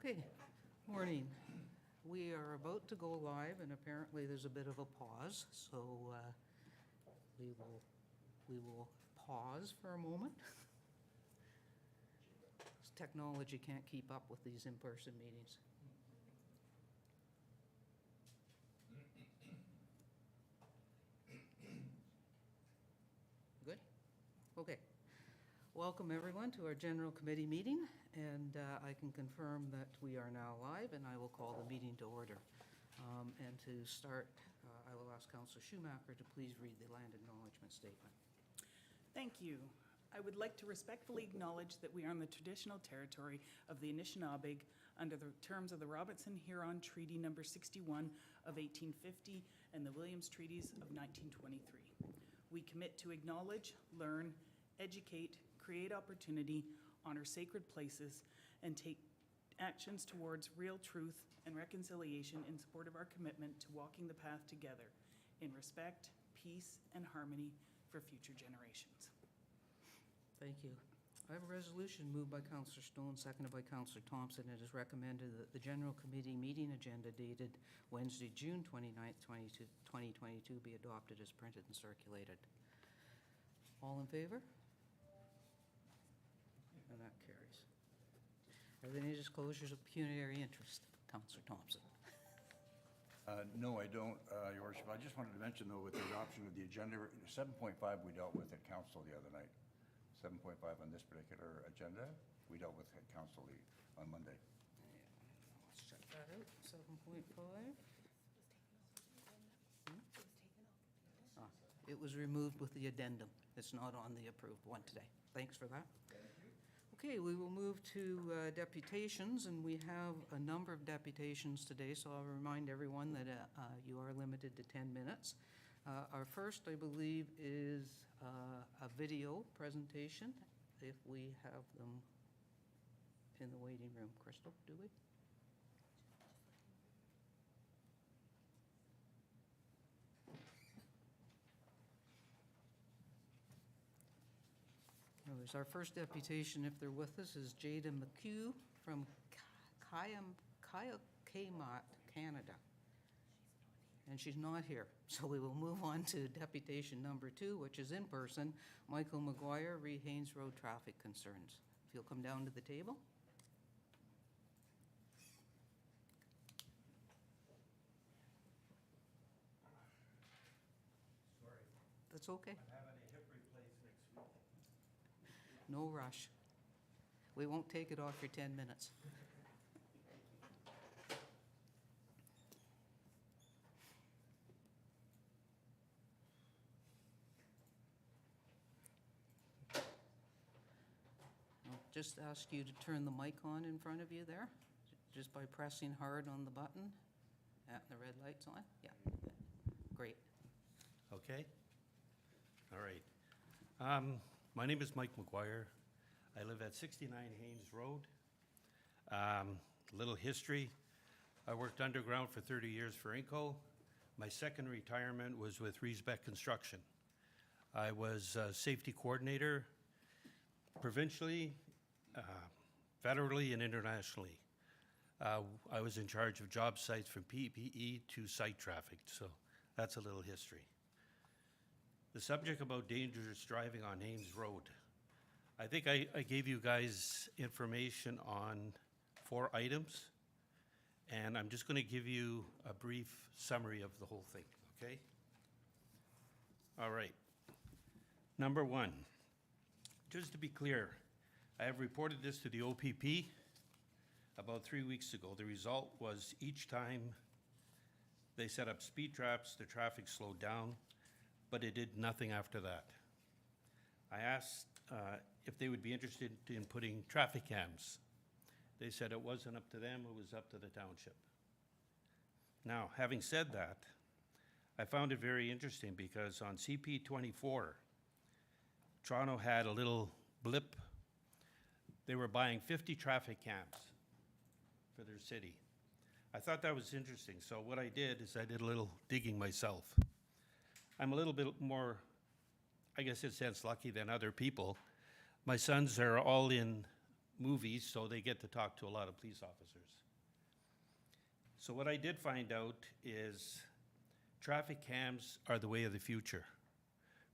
Okay, morning. We are about to go live, and apparently there's a bit of a pause, so we will pause for a moment. This technology can't keep up with these in-person meetings. Good? Okay. Welcome, everyone, to our general committee meeting, and I can confirm that we are now live, and I will call the meeting to order. And to start, I will ask Councillor Schumacher to please read the land acknowledgement statement. Thank you. I would like to respectfully acknowledge that we are on the traditional territory of the Anishinaabe under the terms of the Robinson-Huron Treaty Number 61 of 1850 and the Williams Treaties of 1923. We commit to acknowledge, learn, educate, create opportunity, honor sacred places, and take actions towards real truth and reconciliation in support of our commitment to walking the path together in respect, peace, and harmony for future generations. Thank you. I have a resolution moved by Councillor Stone, seconded by Councillor Thompson. It is recommended that the general committee meeting agenda dated Wednesday, June 29th, 2022 be adopted as printed and circulated. All in favor? And that carries. Are there any disclosures of pecuniary interest? Councillor Thompson. No, I don't, Your Worship. I just wanted to mention, though, with the adoption of the agenda, 7.5 we dealt with at council the other night. 7.5 on this particular agenda, we dealt with at council on Monday. Yeah, let's check that out. 7.5. It was removed with the addendum. It's not on the approved one today. Thanks for that. Okay, we will move to deputations, and we have a number of deputations today, so I'll remind everyone that you are limited to 10 minutes. Our first, I believe, is a video presentation, if we have them in the waiting room. Crystal, do we? Anyways, our first deputation, if they're with us, is Jada McHugh from Kayamot, Canada. And she's not here. So we will move on to deputation number 2, which is in person, Michael Mcguire, Haynes Road Traffic Concerns. If you'll come down to the table. Sorry. That's okay. I'm having a hip replaced next week. No rush. We won't take it off your 10 minutes. I'll just ask you to turn the mic on in front of you there, just by pressing hard on the button. The red light's on? Yeah. Great. Okay. All right. My name is Mike Mcguire. I live at 69 Haynes Road. Little history. I worked underground for 30 years for Inco. My second retirement was with Riesbeck Construction. I was safety coordinator provincially, federally, and internationally. I was in charge of job sites from PPE to site traffic, so that's a little history. The subject about dangerous driving on Haynes Road. I think I gave you guys information on 4 items, and I'm just going to give you a brief summary of the whole thing, okay? All right. Number 1, just to be clear, I have reported this to the OPP about 3 weeks ago. The result was each time they set up speed traps, the traffic slowed down, but it did nothing after that. I asked if they would be interested in putting traffic cams. They said it wasn't up to them, it was up to the township. Now, having said that, I found it very interesting because on CP 24, Toronto had a little blip. They were buying 50 traffic cams for their city. I thought that was interesting, so what I did is I did a little digging myself. I'm a little bit more, I guess in a sense, lucky than other people. My sons are all in movies, so they get to talk to a lot of police officers. So what I did find out is traffic cams are the way of the future.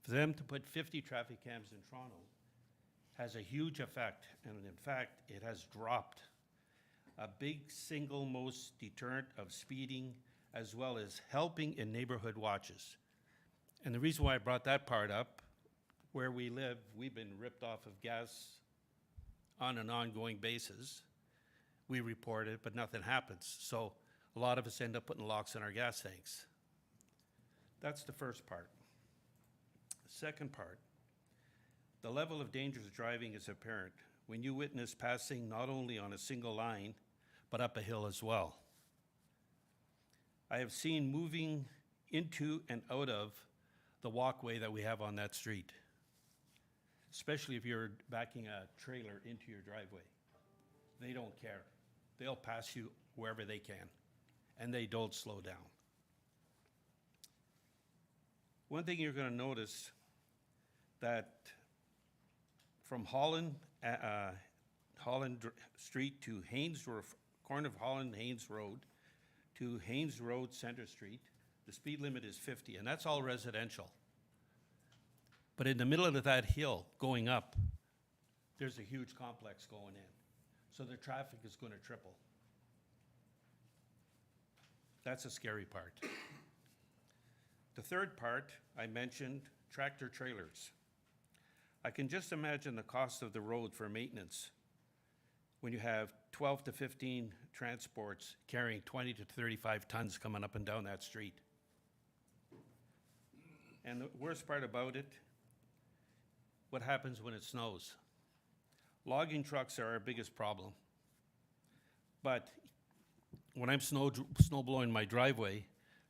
For them to put 50 traffic cams in Toronto has a huge effect, and in fact, it has dropped. A big single most deterrent of speeding, as well as helping in neighborhood watches. And the reason why I brought that part up, where we live, we've been ripped off of gas on an ongoing basis. We report it, but nothing happens. So a lot of us end up putting locks in our gas tanks. That's the first part. Second part, the level of dangerous driving is apparent when you witness passing not only on a single line, but up a hill as well. I have seen moving into and out of the walkway that we have on that street, especially if you're backing a trailer into your driveway. They don't care. They'll pass you wherever they can, and they don't slow down. One thing you're going to notice that from Holland Street to Haynes, corner of Holland Haynes Road to Haynes Road Center Street, the speed limit is 50, and that's all residential. But in the middle of that hill going up, there's a huge complex going in. So the traffic is going to triple. That's a scary part. The third part, I mentioned tractor trailers. I can just imagine the cost of the road for maintenance when you have 12 to 15 transports carrying 20 to 35 tons coming up and down that street. And the worst part about it, what happens when it snows? Logging trucks are our biggest problem. But when I'm snow blowing my driveway,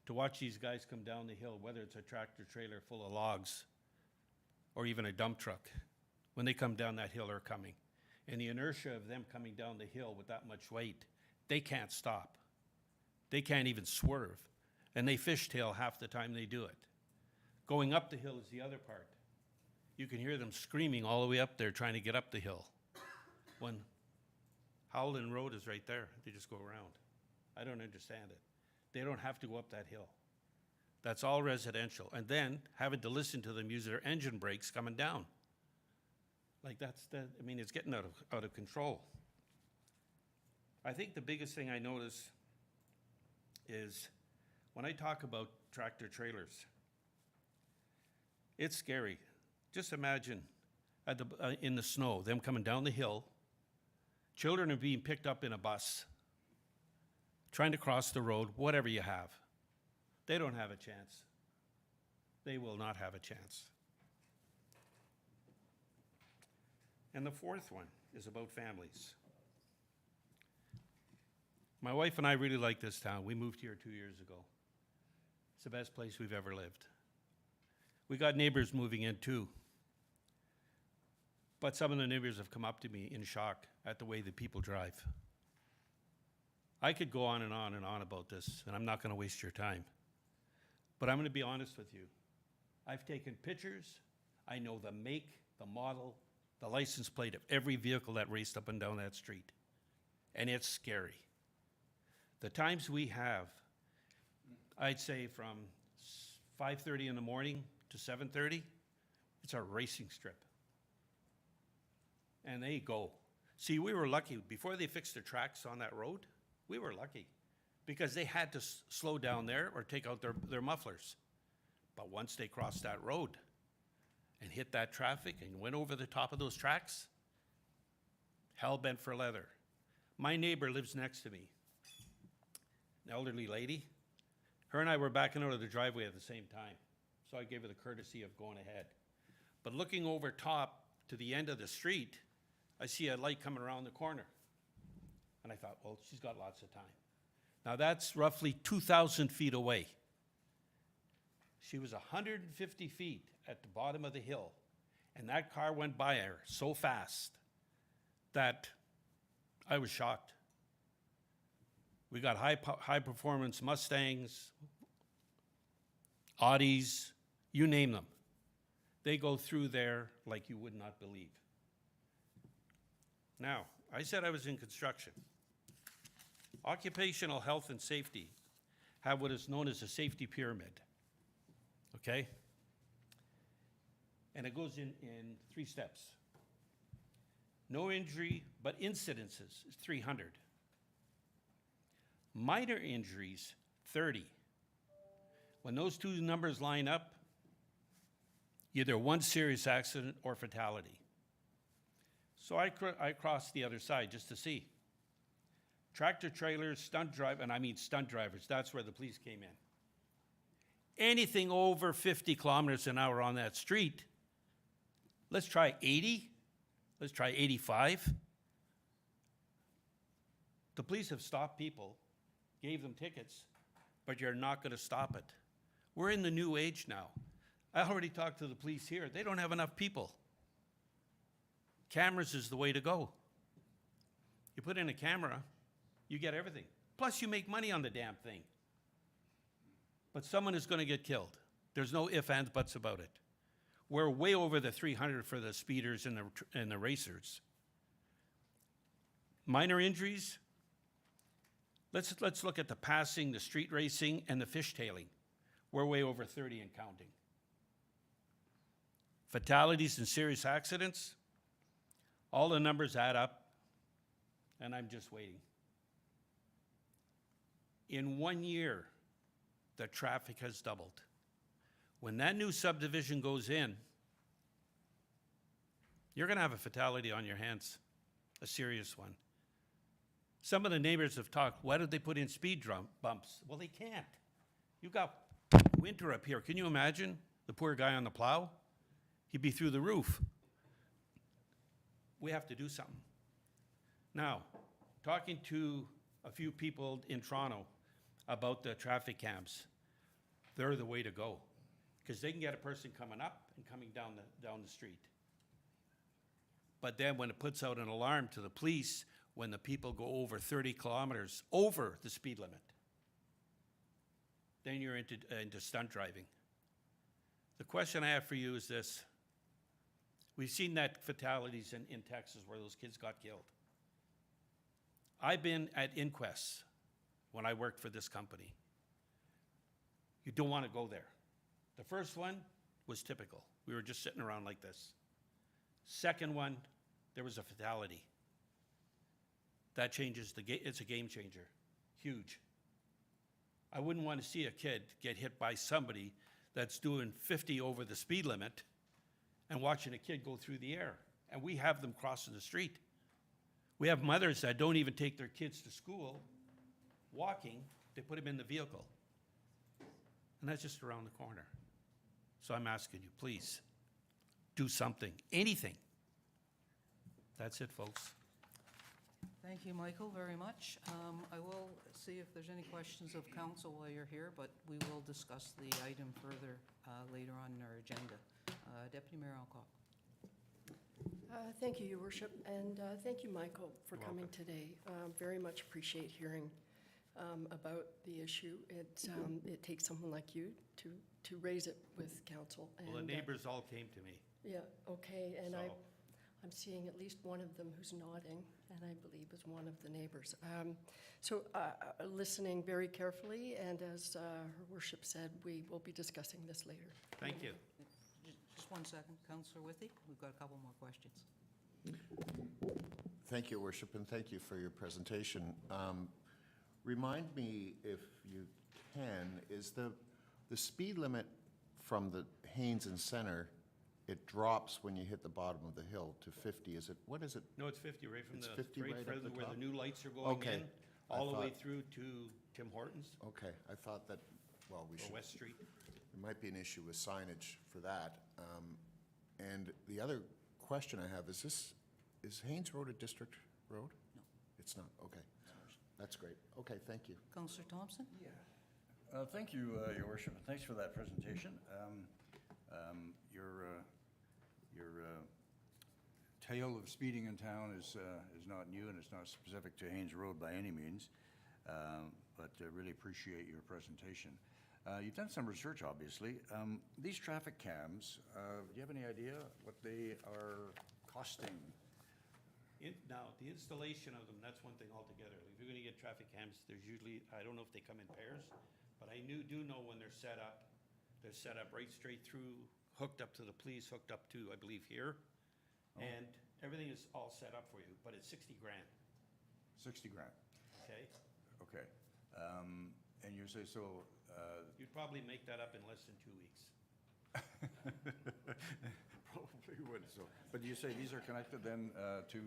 to watch these guys come down the hill, whether it's a tractor trailer full of logs or even a dump truck, when they come down that hill, they're coming. And the inertia of them coming down the hill with that much weight, they can't stop. They can't even swerve. And they fishtail half the time they do it. Going up the hill is the other part. You can hear them screaming all the way up there trying to get up the hill. When Howland Road is right there, they just go around. I don't understand it. They don't have to go up that hill. That's all residential. And then having to listen to them use their engine brakes coming down. Like it's getting out of control. I think the biggest thing I notice is when I talk about tractor trailers, it's scary. Just imagine in the snow, them coming down the hill, children are being picked up in a bus, trying to cross the road, whatever you have. They don't have a chance. They will not have a chance. And the fourth one is about families. My wife and I really like this town. We moved here 2 years ago. It's the best place we've ever lived. We got neighbors moving in too. But some of the neighbors have come up to me in shock at the way that people drive. I could go on and on and on about this, and I'm not going to waste your time. But I'm going to be honest with you. I've taken pictures. I know the make, the model, the license plate of every vehicle that raced up and down that street. And it's scary. The times we have, I'd say from 5:30 in the morning to 7:30, it's a racing strip. And they go. See, we were lucky. Before they fixed the tracks on that road, we were lucky because they had to slow down there or take out their mufflers. But once they crossed that road and hit that traffic and went over the top of those tracks, hell bent for leather. My neighbor lives next to me, an elderly lady. Her and I were backing out of the driveway at the same time, so I gave her the courtesy of going ahead. But looking over top to the end of the street, I see a light coming around the corner. And I thought, well, she's got lots of time. Now that's roughly 2,000 feet away. She was 150 feet at the bottom of the hill, and that car went by her so fast that I was shocked. We got high performance Mustangs, Audis, you name them. They go through there like you would not believe. Now, I said I was in construction. Occupational health and safety have what is known as a safety pyramid, okay? And it goes in 3 steps. No injury, but incidences is 300. Minor injuries, 30. When those two numbers line up, either one serious accident or fatality. So I crossed the other side just to see. Tractor trailers, stunt drive, and I mean stunt drivers, that's where the police came in. Anything over 50 kilometers an hour on that street, let's try 80, let's try 85. The police have stopped people, gave them tickets, but you're not gonna stop it. We're in the new age now. I already talked to the police here, they don't have enough people. Cameras is the way to go. You put in a camera, you get everything. Plus you make money on the damn thing. But someone is gonna get killed. There's no ifs, ands, buts about it. We're way over the 300 for the speeders and the racers. Minor injuries, let's look at the passing, the street racing, and the fishtailing. We're way over 30 and counting. Fatalities and serious accidents, all the numbers add up, and I'm just waiting. In 1 year, the traffic has doubled. When that new subdivision goes in, you're gonna have a fatality on your hands, a serious one. Some of the neighbors have talked, why did they put in speed bumps? Well, they can't. You got winter up here. Can you imagine the poor guy on the plow? He'd be through the roof. We have to do something. Now, talking to a few people in Toronto about the traffic cams, they're the way to go, because they can get a person coming up and coming down the street. But then when it puts out an alarm to the police, when the people go over 30 kilometers over the speed limit, then you're into stunt driving. The question I have for you is this. We've seen that fatalities in Texas where those kids got killed. I've been at inquests when I worked for this company. You don't want to go there. The first one was typical. We were just sitting around like this. Second one, there was a fatality. That changes the game. It's a game changer. Huge. I wouldn't want to see a kid get hit by somebody that's doing 50 over the speed limit and watching a kid go through the air. And we have them crossing the street. We have mothers that don't even take their kids to school walking. They put them in the vehicle. And that's just around the corner. So I'm asking you, please, do something, anything. That's it, folks. Thank you, Michael, very much. I will see if there's any questions of council while you're here, but we will discuss the item further later on in our agenda. Deputy Mayor Alcock. Thank you, Your Worship, and thank you, Michael, for coming today. Very much appreciate hearing about the issue. It takes someone like you to raise it with council. Well, the neighbors all came to me. Yeah, okay, and So- I'm seeing at least one of them who's nodding, and I believe is one of the neighbors. Listening very carefully, and as Her Worship said, we will be discussing this later. Thank you. Just 1 second, Councillor Withy. We've got a couple more questions. Thank you, Worship, and thank you for your presentation. Remind me, if you can, is the speed limit from the Haynes and Center, it drops when you hit the bottom of the hill to 50. Is it, what is it? No, it's 50, right from It's the, 50 right up where the the top? new lights are going Okay. in, all the way thought- through to Tim Hortons Okay, I thought that, well, we or should, West Street. there might be an issue with signage for that. And the other question I have, is Haynes Road a district road? No. It's not, okay. That's great. Okay, thank you. Councillor Thompson? Thank you, Your Worship, and thanks for that presentation. Your tale of speeding in town is not new, and it's not specific to Haynes Road by any means, but really appreciate your presentation. You've done some research, obviously. These traffic cams, do you have any idea what they are costing Now, the installation of them, that's one thing altogether. If you're gonna get traffic cams, there's usually, I don't know if they come in pairs, but I do know when they're set up right straight through, hooked up to the police, hooked up to, I believe, here. And everything is all set up for you, but it's 60 grand, 60 grand, okay? okay. And you say so, You'd probably make that up in less than 2 weeks. probably would, so, but you say these are connected then to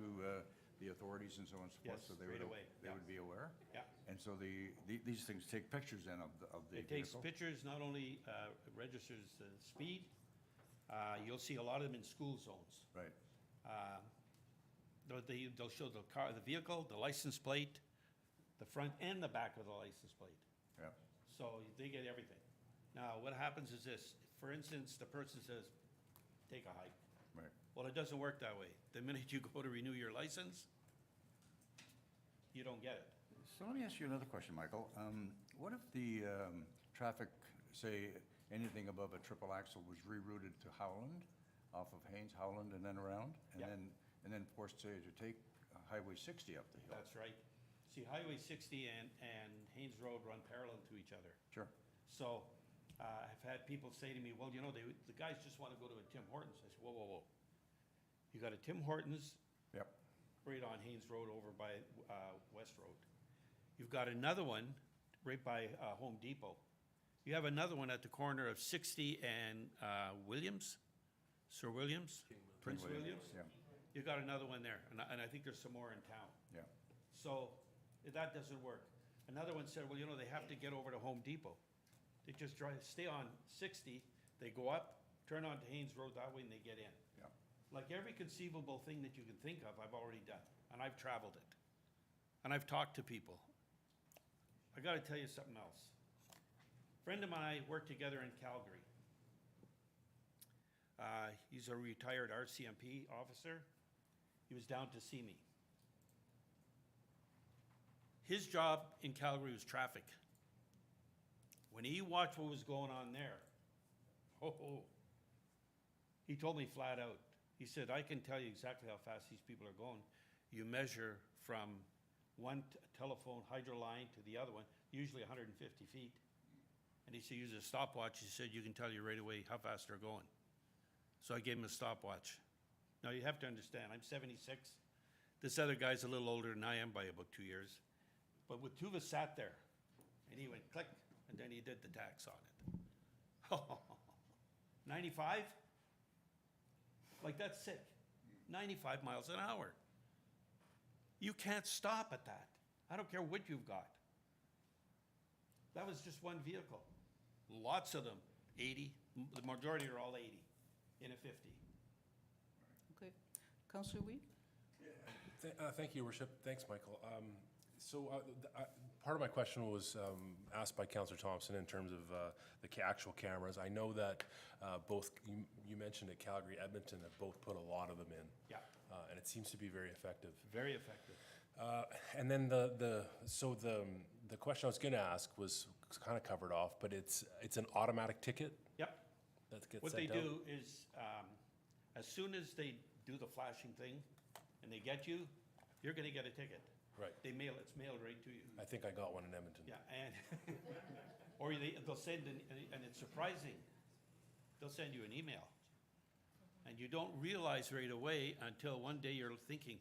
the authorities and so on and so forth? Yes, So they right would- away, They yeah. would be aware? Yeah. And so these things take pictures then of the It takes vehicle? pictures, not only registers the speed, you'll see a lot of them in school zones. Right, They'll show the car, the vehicle, the license plate, the front and the back of the license plate. yeah, So they get everything. Now, what happens is this, for instance, the person says, take a hike. right. Well, it doesn't work that way. The minute you go to renew your license, you don't get it. So let me ask you another question, Michael. What if the traffic, say, anything above a triple axle was rerouted to Howland, off of Haynes, Howland, and then around? Yeah. And then forced, say, to take Highway 60 up the hill? That's right. See, Highway 60 and Haynes Road run parallel to each other. Sure, So I've had people say to me, well, you know, the guys just want to go to a Tim Hortons. I said, whoa, whoa, whoa. You got a Tim Hortons yep, right on Haynes Road over by West Road. You've got another one right by Home Depot. You have another one at the corner of 60 and Williams, Sir Williams, Prince Williams. yeah, You've got another one there, and I think there's some more in town. yeah, So that doesn't work. Another one said, well, you know, they have to get over to Home Depot. They just stay on 60, they go up, turn onto Haynes Road that way, and they get in. yeah. Like every conceivable thing that you can think of, I've already done, and I've traveled it. And I've talked to people. I gotta tell you something else. A friend of mine worked together in Calgary. He's a retired RCMP officer. He was down to see me. His job in Calgary was traffic. When he watched what was going on there, he told me flat out, he said, I can tell you exactly how fast these people are going. You measure from one telephone hydro line to the other one, usually 150 feet. And he said, use a stopwatch. He said, you can tell you right away how fast they're going. So I gave him a stopwatch. Now you have to understand, I'm 76. This other guy's a little older than I am by about 2 years. But with two of us sat there, and he went click, and then he did the tax on it. 95? Like, that's sick. 95 miles an hour. You can't stop at that. I don't care what you've got. That was just one vehicle. Lots of them, 80. The majority are all 80 in a 50. Okay. Councillor Weed? Thank you, Your Worship. Thanks, Michael. Part of my question was asked by Councillor Thompson in terms of the actual cameras. I know that both, you mentioned at Calgary, Edmonton have both put a lot of them in. Yeah. And it seems to be very effective. Very effective. And then the question I was going to ask was kind of covered off, but it's an automatic ticket Yep. that gets What they sent out? do is, as soon as they do the flashing thing and they get you, you're gonna get a ticket. Right. It's mailed right to you. I think I got one in Edmonton. Yeah, and, or they'll send, and it's surprising, they'll send you an email. And you don't realize right away until one day you're thinking,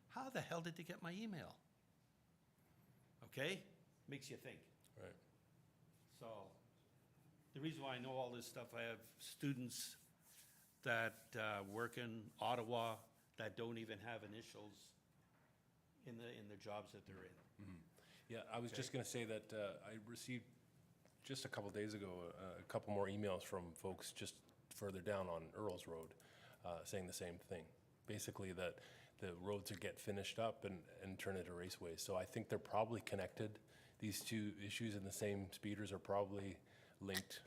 how the hell did they get my email? Okay? Makes you think. Right. So, the reason why I know all this stuff, I have students that work in Ottawa that don't even have initials in the jobs that they're in. Yeah, I was just going to say that I received just a couple days ago a couple more emails from folks just further down on Earls Road saying the same thing. Basically that the roads are get finished up and turn into raceways. So I think they're probably connected. These two issues and the same speeders are probably linked.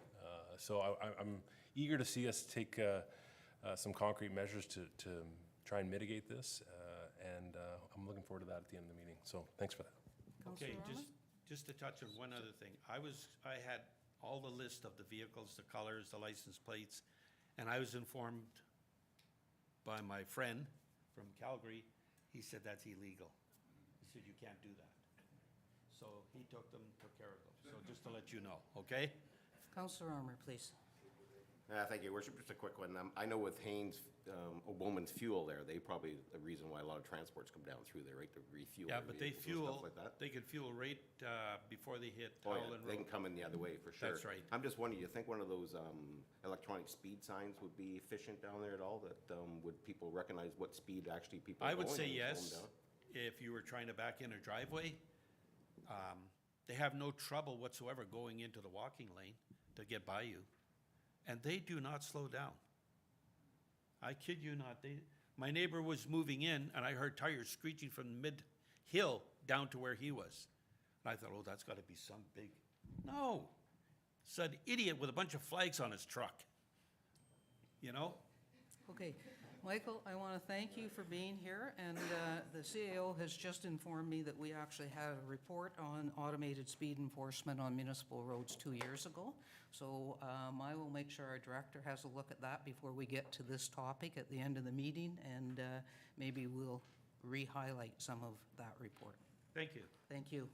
So I'm eager to see us take some concrete measures to try and mitigate this. And I'm looking forward to that at the end of the meeting. So thanks for that. Okay, Councillor Arman? just to touch on one other thing. I had all the list of the vehicles, the colors, the license plates, and I was informed by my friend from Calgary. He said that's illegal. He said, you can't do that. So he took them, took care of them. So just to let you know, okay? Councillor Armour, please. Thank you, Your Worship. Just a quick one. I know with Haynes, Bowman's Fuel there, they probably the reason why a lot of transports come down through there, right, to refuel. Yeah, their but they vehicles and fuel, stuff like that. they can fuel right before they hit Oh, yeah, Howland they can Road. come in the other way, for sure. That's right. I'm just wondering, you think one of those electronic speed signs would be efficient down there at all? That would people recognize what speed actually people are I going? would say and slow yes, them down? if you were trying to back in a driveway. They have no trouble whatsoever going into the walking lane to get by you. And they do not slow down. I kid you not. My neighbor was moving in, and I heard tires screeching from the mid-hill down to where he was. And I thought, oh, that's got to be some big... No. It's an idiot with a bunch of flags on his truck. You know? Okay, Michael, I want to thank you for being here, and the CAO has just informed me that we actually had a report on automated speed enforcement on municipal roads 2 years ago. So I will make sure our director has a look at that before we get to this topic at the end of the meeting, and maybe we'll re-highlight some of that report. Thank you. Thank you.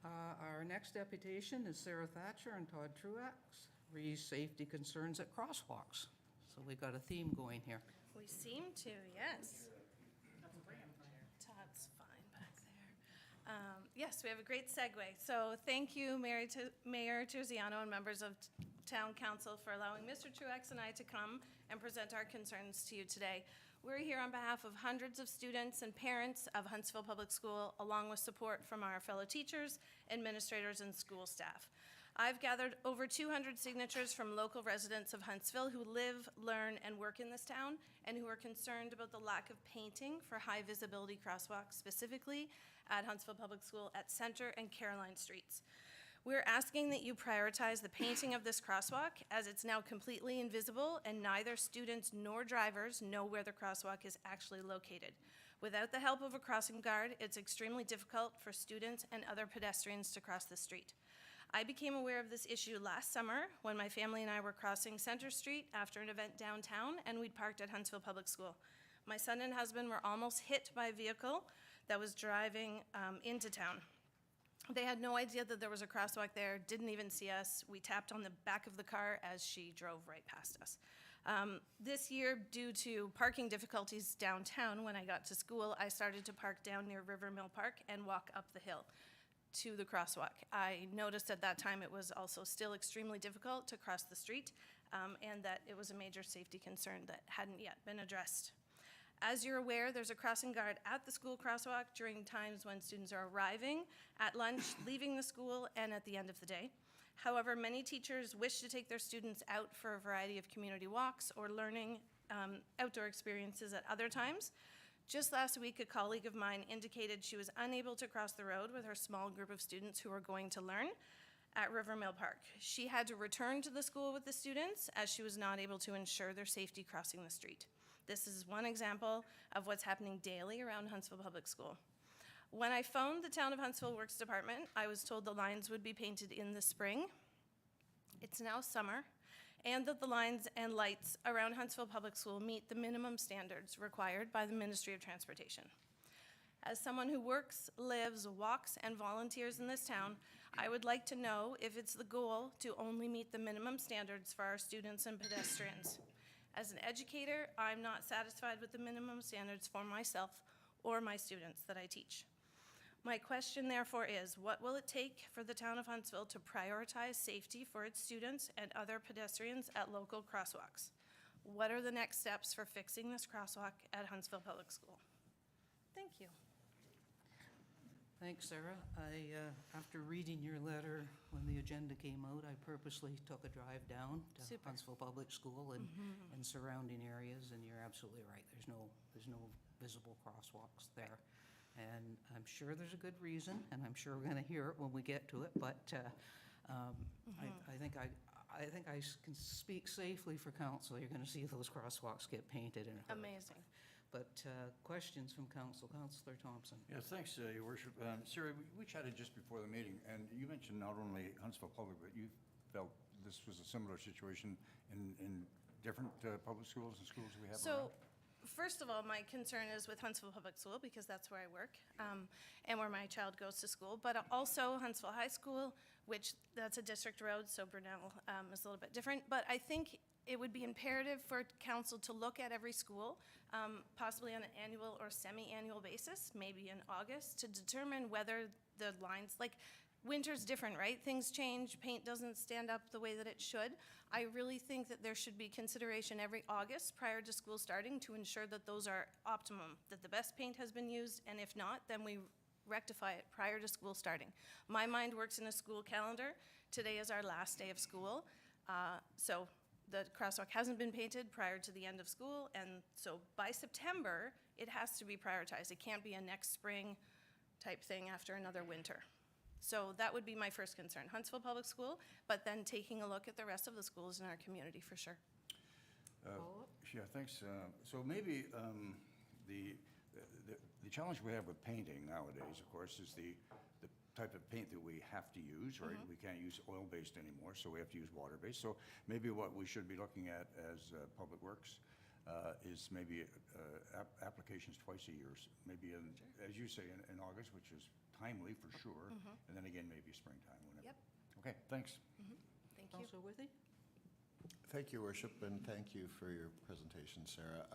Our next deputation is Sarah Thatcher and Todd Truax, raise safety concerns at crosswalks. So we've got a theme going here. We seem to, yes. Todd's fine back there. Yes, we have a great segue. So thank you, Mayor Terziano and members of Town Council for allowing Mr. Truax and I to come and present our concerns to you today. We're here on behalf of hundreds of students and parents of Huntsville Public School, along with support from our fellow teachers, administrators, and school staff. I've gathered over 200 signatures from local residents of Huntsville who live, learn, and work in this town, and who are concerned about the lack of painting for high visibility crosswalks, specifically at Huntsville Public School at Center and Caroline Streets. We're asking that you prioritize the painting of this crosswalk, as it's now completely invisible and neither students nor drivers know where the crosswalk is actually located. Without the help of a crossing guard, it's extremely difficult for students and other pedestrians to cross the street. I became aware of this issue last summer when my family and I were crossing Center Street after an event downtown, and we'd parked at Huntsville Public School. My son and husband were almost hit by a vehicle that was driving into town. They had no idea that there was a crosswalk there, didn't even see us. We tapped on the back of the car as she drove right past us. This year, due to parking difficulties downtown when I got to school, I started to park down near River Mill Park and walk up the hill to the crosswalk. I noticed at that time it was also still extremely difficult to cross the street, and that it was a major safety concern that hadn't yet been addressed. As you're aware, there's a crossing guard at the school crosswalk during times when students are arriving, at lunch, leaving the school, and at the end of the day. However, many teachers wish to take their students out for a variety of community walks or learning outdoor experiences at other times. Just last week, a colleague of mine indicated she was unable to cross the road with her small group of students who were going to learn at River Mill Park. She had to return to the school with the students as she was not able to ensure their safety crossing the street. This is one example of what's happening daily around Huntsville Public School. When I phoned the Town of Huntsville Works Department, I was told the lines would be painted in the spring. It's now summer, and that the lines and lights around Huntsville Public School meet the minimum standards required by the Ministry of Transportation. As someone who works, lives, walks, and volunteers in this town, I would like to know if it's the goal to only meet the minimum standards for our students and pedestrians. As an educator, I'm not satisfied with the minimum standards for myself or my students that I teach. My question, therefore, is what will it take for the town of Huntsville to prioritize safety for its students and other pedestrians at local crosswalks? What are the next steps for fixing this crosswalk at Huntsville Public School? Thank you. Thanks, Sarah. After reading your letter when the agenda came out, I purposely took a drive down to Super. Huntsville Public School and surrounding areas, and you're absolutely right. There's no visible crosswalks there. And I'm sure there's a good reason, and I'm sure we're going to hear it when we get to it, but I think I can speak safely for council. You're going to see those crosswalks get painted in a hurry. Amazing. But questions from council. Councillor Thompson. Yes, thanks, Your Worship. Sarah, we chatted just before the meeting, and you mentioned not only Huntsville Public, but you felt this was a similar situation in different public schools and schools we have around. So, First of all, my concern is with Huntsville Public School, because that's where I work, and where my child goes to school, but also Huntsville High School, which that's a district road, so Brunel is a little bit different. But I think it would be imperative for council to look at every school, possibly on an annual or semi-annual basis, maybe in August, to determine whether the lines, like, winter's different, right? Things change, paint doesn't stand up the way that it should. I really think that there should be consideration every August prior to school starting to ensure that those are optimum, that the best paint has been used, and if not, then we rectify it prior to school starting. My mind works in a school calendar. Today is our last day of school, so the crosswalk hasn't been painted prior to the end of school, and so by September, it has to be prioritized. It can't be a next spring type thing after another winter. So that would be my first concern, Huntsville Public School, but then taking a look at the rest of the schools in our community for sure. Follow-up? Yeah, thanks. So maybe the challenge we have with painting nowadays, of course, is the type of paint that we have to use, right? We can't use oil-based anymore, so we have to use water-based. So maybe what we should be looking at as Public Works is maybe applications twice a year, maybe in, as you say, in August, which is timely for sure, and then again, maybe springtime, whenever. Yep. Okay, thanks. Thank you. Councillor Withy? Thank you, Worship, and thank you for your presentation, Sarah.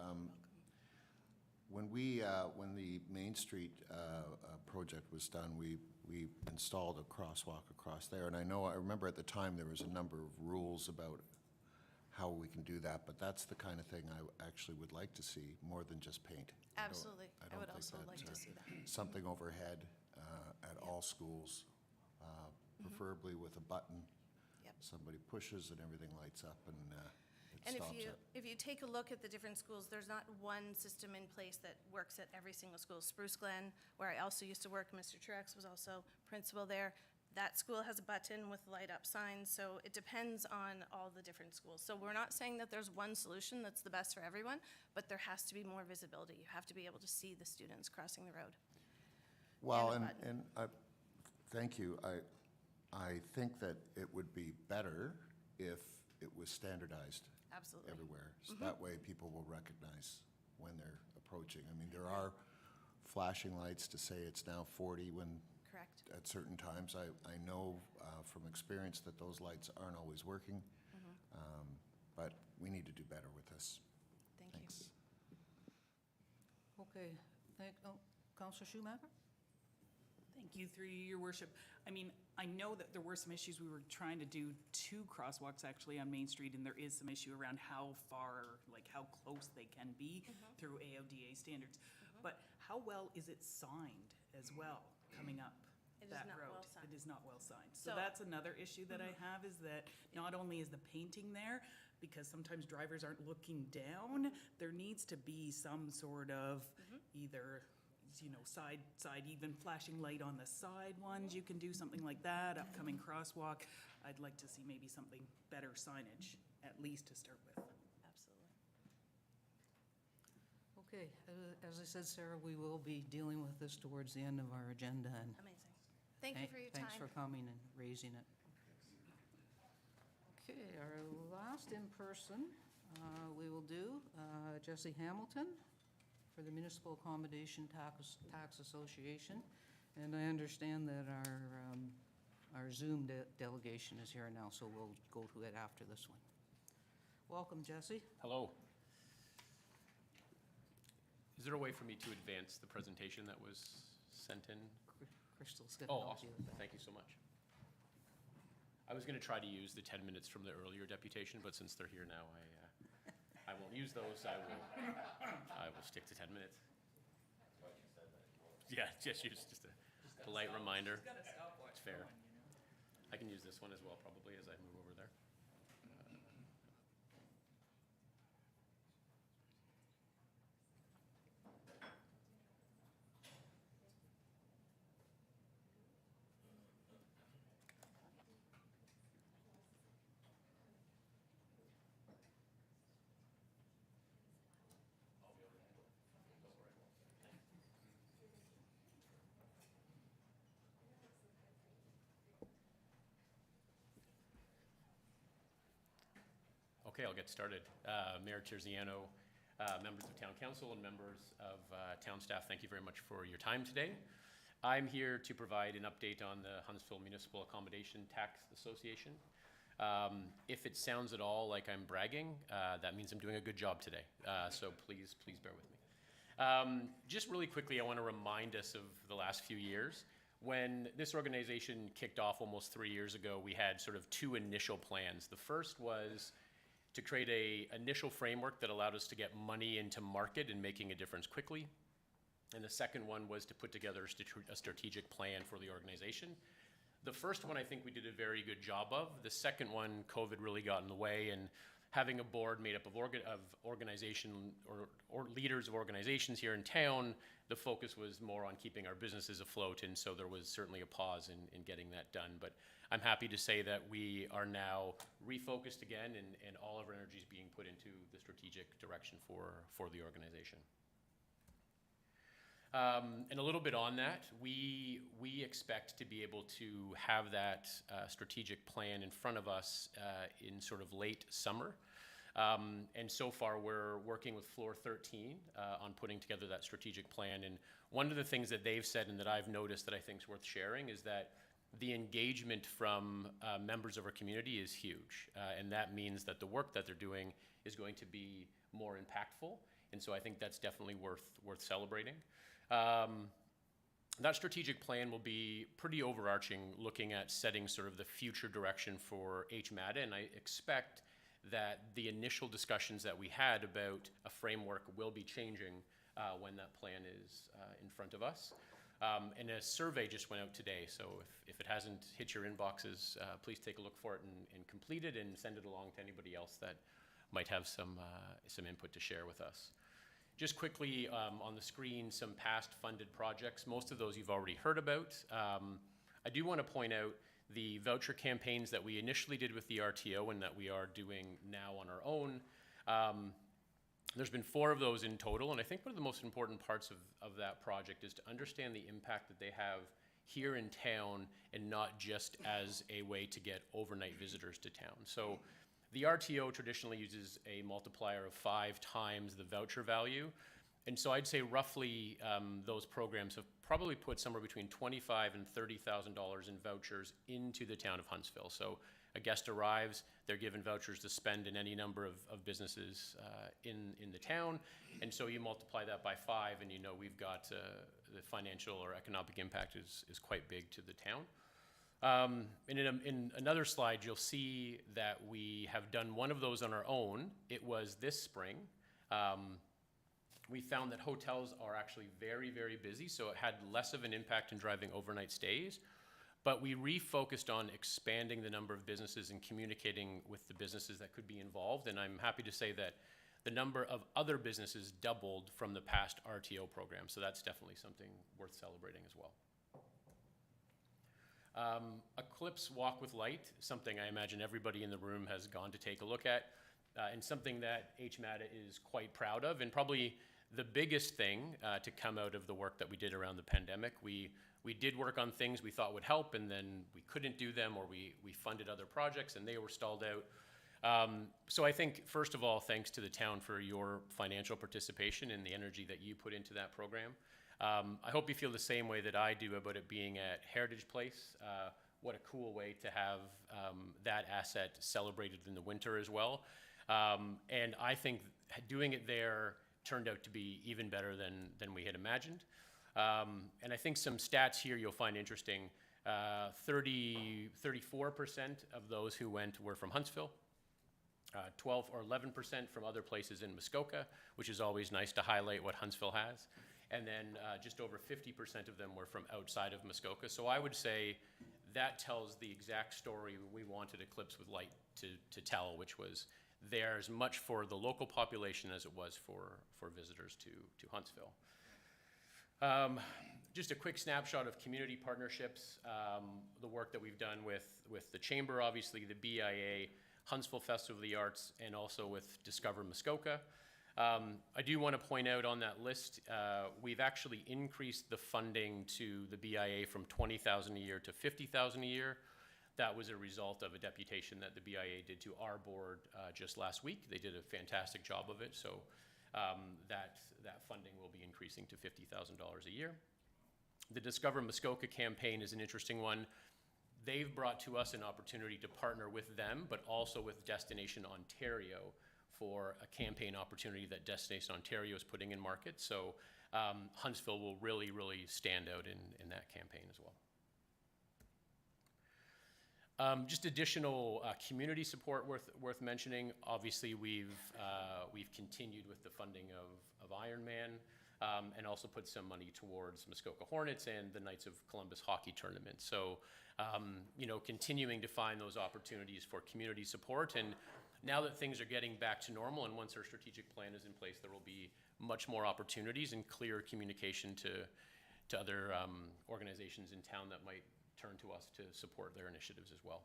When the Main Street project was done, we installed a crosswalk across there, and I remember at the time there was a number of rules about how we can do that, but that's the kind of thing I actually would like to see, more than just paint. Absolutely. I don't would think also that, like to see that. Something overhead at all schools, preferably with a button. Yep. Somebody pushes and everything lights up and And it stops it. if you take a look at the different schools, there's not one system in place that works at every single school. Spruce Glen, where I also used to work, Mr. Truex was also principal there. That school has a button with light-up signs, so it depends on all the different schools. So we're not saying that there's one solution that's the best for everyone, but there has to be more visibility. You have to be able to see the students crossing the road. Well, and a and thank you. I think that it would be better if it was standardized Absolutely. everywhere. So that way people will recognize when they're approaching. I mean, there are flashing lights to say it's now 40 when Correct. at certain times. I know from experience that those lights aren't always working, but we need to do better with this. Thank Thanks. Okay, Councillor Schumacher? Thank you, through you, Your Worship. I mean, I know that there were some issues. We were trying to do 2 crosswalks actually on Main Street, and there is some issue around how far, like how close they can be through AODA standards. But how well is it signed as well coming up It is that not road? well signed. It is not well signed. So So- that's another issue that I have, is that not only is the painting there, because sometimes drivers aren't looking down, there needs to be some sort of either, side, even flashing light on the side ones. You can do something like that, upcoming crosswalk. I'd like to see maybe something better signage, at least to start with. Absolutely. Okay, as I said, Sarah, we will be dealing with this towards the end of our agenda, and Amazing. Thank you for your time. thanks for coming and raising it. Okay, our last in-person, we will do Jesse Hamilton for the Municipal Accommodation Tax Association. And I understand that our Zoom delegation is here now, so we'll go to it after this one. Welcome, Jesse. Hello. Is there a way for me to advance the presentation that was sent in? Crystal's going to Oh, help awesome. you with that. Thank you so much. I was going to try to use the 10 minutes from the earlier deputation, but since they're here now, I won't use those. I will stick to 10 minutes. Yeah, just use just a polite reminder. It's fair. I can use this one as well, probably, as I move over there. Okay, I'll get started. Mayor Terziano, members of Town Council and members of town staff, thank you very much for your time today. I'm here to provide an update on the Huntsville Municipal Accommodation Tax Association. If it sounds at all like I'm bragging, that means I'm doing a good job today. So please bear with me. Just really quickly, I want to remind us of the last few years. When this organization kicked off almost 3 years ago, we had sort of two initial plans. The first was to create an initial framework that allowed us to get money into market and making a difference quickly. And the second one was to put together a strategic plan for the organization. The first one I think we did a very good job of. The second one, COVID really got in the way, and having a board made up of organization or leaders of organizations here in town, the focus was more on keeping our businesses afloat, and so there was certainly a pause in getting that done. But I'm happy to say that we are now refocused again, and all of our energy is being put into the strategic direction for the organization. And a little bit on that, we expect to be able to have that strategic plan in front of us in sort of late summer. And so far, we're working with Floor 13 on putting together that strategic plan. And one of the things that they've said and that I've noticed that I think is worth sharing is that the engagement from members of our community is huge. And that means that the work that they're doing is going to be more impactful. And so I think that's definitely worth celebrating. That strategic plan will be pretty overarching, looking at setting sort of the future direction for HMATA, and I expect that the initial discussions that we had about a framework will be changing when that plan is in front of us. And a survey just went out today, so if it hasn't hit your inboxes, please take a look for it and complete it and send it along to anybody else that might have some input to share with us. Just quickly on the screen, some past funded projects. Most of those you've already heard about. I do want to point out the voucher campaigns that we initially did with the RTO and that we are doing now on our own. There's been 4 of those in total, and I think one of the most important parts of that project is to understand the impact that they have here in town and not just as a way to get overnight visitors to town. So the RTO traditionally uses a multiplier of 5 times the voucher value. And so I'd say roughly those programs have probably put somewhere between $25,000 and $30,000 in vouchers into the town of Huntsville. So a guest arrives, they're given vouchers to spend in any number of businesses in the town. And so you multiply that by 5 and you know we've got the financial or economic impact is quite big to the town. And in another slide, you'll see that we have done one of those on our own. It was this spring. We found that hotels are actually very, very busy, so it had less of an impact in driving overnight stays. But we refocused on expanding the number of businesses and communicating with the businesses that could be involved. And I'm happy to say that the number of other businesses doubled from the past RTO program. So that's definitely something worth celebrating as well. Eclipse Walk with Light, something I imagine everybody in the room has gone to take a look at, and something that HMATA is quite proud of, and probably the biggest thing to come out of the work that we did around the pandemic. We did work on things we thought would help, and then we couldn't do them, or we funded other projects and they were stalled out. So I think, first of all, thanks to the town for your financial participation and the energy that you put into that program. I hope you feel the same way that I do about it being at Heritage Place. What a cool way to have that asset celebrated in the winter as well. And I think doing it there turned out to be even better than we had imagined. And I think some stats here you'll find interesting. 34% of those who went were from Huntsville. 12 or 11% from other places in Muskoka, which is always nice to highlight what Huntsville has. And then just over 50% of them were from outside of Muskoka. So I would say that tells the exact story we wanted Eclipse with Light to tell, which was there as much for the local population as it was for visitors to Huntsville. Just a quick snapshot of community partnerships, the work that we've done with the Chamber, obviously, the BIA, Huntsville Festival of the Arts, and also with Discover Muskoka. I do want to point out on that list, we've actually increased the funding to the BIA from $20,000 a year to $50,000 a year. That was a result of a deputation that the BIA did to our board just last week. They did a fantastic job of it, so that funding will be increasing to $50,000 a year. The Discover Muskoka campaign is an interesting one. They've brought to us an opportunity to partner with them, but also with Destination Ontario for a campaign opportunity that Destination Ontario is putting in market. So Huntsville will really, really stand out in that campaign as well. Just additional community support worth mentioning. Obviously, we've continued with the funding of Ironman, and also put some money towards Muskoka Hornets and the Knights of Columbus hockey tournament. So, you know, continuing to find those opportunities for community support. And now that things are getting back to normal, and once our strategic plan is in place, there will be much more opportunities and clear communication to other organizations in town that might turn to us to support their initiatives as well.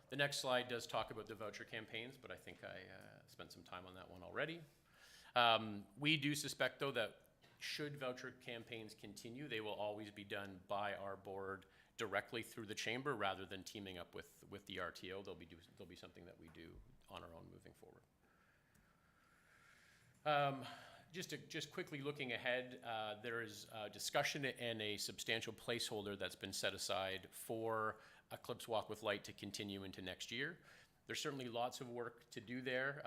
The next slide does talk about the voucher campaigns, but I think I spent some time on that one already. We do suspect, though, that should voucher campaigns continue, they will always be done by our board directly through the chamber rather than teaming up with the RTO. They'll be something that we do on our own moving forward. Just quickly looking ahead, there is a discussion and a substantial placeholder that's been set aside for Eclipse Walk with Light to continue into next year. There's certainly lots of work to do there.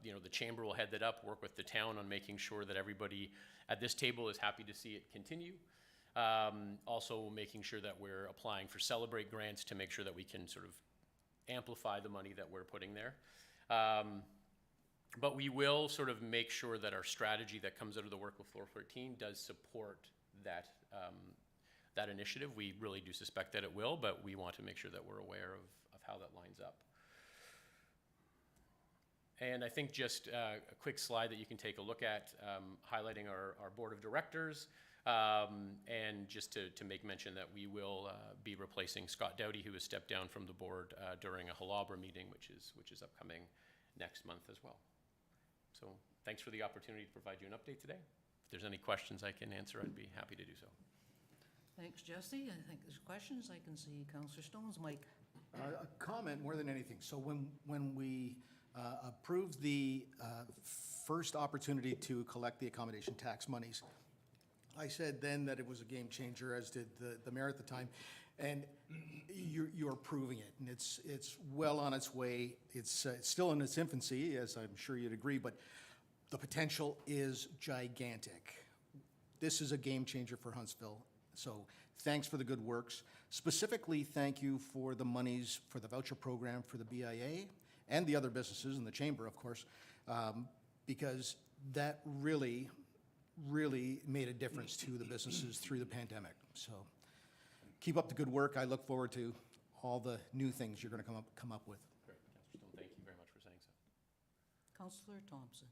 You know, the chamber will head that up, work with the town on making sure that everybody at this table is happy to see it continue. Also making sure that we're applying for Celebrate grants to make sure that we can sort of amplify the money that we're putting there. But we will sort of make sure that our strategy that comes out of the work with Floor 13 does support that, that initiative. We really do suspect that it will, but we want to make sure that we're aware of how that lines up. And I think just a quick slide that you can take a look at, highlighting our board of directors, and just to make mention that we will be replacing Scott Dowdy, who has stepped down from the board during a Halabra meeting, which is upcoming next month as well. So thanks for the opportunity to provide you an update today. If there's any questions I can answer, I'd be happy to do so. Thanks, Jesse. I think there's questions. I can see Councillor Stone's mic. A comment more than anything. So when we approved the first opportunity to collect the accommodation tax monies, I said then that it was a game changer, as did the mayor at the time, and you're proving it, and it's well on its way. It's still in its infancy, as I'm sure you'd agree, but the potential is gigantic. This is a game changer for Huntsville, so thanks for the good works. Specifically, thank you for the monies for the voucher program for the BIA and the other businesses in the chamber, of course, because that really made a difference to the businesses through the pandemic. So keep up the good work. I look forward to all the new things you're going to come up with. Great, Councillor Stone, thank you very much for saying so. Councillor Thompson.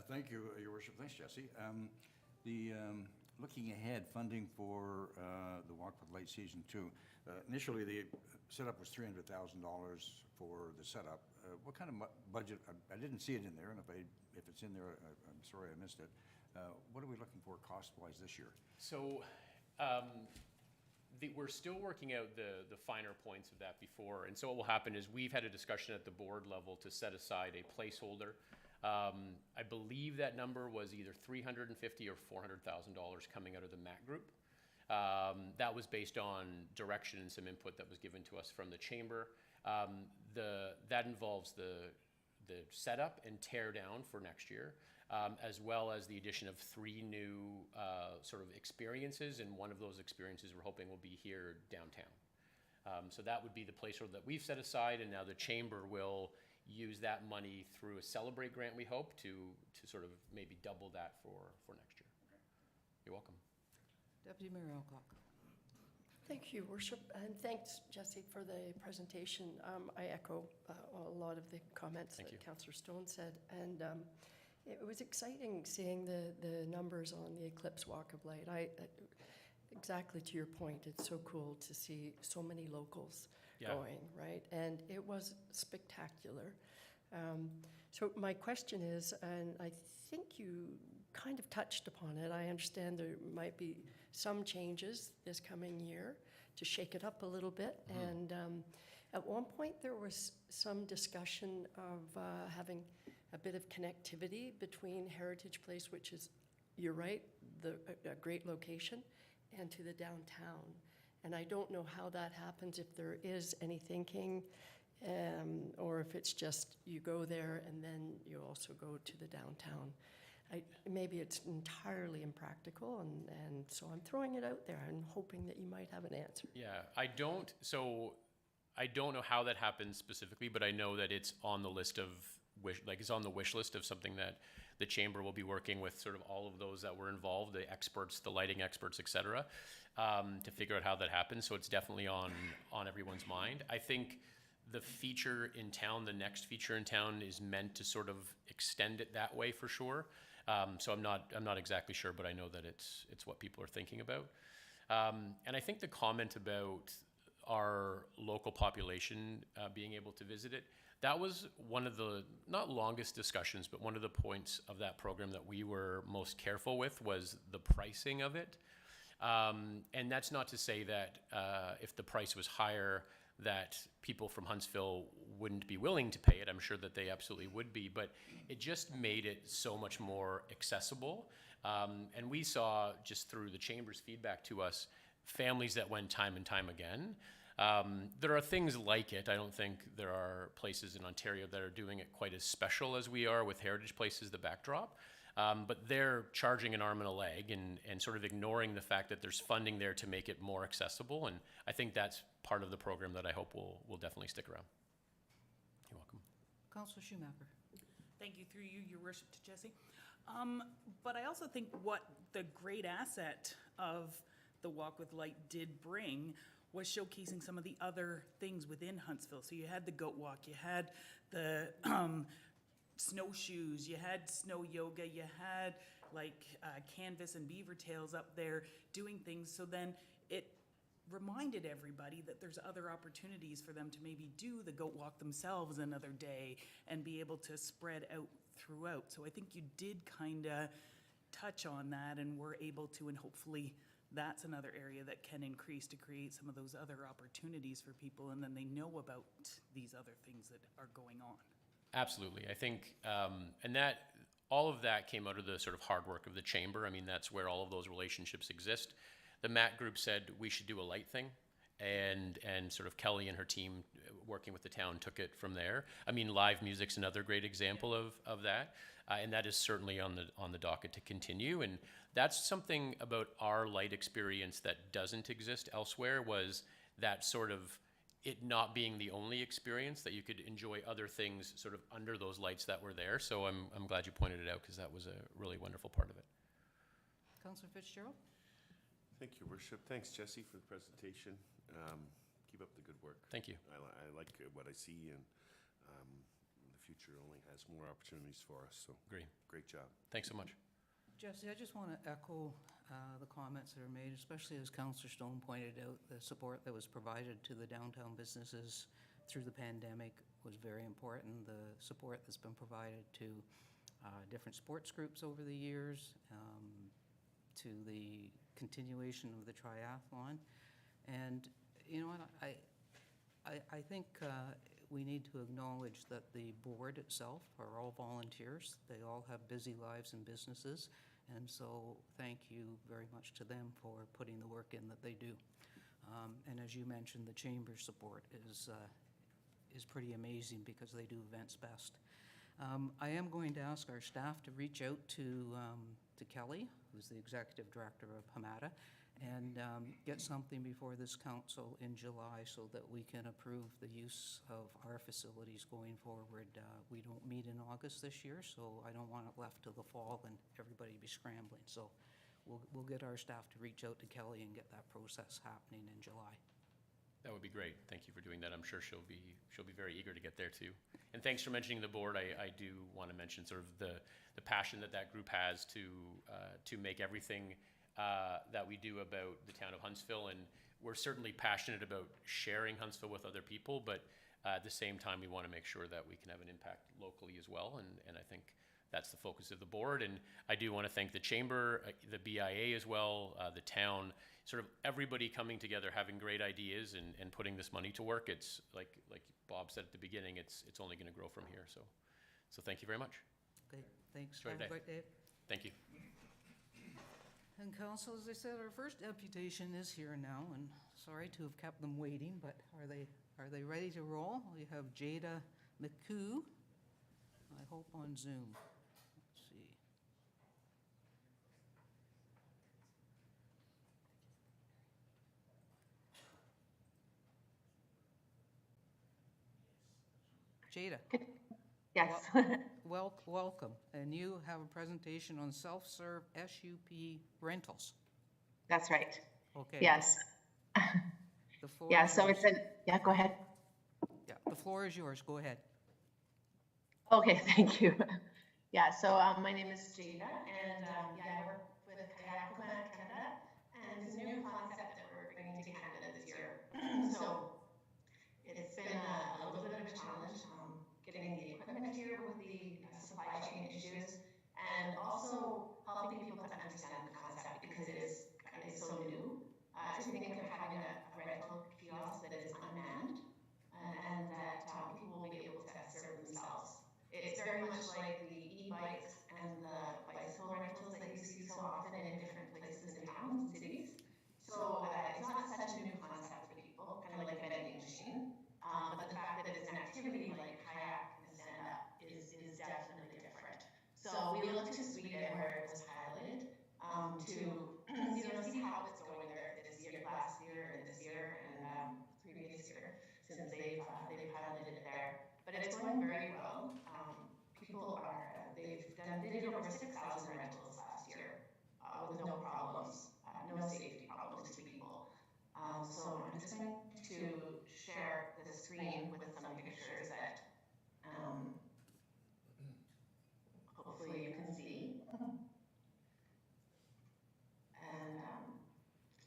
Thank you, Your Worship. Thanks, Jesse. Looking ahead, funding for the Walk with Light Season 2. Initially, the setup was $300,000 for the setup. What kind of budget? I didn't see it in there, and if it's in there, I'm sorry I missed it. What are we looking for cost-wise this year? So we're still working out the finer points of that before, and so what will happen is we've had a discussion at the board level to set aside a placeholder. I believe that number was either $350,000 or $400,000 coming out of the MAC group. That was based on direction and some input that was given to us from the chamber. That involves the setup and tear down for next year, as well as the addition of 3 new sort of experiences, and one of those experiences we're hoping will be here downtown. So that would be the placeholder that we've set aside, and now the chamber will use that money through a Celebrate grant, we hope, to sort of maybe double that for next year. Okay. You're welcome. Deputy Mayor Alcock. Thank you, Worship, and thanks, Jesse, for the presentation. I echo a lot of the comments Thank that you. Councillor Stone said, and it was exciting seeing the numbers on the Eclipse Walk of Light. Exactly to your point, it's so cool to see so many locals going, right? And it was spectacular. So my question is, and I think you kind of touched upon it, I understand there might be some changes this coming year to shake it up a little bit, and At one point, there was some discussion of having a bit of connectivity between Heritage Place, which is, you're right, a great location, and to the downtown. And I don't know how that happens, if there is any thinking, or if it's just you go there and then you also go to the downtown. Maybe it's entirely impractical, and so I'm throwing it out there and hoping that you might have an answer. Yeah, I don't know how that happens specifically, but I know that it's on the list of it's on the wish list of something that the chamber will be working with sort of all of those that were involved, the experts, the lighting experts, et cetera, to figure out how that happens. So it's definitely on everyone's mind. I think the feature in town, the next feature in town, is meant to sort of extend it that way for sure. So I'm not exactly sure, but I know that it's what people are thinking about. And I think the comment about our local population being able to visit it, that was one of the, not longest discussions, but one of the points of that program that we were most careful with was the pricing of it. And that's not to say that if the price was higher, that people from Huntsville wouldn't be willing to pay it. I'm sure that they absolutely would be, but it just made it so much more accessible. And we saw, just through the chamber's feedback to us, families that went time and time again. There are things like it. I don't think there are places in Ontario that are doing it quite as special as we are with Heritage Place as the backdrop. But they're charging an arm and a leg and sort of ignoring the fact that there's funding there to make it more accessible. And I think that's part of the program that I hope will definitely stick around. You're welcome. Councillor Schumacher. Thank you, through you, Your Worship, to Jesse. But I also think what the great asset of the Walk with Light did bring was showcasing some of the other things within Huntsville. So you had the goat walk, you had the snowshoes, you had snow yoga, you had like canvas and beaver tails up there doing things. So then it reminded everybody that there's other opportunities for them to maybe do the goat walk themselves another day and be able to spread out throughout. So I think you did kind of touch on that, and we're able to, and hopefully that's another area that can increase to create some of those other opportunities for people, and then they know about these other things that are going on. Absolutely. I think, and that all of that came out of the sort of hard work of the chamber. I mean, that's where all of those relationships exist. The MAC group said we should do a light thing, and sort of Kelly and her team working with the town took it from there. I mean, live music's another great example of that, and that is certainly on the docket to continue. And that's something about our light experience that doesn't exist elsewhere, was that sort of it not being the only experience, that you could enjoy other things sort of under those lights that were there. So I'm glad you pointed it out, because that was a really wonderful part of it. Councillor Fitzgerald. Thank you, Worship. Thanks, Jesse, for the presentation. Keep up the good work. Thank you. I like what I see, and the future only has more opportunities for us, so Agree. great job. Thanks so much. Jesse, I just want to echo the comments that are made, especially as Councillor Stone pointed out, the support that was provided to the downtown businesses through the pandemic was very important. The support that's been provided to different sports groups over the years, to the continuation of the triathlon. And you know what, I think we need to acknowledge that the board itself are all volunteers. They all have busy lives and businesses. And so thank you very much to them for putting the work in that they do. And as you mentioned, the chamber's support is pretty amazing, because they do events best. I am going to ask our staff to reach out to Kelly, who's the executive director of HMATA, and get something before this council in July so that we can approve the use of our facilities going forward. We don't meet in August this year, so I don't want it left till the fall and everybody be scrambling. So we'll get our staff to reach out to Kelly and get that process happening in July. That would be great. Thank you for doing that. I'm sure she'll be very eager to get there too. And thanks for mentioning the board. I do want to mention sort of the passion that group has to make everything that we do about the town of Huntsville. And we're certainly passionate about sharing Huntsville with other people, but at the same time, we want to make sure that we can have an impact locally as well. And I think that's the focus of the board. And I do want to thank the chamber, the BIA as well, the town, sort of everybody coming together, having great ideas and putting this money to work. It's like Bob said at the beginning, it's only going to grow from here. So thank you very much. Okay, thanks. Enjoy your Have a day. great day. Thank you. And council, as I said, our first deputation is here now, and sorry to have kept them waiting, but are they ready to roll? We have Jada McCoo, I hope on Zoom. Let's see. Jada, Yes, welcome, and you have a presentation on self-serve SUP rentals. that's right. Okay. Yes. The floor Yeah, is so yours. yeah, go ahead. Yeah, the floor is yours, go ahead. Okay, thank you. Yeah, so my name is Jada, and yeah, I work with Accommodation Canada, and it's a new concept that we're bringing to Canada this year. So it's been a little bit of a challenge getting the equipment here with the supply chain issues, and also helping people to understand the concept because it is so new. To think of having a rental kiosk that is unmanned and that people will be able to serve themselves. It's very much like the e-bikes and the bicycle rentals that you see so often in different places in towns and cities. So it's not such a new concept for people, kind of like a vending machine. But the fact that it's an activity like kayak and stand-up is definitely different. So we looked to Sweden where it was piloted to see how it's going there this year, last year, and this year, and previous year, since they've piloted it there. But it's going very well. People they did over 6,000 rentals last year with no problems, no safety problems to people. So I'm just going to share the screen with some pictures that hopefully you can see. And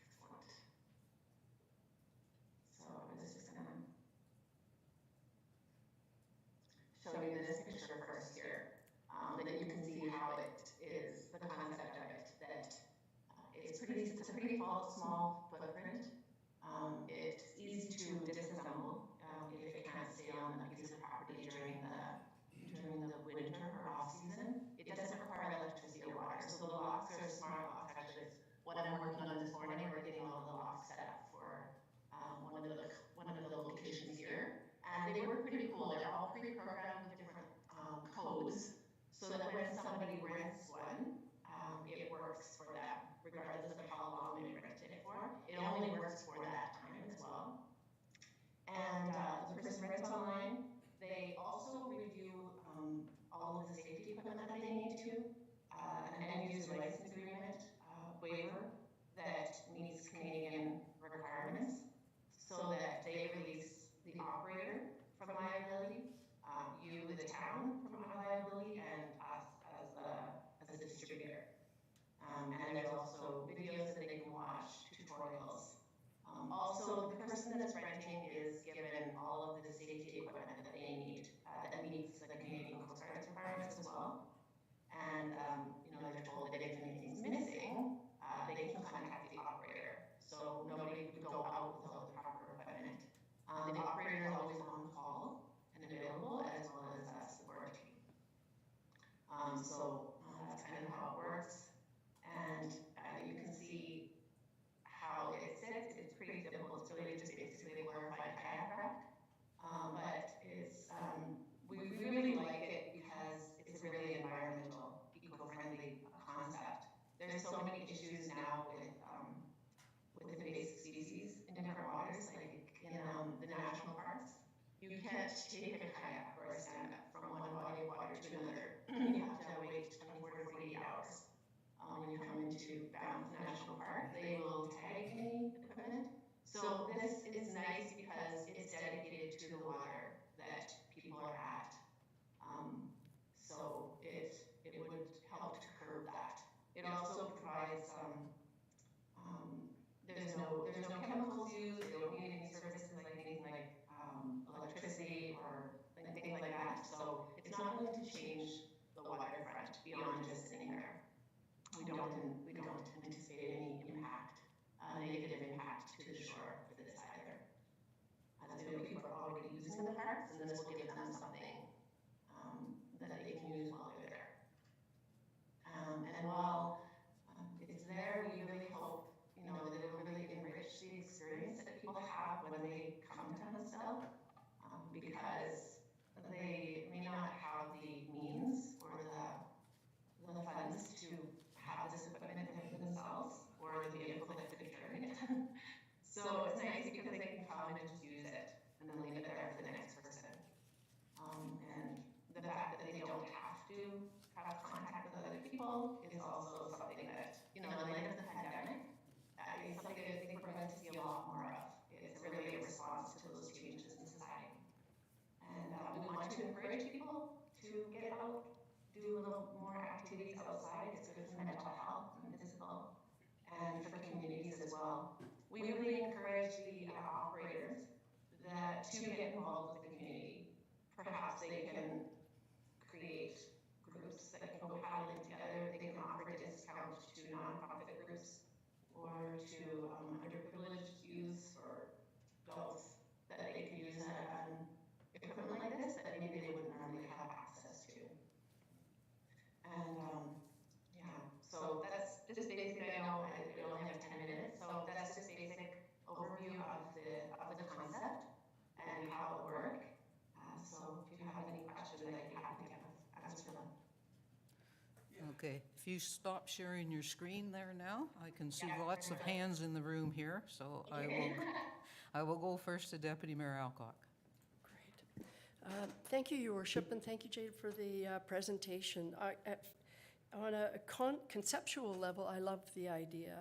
excellent. So I was just going to show you this picture first here, that you can see how it is, the concept of it, that it's a pretty small footprint. It's easy to disassemble if it can't stay on a piece of property during the winter or off season. It doesn't require electricity or water. So the locks are smart locks. Actually, it's what I'm working on this morning. We're getting all the locks set up for one of the locations here. And they work pretty cool. They're all pre-programmed with different codes so that when somebody rents one, it works for them, regardless of how long they rented it for. It only works for that time as well. And the person rents online. They also review all of the safety equipment that they need to, an end-user license agreement waiver that meets Canadian requirements so that they release the operator from liability, you, the town, from liability, and us as a distributor. And there's also videos that they can watch, tutorials. Also, the person that's renting is given all of the safety equipment that they need that meets the Canadian Coast Guard's requirements as well. And they're told that if anything's missing, they can contact the operator. So nobody would go out without the proper equipment. The operator is always on call and available, as well as a support team. So that's kind of how it works. And you can see how it sits. It's pretty simple. It's really just basically a glorified kayak rack. But it's we really like it because it's a really environmental, eco-friendly concept. There's so many issues now with invasive species in different waters, like in the national parks. You can't take a kayak or a stand-up from one body of water to another. You have to wait 24 to 48 hours. When you come into Banff National Park, they will tag any equipment. So this is nice because it's dedicated to the water that people are at. So it would help to curb that. It also provides there's no chemicals used. They don't need any services like anything like electricity or things like that. So it's not going to change the waterfront beyond just sitting there. We don't anticipate any impact. They negative impact to the shore for this either. As we know, people are already using the parks, and this will give them something that they can use while they're there. And while it's there, we really hope, you know, that it will really enrich the experience that people have when they come to Huntsville, because they may not have the means or the funds to have this equipment for themselves or the vehicle that could carry it. So it's nice because they can come and just use it and then leave it there for the next person. And the fact that they don't have to have contact with other people is also something that, you know, in light of the pandemic, is something I think we're going to see a lot more of. It's really a response to those changes in society. And we want to encourage people to get out, do a little more activities outside. It's good for mental health and physical, and for communities as well. We really encourage the operators to get involved with the community. Perhaps they can create groups that can go paddling together. They can offer discounts to nonprofit groups or to underprivileged youth or adults that they can use equipment like this that maybe they wouldn't normally have access to. And yeah, so that's just basically, I know we only have 10 minutes, so that's just basic overview of the concept and how it works. So if you have any questions, I'd be happy to answer them. Okay, if you stop sharing your screen there now, I can see Yeah, lots of sure. hands in the room here, so I will go first to Deputy Mayor Alcock. Great. Thank you, Your Worship, and thank you, Jade, for the presentation. On a conceptual level, I love the idea.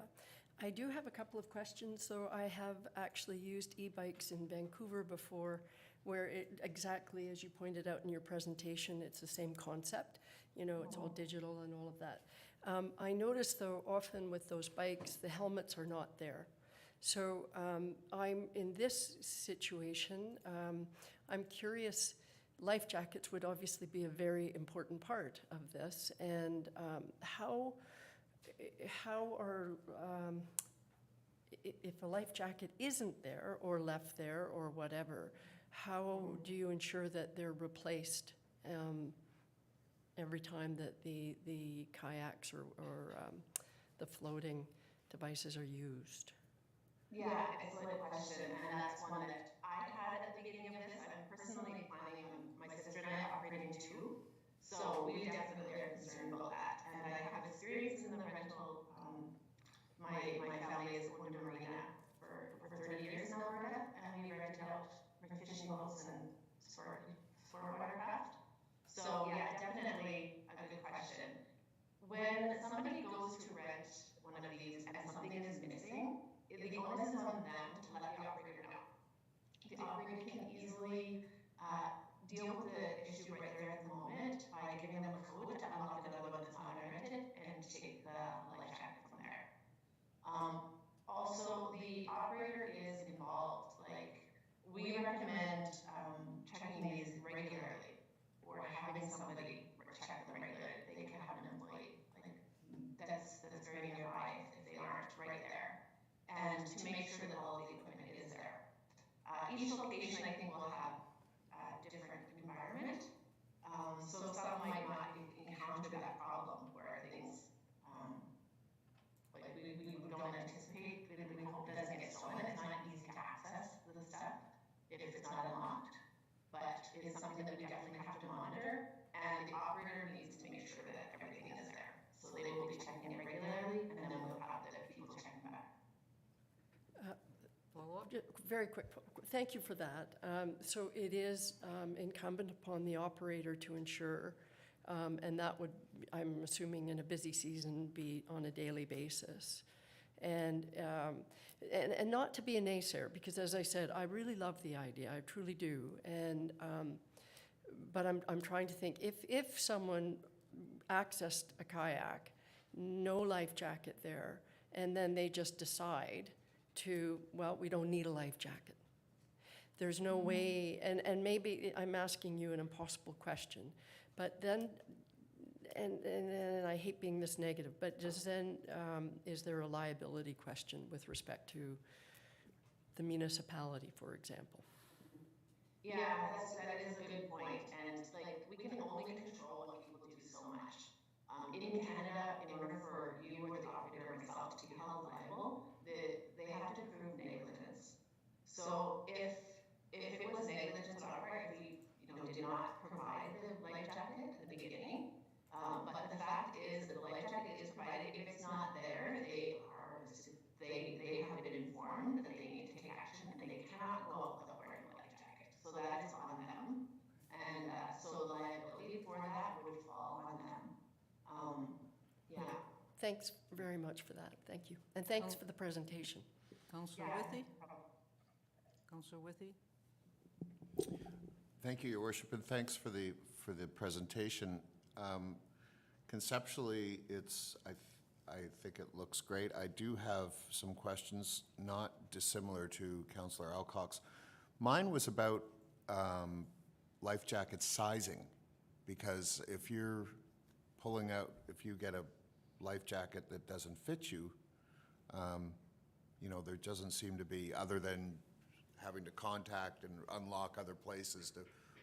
I do have a couple of questions, though. I have actually used e-bikes in Vancouver before, where exactly as you pointed out in your presentation, it's the same concept. You know, it's all digital and all of that. I notice, though, often with those bikes, the helmets are not there. So I'm in this situation, I'm curious, life jackets would obviously be a very important part of this, and how are, if a life jacket isn't there or left there or whatever, how do you ensure that they're replaced every time that the kayaks or the floating devices are used? Yeah, excellent question, and that's one that I had at the beginning of this. I'm personally planning on my sister and I operating two, so we definitely are concerned about that. And I have experience in the rental. My family has owned a marina for 30 years in Alberta, and we rented out fishing boats and sport watercraft. So yeah, definitely a good question. When somebody goes to rent one of these and something is missing, the onus is on them to let the operator know. The operator can easily deal with the issue right there at the moment by giving them a code to unlock another one that's not rented and take the life jacket from there. Also, the operator is involved. Like, we recommend checking these regularly or having somebody check them regularly. They can have an employee. Like, that's very nearby if they aren't right there. And to make sure that all of the equipment is there. Each location, I think, will have a different environment. So some might not encounter that problem where things, like we don't anticipate, we hope doesn't get stolen. It's not easy to access the stuff if it's not unlocked. But it is something that we definitely have to monitor, and the operator needs to make sure that everything is there. So they will be checking it regularly, and then we'll have the people checking back. Follow-up? Very quick, thank you for that. So it is incumbent upon the operator to ensure, and that would, I'm assuming in a busy season, be on a daily basis. And not to be a naysayer, because as I said, I really love the idea, I truly do. And but I'm trying to think, if someone accessed a kayak, no life jacket there, and then they just decide to, well, we don't need a life jacket. There's no way, and maybe I'm asking you an impossible question, but then and I hate being this negative, but does then, is there a liability question with respect to the municipality, for example? Yeah, that is a good point, and like, we can only control what people do so much. In Canada, in order for you or the operator or myself to be held liable, they have to prove negligence. So if it was negligence on our part, if we, did not provide the life jacket at the beginning, but the fact is that the life jacket is provided. If it's not there, they have been informed that they need to take action, and they cannot go out without wearing a life jacket. So that is on them, and so the liability for that would fall on them. Yeah. Thanks very much for that. Thank you. And thanks for the presentation. Councillor Withey? Councillor Withey? Thank you, Your Worship, and thanks for the presentation. Conceptually, I think it looks great. I do have some questions, not dissimilar to Councillor Alcock's. Mine was about life jacket sizing, because if you're pulling out, if you get a life jacket that doesn't fit you, there doesn't seem to be, other than having to contact and unlock other places to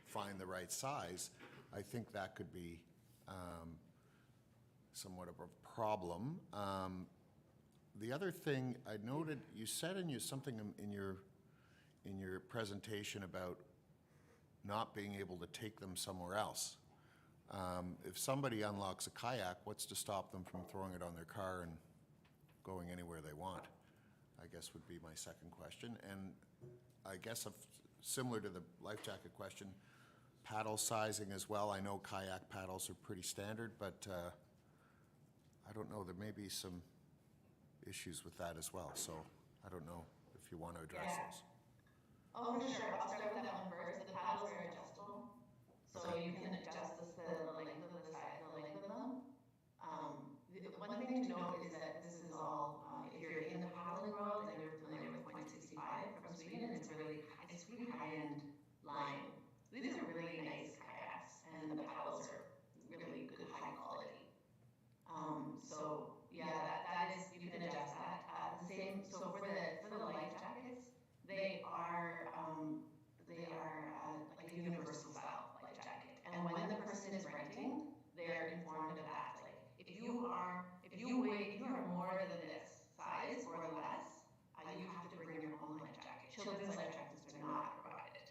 find the right size, I think that could be somewhat of a problem. The other thing I noted, you said something in your presentation about not being able to take them somewhere else. If somebody unlocks a kayak, what's to stop them from throwing it on their car and going anywhere they want? I guess would be my second question. And I guess similar to the life jacket question, paddle sizing as well. I know kayak paddles are pretty standard, but I don't know, there may be some issues with that as well. So I don't know if you want to address those. Oh, for sure. I'll start with that one first. The paddles are adjustable, so you can adjust the length of the side, the length of them. The one thing to note is that this is all, if you're in the paddling world and you're familiar with .65 from Sweden, it's really high-end line. These are really nice kayaks, and the paddles are really good, high quality. So yeah, that is, you can adjust that. The same. So for the life jackets, they are like a universal style life jacket, and when the person is renting, they're informed of that. Like, if you are more than this size or less, you have to bring your own life jacket. Children's life jackets are not provided,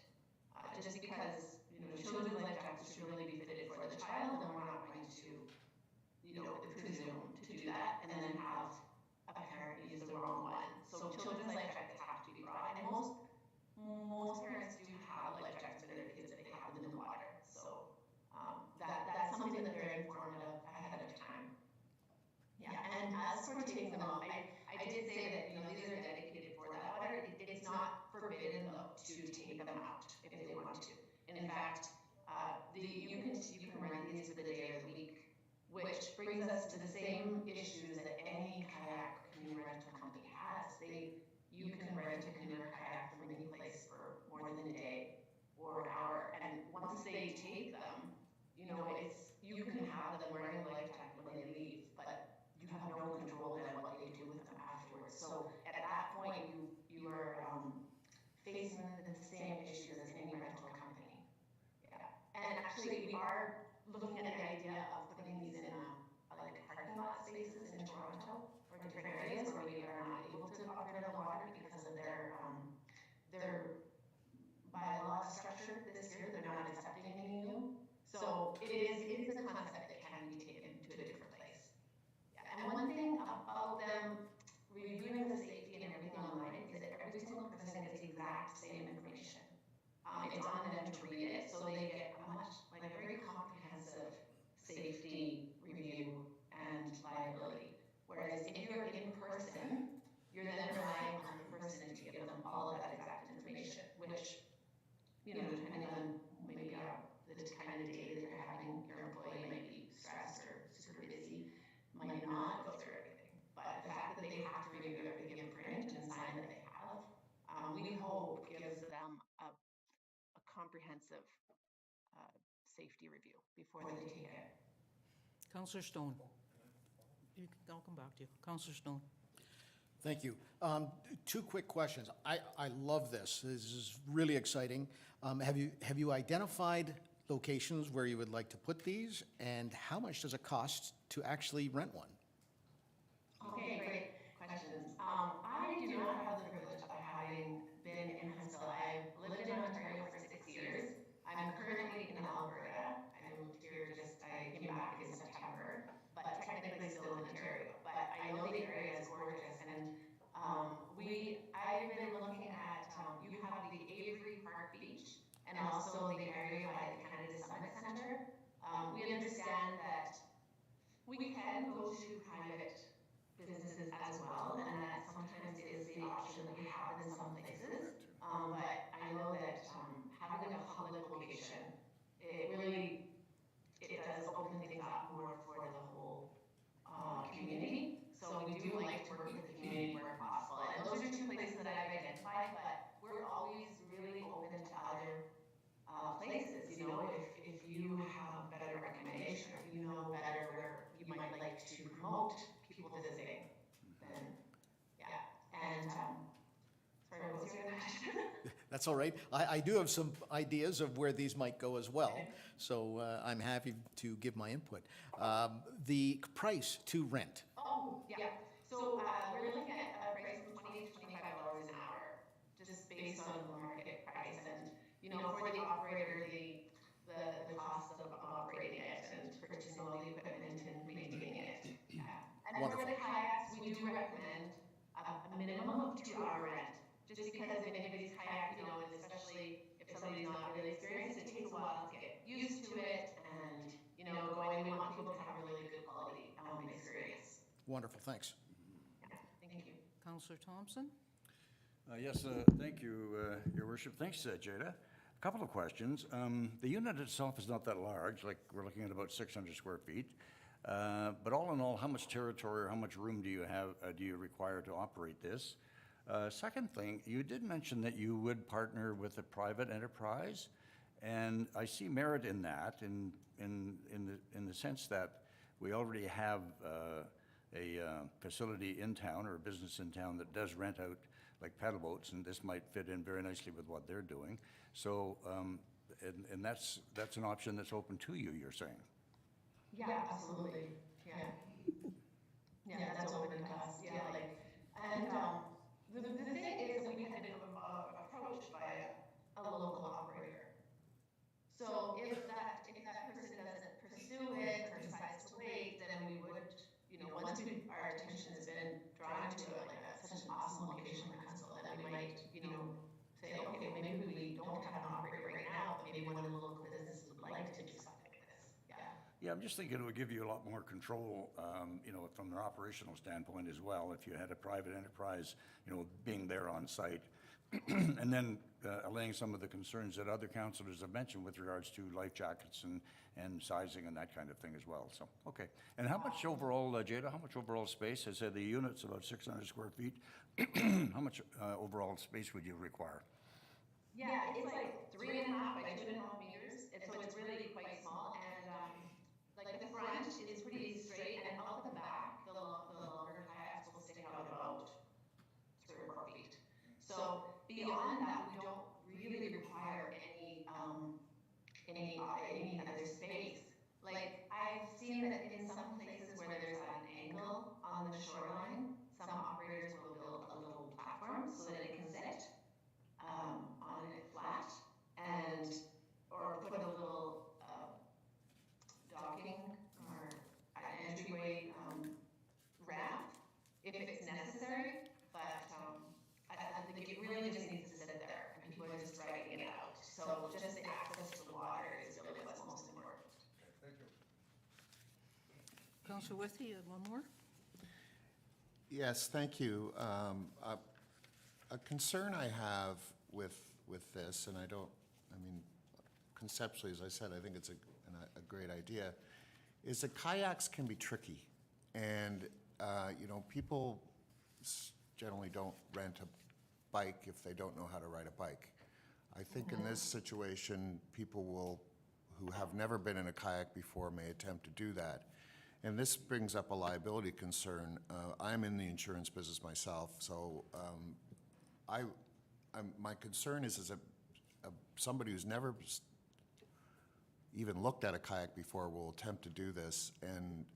just because children's life jackets should really be fitted for the child, and we're not going to presume to do that and then have a parent use the wrong one. So children's life jackets have to be brought, and most parents do have life jackets for their kids if they have them in the water. So that's something that they're informed of ahead of time. Yeah, and as for taking them off, I did say that these are dedicated for that water. It's not forbidden though to take them out if they want to. And in fact, you can rent these for the day or the week, which brings us to the same issues that any kayak canoe rental company has. You can rent a canoe or kayak from any place for more than a day or an hour, and once they take them, you can have them wearing a life jacket when they leave, but you have no control then what they do with them afterwards. So at that point, you are facing the same issues as any rental company. Yeah, and actually we are looking at the idea of putting these in like parking lot spaces in Toronto or different areas where we are not able to operate on the water because of their bylaw structure this year. They're not accepting any new. So it is a concept that can be taken to a different place. Yeah, and one thing about them reviewing the safety and everything online is that every single person gets the exact same information. It's on them to read it, so they get a very comprehensive safety review and liability. Whereas if you're in person, you're then relying on the person to give them all of that exact information, which, depending on maybe the kind of day that you're having, your employee might be stressed or super busy, might not go through everything. But the fact that they have to review everything in print and sign that they have, we hope gives them a comprehensive safety review before they take it. Councillor Stone. I'll come back to you. Councillor Stone. Thank you. Two quick questions. I love this. This is really exciting. Have you identified locations where you would like to put these, and how much does it cost to actually rent one? Okay, great questions. I do not have the privilege of having been in Huntsville. I've lived in Ontario for 6 years. I'm currently in Alberta. I moved here I came back in September, but technically still in Ontario. But I know the area is gorgeous, and I've been looking at, you have the Avery Park Beach and also the area by the Canada Summit Center. We understand that we can go to private businesses as well, and that sometimes is the option that we have in some places. But I know that having a public location, it does open things up more for the whole community. So we do like to work with the community where possible. And those are two places that I've identified, but we're always really open to other places. You know, if you have a better recommendation, or if you know better where you might like to promote people visiting, then yeah. And sorry, what was your other question? That's all right. I do have some ideas of where these might go as well, so I'm happy to give my input. The price to rent. Oh, yeah. So we're looking at a price from $20 to $25 an hour, just based on the market price. And, you know, for the operator, the cost of operating it and purchasing all the equipment and maintaining it. Yeah. And Wonderful. for the kayaks, we do recommend a minimum of 2-hour rent, just because if anybody's kayak, you know, and especially if somebody's not really experienced, it takes a while to get used to it. And, you know, we want people to have a really good quality experience. Wonderful, thanks. Yeah, thank you. Councillor Thompson. Yes, thank you, Your Worship. Thanks, Jada. A couple of questions. The unit itself is not that large, like we're looking at about 600 square feet. But all in all, how much territory or how much room do you require to operate this? Second thing, you did mention that you would partner with a private enterprise, and I see merit in that in the sense that we already have a facility in town or a business in town that does rent out like paddle boats, and this might fit in very nicely with what they're doing. So, and that's an option that's open to you, you're saying? Yeah, absolutely. Yeah. Yeah, that's open to us. Yeah, like, and the thing is that we had been approached by a local operator. So if that person doesn't pursue it or decides to wait, then we would, you know, once our attention has been drawn to it, like that's such an awesome location in Huntsville, that we might, you know, say, okay, maybe we don't have an operator right now, but maybe one of the local businesses would like to do something like this. Yeah. Yeah, I'm just thinking it would give you a lot more control, you know, from an operational standpoint as well, if you had a private enterprise, you know, being there on site, and then allaying some of the concerns that other councillors have mentioned with regards to life jackets and sizing and that kind of thing as well. So, okay. And how much overall, Jada, how much overall space? I said the unit's about 600 square feet. How much overall space would you require? Yeah, it's like 3.5 by 2.5 meters, and so it's really quite small. And like the front is pretty straight, and out the back, the longer kayaks will stick out about 3 or 4 feet. So beyond that, we don't really require any other space. Like I've seen that in some places where there's an angle on the shoreline, some operators will build a little platform so that it can sit on it flat, or put a little docking or entryway ramp if it's necessary. But I think it really just needs to sit there, and people are just dragging it out. So just the access to the water is really what's most important. Thank you. Councillor Withey, one more? Yes, thank you. A concern I have with this, and I mean, conceptually, as I said, I think it's a great idea, is that kayaks can be tricky. And, you know, people generally don't rent a bike if they don't know how to ride a bike. I think in this situation, people who have never been in a kayak before may attempt to do that. And this brings up a liability concern. I'm in the insurance business myself, so my concern is that somebody who's never even looked at a kayak before will attempt to do this and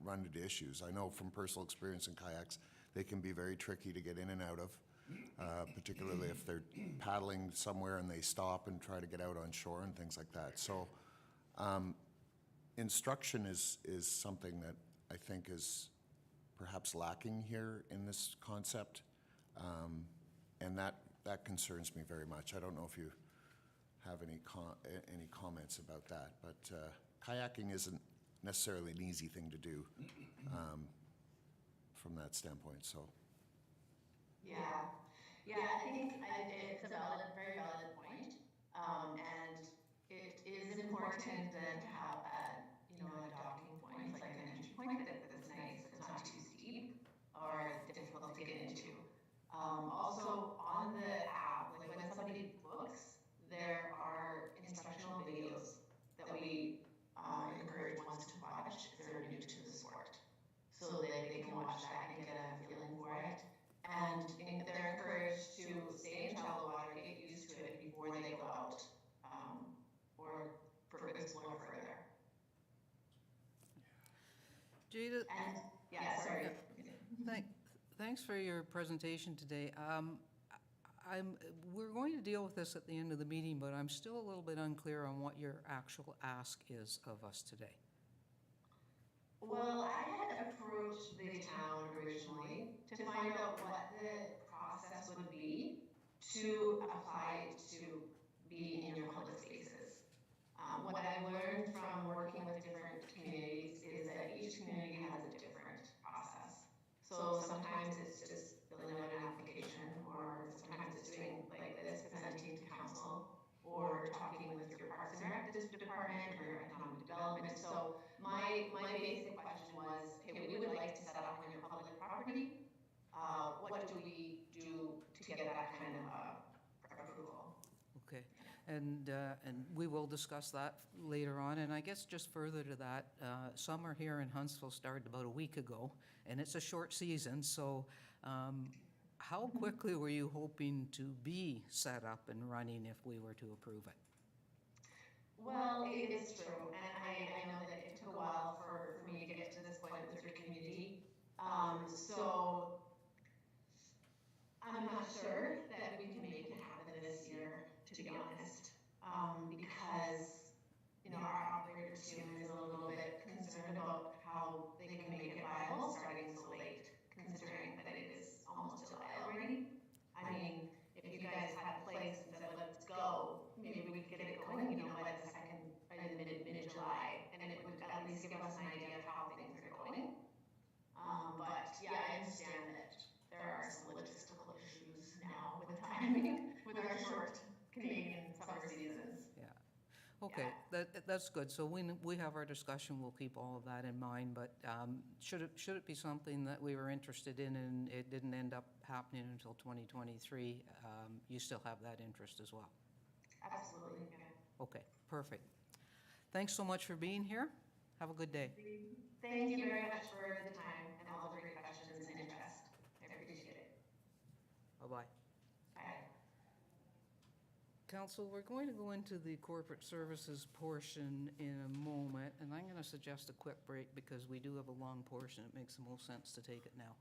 run into issues. I know from personal experience in kayaks, they can be very tricky to get in and out of, particularly if they're paddling somewhere and they stop and try to get out on shore and things like that. So instruction is something that I think is perhaps lacking here in this concept, and that concerns me very much. I don't know if you have any comments about that, but kayaking isn't necessarily an easy thing to do from that standpoint. So. Yeah, I think it's a very valid point, and it is important then to have a docking point, like an entry point that's nice, that's not too steep or difficult to get into. Also on the app, like when somebody books, there are instructional videos that we encourage ones to watch if they're new to the sport, so that they can watch that and get a feeling for it. And they're encouraged to stay in shallow water, get used to it before they go out or explore further. Jada, And, yeah, sorry. thanks for your presentation today. We're going to deal with this at the end of the meeting, but I'm still a little bit unclear on what your actual ask is of us today. Well, I had approached the town originally to find out what the process would be to apply to be in your public spaces. What I've learned from working with different communities is that each community has a different process. So sometimes it's just filling out an application, or sometimes it's doing like this, presenting to council, or talking with your Parks and Rec department or your economic development. So my basic question was, okay, we would like to set up on your public property. What do we do to get that kind of approval? Okay, and we will discuss that later on. And I guess just further to that, summer here in Huntsville started about a week ago, and it's a short season. So how quickly were you hoping to be set up and running if we were to approve it? Well, it's true, and I know that it took a while for me to get to this point with your community. So I'm not sure that we can make it happen this year, to be honest, because our operator team is a little bit concerned about how they can make it viable starting so late, considering that it is almost July already. I mean, if you guys had a place and said, let's go, maybe we could get it going, by the mid-July, and it would at least give us an idea of how things are going. But yeah, I understand that there are some logistical issues now with timing with our short Canadian summer seasons. Yeah. Okay, that's good. So we have our discussion. We'll keep all of that in mind. But should it be something that we were interested in and it didn't end up happening until 2023, you still have that interest as well? Absolutely. Yeah. Okay, perfect. Thanks so much for being here. Have a good day. Thank you very much for the time and all the great questions and interest. I appreciate it. Bye-bye. Bye. Council, we're going to go into the corporate services portion in a moment, and I'm going to suggest a quick break because we do have a long portion. It makes the most sense to take it now.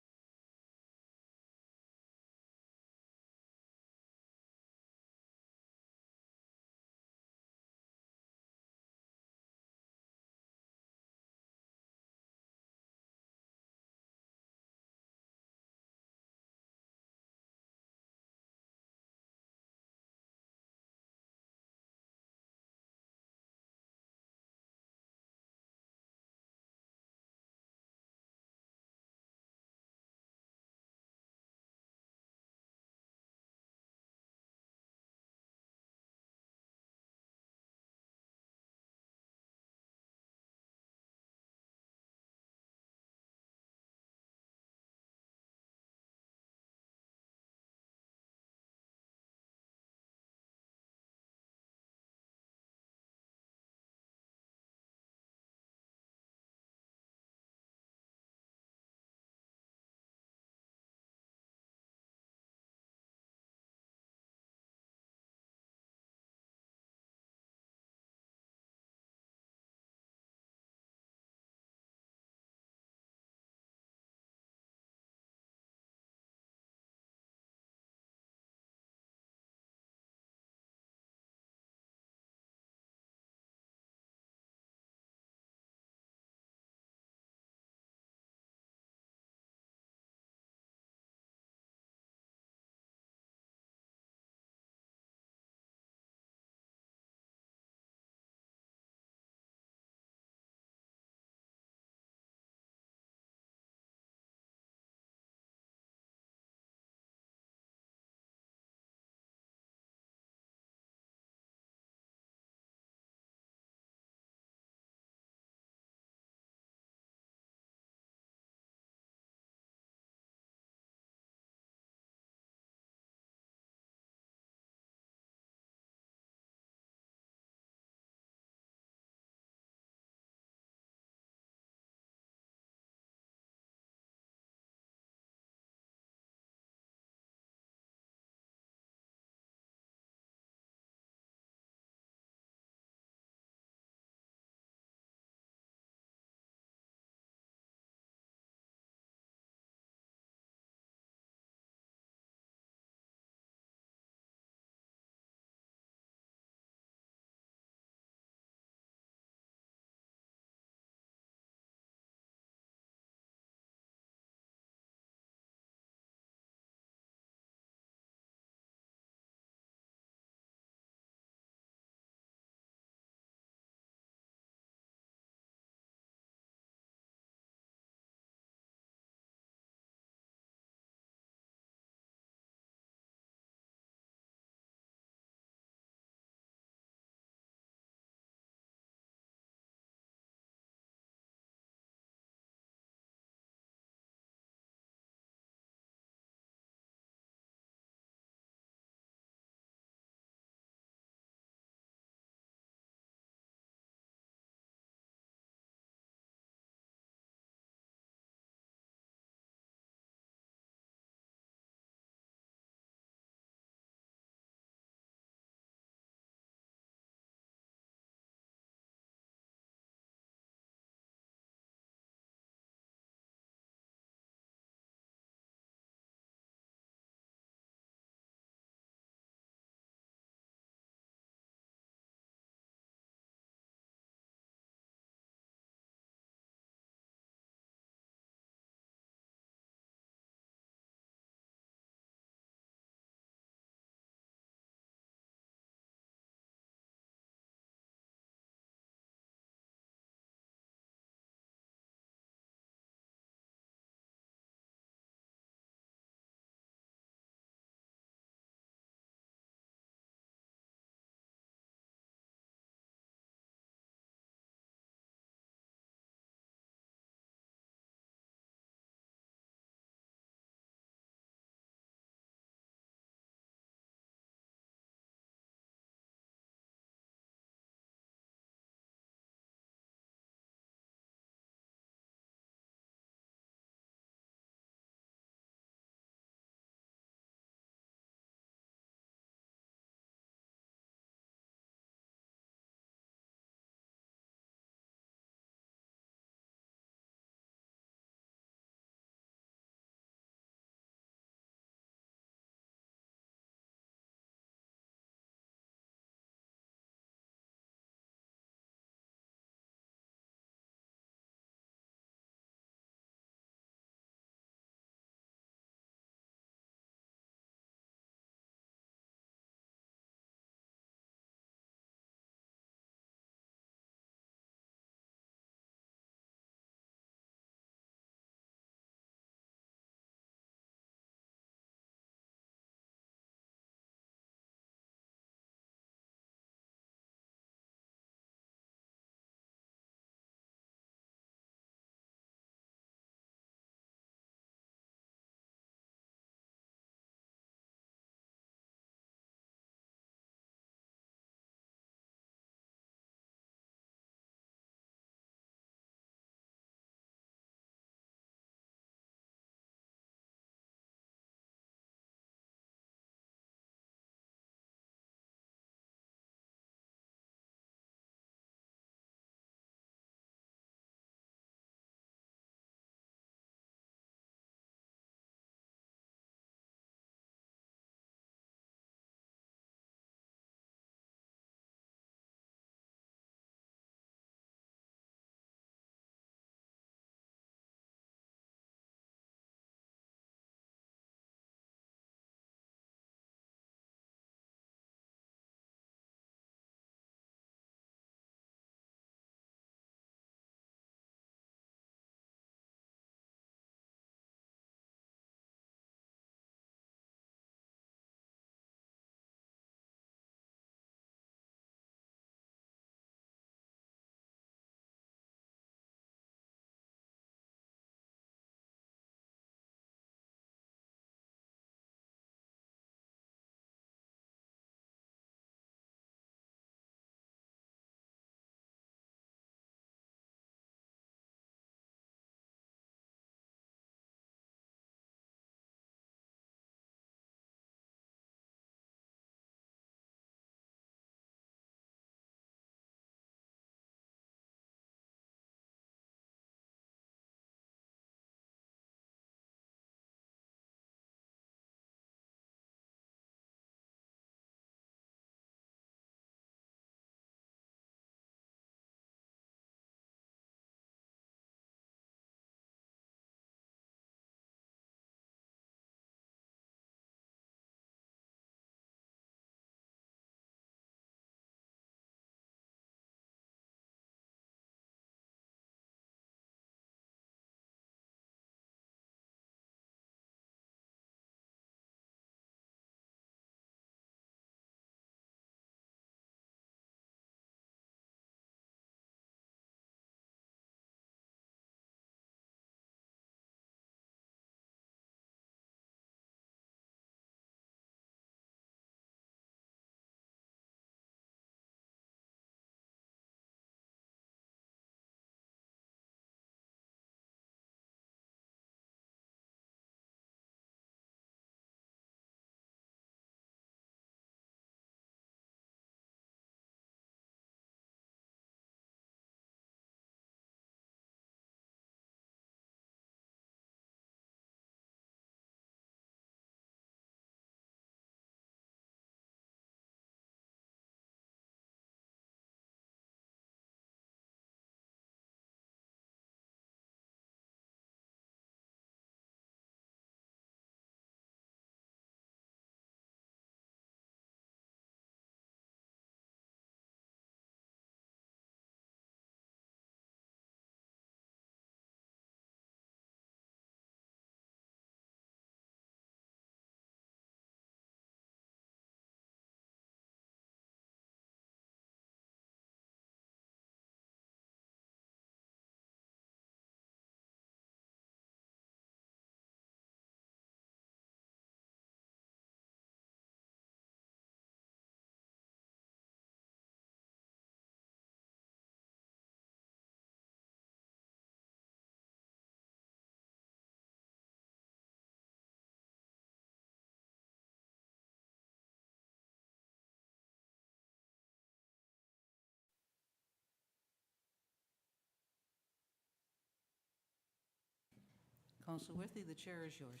Councillor Withy, the chair is yours.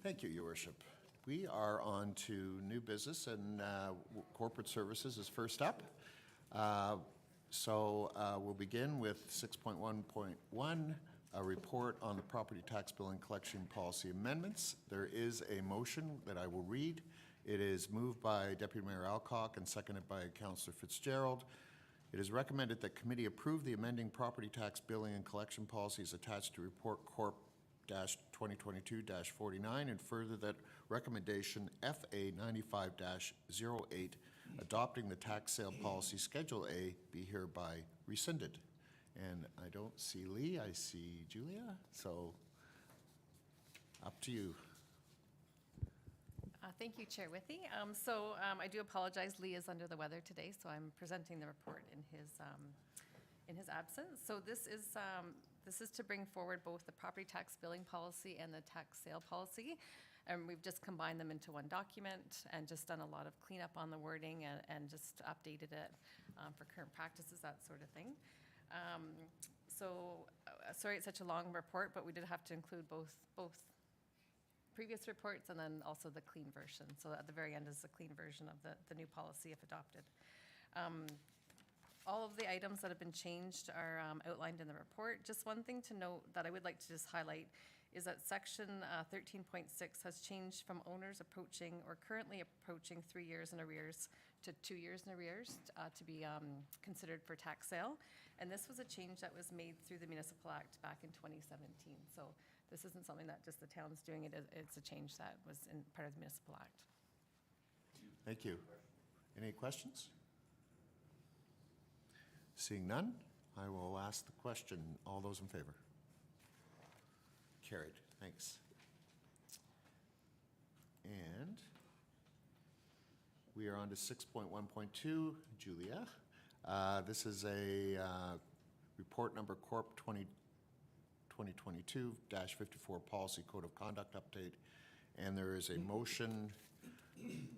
Thank you, Your Worship. We are on to new business, and corporate services is first up. We'll begin with 6.1.1, a report on the property tax billing collection policy amendments. There is a motion that I will read. It is moved by Deputy Mayor Alcock and seconded by Councillor Fitzgerald. It is recommended that committee approve the amending property tax billing and collection policies attached to Report Corp -2022-49, and further that recommendation FA 95-08, adopting the tax sale policy Schedule A, be hereby rescinded. And I don't see Lee, I see Julia, so up to you. Thank you, Chair Withy. I do apologize, Lee is under the weather today, so I'm presenting the report in his absence. So this is to bring forward both the property tax billing policy and the tax sale policy. And we've just combined them into one document and just done a lot of cleanup on the wording and just updated it for current practices, that sort of thing. Sorry it's such a long report, but we did have to include both previous reports and then also the clean version. So at the very end is the clean version of the new policy if adopted. All of the items that have been changed are outlined in the report. Just one thing to note that I would like to just highlight is that section 13.6 has changed from owners approaching or currently approaching 3 years in arrears to 2 years in arrears to be considered for tax sale. And this was a change that was made through the Municipal Act back in 2017. So this isn't something that just the town's doing. It's a change that was in part of the Municipal Act. Thank you. Any questions? Seeing none, I will ask the question. All those in favor? Carried. Thanks. And we are on to 6.1.2. Julia. This is a report number Corp 2022-54 Policy Code of Conduct update. And there is a motion.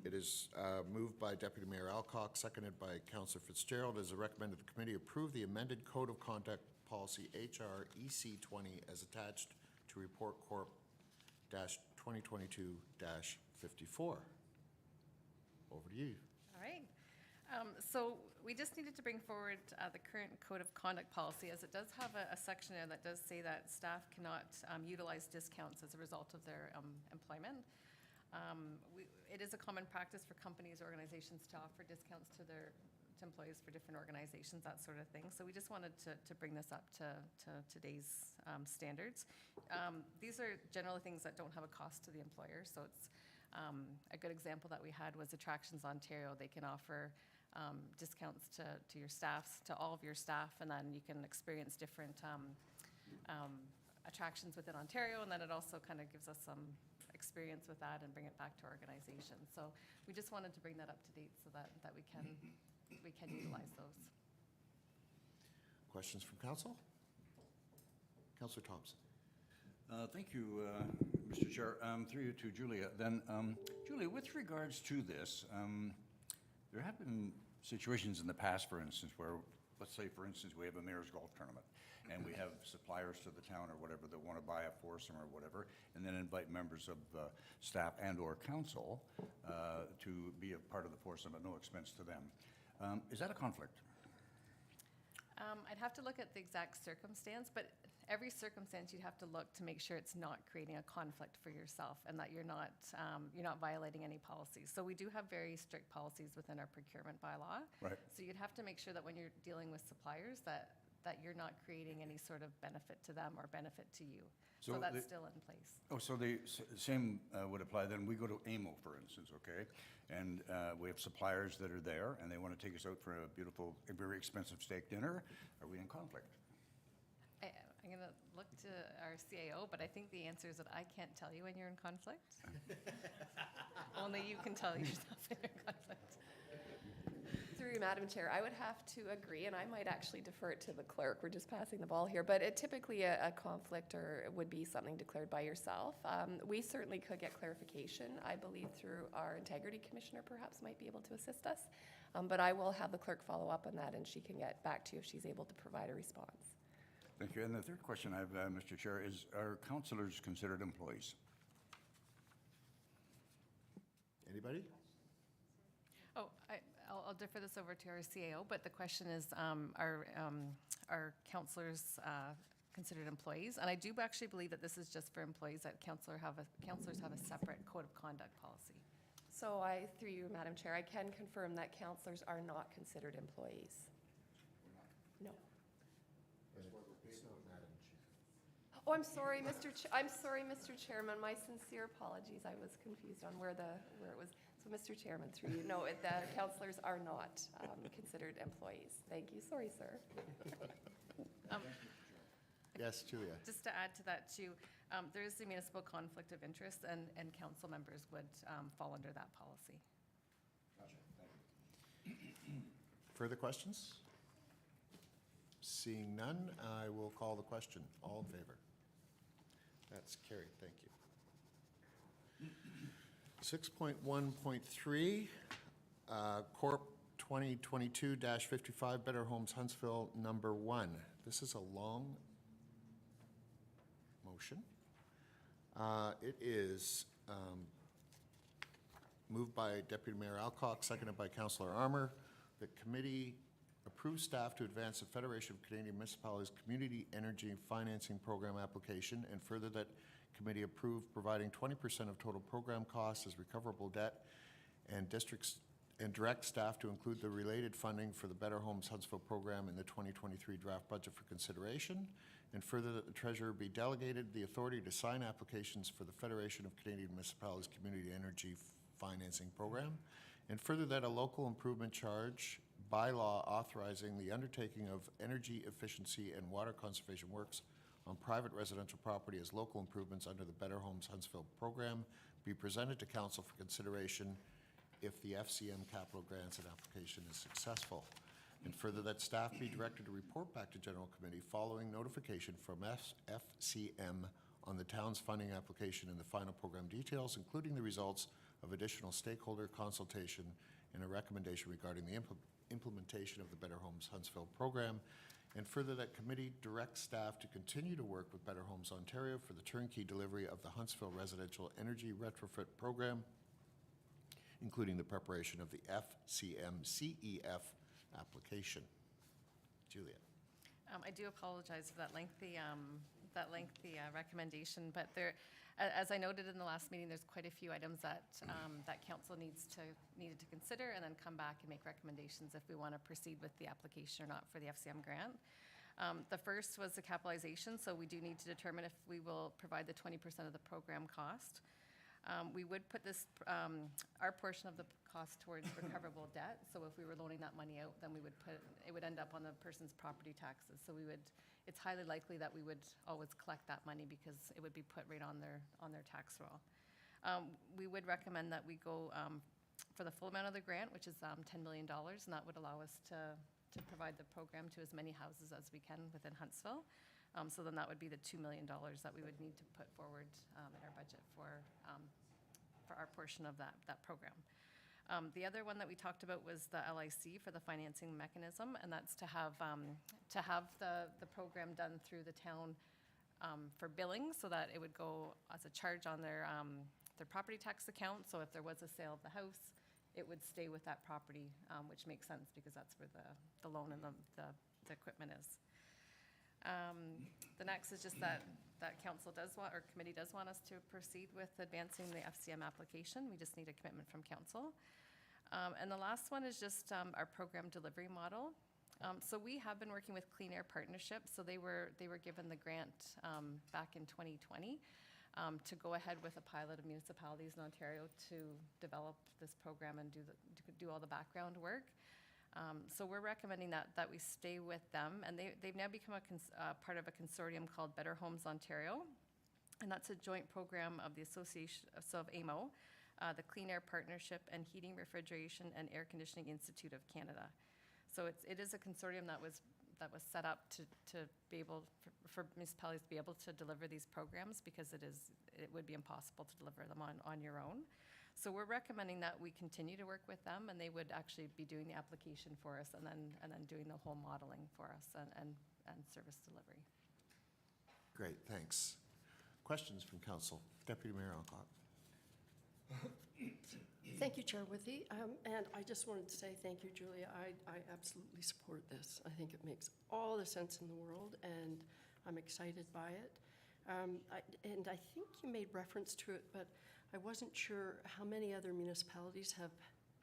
It is moved by Deputy Mayor Alcock, seconded by Councillor Fitzgerald. It is recommended the committee approve the amended Code of Conduct Policy HR EC 20 as attached to Report Corp -2022-54. Over to you. All right. So we just needed to bring forward the current Code of Conduct policy, as it does have a section there that does say that staff cannot utilize discounts as a result of their employment. It is a common practice for companies or organizations to offer discounts to their employees for different organizations, that sort of thing. So we just wanted to bring this up to today's standards. These are generally things that don't have a cost to the employer. So it's a good example that we had was Attractions Ontario. They can offer discounts to your staff, to all of your staff, and then you can experience different attractions within Ontario, and then it also kind of gives us some experience with that and bring it back to organizations. So we just wanted to bring that up to date so that we can utilize those. Questions from council? Councillor Thompson. Thank you, Mr. Chair. Through you to Julia. Then, Julia, with regards to this, there have been situations in the past, for instance, where, let's say, for instance, we have a mayor's golf tournament, and we have suppliers to the town or whatever that want to buy a foursome or whatever, and then invite members of staff and/or council to be a part of the foursome at no expense to them. Is that a conflict? I'd have to look at the exact circumstance, but every circumstance you'd have to look to make sure it's not creating a conflict for yourself and that you're not violating any policies. So we do have very strict policies within our procurement bylaw. Right. So you'd have to make sure that when you're dealing with suppliers that you're not creating any sort of benefit to them or benefit to you. So that's still in place. Oh, so the same would apply then. We go to AMO, for instance, okay? And we have suppliers that are there, and they want to take us out for a beautiful, a very expensive steak dinner. Are we in conflict? I'm going to look to our CAO, but I think the answer is that I can't tell you when you're in conflict. Only you can tell yourself when you're in conflict. Through you, Madam Chair, I would have to agree, and I might actually defer it to the clerk. We're just passing the ball here, but typically a conflict would be something declared by yourself. We certainly could get clarification. I believe through our integrity commissioner perhaps might be able to assist us, but I will have the clerk follow up on that, and she can get back to you if she's able to provide a response. Thank you. And the third question I have, Mr. Chair, is are councillors considered employees? Anybody? Oh, I'll defer this over to our CAO, but the question is, are councillors considered employees? And I do actually believe that this is just for employees, that councillors have a separate code of conduct policy. So through you, Madam Chair, I can confirm that counselors are not considered employees. No. Oh, I'm sorry, Mr. Chairman. My sincere apologies. I was confused on where it was. So, Mr. Chairman, through you, no, the counselors are not considered employees. Thank you. Sorry, sir. Yes, Julia. Just to add to that too, there is the municipal conflict of interest, and council members would fall under that policy. Further questions? Seeing none, I will call the question. All in favor? That's carried. Thank you. 6.1.3, Corp 2022-55, Better Homes Huntsville, number 1. This is a long motion. It is moved by Deputy Mayor Alcock, seconded by Councillor Armour. The committee approves staff to advance the Federation of Canadian Municipalities Community Energy Financing Program application, and further that committee approve providing 20% of total program costs as recoverable debt, and districts and direct staff to include the related funding for the Better Homes Huntsville program in the 2023 draft budget for consideration, and further that the treasurer be delegated the authority to sign applications for the Federation of Canadian Municipalities Community Energy Financing Program, and further that a local improvement charge bylaw authorizing the undertaking of energy efficiency and water conservation works on private residential property as local improvements under the Better Homes Huntsville program be presented to council for consideration if the FCM capital grants and application is successful. And further that staff be directed to report back to General Committee following notification from FCM on the town's funding application and the final program details, including the results of additional stakeholder consultation and a recommendation regarding the implementation of the Better Homes Huntsville program. And further that committee directs staff to continue to work with Better Homes Ontario for the turnkey delivery of the Huntsville Residential Energy Retrofit Program, including the preparation of the FCM CEF application. Julia. I do apologize for that lengthy recommendation, but there, as I noted in the last meeting, there's quite a few items that that council needed to consider and then come back and make recommendations if we want to proceed with the application or not for the FCM grant. The first was the capitalization, so we do need to determine if we will provide the 20% of the program cost. We would put this, our portion of the cost towards recoverable debt. So if we were loaning that money out, then it would end up on the person's property taxes. So it's highly likely that we would always collect that money because it would be put right on their tax roll. We would recommend that we go for the full amount of the grant, which is $10 million, and that would allow us to provide the program to as many houses as we can within Huntsville. So then that would be the $2 million that we would need to put forward in our budget for our portion of that program. The other one that we talked about was the LIC for the financing mechanism, and that's to have the program done through the town for billing, so that it would go as a charge on their property tax account. So if there was a sale of the house, it would stay with that property, which makes sense because that's where the loan and the equipment is. The next is just that council does want, or committee does want us to proceed with advancing the FCM application. We just need a commitment from council. And the last one is just our program delivery model. So we have been working with Clean Air Partnership. So they were given the grant back in 2020 to go ahead with a pilot of municipalities in Ontario to develop this program and do all the background work. So we're recommending that we stay with them, and they've now become a part of a consortium called Better Homes Ontario, and that's a joint program of the Association of AMO, the Clean Air Partnership, and Heating, Refrigeration, and Air Conditioning Institute of Canada. So it is a consortium that was set up to be able for municipalities to be able to deliver these programs, because it would be impossible to deliver them on your own. So we're recommending that we continue to work with them, and they would actually be doing the application for us and then doing the whole modeling for us and service delivery. Great, thanks. Questions from council? Deputy Mayor Alcock. Thank you, Chair Withy. And I just wanted to say thank you, Julia. I absolutely support this. I think it makes all the sense in the world, and I'm excited by it. And I think you made reference to it, but I wasn't sure how many other municipalities have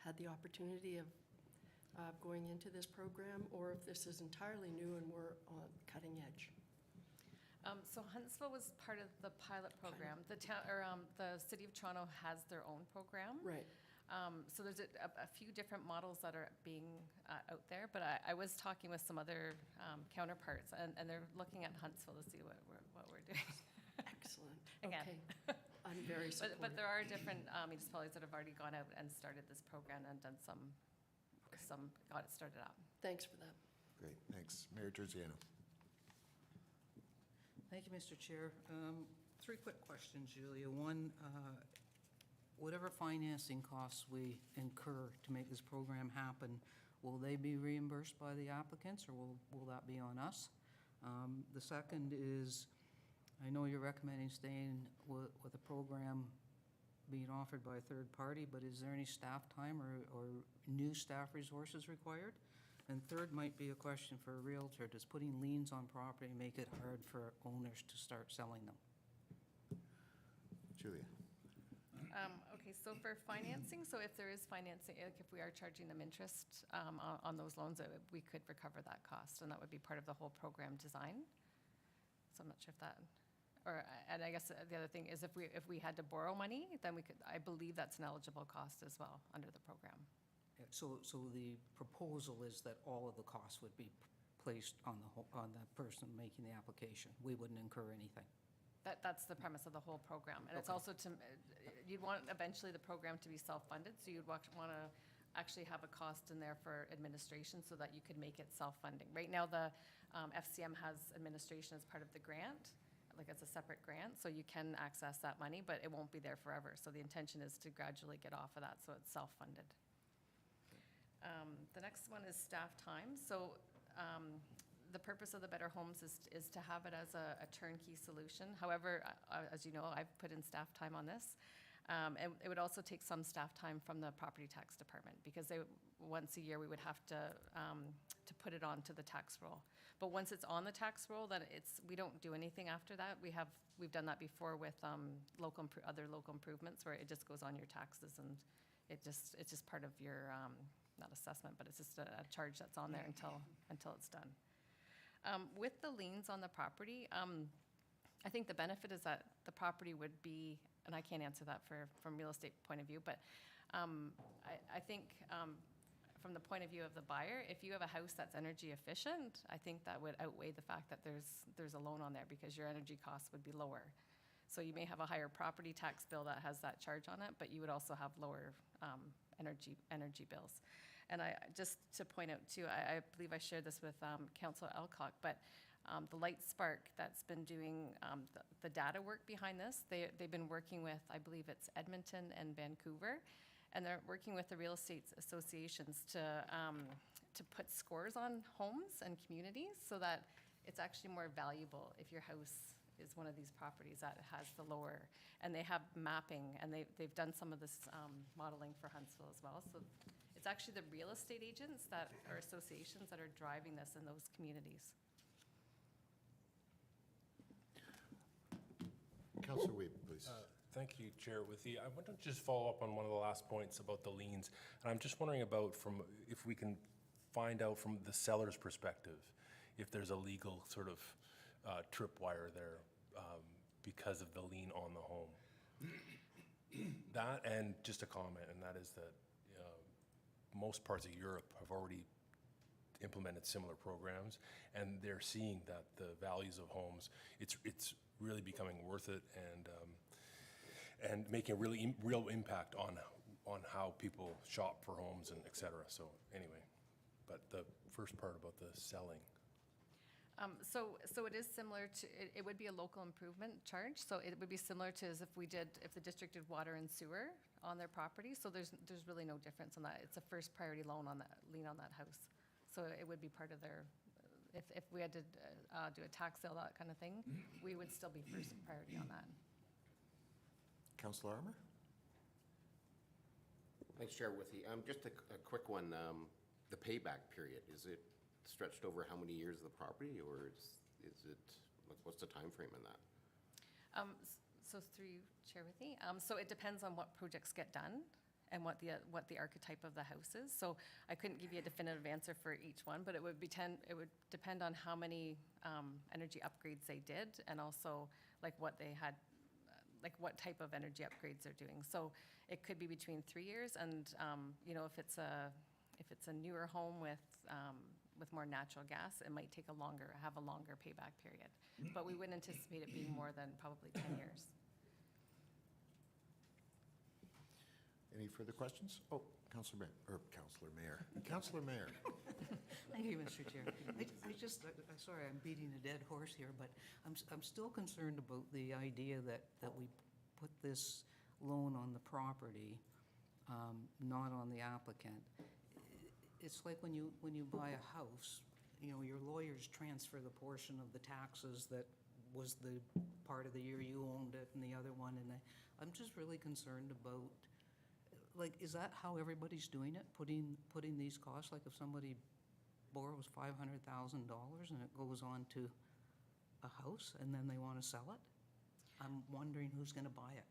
had the opportunity of going into this program, or if this is entirely new and we're on cutting edge. So Huntsville was part of the pilot program. The town, or the City of Toronto has their own program. Right. So there's a few different models that are being out there, but I was talking with some other counterparts, and they're looking at Huntsville to see what we're doing. Excellent. Again. Okay. I'm very supportive. But there are different municipalities that have already gone out and started this program and done some got it started up. Thanks for that. Great, thanks. Mayor Terziano. Thank you, Mr. Chair. 3 quick questions, Julia. One, whatever financing costs we incur to make this program happen, will they be reimbursed by the applicants, or will that be on us? The second is, I know you're recommending staying with a program being offered by a third party, but is there any staff time or new staff resources required? And third might be a question for a Realtor. Does putting liens on property make it hard for owners to start selling them? Julia. Okay, so for financing, so if there is financing, like if we are charging them interest on those loans, we could recover that cost, and that would be part of the whole program design. So I'm not sure if that, and I guess the other thing is if we had to borrow money, then we could, I believe that's an eligible cost as well under the program. So the proposal is that all of the costs would be placed on the person making the application. We wouldn't incur anything. That's the premise of the whole program. And it's Okay. also you'd want eventually the program to be self-funded, so you'd want to actually have a cost in there for administration so that you could make it self-funding. Right now, the FCM has administration as part of the grant, like it's a separate grant, so you can access that money, but it won't be there forever. So the intention is to gradually get off of that, so it's self-funded. The next one is staff time. So the purpose of the Better Homes is to have it as a turnkey solution. However, as you know, I've put in staff time on this. And it would also take some staff time from the property tax department, because once a year we would have to put it onto the tax roll. But once it's on the tax roll, then we don't do anything after that. We've done that before with other local improvements, where it just goes on your taxes, and it's just part of your not assessment, but it's just a charge that's on there until it's done. With the liens on the property, I think the benefit is that the property would be, and I can't answer that from real estate point of view, but I think from the point of view of the buyer, if you have a house that's energy efficient, I think that would outweigh the fact that there's a loan on there, because your energy costs would be lower. So you may have a higher property tax bill that has that charge on it, but you would also have lower energy bills. And just to point out too, I believe I shared this with Councillor Alcock, but the Light Spark that's been doing the data work behind this, they've been working with, I believe it's Edmonton and Vancouver, and they're working with the real estate associations to put scores on homes and communities, so that it's actually more valuable if your house is one of these properties that has the lower, and they have mapping, and they've done some of this modeling for Huntsville as well. So it's actually the real estate agents or associations that are driving this in those communities. Councillor Weeb, please. Thank you, Chair Withy. I want to just follow up on one of the last points about the liens. And I'm just wondering about if we can find out from the seller's perspective, if there's a legal sort of tripwire there because of the lien on the home. That, and just a comment, and that is that most parts of Europe have already implemented similar programs, and they're seeing that the values of homes, it's really becoming worth it, and making a really real impact on how people shop for homes and et cetera. So anyway, but the first part about the selling. So it is similar to, it would be a local improvement charge, so it would be similar to as if the district did water and sewer on their property, so there's really no difference on that. It's a first priority lien on that house. So it would be part of if we had to do a tax sale, that kind of thing, we would still be first priority on that. Councillor Armour? Thanks, Chair, with you. Just a quick one. The payback period, is it stretched over how many years of the property, or is it, what's the time frame in that? So through you, Chair with me, so it depends on what projects get done and what the archetype of the house is. So I couldn't give you a definitive answer for each one, but it would depend on how many energy upgrades they did, and also like what they had, like what type of energy upgrades they're doing. So it could be between 3 years, and you know, if it's a newer home with more natural gas, it might have a longer payback period. But we wouldn't anticipate it being more than probably 10 years. Any further questions? Oh, Councillor Mayor. Councillor Mayor. Thank you, Mr. Chair. I'm sorry, I'm beating a dead horse here, but I'm still concerned about the idea that we put this loan on the property, not on the applicant. It's like when you buy a house, you know, your lawyers transfer the portion of the taxes that was the part of the year you owned it and the other one, and I'm just really concerned about, like, is that how everybody's doing it? Putting these costs, like if somebody borrows $500,000 and it goes on to a house and then they want to sell it? I'm wondering who's going to buy it.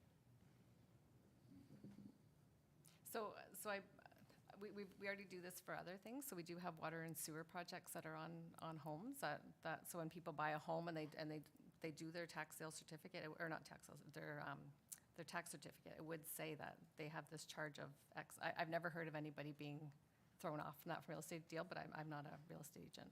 So we already do this for other things. So we do have water and sewer projects that are on homes. So when people buy a home and they do their tax sale certificate, or not tax sales, their tax certificate, it would say that they have this charge of X. I've never heard of anybody being thrown off from that real estate deal, but I'm not a real estate agent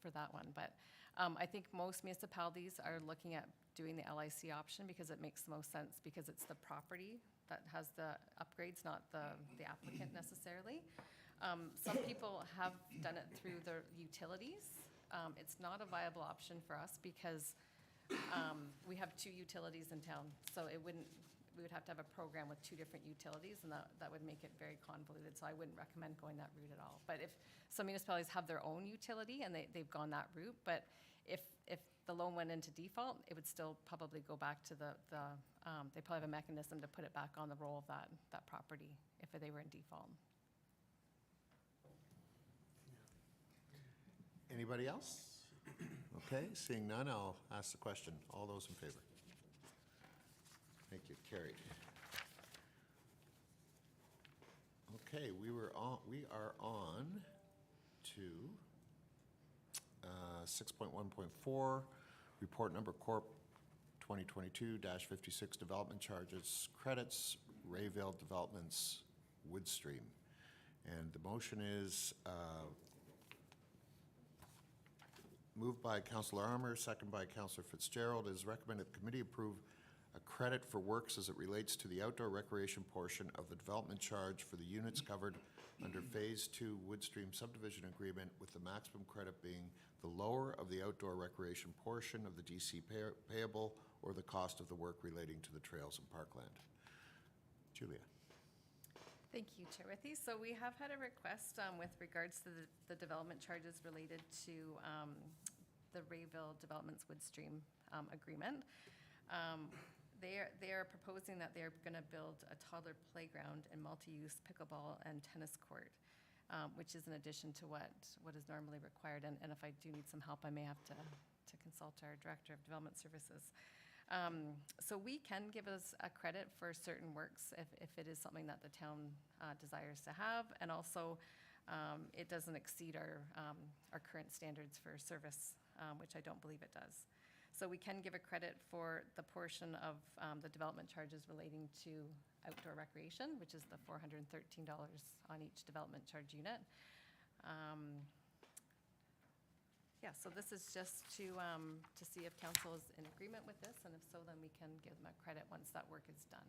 for that one. But I think most municipalities are looking at doing the LIC option because it makes the most sense, because it's the property that has the upgrades, not the applicant necessarily. Some people have done it through their utilities. It's not a viable option for us because we have 2 utilities in town, so we would have to have a program with 2 different utilities, and that would make it very convoluted, so I wouldn't recommend going that route at all. But if some municipalities have their own utility and they've gone that route, but if the loan went into default, it would still probably go back to they probably have a mechanism to put it back on the roll of that property if they were in default. Anybody else? Okay, seeing none, I'll ask the question. All those in favor? Thank you, carried. Okay, we are on to 6.1.4, report number Corp 2022-56 development charges, credits, Rayville Developments, Woodstream. And the motion is moved by Councillor Armour, second by Councillor Fitzgerald. It is recommended the committee approve a credit for works as it relates to the outdoor recreation portion of the development charge for the units covered under Phase 2 Woodstream subdivision agreement, with the maximum credit being the lower of the outdoor recreation portion of the DC payable or the cost of the work relating to the trails and parkland. Julia. Thank you, Chair Withy. So we have had a request with regards to the development charges related to the Rayville Developments Woodstream agreement. They are proposing that they're going to build a toddler playground and multi-use pickleball and tennis court, which is in addition to what is normally required. And if I do need some help, I may have to consult our Director of Development Services. So we can give us a credit for certain works if it is something that the town desires to have, and also it doesn't exceed our current standards for service, which I don't believe it does. So we can give a credit for the portion of the development charges relating to outdoor recreation, which is the $413 on each development charge unit. Yeah, so this is just to see if council is in agreement with this, and if so, then we can give them a credit once that work is done.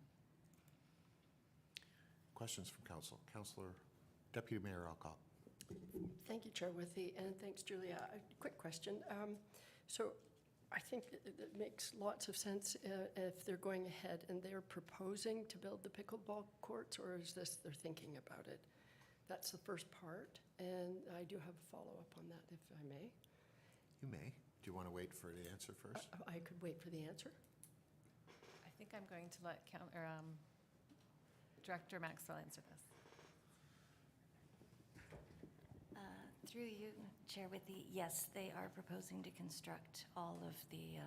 Questions from council? Councillor, Deputy Mayor Alcock. Thank you, Chair Withy, and thanks, Julia. A quick question. So I think it makes lots of sense if they're going ahead and they're proposing to build the pickleball courts, or is this they're thinking about it? That's the first part, and I do have a follow-up on that, if I may. You may. Do you want to wait for the answer first? I could wait for the answer. I think I'm going to let Director Maxwell answer this. Through you, Chair Withy, yes, they are proposing to construct all of the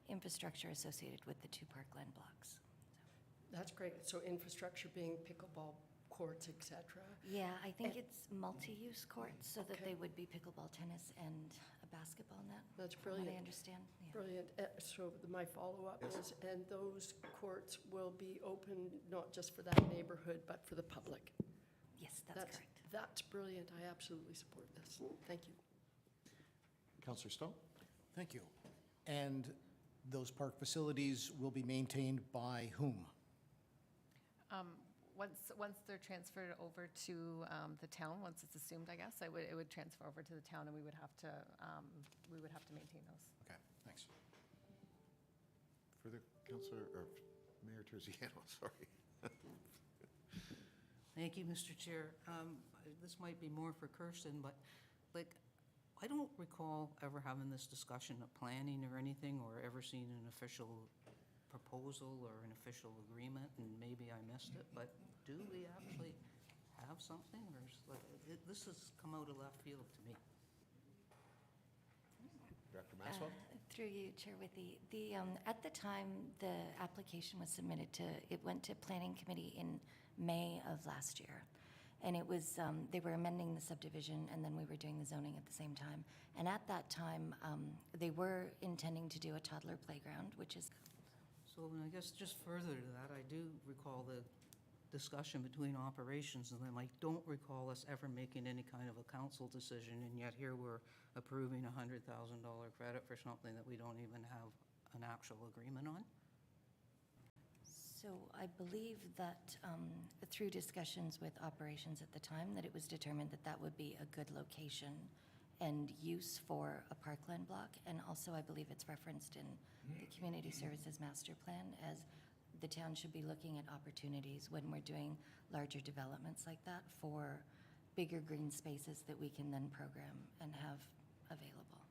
infrastructure associated with the 2 parkland blocks. That's great. So infrastructure being pickleball courts, et cetera. Yeah, I think it's multi-use courts, so that Okay. they would be pickleball, tennis, and a basketball net. That's From what brilliant. I understand. Yeah. Brilliant. So my follow-up is, and those courts will be open not just for that neighborhood, but for the public? Yes, that's correct. That's brilliant. I absolutely support this. Thank you. Councillor Stowe? Thank you. And those park facilities will be maintained by whom? Once they're transferred over to the town, once it's assumed, I guess, it would transfer over to the town, and we would have to maintain those. Okay, thanks. Further, Councillor, or Mayor Terziano, sorry. Thank you, Mr. Chair. This might be more for Kirsten, but like, I don't recall ever having this discussion at planning or anything, or ever seeing an official proposal or an official agreement, and maybe I missed it, but do we actually have something, or is this has come out of left field to me? Director Maxwell? Through you, Chair Withy, at the time the application was submitted it went to Planning Committee in May of last year. And it was, they were amending the subdivision, and then we were doing the zoning at the same time. And at that time, they were intending to do a toddler playground, which is. So I guess just further to that, I do recall the discussion between operations and them. I don't recall us ever making any kind of a council decision, and yet here we're approving a $100,000 credit for something that we don't even have an actual agreement on. So I believe that through discussions with operations at the time, that it was determined that that would be a good location and use for a parkland block. And also, I believe it's referenced in the Community Services Master Plan as the town should be looking at opportunities when we're doing larger developments like that for bigger green spaces that we can then program and have available.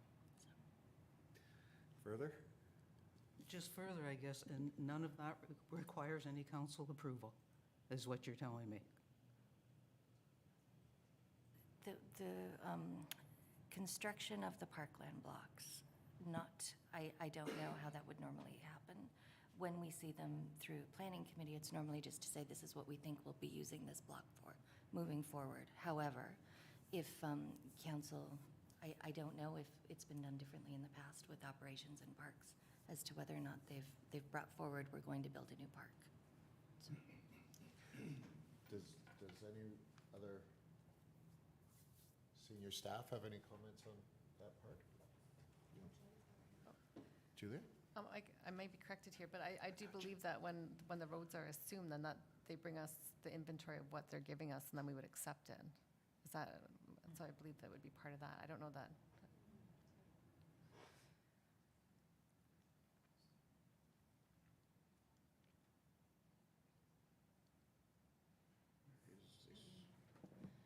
Further? Just further, I guess, and none of that requires any council approval, is what you're telling me. The construction of the parkland blocks, I don't know how that would normally happen. When we see them through planning committee, it's normally just to say this is what we think we'll be using this block for moving forward. However, if council, I don't know if it's been done differently in the past with operations and parks as to whether or not they've brought forward, we're going to build a new park. So. Does any other senior staff have any comments on that part? Julia? I may be corrected here, but I do believe that when the roads are assumed, then that they bring us the inventory of what they're giving us, and then we would accept it. Is that, so I believe that would be part of that. I don't know that.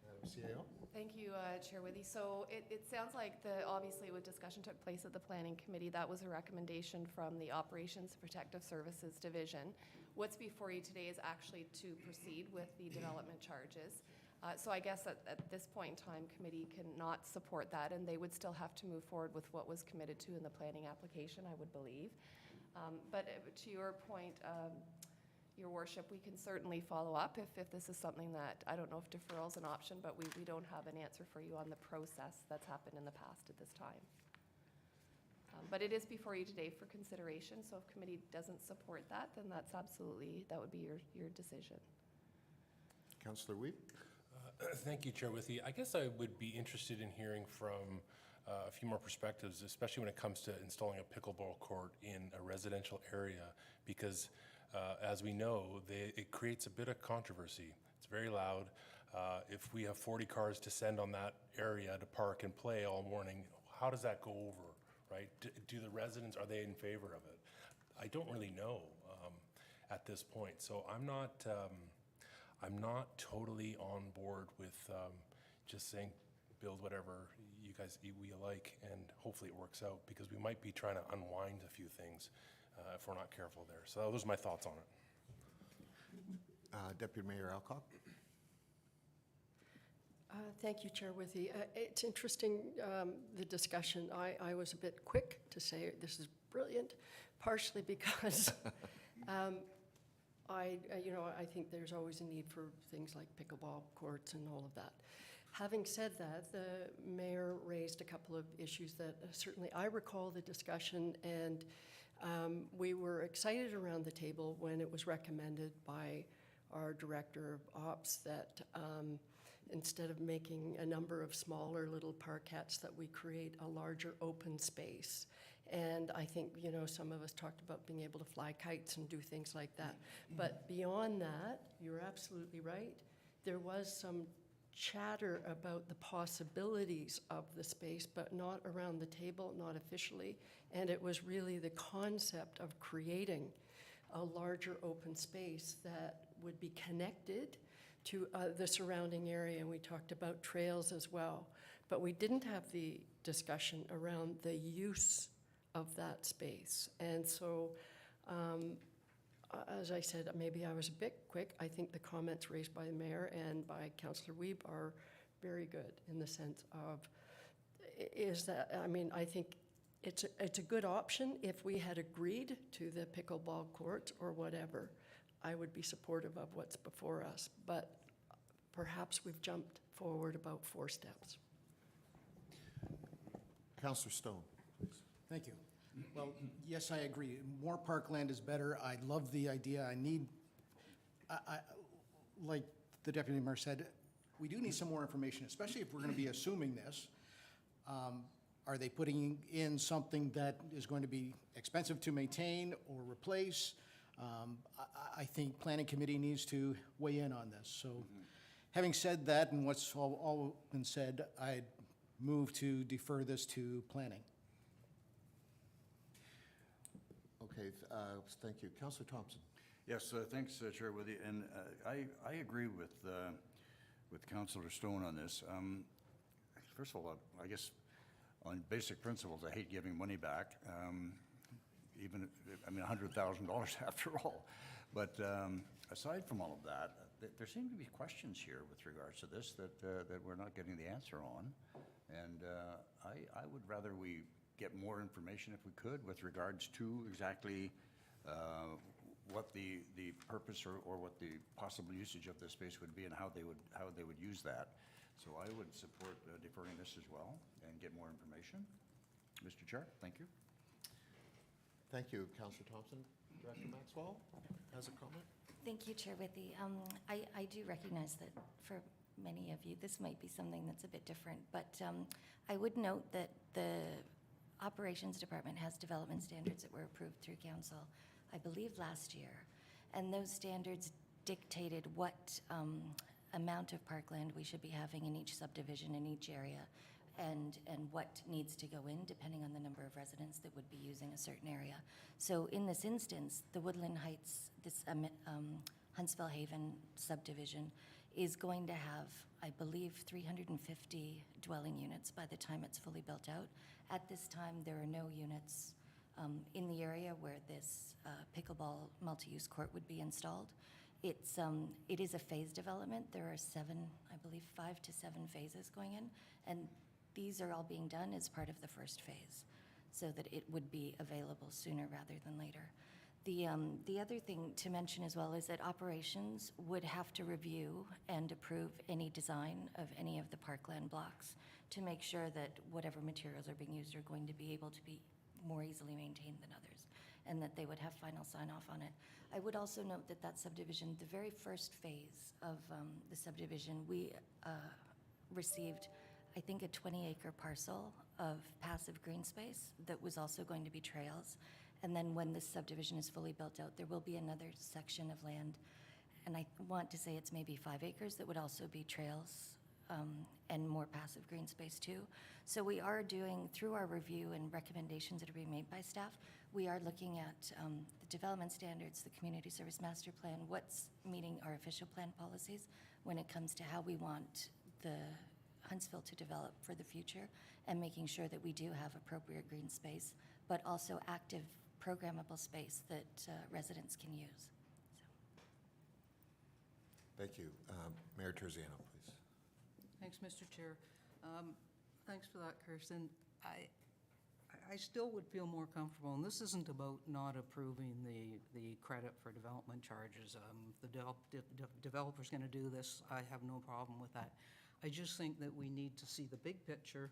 Madam CAO? Thank you, Chair Withy. So it sounds like obviously when discussion took place at the Planning Committee, that was a recommendation from the Operations and Protective Services Division. What's before you today is actually to proceed with the development charges. So I guess at this point in time, committee cannot support that, and they would still have to move forward with what was committed to in the planning application, I would believe. But to your point, Your Worship, we can certainly follow up if this is something that, I don't know if deferral is an option, but we don't have an answer for you on the process that's happened in the past at this time. But it is before you today for consideration, so if committee doesn't support that, then that's absolutely, that would be your decision. Councillor Weep? Thank you, Chair Withy. I guess I would be interested in hearing from a few more perspectives, especially when it comes to installing a pickleball court in a residential area, because as we know, it creates a bit of controversy. It's very loud. If we have 40 cars to send on that area to park and play all morning, how does that go over, right? Do the residents, are they in favor of it? I don't really know at this point. So I'm not totally on board with just saying build whatever we like, and hopefully it works out, because we might be trying to unwind a few things if we're not careful there. So those are my thoughts on it. Deputy Mayor Alcock? Thank you, Chair Withy. It's interesting, the discussion. I was a bit quick to say this is brilliant, partially because I think there's always a need for things like pickleball courts and all of that. Having said that, the mayor raised a couple of issues that certainly I recall the discussion, and we were excited around the table when it was recommended by our Director of Ops that instead of making a number of smaller little parkettes, that we create a larger open space. And I think, some of us talked about being able to fly kites and do things like that. But beyond that, you're absolutely right. There was some chatter about the possibilities of the space, but not around the table, not officially. And it was really the concept of creating a larger open space that would be connected to the surrounding area. And we talked about trails as well. But we didn't have the discussion around the use of that space. And so, as I said, maybe I was a bit quick. I think the comments raised by the mayor and by Councillor Wiebe are very good in the sense of, I think it's a good option. If we had agreed to the pickleball court or whatever, I would be supportive of what's before us. But perhaps we've jumped forward about 4 steps. Councillor Stone, please. Thank you. Well, yes, I agree. More parkland is better. I love the idea. Like the Deputy Mayor said, we do need some more information, especially if we're going to be assuming this. Are they putting in something that is going to be expensive to maintain or replace? I think Planning Committee needs to weigh in on this. So having said that, and what's all been said, I'd move to defer this to planning. Okay, thank you. Councillor Thompson. Yes, thanks, Chair Withy. And I agree with Councillor Stone on this. First of all, I guess on basic principles, I hate giving money back. $100,000 after all. But aside from all of that, there seem to be questions here with regards to this that we're not getting the answer on. And I would rather we get more information if we could with regards to exactly what the purpose or what the possible usage of this space would be and how they would use that. So I would support deferring this as well and get more information. Mr. Chair, thank you. Thank you, Councillor Thompson. Director Maxwell has a comment. Thank you, Chair Withy. I do recognize that for many of you, this might be something that's a bit different, but I would note that the Operations Department has development standards that were approved through Council, I believe last year, and those standards dictated what amount of parkland we should be having in each subdivision in each area, and what needs to go in depending on the number of residents that would be using a certain area. So in this instance, the Woodland Heights, this Huntsville Haven subdivision is going to have, I believe, 350 dwelling units by the time it's fully built out. At this time, there are no units in the area where this pickleball multi-use court would be installed. It is a phase development. There are 5 to 7 phases going in, and these are all being done as part of the first phase, so that it would be available sooner rather than later. The other thing to mention as well is that operations would have to review and approve any design of any of the parkland blocks to make sure that whatever materials are being used are going to be able to be more easily maintained than others, and that they would have final sign-off on it. I would also note that that subdivision, the very first phase of the subdivision, we received, I think, a 20-acre parcel of passive green space that was also going to be trails. And then when this subdivision is fully built out, there will be another section of land, and I want to say it's maybe 5 acres that would also be trails and more passive green space too. So we are doing, through our review and recommendations that are being made by staff, we are looking at the development standards, the community service master plan, what's meeting our official plan policies when it comes to how we want the Huntsville to develop for the future, and making sure that we do have appropriate green space, but also active programmable space that residents can use. Thank you. Mayor Terziano, please. Thanks, Mr. Chair. Thanks for that, Kirsten. I still would feel more comfortable, and this isn't about not approving the credit for development charges. The developer's going to do this. I have no problem with that. I just think that we need to see the big picture,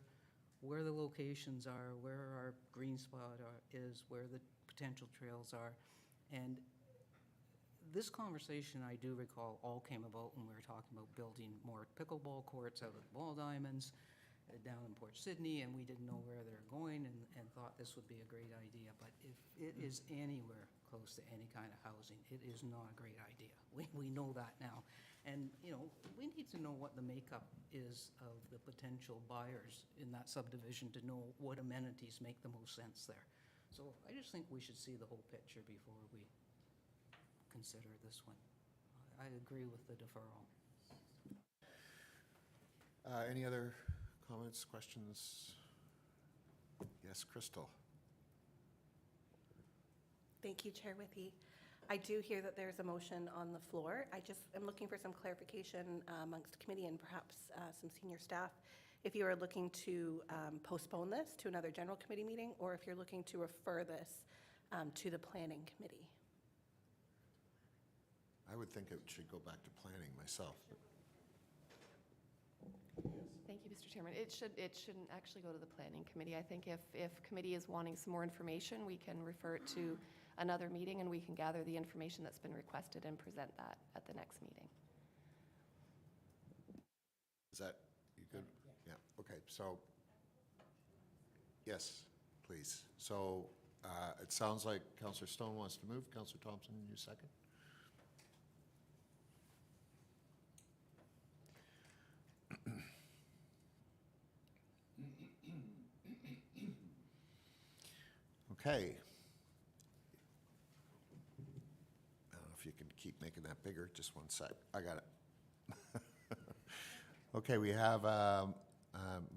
where the locations are, where our green spot is, where the potential trails are. And this conversation, I do recall, all came about when we were talking about building more pickleball courts out of the ball diamonds down in Port Sydney, and we didn't know where they're going and thought this would be a great idea. But if it is anywhere close to any kind of housing, it is not a great idea. We know that now. And, you know, we need to know what the makeup is of the potential buyers in that subdivision to know what amenities make the most sense there. So I just think we should see the whole picture before we consider this one. I agree with the deferral. Any other comments, questions? Yes, Crystal. Thank you, Chair Withee. I do hear that there's a motion on the floor. I just am looking for some clarification amongst committee and perhaps some senior staff. If you are looking to postpone this to another general committee meeting, or if you're looking to refer this to the planning committee. I would think it should go back to planning myself. Thank you, Mr. Chairman. It shouldn't actually go to the planning committee. I think if committee is wanting some more information, we can refer it to another meeting and we can gather the information that's been requested and present that at the next meeting. Is that, you good? Yeah, okay, so, yes, please. So it sounds like Councillor Stone wants to move. Councillor Thompson, you second? Okay. I don't know if you can keep making that bigger. Just one sec. I got it. Okay, we have a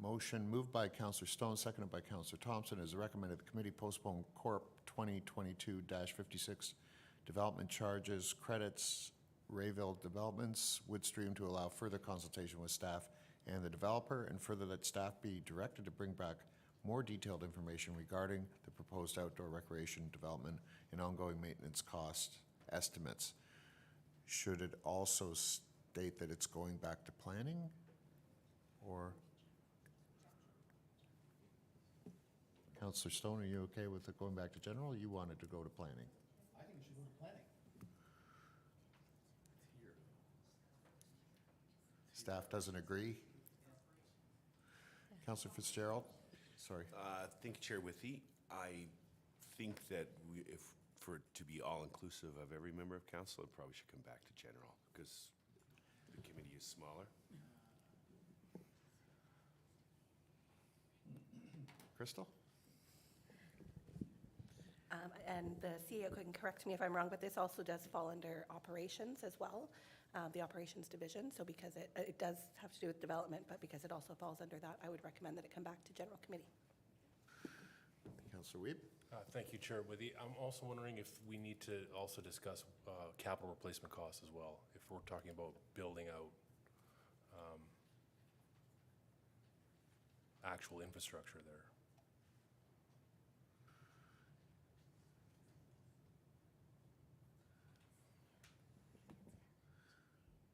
motion moved by Councillor Stone, seconded by Councillor Thompson. As recommended, the committee postpone Corp 2022-56 development charges, credits, Rayville Developments, Woodstream, to allow further consultation with staff and the developer, and further that staff be directed to bring back more detailed information regarding the proposed outdoor recreation development and ongoing maintenance cost estimates. Should it also state that it's going back to planning, or? Councillor Stone, are you okay with it going back to general, or you wanted to go to planning? I think it should go to planning. Staff doesn't agree? Councillor Fitzgerald? Sorry. Thank you, Chair Withee. I think that for it to be all-inclusive of every member of council, it probably should come back to general, because the committee is smaller. Crystal? And the CEO can correct me if I'm wrong, but this also does fall under operations as well, the operations division. So because it does have to do with development, but because it also falls under that, I would recommend that it come back to general committee. Councillor Weeb? Thank you, Chair Withee. I'm also wondering if we need to also discuss capital replacement costs as well, if we're talking about building out actual infrastructure there.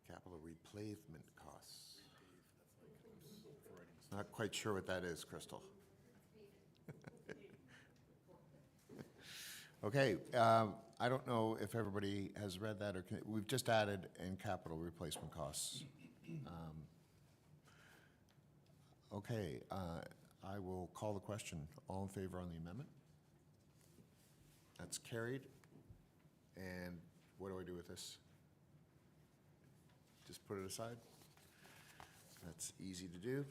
Capital repavement costs. Not quite sure what that is, Crystal. Okay, I don't know if everybody has read that, or we've just added in capital replacement costs. Okay, I will call the question. All in favor on the amendment? That's carried. And what do I do with this? Just put it aside? That's easy to do.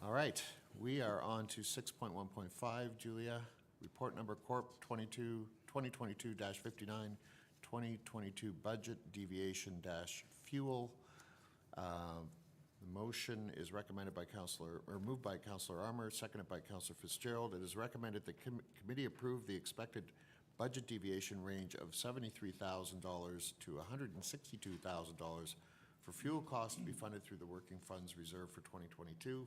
All right, we are on to 6.1.5, Julia. Report number Corp 2022-59, 2022 budget deviation dash fuel. The motion is recommended by Councillor, or moved by Councillor Armour, seconded by Councillor Fitzgerald. It is recommended the committee approve the expected budget deviation range of $73,000 to $162,000 for fuel costs to be funded through the Working Funds Reserve for 2022.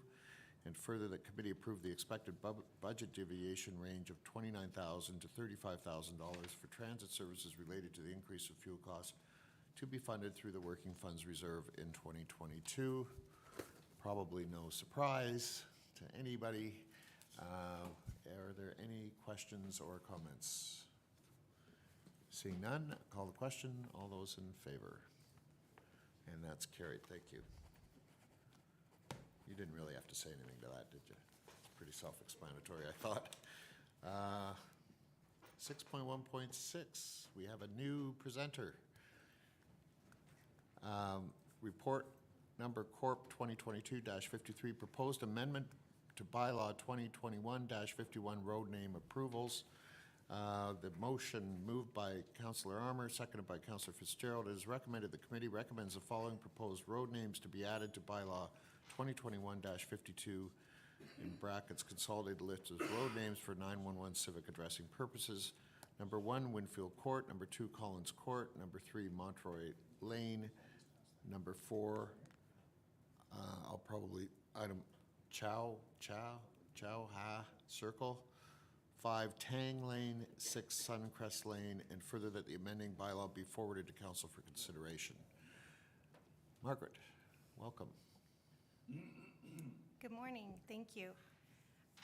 And further, the committee approved the expected budget deviation range of $29,000 to $35,000 for transit services related to the increase of fuel costs to be funded through the Working Funds Reserve in 2022. Probably no surprise to anybody. Are there any questions or comments? Seeing none, call the question. All those in favor? And that's carried. Thank you. You didn't really have to say anything to that, did you? It's pretty self-explanatory, I thought. 6.1.6, we have a new presenter. Report number Corp 2022-53, proposed amendment to bylaw 2021-51 road name approvals. The motion moved by Councillor Armour, seconded by Councillor Fitzgerald. It is recommended the committee recommends the following proposed road names to be added to bylaw 2021-52 in brackets consolidated list of road names for 911 civic addressing purposes. Number 1, Winfield Court. Number 2, Collins Court. Number 3, Montroy Lane. Number 4, I'll probably item Chow Ha Circle. 5, Tang Lane. 6, Suncrest Lane. And further that the amending bylaw be forwarded to council for consideration. Margaret, welcome. Good morning. Thank you.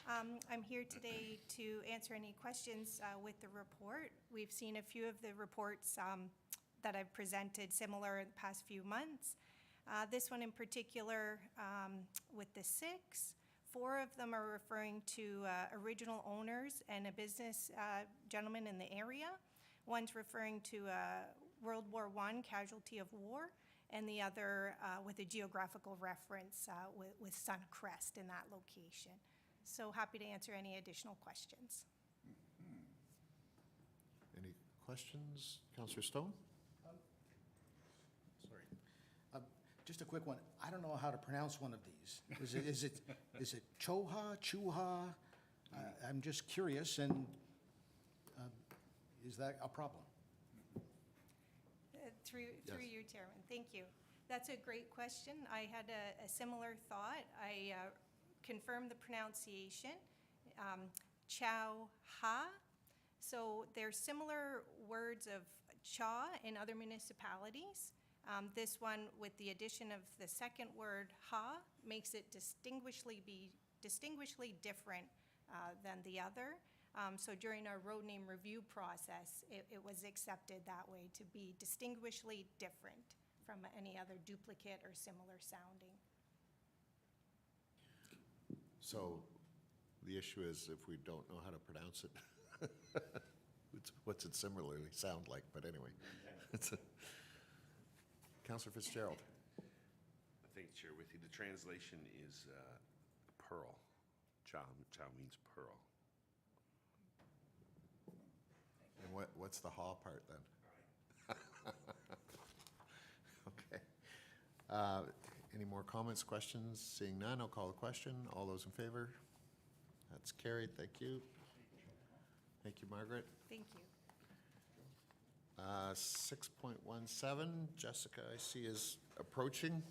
I'm here today to answer any questions with the report. We've seen a few of the reports that I've presented similar in the past few months. This one in particular with the 6, 4 of them are referring to original owners and a business gentleman in the area. One's referring to a World War I casualty of war, and the other with a geographical reference with Suncrest in that location. So happy to answer any additional questions. Any questions? Councillor Stone? Sorry. Just a quick one. I don't know how to pronounce one of these. Is it Choha, Chuha? I'm just curious, and is that a problem? Through you, Chairman. Thank you. That's a great question. I had a similar thought. I confirmed the pronunciation, Chow Ha. So they're similar words of cha in other municipalities. This one, with the addition of the second word ha, makes it distinguishably different than the other. So during our road name review process, it was accepted that way to be distinguishably different from any other duplicate or similar sounding. So the issue is if we don't know how to pronounce it, what's it similarly sound like? But anyway, Councillor Fitzgerald. Thanks, Chair. With you, the translation is pearl. Chow means pearl. And what's the ha part then? Okay. Any more comments, questions? Seeing none, I'll call the question. All those in favor? That's carried. Thank you. Thank you, Margaret. Thank you. 6.17, Jessica, I see is approaching.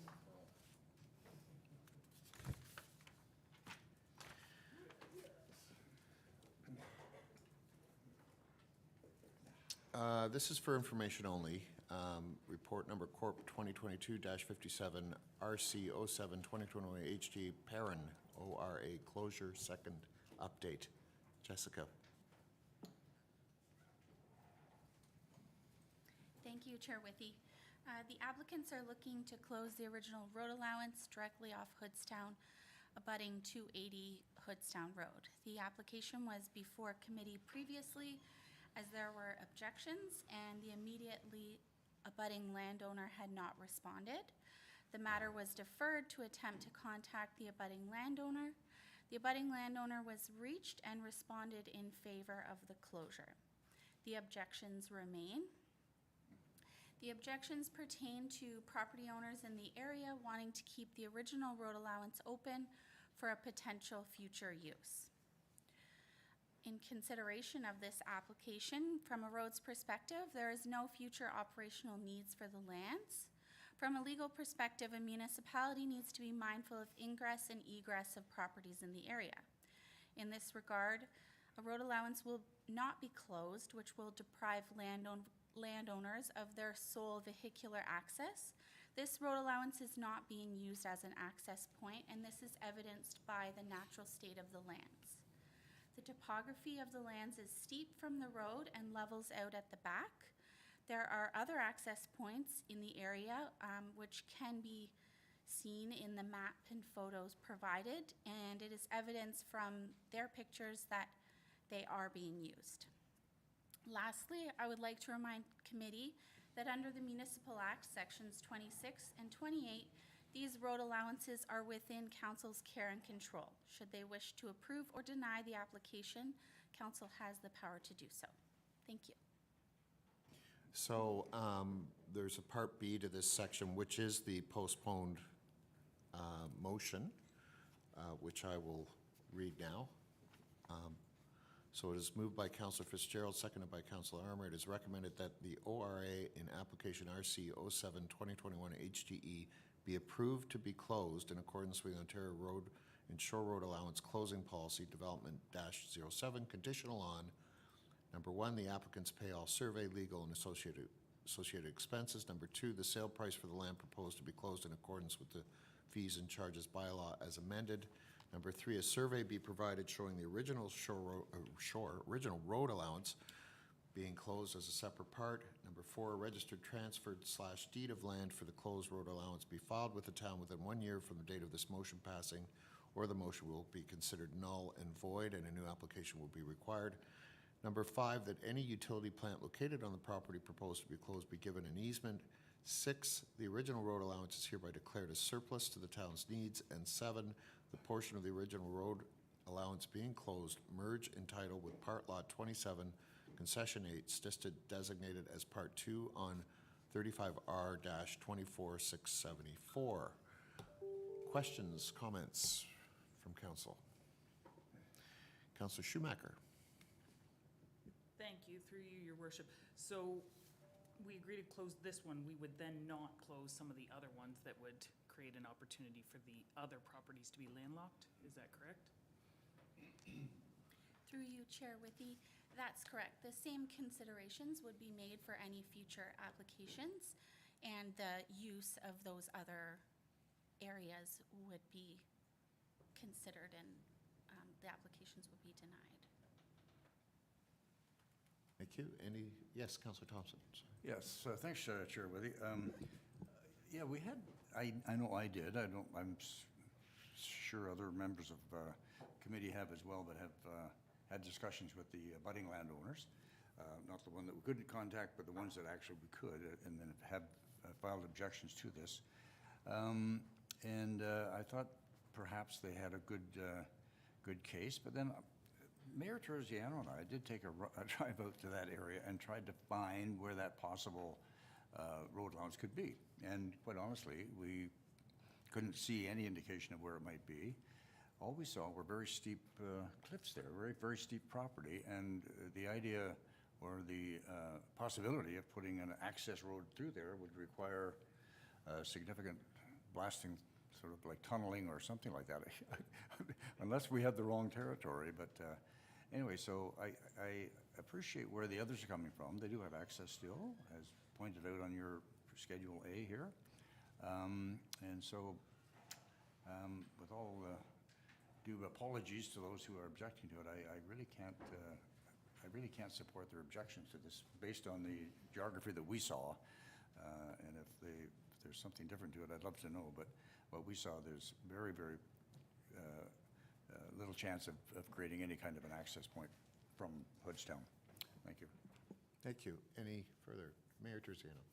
This is for information only. Report number Corp 2022-57, RC 07 2021 HG Perrin ORA closure second update. Jessica. Thank you, Chair Withy. The applicants are looking to close the original road allowance directly off Hoodstown, abutting 280 Hoodstown Road. The application was before committee previously, as there were objections and the immediately abutting landowner had not responded. The matter was deferred to attempt to contact the abutting landowner. The abutting landowner was reached and responded in favor of the closure. The objections remain. The objections pertain to property owners in the area wanting to keep the original road allowance open for a potential future use. In consideration of this application, from a road's perspective, there is no future operational needs for the lands. From a legal perspective, a municipality needs to be mindful of ingress and egress of properties in the area. In this regard, a road allowance will not be closed, which will deprive landowners of their sole vehicular access. This road allowance is not being used as an access point, and this is evidenced by the natural state of the lands. The topography of the lands is steep from the road and levels out at the back. There are other access points in the area which can be seen in the map and photos provided, and it is evidence from their pictures that they are being used. Lastly, I would like to remind committee that under the Municipal Act, sections 26 and 28, these road allowances are within council's care and control. Should they wish to approve or deny the application, council has the power to do so. Thank you. So there's a Part B to this section, which is the postponed motion, which I will read now. So it is moved by Councillor Fitzgerald, seconded by Councillor Armour. It is recommended that the ORA in application RC 07-2021 HDE be approved to be closed in accordance with the Ontario Road and Shore Road Allowance Closing Policy Development-07, conditional on number 1, the applicants pay all survey, legal, and associated expenses. Number 2, the sale price for the land proposed to be closed in accordance with the fees and charges bylaw as amended. Number 3, a survey be provided showing the original original road allowance being closed as a separate part. Number 4, a registered transferred/deed of land for the closed road allowance be filed with the town within 1 year from the date of this motion passing, or the motion will be considered null and void and a new application will be required. Number 5, that any utility plant located on the property proposed to be closed be given an easement. 6, the original road allowance is hereby declared as surplus to the town's needs. And 7, the portion of the original road allowance being closed merge in title with Part Lot 27, Concession 8, designated as Part 2 on 35R-24674. Questions, comments from council? Councillor Schumacher. Thank you, through you, your worship. So we agree to close this one, we would then not close some of the other ones that would create an opportunity for the other properties to be landlocked, is that correct? Through you, Chair Withy, that's correct. The same considerations would be made for any future applications, and the use of those other areas would be considered, and the applications would be denied. Thank you. Yes, Councillor Thompson. Sorry. Yes, thanks, Chair Withy. Yeah, we had, I know I did, I'm sure other members of committee have as well, but have had discussions with the budding landowners, not the one that we couldn't contact, but the ones that actually we could, and then have filed objections to this. And I thought perhaps they had a good case, but then Mayor Terziano and I did take a drive out to that area and tried to find where that possible road allowance could be. And quite honestly, we couldn't see any indication of where it might be. All we saw were very steep cliffs there, very steep property, and the idea or the possibility of putting an access road through there would require significant blasting, sort of like tunneling or something like that, unless we had the wrong territory. But anyway, so I appreciate where the others are coming from. They do have access still, as pointed out on your Schedule A here. And so with all due apologies to those who are objecting to it, I really can't support their objections to this based on the geography that we saw. And if there's something different to it, I'd love to know. But what we saw, there's very little chance of creating any kind of an access point from Hoodstown. Thank you. Thank you. Any further? Mayor Terziano.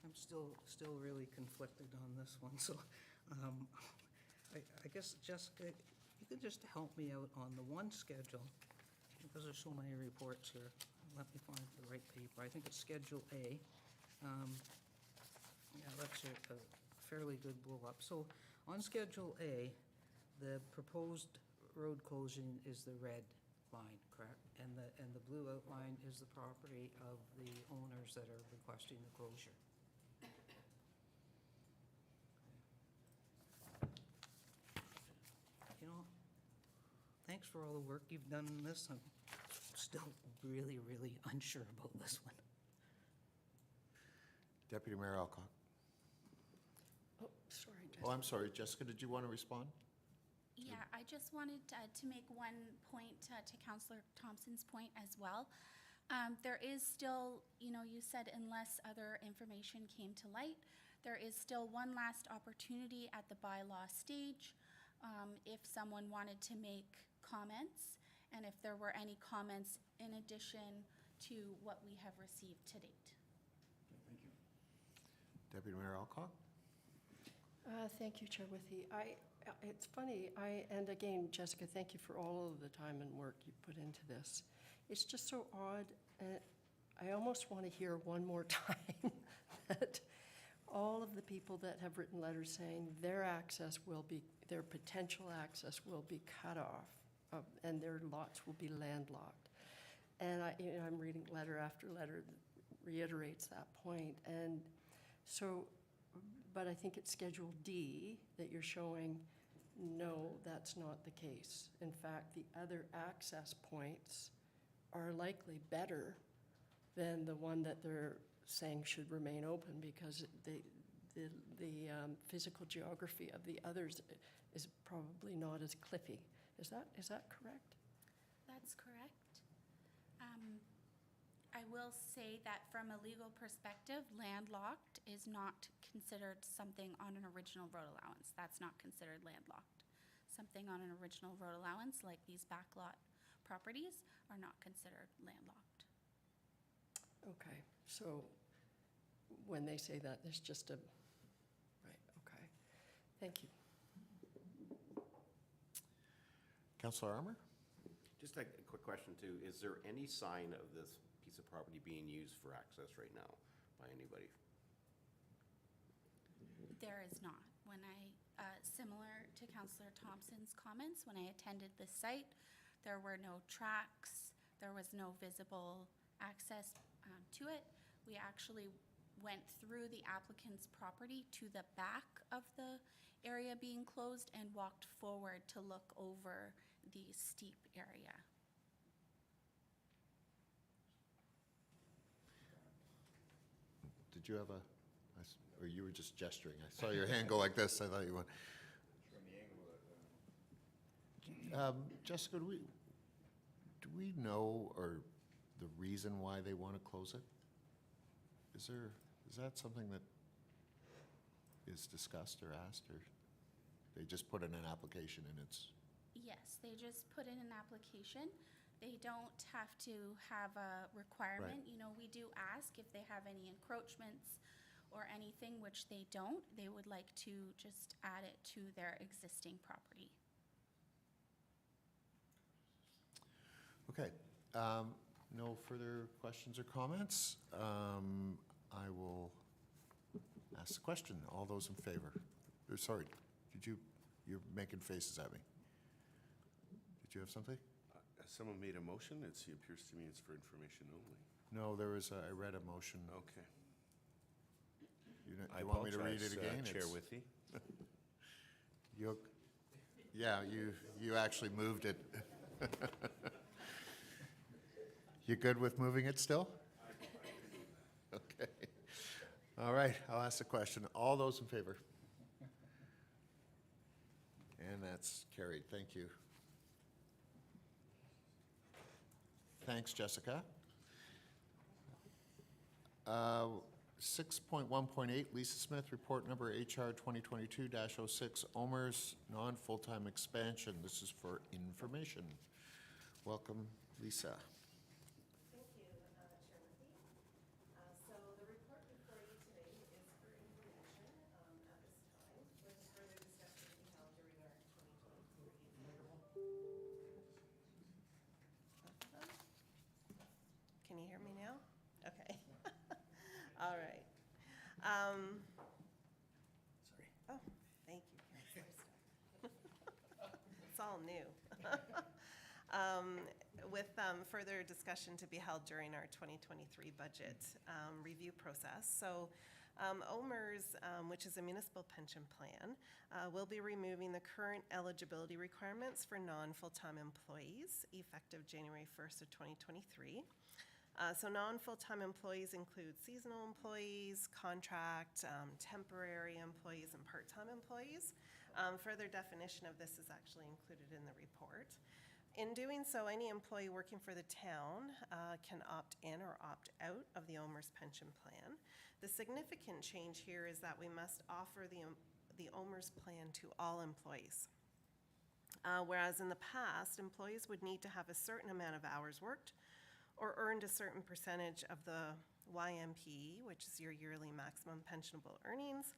I'm still really conflicted on this one, so I guess, Jessica, you could just help me out on the one schedule, because there's so many reports here. let me find the right paper. I think it's Schedule A. Yeah, that's a fairly good blow-up. So on Schedule A, the proposed road closing is the red line, correct? And the blue outline is the property of the owners that are requesting the closure. You know, thanks for all the work you've done in this. I'm still really, really unsure about this one. Deputy Mayor Alcock. Oh, sorry, Jessica. Oh, I'm sorry, Jessica, did you want to respond? Yeah, I just wanted to make one point to Councillor Thompson's point as well. There is still, you know, you said unless other information came to light, there is still one last opportunity at the bylaw stage if someone wanted to make comments and if there were any comments in addition to what we have received to date. Thank you. Deputy Mayor Alcock? Thank you, Chair Withy. It's funny, and again, Jessica, thank you for all of the time and work you put into this. It's just so odd, and I almost want to hear one more time that all of the people that have written letters saying their potential access will be cut off, and their lots will be landlocked. And I'm reading letter after letter that reiterates that point. And so, but I think it's Schedule D that you're showing, no, that's not the case. In fact, the other access points are likely better than the one that they're saying should remain open because the physical geography of the others is probably not as cliffy. Is that correct? That's correct. I will say that from a legal perspective, landlocked is not considered something on an original road allowance. That's not considered landlocked. Something on an original road allowance, like these backlot properties, are not considered landlocked. Okay, so when they say that, there's just a, right, okay. Thank you. Councillor Armour? Just a quick question too. Is there any sign of this piece of property being used for access right now by anybody? There is not. When similar to Councillor Thompson's comments, when I attended this site, there were no tracks, there was no visible access to it. We actually went through the applicant's property to the back of the area being closed and walked forward to look over the steep area. Did you have or you were just gesturing? I saw your hand go like this. I thought you went. Jessica, do we know or the reason why they want to close it? Is that something that is discussed or asked, or they just put in an application and it's? Yes, they just put in an application. They don't have to have a requirement. Right. You know, we do ask if they have any encroachments or anything, which they don't. They would like to just add it to their existing property. Okay. No further questions or comments. I will ask the question. All those in favor? Sorry, you're making faces at me. Did you have something? Someone made a motion. It appears to me it's for information only. No, there was, I read a motion. Okay. You want me to read it again? Chair It's- Withy. Yeah, you actually moved it. You good with moving it still? Okay. All right, I'll ask the question. All those in favor? And that's carried. Thank you. Thanks, Jessica. 6.1.8, Lisa Smith, report number HR 2022-06, OMERS non-full-time expansion. This is for information. Welcome, Lisa. Thank you, Chair Withy. So the report before you today is for information at this time, with further discussion to be held during our 2023. Can you Oh, thank you, Councillor Stark. It's all new. With further discussion to be held during our 2023 budget review process. So OMERS, which is a municipal pension plan, will be removing the current eligibility requirements for non-full-time employees effective January 1st of 2023. So non-full-time employees include seasonal employees, contract, temporary employees, and part-time employees. Further definition of this is actually included in the report. In doing so, any employee working for the town can opt in or opt out of the OMERS pension plan. The significant change here is that we must offer the OMERS plan to all employees. Whereas in the past, employees would need to have a certain amount of hours worked or earned a certain percentage of the YMP, which is your yearly maximum pensionable earnings,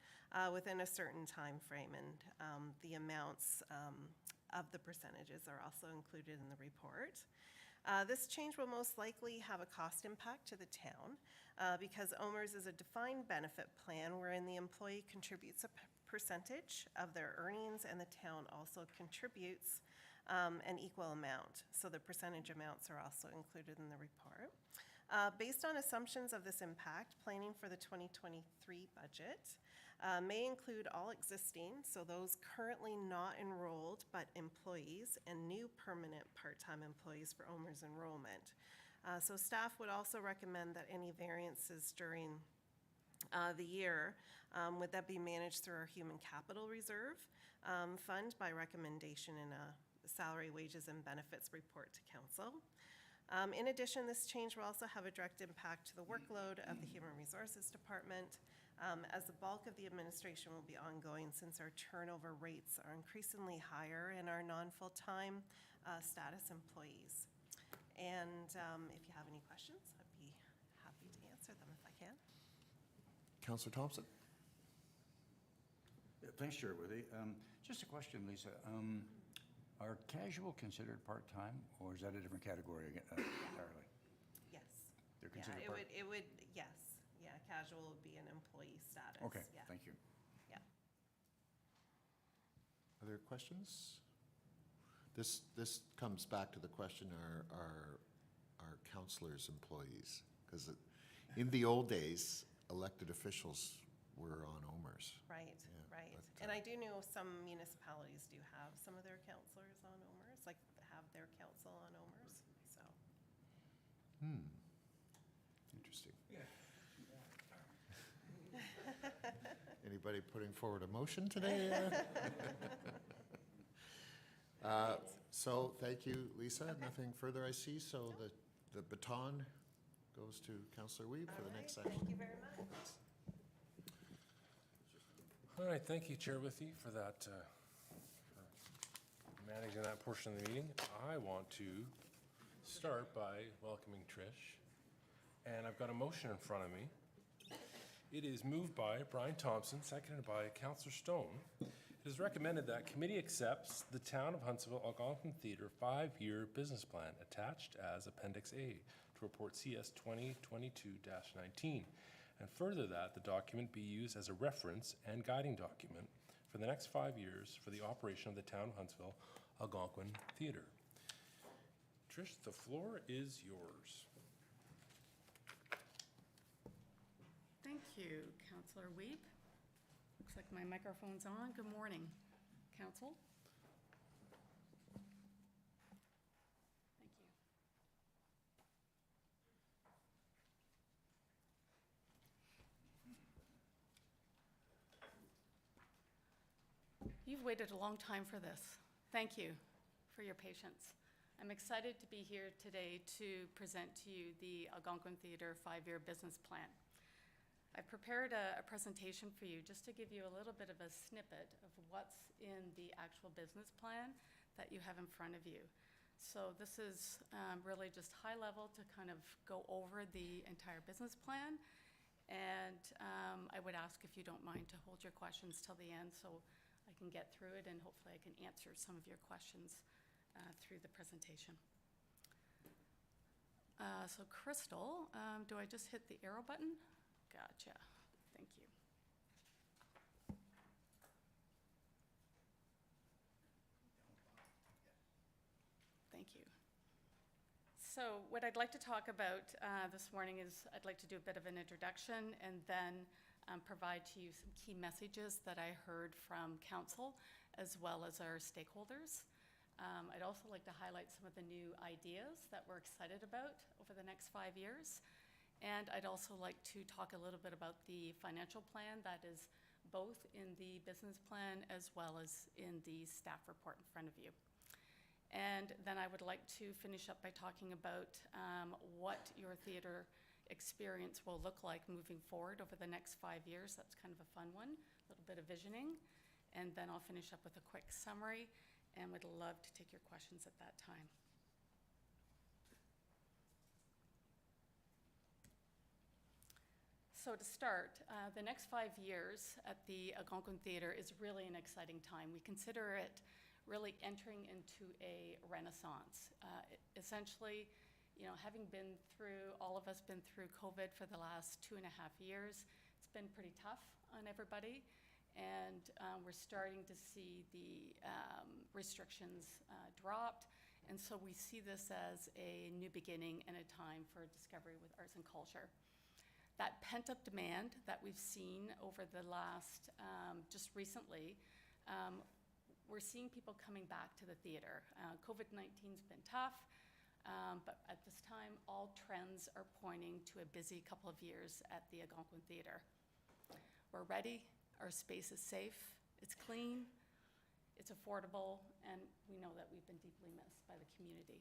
within a certain time frame, and the amounts of the percentages are also included in the report. This change will most likely have a cost impact to the town because OMERS is a defined benefit plan wherein the employee contributes a percentage of their earnings and the town also contributes an equal amount. So the percentage amounts are also included in the report. Based on assumptions of this impact, planning for the 2023 budget may include all existing, so those currently not enrolled but employees, and new permanent part-time employees for OMERS enrollment. So staff would also recommend that any variances during the year would that be managed through our human capital reserve fund by recommendation in a salary, wages, and benefits report to council. In addition, this change will also have a direct impact to the workload of the Human Resources Department, as the bulk of the administration will be ongoing since our turnover rates are increasingly higher in our non-full-time status employees. And if you have any questions, I'd be happy to answer them if I can. Councillor Thompson? Thanks, Chair Withy. Just a question, Lisa. Are casual considered part-time, or is that a different category entirely? Yes. They're Yeah, considered it would, yes. Yeah, casual would be an employee status. Okay, Yeah. thank you. Yeah. Other questions? This comes back to the question, are councillors employees? Because in the old days, elected officials were on OMERS. Right, Yeah, right. but, And I do know some municipalities do have some of their councillors on OMERS, like have their council on OMERS, so. Interesting. Anybody putting forward a motion today? So, thank you, Lisa. Okay. Nothing further I see, so the baton goes to Councillor Wiebe for the next section. Thank you very much. All right, thank you, Chair Withy, for that, for managing that portion of the meeting. I want to start by welcoming Trish, and I've got a motion in front of me. It is moved by Brian Thompson, seconded by Councillor Stone. It is recommended that committee accepts the Town of Huntsville Algonquin Theatre 5-year business plan attached as Appendix A to Report CS 2022-19. And further that the document be used as a reference and guiding document for the next 5 years for the operation of the Town of Huntsville Algonquin Theatre. Trish, the floor is yours. Thank you, Councillor Wiebe. Looks like my microphone's on. Good morning, Council. Thank you. You've waited a long time for this. Thank you for your patience. I'm excited to be here today to present to you the Algonquin Theatre 5-year business plan. I've prepared a presentation for you just to give you a little bit of a snippet of what's in the actual business plan that you have in front of you. So this is really just high level to kind of go over the entire business plan. And I would ask, if you don't mind, to hold your questions till the end so I can get through it and hopefully I can answer some of your questions through the presentation. So Crystal, do I just hit the arrow button? Gotcha. Thank you. Thank you. So what I'd like to talk about this morning is I'd like to do a bit of an introduction and then provide to you some key messages that I heard from council as well as our stakeholders. I'd also like to highlight some of the new ideas that we're excited about over the next 5 years. And I'd also like to talk a little bit about the financial plan that is both in the business plan as well as in the staff report in front of you. And then I would like to finish up by talking about what your theater experience will look like moving forward over the next 5 years. That's kind of a fun one, a little bit of visioning. And then I'll finish up with a quick summary and would love to take your questions at that time. So to start, the next 5 years at the Algonquin Theatre is really an exciting time. We consider it really entering into a renaissance. Essentially, you know, having been through, all of us been through COVID for the last 2.5 years, it's been pretty tough on everybody. And we're starting to see the restrictions dropped. And so we see this as a new beginning and a time for discovery with arts and culture. That pent-up demand that we've seen over the last, just recently, we're seeing people coming back to the theater. COVID-19's been tough, but at this time, all trends are pointing to a busy couple of years at the Algonquin Theatre. We're ready. Our space is safe, it's clean, it's affordable, and we know that we've been deeply missed by the community.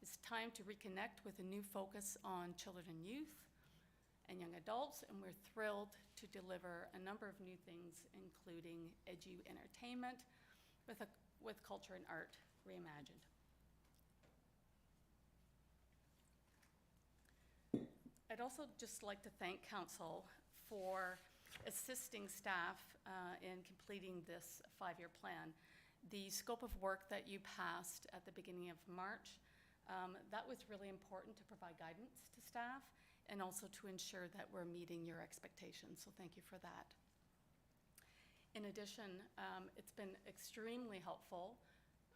It's time to reconnect with a new focus on children and youth and young adults, and we're thrilled to deliver a number of new things, including edu-entertainment with culture and art reimagined. I'd also just like to thank council for assisting staff in completing this 5-year plan. The scope of work that you passed at the beginning of March, that was really important to provide guidance to staff and also to ensure that we're meeting your expectations. So thank you for that. In addition, it's been extremely helpful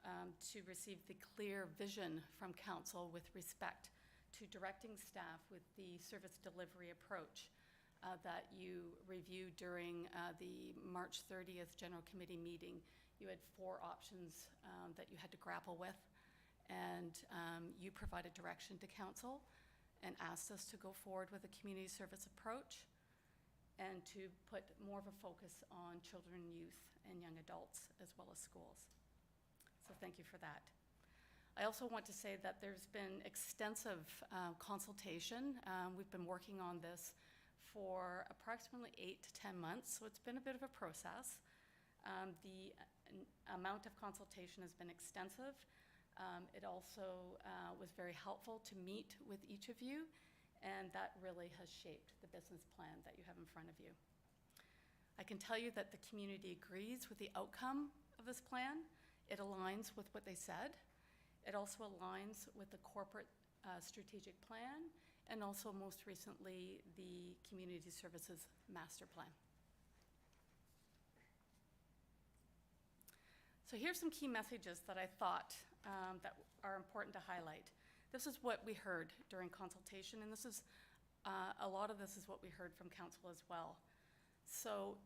to receive the clear vision from council with respect to directing staff with the service delivery approach that you reviewed during the March 30th General Committee meeting. You had 4 options that you had to grapple with, and you provided direction to council and asked us to go forward with a community service approach and to put more of a focus on children, youth, and young adults, as well as schools. So thank you for that. I also want to say that there's been extensive consultation. We've been working on this for approximately 8 to 10 months, so it's been a bit of a process. The amount of consultation has been extensive. It also was very helpful to meet with each of you, and that really has shaped the business plan that you have in front of you. I can tell you that the community agrees with the outcome of this plan. It aligns with what they said. It also aligns with the corporate strategic plan, and also most recently, the Community Services Master Plan. So here's some key messages that I thought that are important to highlight. This is what we heard during consultation, and this is, a lot of this is what we heard from council as well. So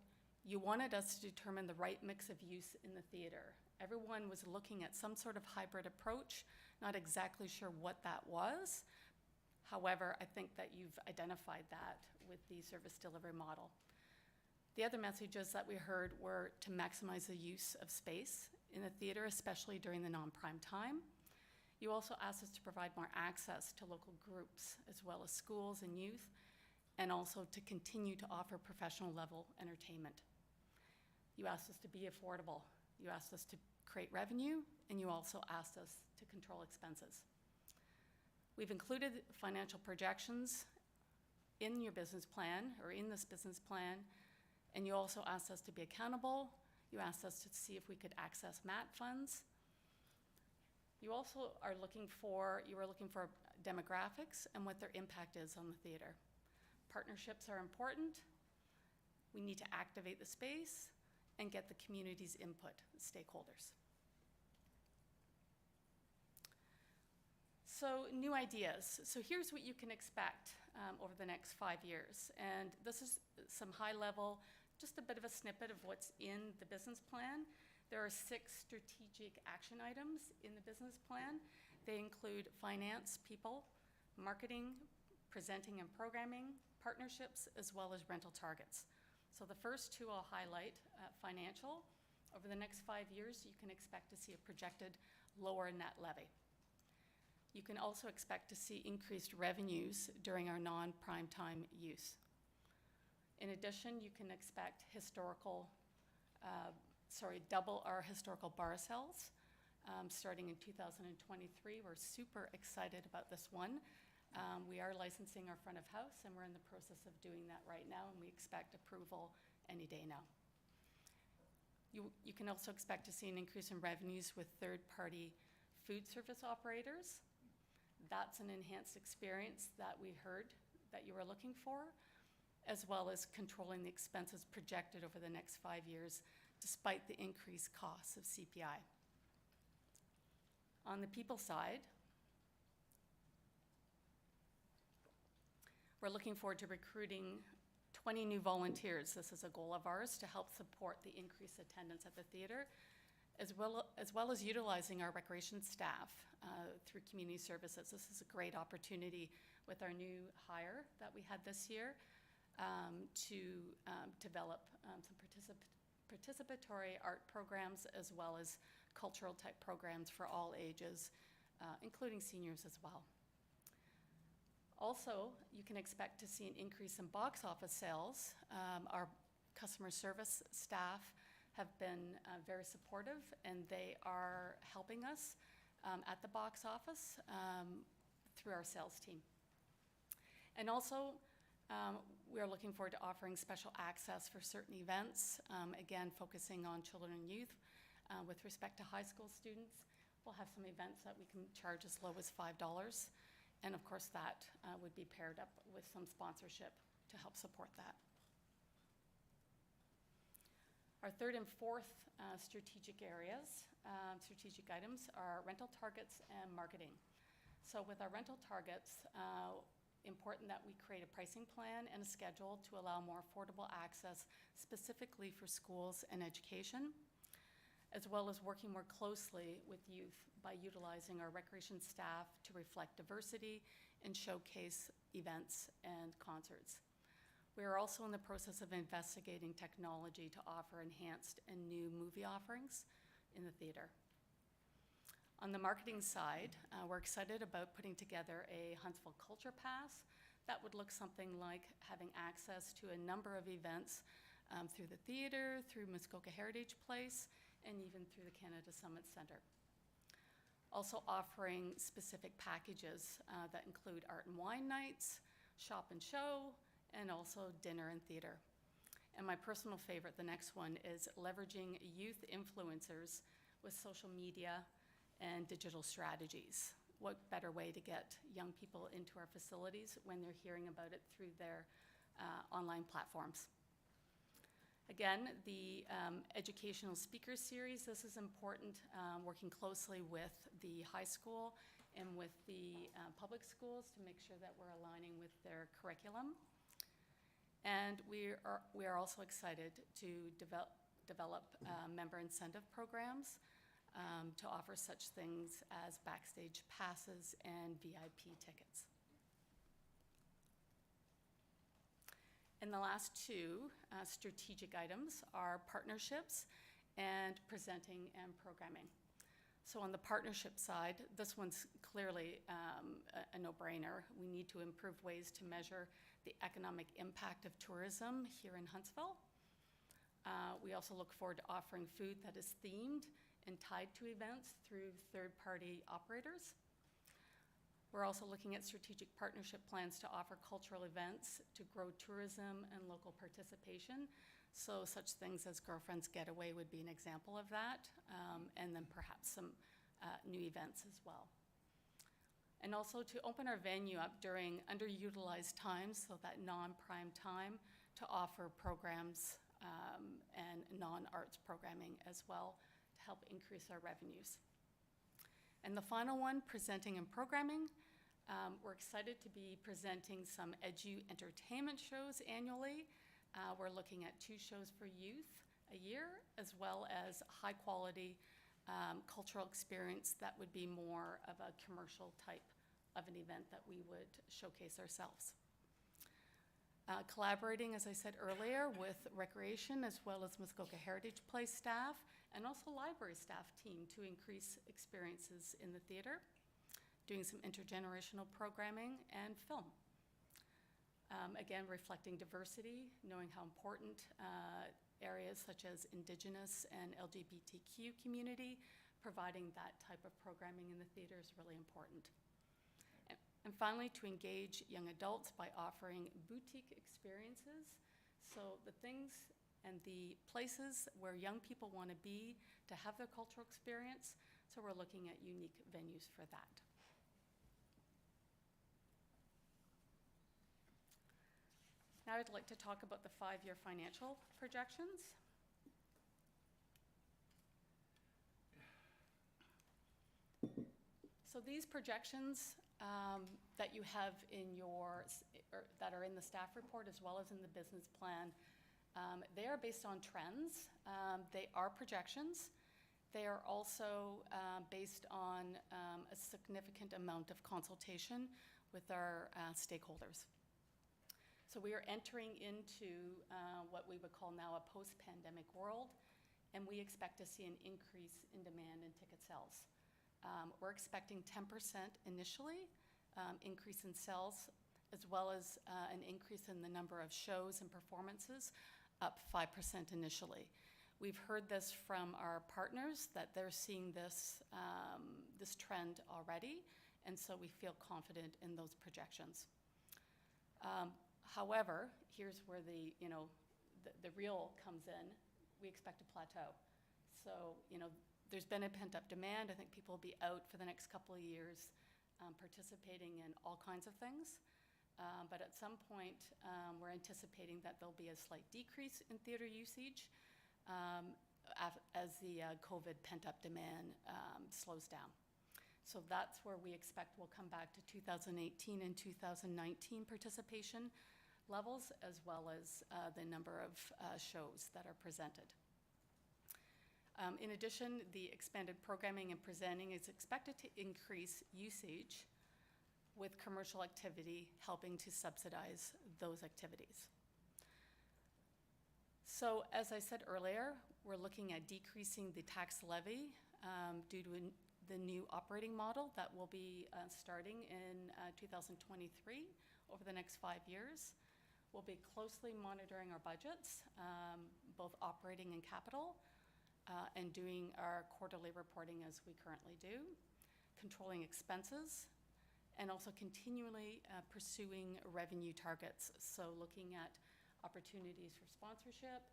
you wanted us to determine the right mix of use in the theater. Everyone was looking at some sort of hybrid approach, not exactly sure what that was. However, I think that you've identified that with the service delivery model. The other messages that we heard were to maximize the use of space in the theater, especially during the non-prime time. You also asked us to provide more access to local groups, as well as schools and youth, and also to continue to offer professional level entertainment. You asked us to be affordable. You asked us to create revenue, and you also asked us to control expenses. We've included financial projections in your business plan, or in this business plan, and you also asked us to be accountable. You asked us to see if we could access MAT funds. You also are looking for demographics and what their impact is on the theater. Partnerships are important. We need to activate the space and get the community's input, stakeholders. So new ideas. So here's what you can expect over the next 5 years. And this is some high level, just a bit of a snippet of what's in the business plan. There are 6 strategic action items in the business plan. They include finance, people, marketing, presenting and programming, partnerships, as well as rental targets. So the first 2 I'll highlight, financial. Over the next 5 years, you can expect to see a projected lower net levy. You can also expect to see increased revenues during our non-prime time use. In addition, you can expect double our historical bar sales starting in 2023. We're super excited about this one. We are licensing our front of house, and we're in the process of doing that right now, and we expect approval any day now. You can also expect to see an increase in revenues with third-party food service operators. That's an enhanced experience that we heard that you were looking for, as well as controlling the expenses projected over the next 5 years, despite the increased costs of CPI. On the people side, we're looking forward to recruiting 20 new volunteers. This is a goal of ours to help support the increased attendance at the theatre, as well as utilizing our recreation staff through community services. This is a great opportunity with our new hire that we had this year to develop some participatory art programs, as well as cultural type programs for all ages, including seniors as well. Also, you can expect to see an increase in box office sales. Our customer service staff have been very supportive, and they are helping us at the box office through our sales team. And also, we are looking forward to offering special access for certain events, again, focusing on children and youth. With respect to high school students, we'll have some events that we can charge as low as $5. And of course, that would be paired up with some sponsorship to help support that. Our third and fourth strategic items are rental targets and marketing. So with our rental targets, important that we create a pricing plan and a schedule to allow more affordable access specifically for schools and education, as well as working more closely with youth by utilizing our recreation staff to reflect diversity and showcase events and concerts. We are also in the process of investigating technology to offer enhanced and new movie offerings in the theater. On the marketing side, we're excited about putting together a Huntsville Culture Pass that would look something like having access to a number of events through the theater, through Muskoka Heritage Place, and even through the Canada Summit Centre. Also offering specific packages that include art and wine nights, shop and show, and also dinner and theater. And my personal favorite, the next one, is leveraging youth influencers with social media and digital strategies. What better way to get young people into our facilities when they're hearing about it through their online platforms? Again, the educational speaker series, this is important, working closely with the high school and with the public schools to make sure that we're aligning with their curriculum. And we are also excited to develop member incentive programs to offer such things as backstage passes and VIP tickets. And the last 2 strategic items are partnerships and presenting and programming. So on the partnership side, this one's clearly a no-brainer. We need to improve ways to measure the economic impact of tourism here in Huntsville. We also look forward to offering food that is themed and tied to events through third-party operators. We're also looking at strategic partnership plans to offer cultural events to grow tourism and local participation. So such things as Girlfriend's Getaway would be an example of that, and then perhaps some new events as well. And also to open our venue up during underutilized times, so that non-prime time, to offer programs and non-arts programming as well to help increase our revenues. And the final one, presenting and programming. We're excited to be presenting some edu-entertainment shows annually. We're looking at 2 shows for youth a year, as well as high-quality cultural experience that would be more of a commercial type of an event that we would showcase ourselves. Collaborating, as I said earlier, with Recreation as well as Muskoka Heritage Place staff and also library staff team to increase experiences in the theater, doing some intergenerational programming and film. Again, reflecting diversity, knowing how important areas such as Indigenous and LGBTQ community, providing that type of programming in the theater is really important. And finally, to engage young adults by offering boutique experiences. So the things and the places where young people want to be to have their cultural experience. So we're looking at unique venues for that. Now I'd like to talk about the 5-year financial projections. So these projections that you have in that are in the staff report as well as in the business plan, they are based on trends. They are projections. They are also based on a significant amount of consultation with our stakeholders. So we are entering into what we would call now a post-pandemic world, and we expect to see an increase in demand in ticket sales. We're expecting 10% initially, increase in sales, as well as an increase in the number of shows and performances, up 5% initially. We've heard this from our partners that they're seeing this, this trend already, and so we feel confident in those projections. However, here's where the real comes in. We expect a plateau. So, there's been a pent-up demand. I think people will be out for the next couple of years participating in all kinds of things. But at some point, we're anticipating that there'll be a slight decrease in theater usage as the COVID pent-up demand slows down. So that's where we expect we'll come back to 2018 and 2019 participation levels, as well as the number of shows that are presented. In addition, the expanded programming and presenting is expected to increase usage with commercial activity helping to subsidize those activities. So as I said earlier, we're looking at decreasing the tax levy due to the new operating model that will be starting in 2023 over the next 5 years. We'll be closely monitoring our budgets, both operating and capital, and doing our quarterly reporting as we currently do, controlling expenses, and also continually pursuing revenue targets. So looking at opportunities for sponsorship,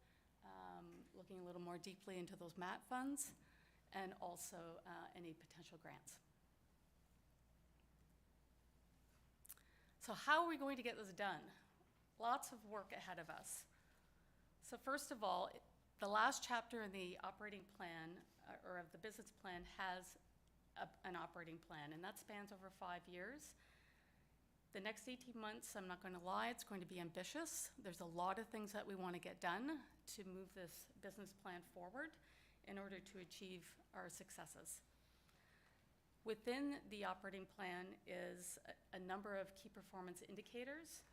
looking a little more deeply into those MAT funds, and also any potential grants. So how are we going to get this done? Lots of work ahead of us. So first of all, the last chapter in the operating plan, or of the business plan, has an operating plan, and that spans over 5 years. The next 18 months, I'm not going to lie, it's going to be ambitious. There's a lot of things that we want to get done to move this business plan forward in order to achieve our successes. Within the operating plan is a number of key performance indicators,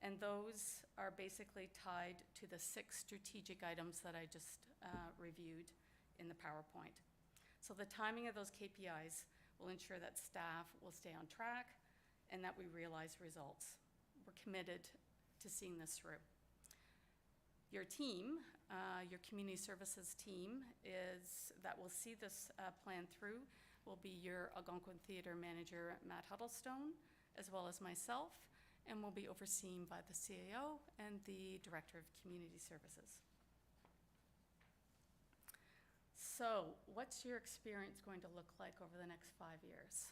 and those are basically tied to the 6 strategic items that I just reviewed in the PowerPoint. So the timing of those KPIs will ensure that staff will stay on track and that we realize results. We're committed to seeing this through. Your team, your community services team, that will see this plan through will be your Algonquin Theatre Manager, Matt Huddlestone, as well as myself, and will be overseen by the CAO and the Director of Community Services. So, what's your experience going to look like over the next 5 years?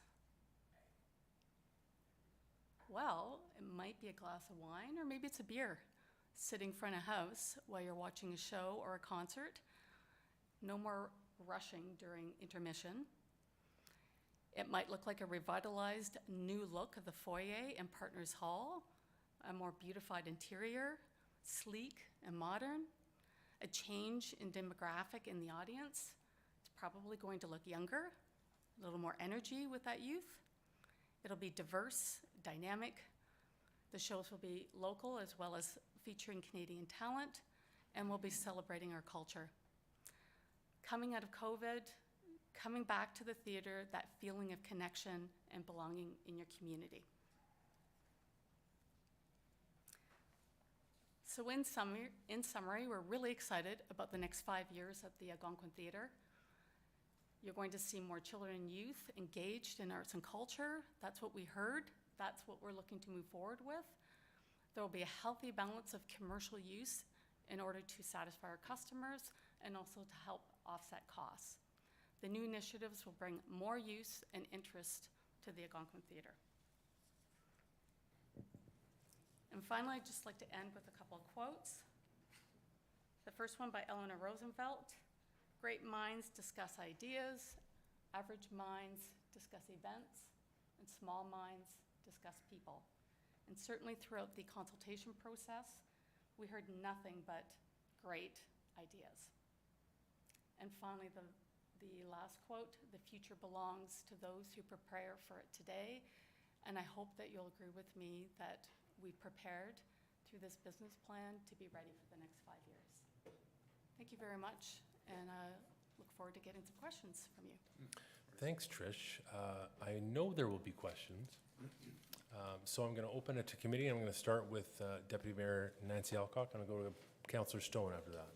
Well, it might be a glass of wine, or maybe it's a beer, sitting in front of a house while you're watching a show or a concert. No more rushing during intermission. It might look like a revitalized new look of the foyer and Partners Hall, a more beautified interior, sleek and modern, a change in demographic in the audience. It's probably going to look younger, a little more energy with that youth. It'll be diverse, dynamic. The shows will be local as well as featuring Canadian talent, and we'll be celebrating our culture. Coming out of COVID, coming back to the theater, that feeling of connection and belonging in your community. So in summary, we're really excited about the next 5 years at the Algonquin Theatre. You're going to see more children and youth engaged in arts and culture. That's what we heard. That's what we're looking to move forward with. There will be a healthy balance of commercial use in order to satisfy our customers and also to help offset costs. The new initiatives will bring more use and interest to the Algonquin Theatre. And finally, I'd just like to end with a couple of quotes. The first one by Eleanor Roosevelt: "Great minds discuss ideas, average minds discuss events, and small minds discuss people." And certainly throughout the consultation process, we heard nothing but great ideas. And finally, the last quote: "The future belongs to those who prepare for it today." And I hope that you'll agree with me that we prepared through this business plan to be ready for the next 5 years. Thank you very much, and I look forward to getting some questions from you. Thanks, Trish. I know there will be questions. So I'm going to open it to committee. I'm going to start with Deputy Mayor Nancy Alcock. I'm going to go to Councillor Stone after that.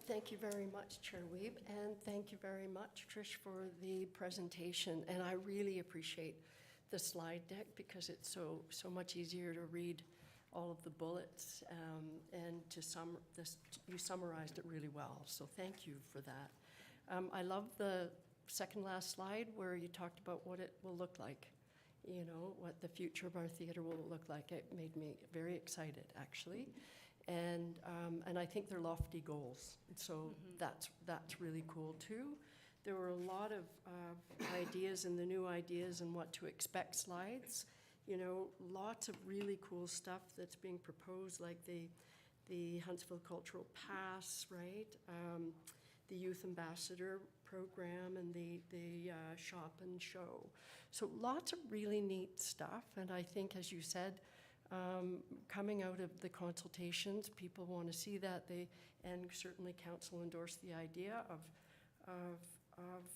Thank you very much, Chair Weeb, and thank you very much, Trish, for the presentation. And I really appreciate the slide deck because it's so much easier to read all of the bullets, and you summarized it really well. So thank you for that. I love the second last slide where you talked about what it will look like. You know, what the future of our theater will look like. It made me very excited, actually. And I think they're lofty goals. So that's really cool, too. There were a lot of ideas in the new ideas and what to expect slides. You know, lots of really cool stuff that's being proposed, like the Huntsville Cultural Pass, right? The Youth Ambassador program and the shop and show. So lots of really neat stuff. And I think, as you said, coming out of the consultations, people want to see that. And certainly council endorsed the idea of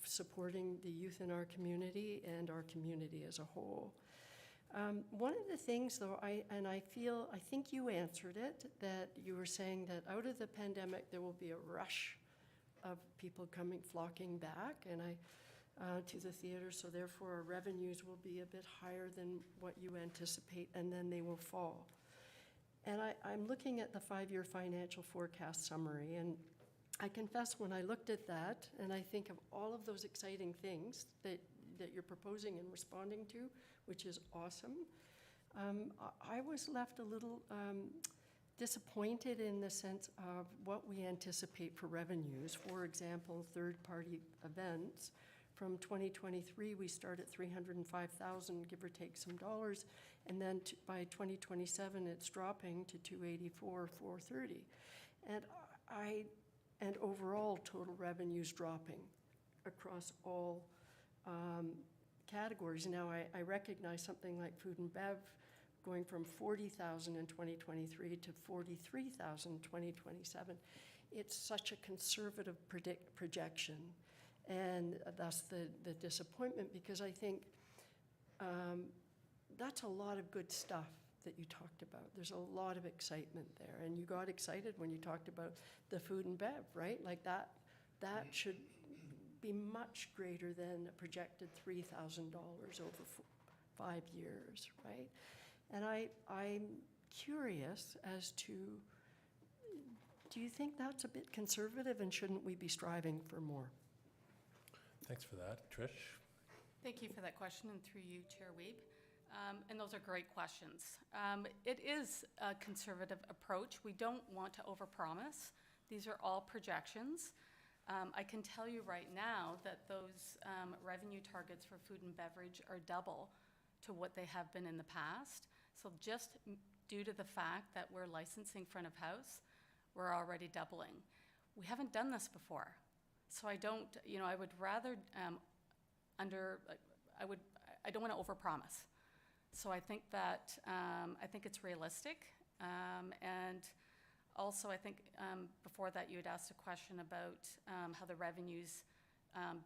supporting the youth in our community and our community as a whole. One of the things, though, I think you answered it, that you were saying that out of the pandemic there will be a rush of people flocking back to the theater, so therefore our revenues will be a bit higher than what you anticipate, and then they will fall. And I'm looking at the 5-year financial forecast summary, and I confess when I looked at that, and I think of all of those exciting things that you're proposing and responding to, which is awesome, I was left a little disappointed in the sense of what we anticipate for revenues. For example, third-party events. From 2023, we start at $305,000, give or take some dollars, and then by 2027, it's dropping to $284,430, and overall total revenues dropping across all categories. Now, I recognize something like food and bev going from $40,000 in 2023 to $43,000 in 2027. It's such a conservative projection, and thus the disappointment, because I think that's a lot of good stuff that you talked about. There's a lot of excitement there, and you got excited when you talked about the food and bev, right? Like that should be much greater than a projected $3,000 over 5 years, right? And I'm curious as to, do you think that's a bit conservative, and shouldn't we be striving for more? Thanks for that. Trish? Thank you for that question, and through you, Chair Weeb. And those are great questions. It is a conservative approach. We don't want to overpromise. These are all projections. I can tell you right now that those revenue targets for food and beverage are double to what they have been in the past. So just due to the fact that we're licensing front of house, we're already doubling. We haven't done this before. So I don't, I would rather I don't want to overpromise. So I think that, I think it's realistic. And also, I think before that you had asked a question about how the revenues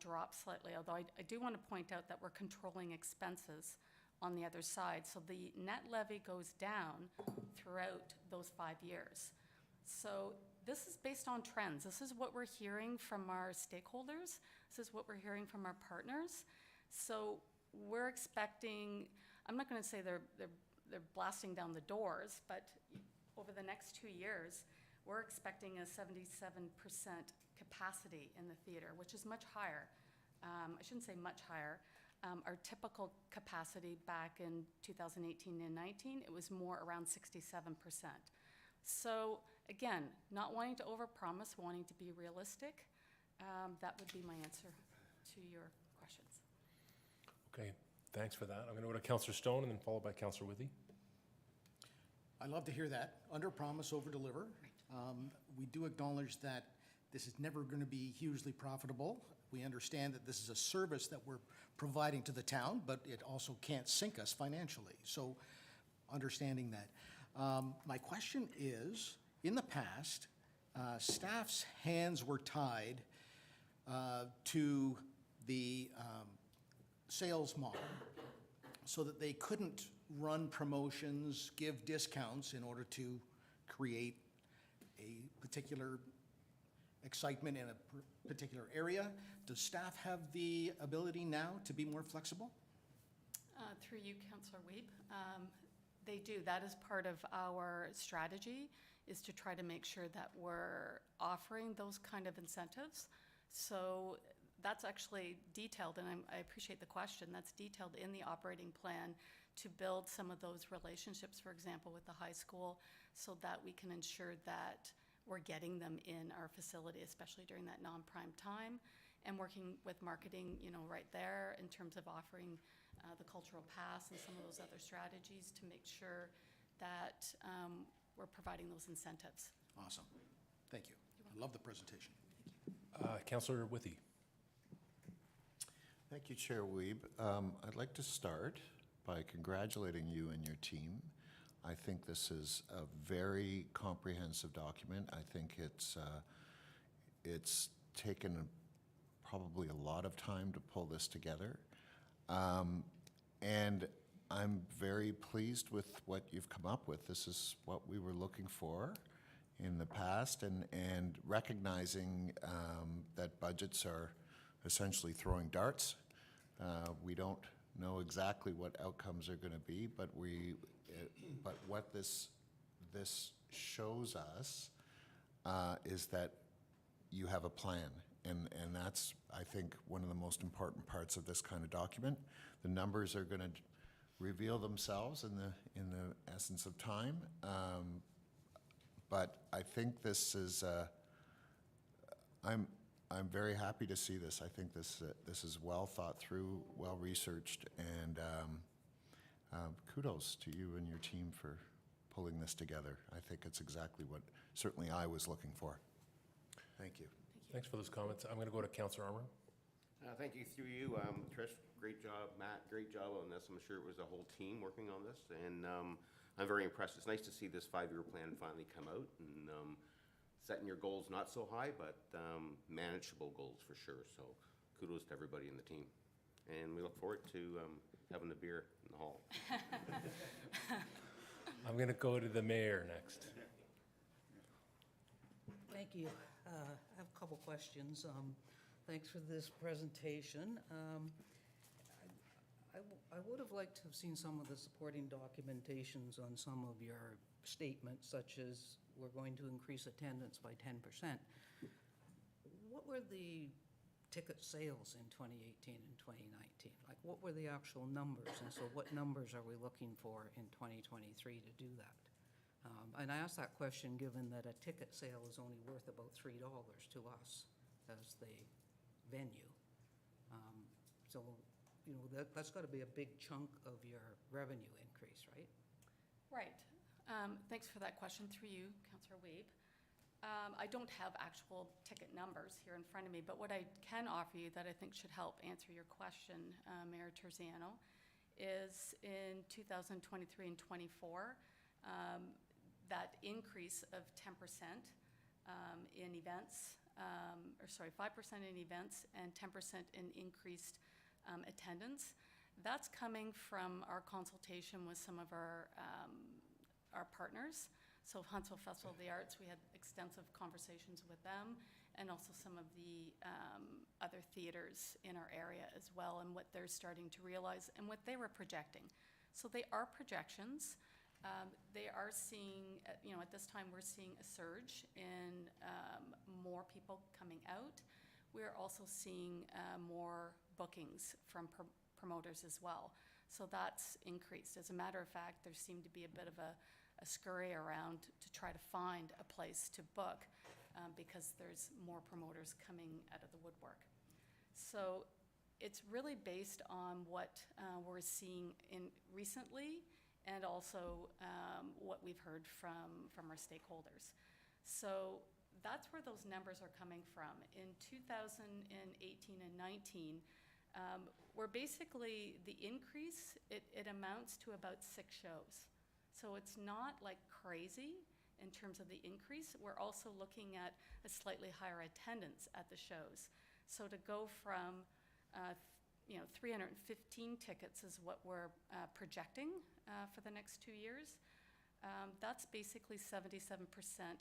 drop slightly, although I do want to point out that we're controlling expenses on the other side. So the net levy goes down throughout those 5 years. So this is based on trends. This is what we're hearing from our stakeholders. This is what we're hearing from our partners. So we're expecting, I'm not going to say they're blasting down the doors, but over the next 2 years, we're expecting a 77% capacity in the theater, which is much higher. I shouldn't say much higher. Our typical capacity back in 2018 and 19, it was more around 67%. So again, not wanting to overpromise, wanting to be realistic, that would be my answer to your questions. Okay, thanks for that. I'm going to go to Councillor Stone and then followed by Councillor Withy. I love to hear that. Under promise, over deliver. We do acknowledge that this is never going to be hugely profitable. We understand that this is a service that we're providing to the town, but it also can't sink us financially. So understanding that. My question is, in the past, staff's hands were tied to the sales model so that they couldn't run promotions, give discounts in order to create a particular excitement in a particular area. Does staff have the ability now to be more flexible? Through you, Councillor Wiebe, they do. That is part of our strategy, is to try to make sure that we're offering those kind of incentives. So that's actually detailed, and I appreciate the question. That's detailed in the operating plan to build some of those relationships, for example, with the high school, so that we can ensure that we're getting them in our facility, especially during that non-prime time, and working with marketing, right there in terms of offering the cultural pass and some of those other strategies to make sure that we're providing those incentives. Awesome. Thank you. I love the presentation. Councillor Withy. Thank you, Chair Wiebe. I'd like to start by congratulating you and your team. I think this is a very comprehensive document. I think it's taken probably a lot of time to pull this together. And I'm very pleased with what you've come up with. This is what we were looking for in the past, and recognizing that budgets are essentially throwing darts. We don't know exactly what outcomes are going to be, but what this shows us is that you have a plan, and that's, I think, one of the most important parts of this kind of document. The numbers are going to reveal themselves in the essence of time, but I think this is. I'm very happy to see this. I think this is well thought through, well researched, and kudos to you and your team for pulling this together. I think it's exactly what certainly I was looking for. Thank you. Thanks for those comments. I'm going to go to Councillor Armour. Thank you through you. Trish, great job. Matt, great job on this. I'm sure it was a whole team working on this, and I'm very impressed. It's nice to see this 5-year plan finally come out, and setting your goals not so high, but manageable goals for sure. So kudos to everybody in the team. And we look forward to having the beer in the hall. I'm going to go to the mayor next. Thank you. I have a couple questions. Thanks for this presentation. I would have liked to have seen some of the supporting documentations on some of your statements, such as we're going to increase attendance by 10%. What were the ticket sales in 2018 and 2019? Like, what were the actual numbers? And so what numbers are we looking for in 2023 to do that? And I ask that question given that a ticket sale is only worth about $3 to us. as the venue. So, you know, that's got to be a big chunk of your revenue increase, right? Right. Thanks for that question through you, Councillor Weeb. I don't have actual ticket numbers here in front of me, but what I can offer you that I think should help answer your question, Mayor Terziano, is in 2023 and 24, that increase of 10% in events, 5% in events and 10% in increased attendance. That's coming from our consultation with some of our partners. So Huntsville Festival of the Arts, we had extensive conversations with them, and also some of the other theaters in our area as well, and what they're starting to realize and what they were projecting. So they are projections. They are seeing, you know, at this time we're seeing a surge in more people coming out. We're also seeing more bookings from promoters as well. So that's increased. As a matter of fact, there seemed to be a bit of a scurry around to try to find a place to book because there's more promoters coming out of the woodwork. So it's really based on what we're seeing in recently, and also what we've heard from our stakeholders. So that's where those numbers are coming from. In 2018 and 19, we're basically, the increase, it amounts to about 6 shows. So it's not like crazy in terms of the increase. We're also looking at a slightly higher attendance at the shows. So to go from 315 tickets is what we're projecting for the next 2 years. That's basically 77%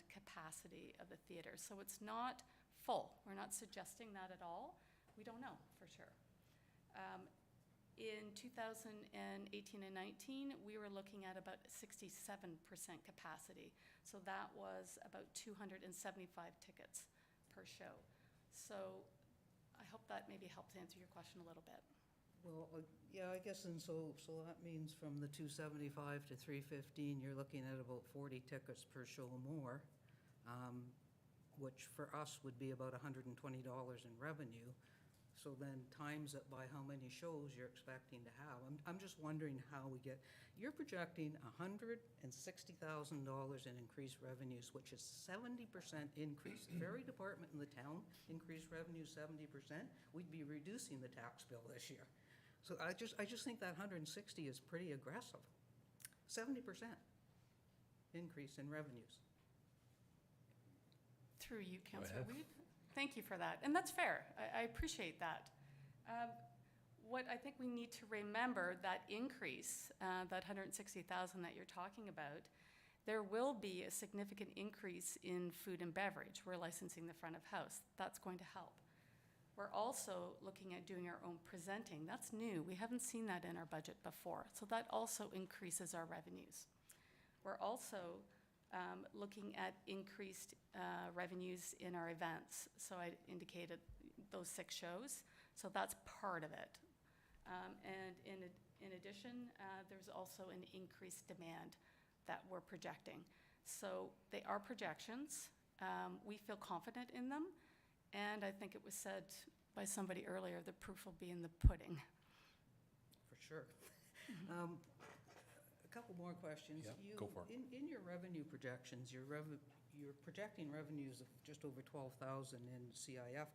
capacity of the theater. So it's not full. We're not suggesting that at all. We don't know for sure. In 2018 and 19, we were looking at about 67% capacity. So that was about 275 tickets per show. So I hope that maybe helps answer your question a little bit. Well, yeah, I guess, and so that means from the 275 to 315, you're looking at about 40 tickets per show more, which for us would be about $120 in revenue. So then times it by how many shows you're expecting to have. I'm just wondering how we get, you're projecting $160,000 in increased revenues, which is 70% increase. Every department in the town increased revenue 70%. We'd be reducing the tax bill this year. So I just think that 160 is pretty aggressive. 70% increase in revenues. Through you, Councillor Weeb. Thank you for that, and that's fair. I appreciate that. What I think we need to remember, that increase, that 160,000 that you're talking about, there will be a significant increase in food and beverage. We're licensing the front of house. That's going to help. We're also looking at doing our own presenting. That's new. We haven't seen that in our budget before, so that also increases our revenues. We're also looking at increased revenues in our events. So I indicated those 6 shows, so that's part of it. And in addition, there's also an increased demand that we're projecting. So they are projections. We feel confident in them, and I think it was said by somebody earlier, the proof will be in the pudding. For sure. A couple more questions. Yeah, go for it. In your revenue projections, you're projecting revenues of just over 12,000 in CIF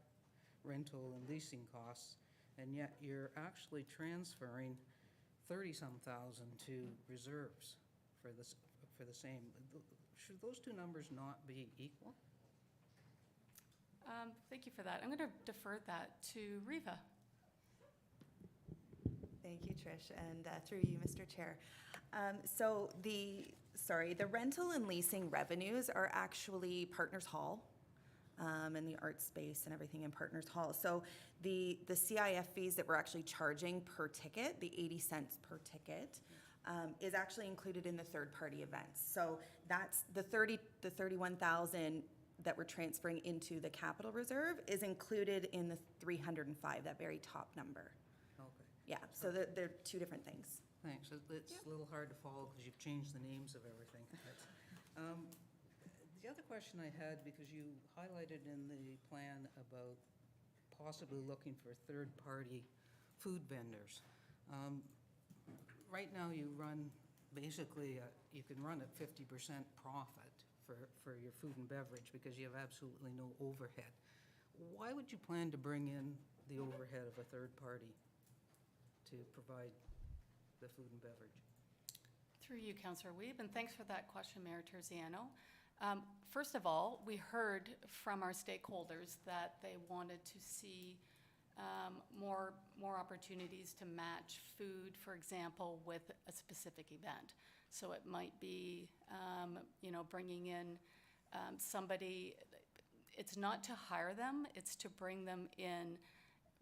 rental and leasing costs, and yet you're actually transferring 30-some thousand to reserves for the same. Should those two numbers not be equal? Thank you for that. I'm going to defer that to Riva. Thank you, Trish, and through you, Mr. Chair. So the rental and leasing revenues are actually Partners Hall and the art space and everything in Partners Hall. So the CIF fees that we're actually charging per ticket, the 80 cents per ticket, is actually included in the third-party events. So that's the 31,000 that we're transferring into the capital reserve is included in the 305, that very top number. Okay. Yeah, so they're two different things. Thanks. It's a little hard to follow because you've changed the names of everything. The other question I had, because you highlighted in the plan about possibly looking for third-party food vendors. Right now, you run, basically, you can run at 50% profit for your food and beverage because you have absolutely no overhead. Why would you plan to bring in the overhead of a third party to provide the food and beverage? Through you, Councillor Wiebe, and thanks for that question, Mayor Terziano. First of all, we heard from our stakeholders that they wanted to see more opportunities to match food, for example, with a specific event. So it might be, bringing in somebody. It's not to hire them, it's to bring them in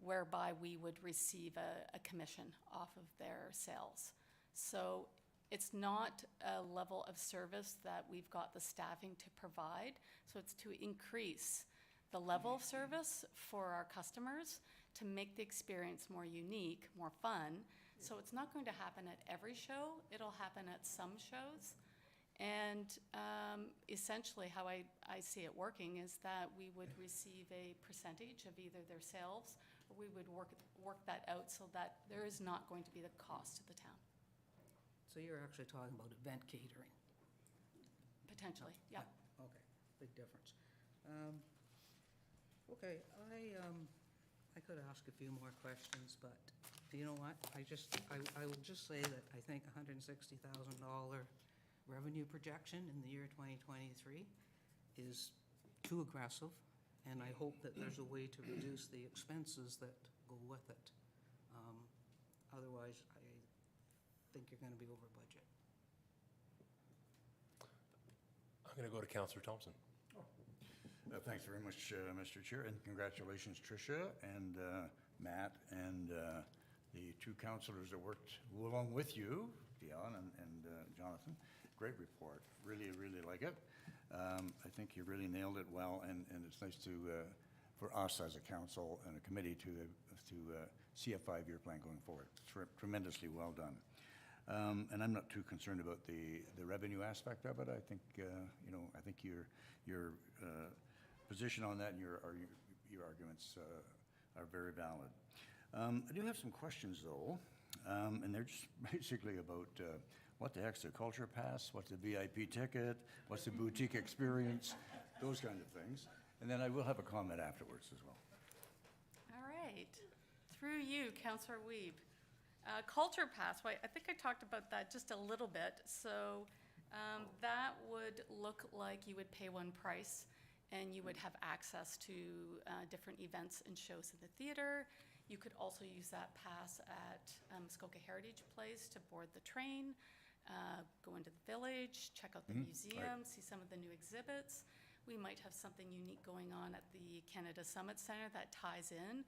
whereby we would receive a commission off of their sales. So it's not a level of service that we've got the staffing to provide. So it's to increase the level of service for our customers, to make the experience more unique, more fun. So it's not going to happen at every show, it'll happen at some shows. And essentially how I see it working is that we would receive a percentage of either their sales, or we would work that out so that there is not going to be the cost to the town. So you're actually talking about event catering? Potentially, yeah. Okay, big difference. Okay, I could ask a few more questions, but you know what? I will just say that I think $160,000 revenue projection in the year 2023 is too aggressive, and I hope that there's a way to reduce the expenses that go with it. Otherwise, I think you're going to be over budget. I'm going to go to Councillor Thompson. Thanks very much, Mr. Chair, and congratulations, Tricia and Matt and the two councillors that worked along with you, Dion and Jonathan. Great report. Really, really like it. I think you really nailed it well, and it's nice to for us as a council and a committee to see a 5-year plan going forward. It's tremendously well done. And I'm not too concerned about the revenue aspect of it. I think I think your position on that and your arguments are very valid. I do have some questions though, and they're just basically about what the heck's the culture pass, what's the VIP ticket, what's the boutique experience, those kind of things. And then I will have a comment afterwards as well. All right. Through you, Councillor Wiebe. Culture Pass, well, I think I talked about that just a little bit. So that would look like you would pay one price and you would have access to different events and shows in the theater. You could also use that pass at Muskoka Heritage Place to board the train, go into the village, check out the museum, see some of the new exhibits. We might have something unique going on at the Canada Summit Center that ties in.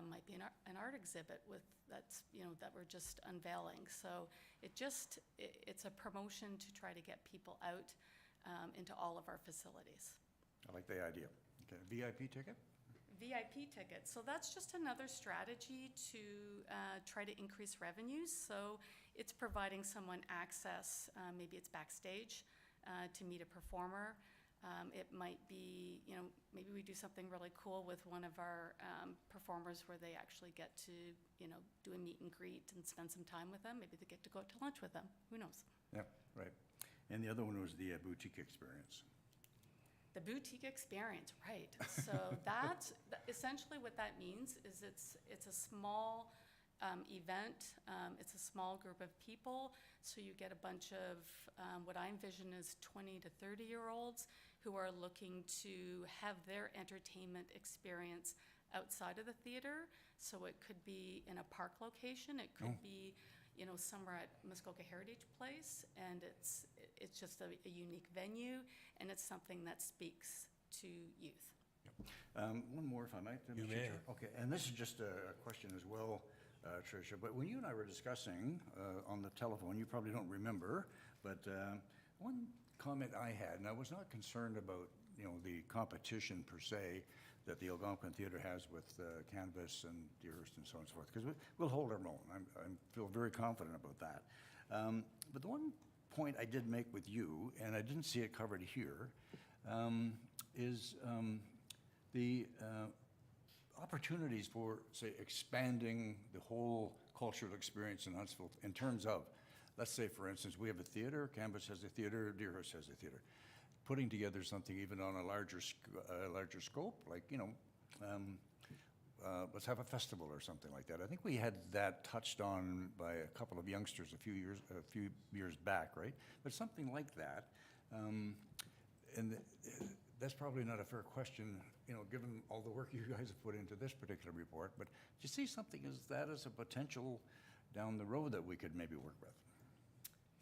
Might be an art exhibit that we're just unveiling. So it's a promotion to try to get people out into all of our facilities. I like the idea. Okay, VIP ticket? VIP tickets. So that's just another strategy to try to increase revenues. So it's providing someone access, maybe it's backstage to meet a performer. It might be, maybe we do something really cool with one of our performers where they actually get to, do a meet and greet and spend some time with them. Maybe they get to go out to lunch with them. Who knows? Yeah, right. And the other one was the boutique experience. The boutique experience, right. So that's essentially what that means is it's a small event. It's a small group of people. So you get a bunch of what I envision as 20 to 30-year-olds who are looking to have their entertainment experience outside of the theater. So it could be in a park location. It could be, somewhere at Muskoka Heritage Place, and it's just a unique venue, and it's something that speaks to youth. One more, if I might. You may. Okay, and this is just a question as well, Tricia, but when you and I were discussing on the telephone, you probably don't remember, but one comment I had, and I was not concerned about, the competition per se that the Algonquin Theatre has with Canvas and Deerhurst and so on and so forth, because we'll hold our own. I feel very confident about that. But the one point I did make with you, and I didn't see it covered here, is the opportunities for, say, expanding the whole cultural experience in Huntsville in terms of, let's say, for instance, we have a theater, Canvas has a theater, Deerhurst has a theater. Putting together something even on a larger scope, like, let's have a festival or something like that. I think we had that touched on by a couple of youngsters a few years back, right? But something like that, and that's probably not a fair question, given all the work you guys have put into this particular report. But do you see something as that as a potential down the road that we could maybe work with?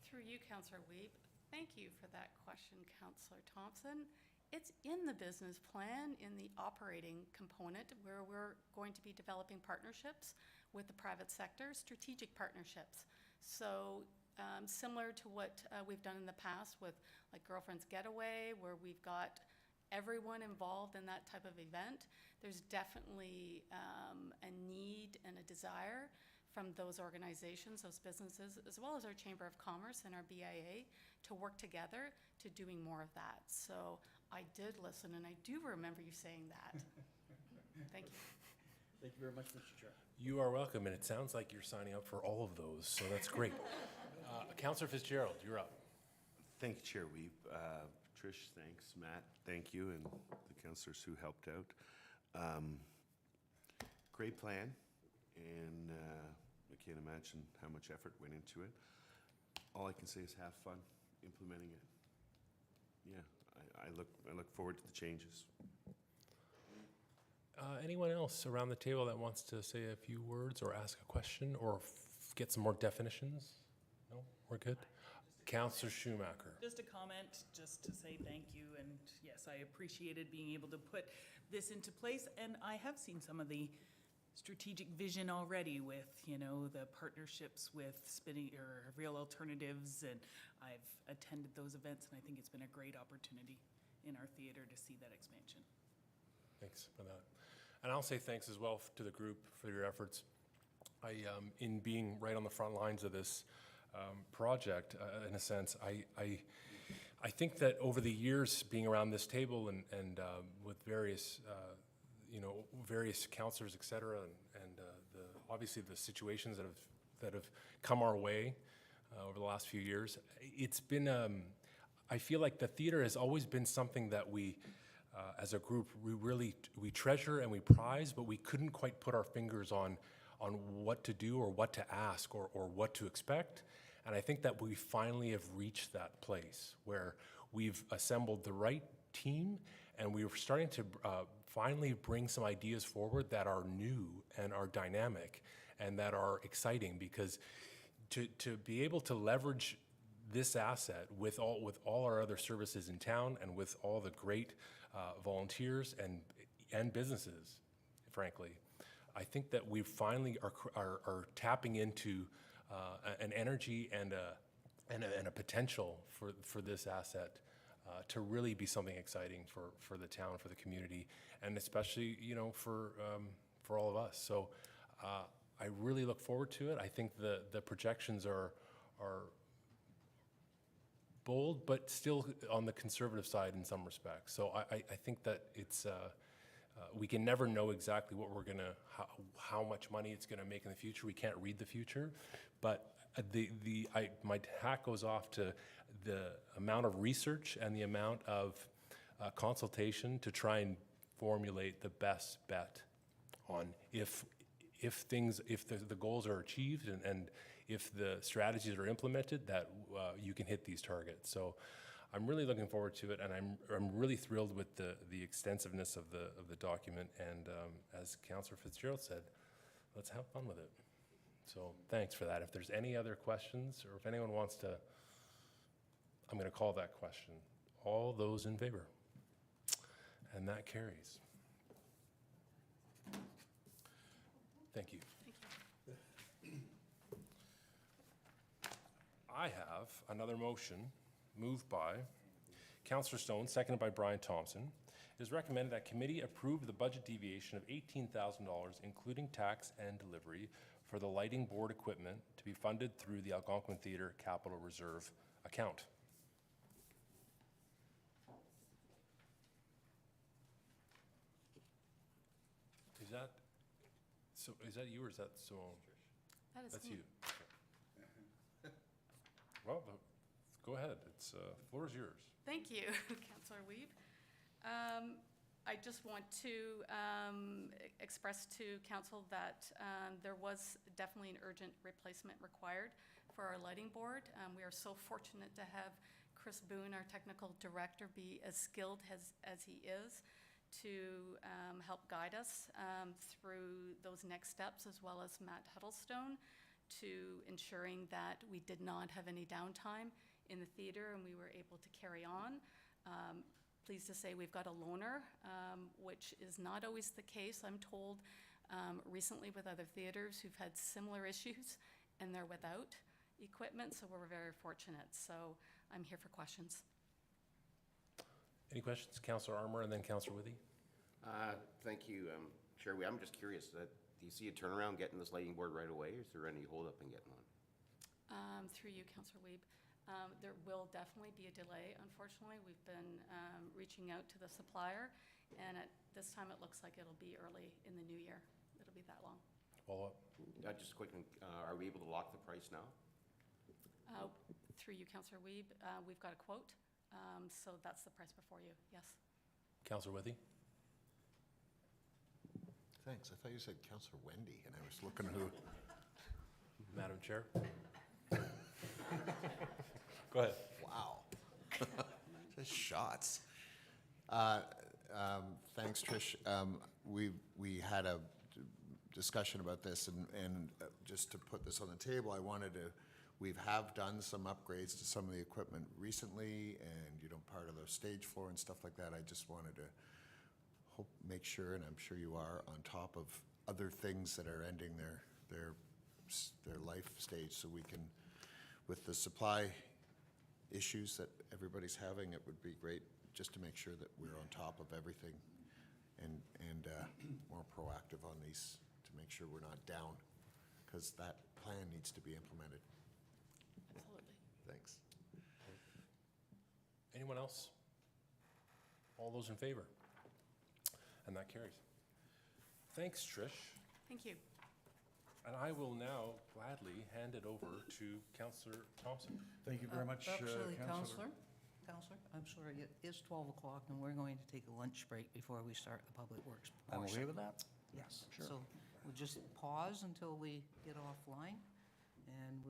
Through you, Councillor Weeb, thank you for that question, Councillor Thompson. It's in the business plan, in the operating component, where we're going to be developing partnerships with the private sector, strategic partnerships. So similar to what we've done in the past with like Girlfriend's Getaway, where we've got everyone involved in that type of event, there's definitely a need and a desire from those organizations, those businesses, as well as our Chamber of Commerce and our BIA, to work together to doing more of that. So I did listen, and I do remember you saying that. Thank you. Thank you very much, Mr. Chair. You are welcome, and it sounds like you're signing up for all of those, so that's great. Councillor Fitzgerald, you're up. Thank you, Chair Weeb. Trish, thanks. Matt, thank you, and the councillors who helped out. Great plan, and I can't imagine how much effort went into it. All I can say is have fun implementing it. Yeah, I look forward to the changes. Anyone else around the table that wants to say a few words or ask a question or get some more definitions? No, we're good. Councillor Schumacher. Just a comment, just to say thank you, and yes, I appreciated being able to put this into place, and I have seen some of the strategic vision already with, the partnerships with spinning or Real Alternatives, and I've attended those events, and I think it's been a great opportunity in our theater to see that expansion. Thanks for that. And I'll say thanks as well to the group for your efforts. In being right on the front lines of this project, in a sense, I think that over the years being around this table and with various various councillors, et cetera, and obviously the situations that have come our way over the last few years, it's been, I feel like the theater has always been something that we, as a group, we treasure and we prize, but we couldn't quite put our fingers on what to do or what to ask or what to expect. And I think that we finally have reached that place where we've assembled the right team and we're starting to finally bring some ideas forward that are new and are dynamic and that are exciting, because to be able to leverage this asset with all our other services in town and with all the great volunteers and businesses, frankly, I think that we finally are tapping into an energy and a potential for this asset to really be something exciting for the town, for the community, and especially for all of us. So I really look forward to it. I think the projections are bold, but still on the conservative side in some respects. So I think that it's we can never know exactly what we're gonna, how much money it's gonna make in the future. We can't read the future, but my hat goes off to the amount of research and the amount of consultation to try and formulate the best bet on if the goals are achieved and if the strategies are implemented, that you can hit these targets. So I'm really looking forward to it, and I'm really thrilled with the extensiveness of the document. And as Councillor Fitzgerald said, let's have fun with it. So thanks for that. If there's any other questions, or if anyone wants to, I'm going to call that question. All those in favor? And that carries. Thank you. I have another motion moved by Councillor Stone, seconded by Brian Thompson. It is recommended that committee approve the budget deviation of $18,000, including tax and delivery, for the lighting board equipment to be funded through the Algonquin Theatre Capital Reserve account. Is that, so, is that you or is that so? That is That's me. you. Well, go ahead. It's, floor is yours. Thank you, Councillor Weeb. I just want to express to council that there was definitely an urgent replacement required for our lighting board. We are so fortunate to have Chris Boone, our technical director, be as skilled as he is to help guide us through those next steps, as well as Matt Huddlestone, to ensuring that we did not have any downtime in the theater and we were able to carry on. Pleased to say we've got a loaner, which is not always the case, I'm told, recently with other theaters who've had similar issues and they're without equipment, so we're very fortunate. So I'm here for questions. Any questions? Councillor Armour and then Councillor Withy. Thank you, Chair. I'm just curious, do you see a turnaround getting this lighting board right away, or is there any holdup in getting one? Through you, Councillor Weeb. There will definitely be a delay, unfortunately. We've been reaching out to the supplier, and at this time it looks like it'll be early in the new year. It'll be that long. Follow up. Just quick, are we able to lock the price now? Through you, Councillor Weeb, we've got a quote, so that's the price before you, yes. Councillor Withy. Thanks. I thought you said Councillor Wendy, and I was looking who. Madam Chair. Go ahead. Wow. Just shots. Thanks, Trish. We had a discussion about this, and just to put this on the table, we have done some upgrades to some of the equipment recently, and part of the stage floor and stuff like that. I just wanted to make sure, and I'm sure you are, on top of other things that are ending their life stage, so we can, with the supply issues that everybody's having, it would be great just to make sure that we're on top of everything and more proactive on these to make sure we're not down, because that plan needs to be implemented. Absolutely. Thanks. Anyone else? All those in favor? And that carries. Thanks, Trish. Thank you. And I will now gladly hand it over to Councillor Thompson. Thank you very much, Actually, Councillor. Counselor, I'm sorry, it is 12 o'clock and we're going to take a lunch break before we start the Public Works I'm portion. okay with that? Yes. Sure. So we'll just pause until we get offline and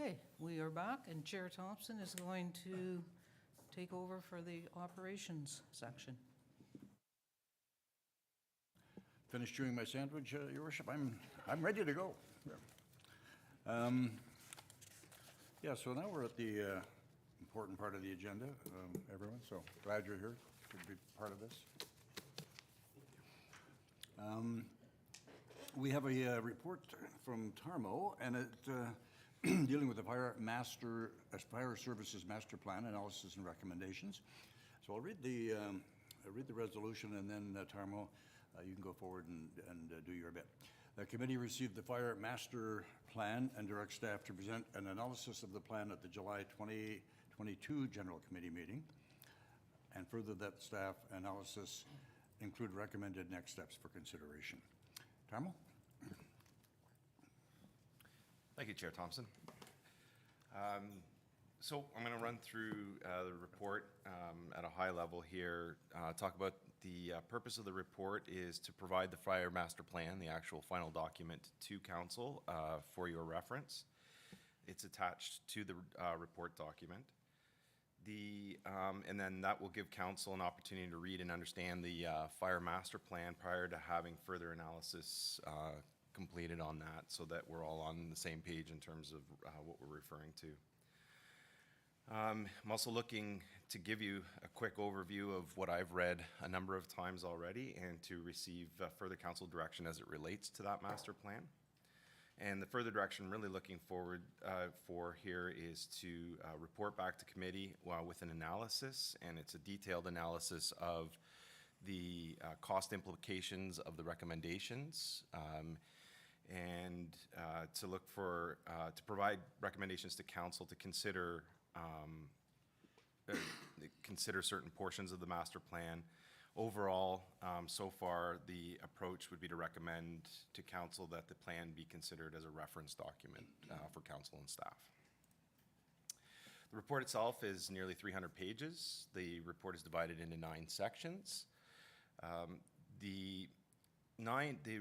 Okay, we are back, and Chair Thompson is going to take over for the operations section. Finished chewing my sandwich, Your Worship. I'm ready to go. Yeah, so now we're at the important part of the agenda, everyone, so glad you're here to be part of this. We have a report from Tarmo, and it dealing with the fire services master plan analysis and recommendations. So I'll read the resolution, and then Tarmo, you can go forward and do your bit. The committee received the fire master plan and direct staff to present an analysis of the plan at the July 2022 general committee meeting, and further that staff analysis include recommended next steps for consideration. Tarmo? Thank you, Chair Thompson. So I'm going to run through the report at a high level here, talk about the purpose of the report is to provide the fire master plan, the actual final document, to council for your reference. It's attached to the report document. And then that will give council an opportunity to read and understand the fire master plan prior to having further analysis completed on that, so that we're all on the same page in terms of what we're referring to. I'm also looking to give you a quick overview of what I've read a number of times already and to receive further council direction as it relates to that master plan. And the further direction I'm really looking forward for here is to report back to committee with an analysis, and it's a detailed analysis of the cost implications of the recommendations, and to look for, to provide recommendations to council to consider certain portions of the master plan. Overall, so far, the approach would be to recommend to council that the plan be considered as a reference document for council and staff. The report itself is nearly 300 pages. The report is divided into 9 sections. The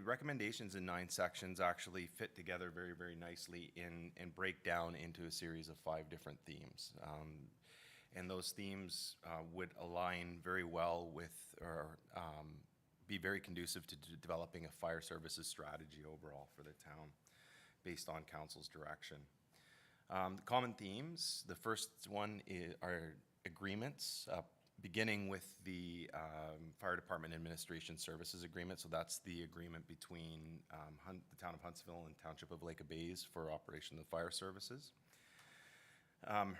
recommendations in 9 sections actually fit together very, very nicely and break down into a series of 5 different themes. And those themes would align very well with, or be very conducive to developing a fire services strategy overall for the town based on council's direction. The common themes, the first one are agreements, beginning with the Fire Department Administration Services Agreement. So that's the agreement between the town of Huntsville and Township of Lake Bays for operation of fire services.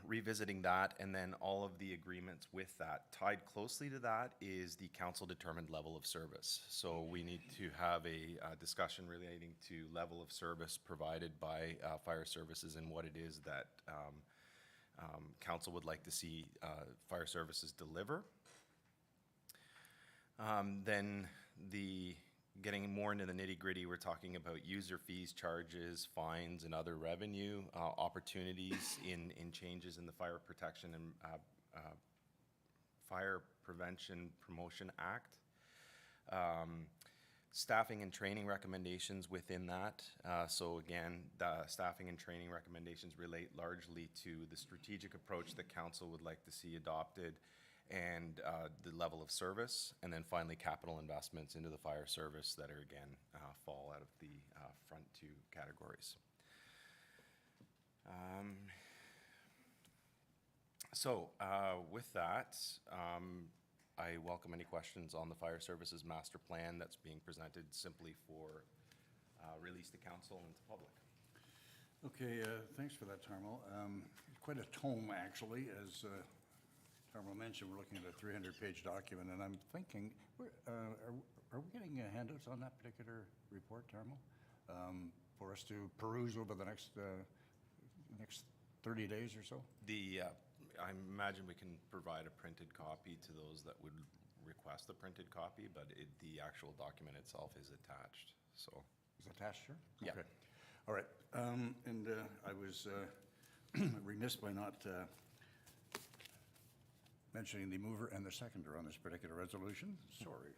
Revisiting that, and then all of the agreements with that. Tied closely to that is the council determined level of service. So we need to have a discussion relating to level of service provided by fire services and what it is that council would like to see fire services deliver. Then getting more into the nitty-gritty, we're talking about user fees, charges, fines, and other revenue opportunities in changes in the Fire Protection and Fire Prevention Promotion Act. Staffing and training recommendations within that. So again, the staffing and training recommendations relate largely to the strategic approach that council would like to see adopted, and the level of service, and then finally capital investments into the fire service that are again fall out of the front 2 categories. With that, I welcome any questions on the fire services master plan that's being presented simply for release to council and to public. Okay, thanks for that, Tarmo. Quite a tome, actually, as Tarmo mentioned. We're looking at a 300-page document, and I'm thinking, are we getting handouts on that particular report, Tarmo, for us to peruse over the next 30 days or so? I imagine we can provide a printed copy to those that would request a printed copy, but the actual document itself is attached. So is it attached, sure? Yeah. Okay. All right. And I was remiss by not mentioning the mover and the seconder on this particular resolution. Sorry.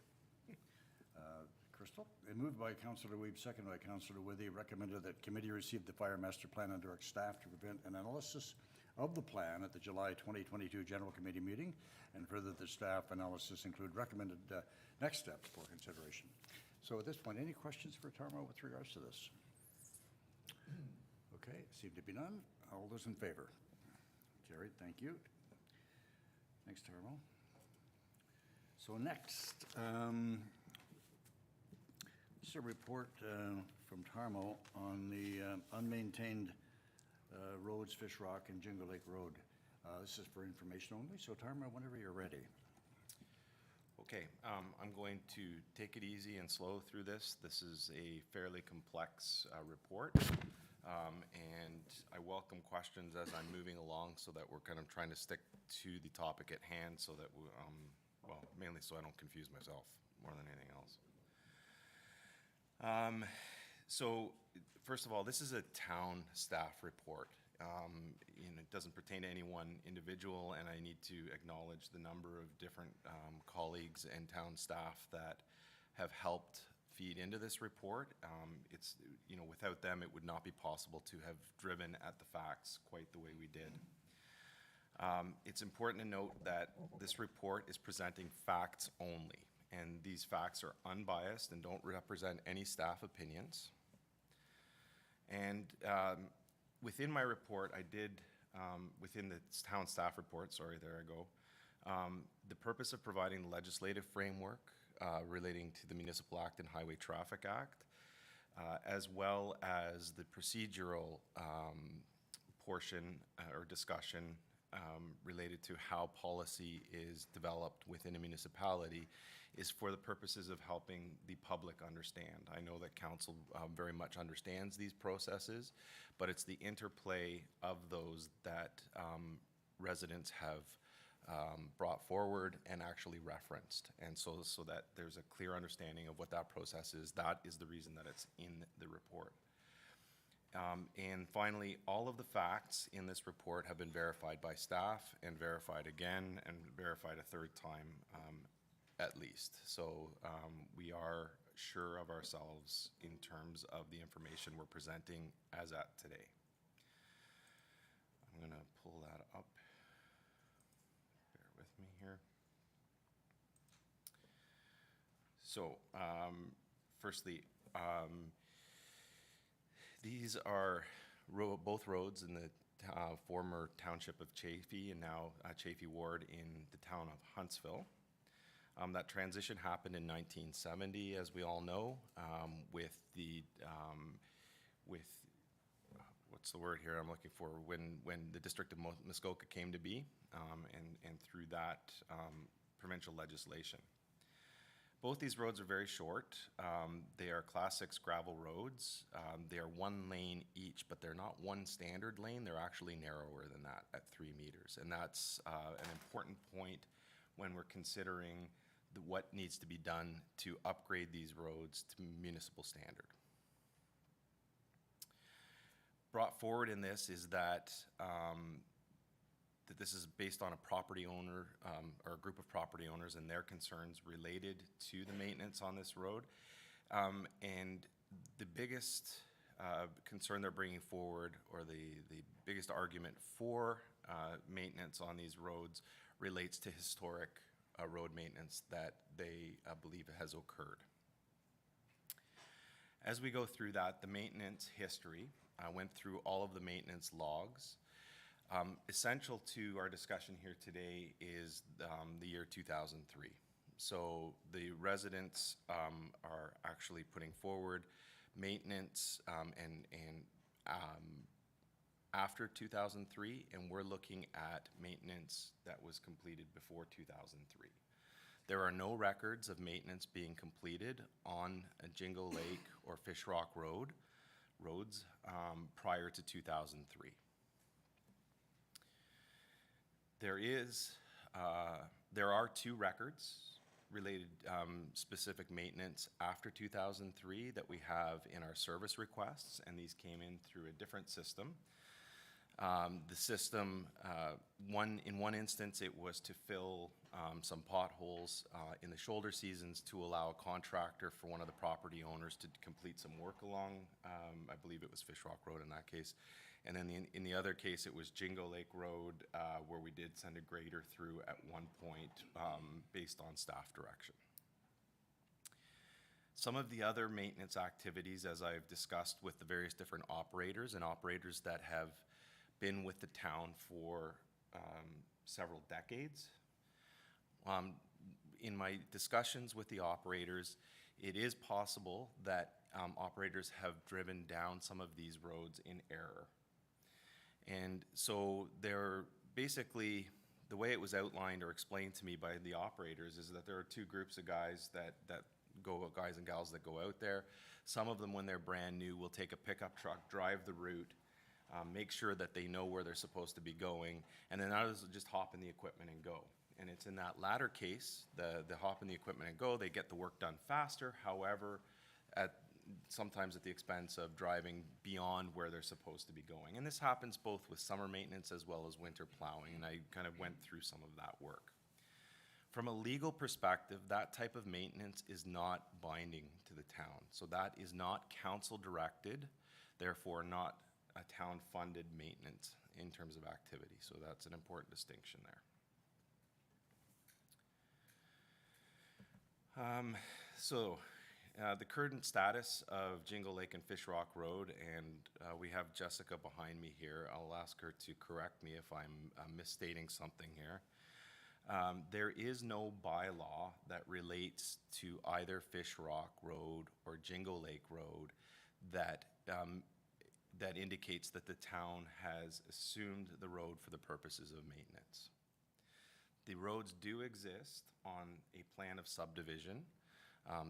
Crystal. And moved by Councillor Weeb, seconded by Councillor Withy, recommended that committee receive the fire master plan and direct staff to prevent an analysis of the plan at the July 2022 General Committee meeting, and further the staff analysis include recommended next steps for consideration. So at this point, any questions for Tarmo with regards to this? Okay, seem to be none. All those in favor? Carried, thank you. Thanks, Tarmo. So next, this is a report from Tarmo on the unmaintained roads, Fish Rock and Jingle Lake Road. This is for information only, so Tarmo, whenever you're ready. Okay, I'm going to take it easy and slow through this. This is a fairly complex report, and I welcome questions as I'm moving along so that we're kind of trying to stick to the topic at hand so that, well, mainly so I don't confuse myself more than anything else. So, first of all, this is a town staff report. It doesn't pertain to any one individual, and I need to acknowledge the number of different colleagues and town staff that have helped feed into this report. It's, without them, it would not be possible to have driven at the facts quite the way we did. It's important to note that this report is presenting facts only, and these facts are unbiased and don't represent any staff opinions. And within my report, I did, within the town staff report, sorry, there I go, the purpose of providing legislative framework relating to the Municipal Act and Highway Traffic Act, as well as the procedural portion or discussion related to how policy is developed within a municipality, is for the purposes of helping the public understand. I know that council very much understands these processes, but it's the interplay of those that residents have brought forward and actually referenced. And so that there's a clear understanding of what that process is. That is the reason that it's in the report. And finally, all of the facts in this report have been verified by staff and verified again and verified a third time at least. So we are sure of ourselves in terms of the information we're presenting as at today. I'm going to pull that up. Bear with me here. So firstly, these are both roads in the former township of Chaffee and now Chaffee Ward in the town of Huntsville. That transition happened in 1970, as we all know, with what's the word here I'm looking for, when the District of Muskoka came to be, and through that provincial legislation. Both these roads are very short. They are Class 6 gravel roads. They are 1 lane each, but they're not one standard lane. They're actually narrower than that at 3 meters. And that's an important point when we're considering what needs to be done to upgrade these roads to municipal standard. Brought forward in this is that this is based on a property owner or a group of property owners and their concerns related to the maintenance on this road. And the biggest concern they're bringing forward, or the biggest argument for maintenance on these roads, relates to historic road maintenance that they believe has occurred. As we go through that, the maintenance history, I went through all of the maintenance logs. Essential to our discussion here today is the year 2003. So the residents are actually putting forward maintenance and after 2003, and we're looking at maintenance that was completed before 2003. There are no records of maintenance being completed on Jingle Lake or Fish Rock roads prior to 2003. There are 2 records related specific maintenance after 2003 that we have in our service requests, and these came in through a different system. The system, in one instance, it was to fill some potholes in the shoulder seasons to allow a contractor for one of the property owners to complete some work along, I believe it was Fish Rock Road in that case. And then in the other case, it was Jingo Lake Road, where we did send a grader through at one point based on staff direction. Some of the other maintenance activities, as I've discussed with the various different operators and operators that have been with the town for several decades. In my discussions with the operators, it is possible that operators have driven down some of these roads in error. And so they're basically, the way it was outlined or explained to me by the operators is that there are two groups of guys guys and gals that go out there. Some of them, when they're brand new, will take a pickup truck, drive the route, make sure that they know where they're supposed to be going, and then others will just hop in the equipment and go. And it's in that latter case, the hop in the equipment and go, they get the work done faster, however, sometimes at the expense of driving beyond where they're supposed to be going. And this happens both with summer maintenance as well as winter plowing, and I kind of went through some of that work. From a legal perspective, that type of maintenance is not binding to the town. So that is not council directed, therefore not a town-funded maintenance in terms of activity. So that's an important distinction there. The current status of Jingo Lake and Fish Rock Road, and we have Jessica behind me here. I'll ask her to correct me if I'm misstating something here. There is no bylaw that relates to either Fish Rock Road or Jingo Lake Road that indicates that the town has assumed the road for the purposes of maintenance. The roads do exist on a plan of subdivision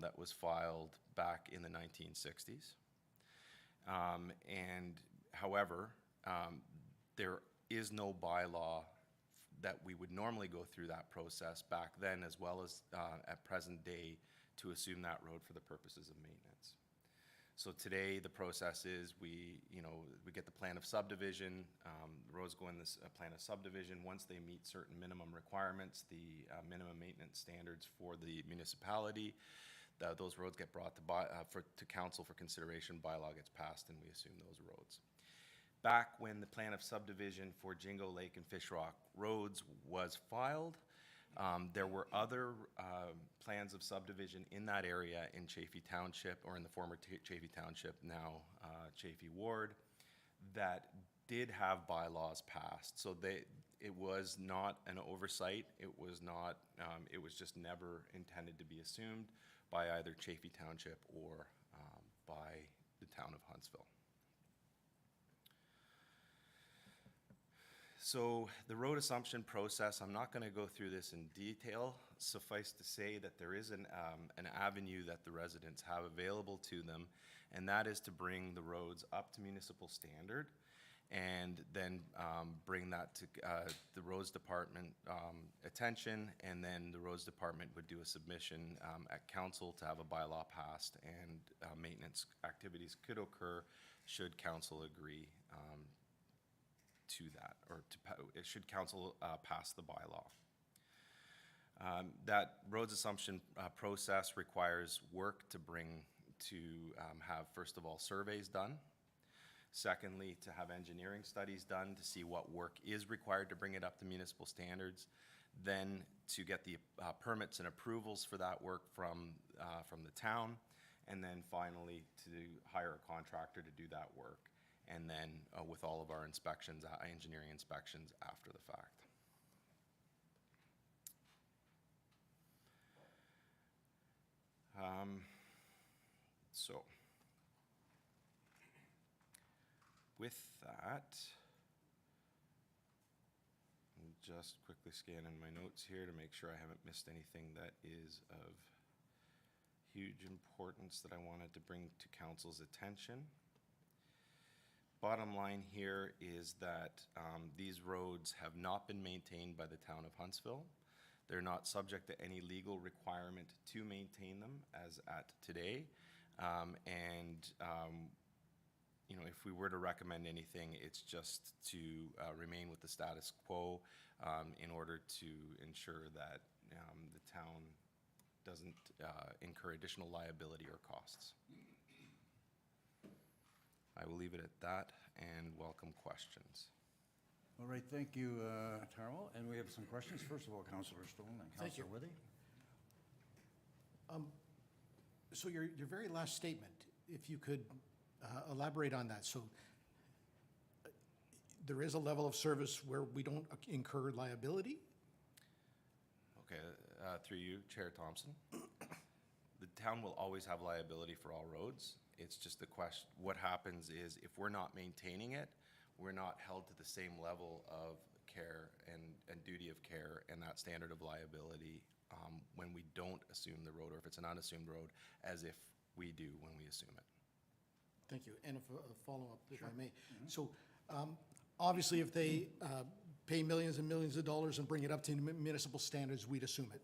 that was filed back in the 1960s. However, there is no bylaw that we would normally go through that process back then as well as at present day to assume that road for the purposes of maintenance. So today the process is we get the plan of subdivision, the roads go in this plan of subdivision. Once they meet certain minimum requirements, the minimum maintenance standards for the municipality, those roads get brought to council for consideration, bylaw gets passed, and we assume those roads. Back when the plan of subdivision for Jingo Lake and Fish Rock Roads was filed, there were other plans of subdivision in that area in Chaffee Township, or in the former Chaffee Township, now Chaffee Ward, that did have bylaws passed. So it was not an oversight. It was not. It was just never intended to be assumed by either Chaffee Township or by the town of Huntsville. So the road assumption process, I'm not going to go through this in detail. Suffice to say that there is an avenue that the residents have available to them, and that is to bring the roads up to municipal standard and then bring that to the roads department attention, and then the roads department would do a submission at council to have a bylaw passed, and maintenance activities could occur should council agree to that, or should council pass the bylaw. That roads assumption process requires work to have, first of all, surveys done. Secondly, to have engineering studies done to see what work is required to bring it up to municipal standards. Then to get the permits and approvals for that work from the town. And then finally to hire a contractor to do that work. And then with all of our inspections, engineering inspections after the fact. So with that, I'm just quickly scanning my notes here to make sure I haven't missed anything that is of huge importance that I wanted to bring to council's attention. Bottom line here is that these roads have not been maintained by the town of Huntsville. They're not subject to any legal requirement to maintain them as at today. you know, if we were to recommend anything, it's just to remain with the status quo in order to ensure that the town doesn't incur additional liability or costs. I will leave it at that and welcome questions. All right, thank you, Tarwell. And we have some questions. First of all, Councillor Stone and Thank you. Councillor Withy. So your very last statement, if you could elaborate on that. So there is a level of service where we don't incur liability? Okay, through you, Chair Thompson. The town will always have liability for all roads. It's just the question, what happens is if we're not maintaining it, we're not held to the same level of care and duty of care and that standard of liability when we don't assume the road, or if it's an unassumed road, as if we do when we assume it. Thank you. And a follow-up, if I may. So obviously, if they pay millions and millions of dollars and bring it up to municipal standards, we'd assume it.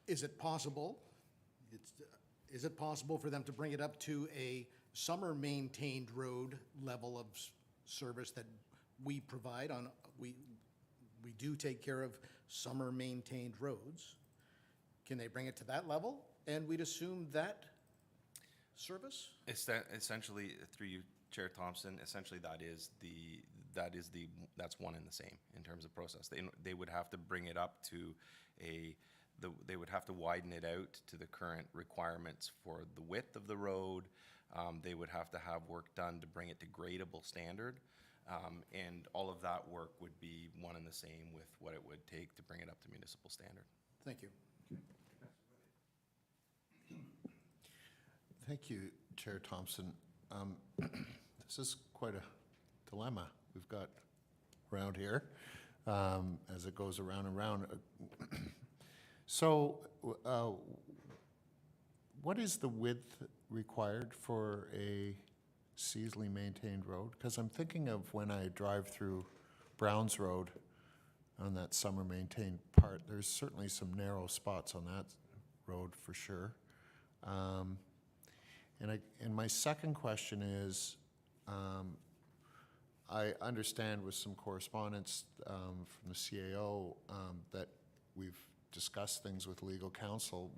Is it possible, is it possible for them to bring it up to a summer-maintained road level of service that we provide on, we do take care of summer-maintained roads? Can they bring it to that level? And we'd assume that service? Essentially, through you, Chair Thompson, essentially that's one and the same in terms of process. They would have to bring it up to they would have to widen it out to the current requirements for the width of the road. They would have to have work done to bring it to gradable standard. And all of that work would be one and the same with what it would take to bring it up to municipal standard. Thank you. Thank you, Chair Thompson. This is quite a dilemma we've got around here as it goes around and around. So what is the width required for a seasonally maintained road? Because I'm thinking of when I drive through Browns Road on that summer maintained part, there's certainly some narrow spots on that road for sure. And my second question is, I understand with some correspondence from the CAO that we've discussed things with legal counsel.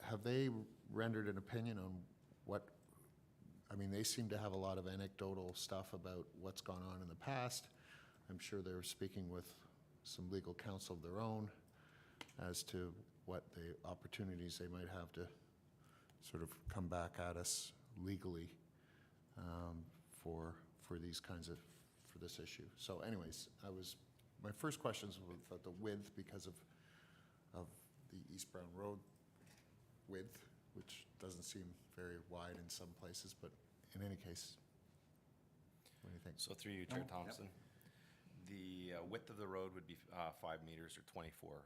Have they rendered an opinion on what, I mean, they seem to have a lot of anecdotal stuff about what's gone on in the past. I'm sure they're speaking with some legal counsel of their own as to what the opportunities they might have to sort of come back at us legally for these kinds of, for this issue. So anyways, my first question was about the width because of the East Brown Road width, which doesn't seem very wide in some places, but in any case, what do you think? So through you, Chair Thompson, the width of the road would be 5 meters or 24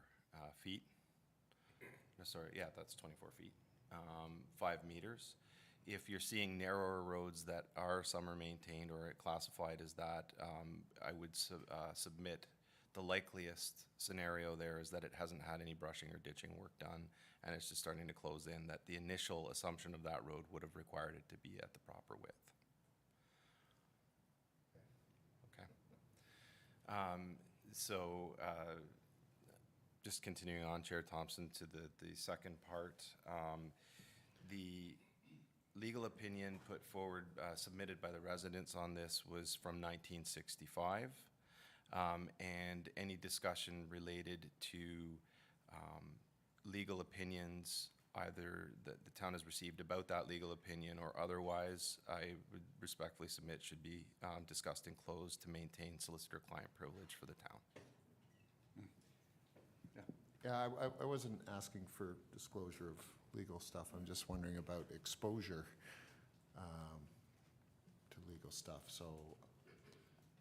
feet. No, sorry, yeah, that's 24 feet. 5 meters. If you're seeing narrower roads that are summer maintained or classified as that, I would submit the likeliest scenario there is that it hasn't had any brushing or ditching work done, and it's just starting to close in, that the initial assumption of that road would have required it to be at the proper width. Okay. Just continuing on, Chair Thompson, to the second part, the legal opinion put forward, submitted by the residents on this was from 1965. And any discussion related to legal opinions, either that the town has received about that legal opinion or otherwise, I would respectfully submit should be discussed and closed to maintain solicitor-client privilege for the town. Yeah, I wasn't asking for disclosure of legal stuff. I'm just wondering about exposure to legal stuff. So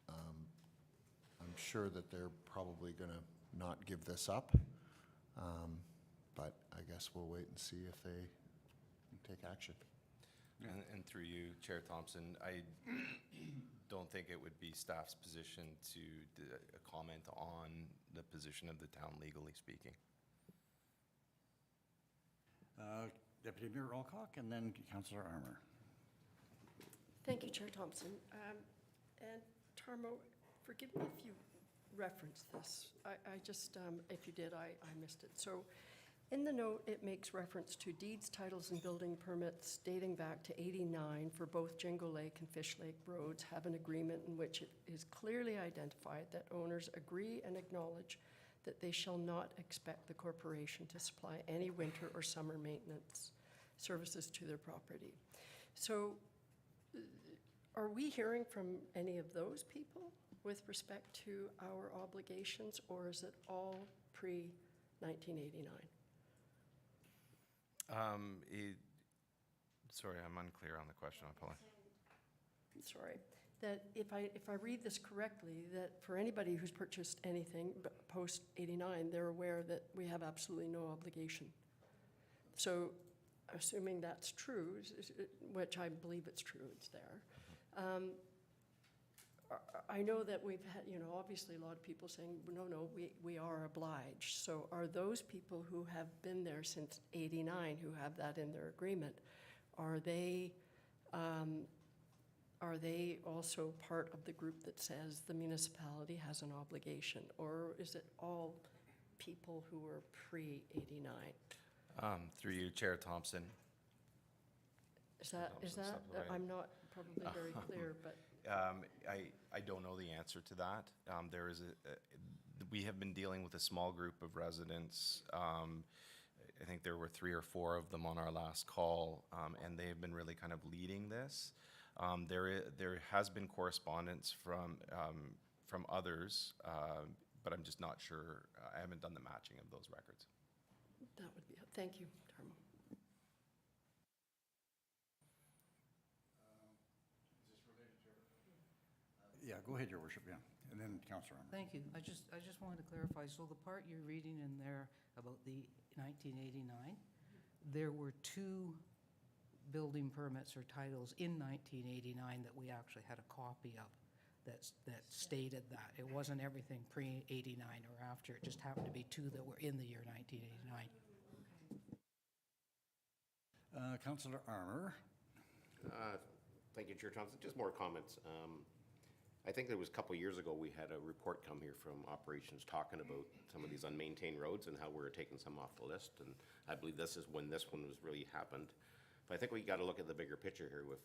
I'm sure that they're probably going to not give this up, but I guess we'll wait and see if they take action. And through you, Chair Thompson, I don't think it would be staff's position to comment on the position of the town legally speaking. Deputy Mayor Alcock, and then Councillor Armour. Thank you, Chair Thompson. And Tarmo, forgive me if you referenced this. I just, if you did, I missed it. So in the note, it makes reference to deeds, titles, and building permits dating back to '89 for both Jingle Lake and Fish Lake roads have an agreement in which it is clearly identified that owners agree and acknowledge that they shall not expect the corporation to supply any winter or summer maintenance services to their property. So are we hearing from any of those people with respect to our obligations, or is it all pre-1989? Sorry, I'm unclear on the question. I apologize. Sorry, that if I read this correctly, that for anybody who's purchased anything post '89, they're aware that we have absolutely no obligation. So, assuming that's true, which I believe it's true, it's there. I know that we've had, obviously a lot of people saying, no, we are obliged. So are those people who have been there since '89, who have that in their agreement, are they also part of the group that says the municipality has an obligation? Or is it all people who were pre-'89? Through you, Chair Thompson. Is that, I'm not probably very clear, but. I don't know the answer to that. There is we have been dealing with a small group of residents. I think there were 3 or 4 of them on our last call, and they have been really kind of leading this. There has been correspondence from others, but I'm just not sure. I haven't done the matching of those records. That would be, thank you, Tarmo. Yeah, go ahead, Your Worship, yeah. And then Councillor Armour. Thank you. I just wanted to clarify, so the part you're reading in there about the 1989, there were 2 building permits or titles in 1989 that we actually had a copy of that stated that. It wasn't everything pre-'89 or after, it just happened to be 2 that were in the year 1989. Councillor Armour. Thank you, Chair Thompson. Just more comments. I think there was a couple years ago, we had a report come here from operations talking about some of these unmaintained roads and how we were taking some off the list. And I believe this is when this one was really happened. But I think we got to look at the bigger picture here. If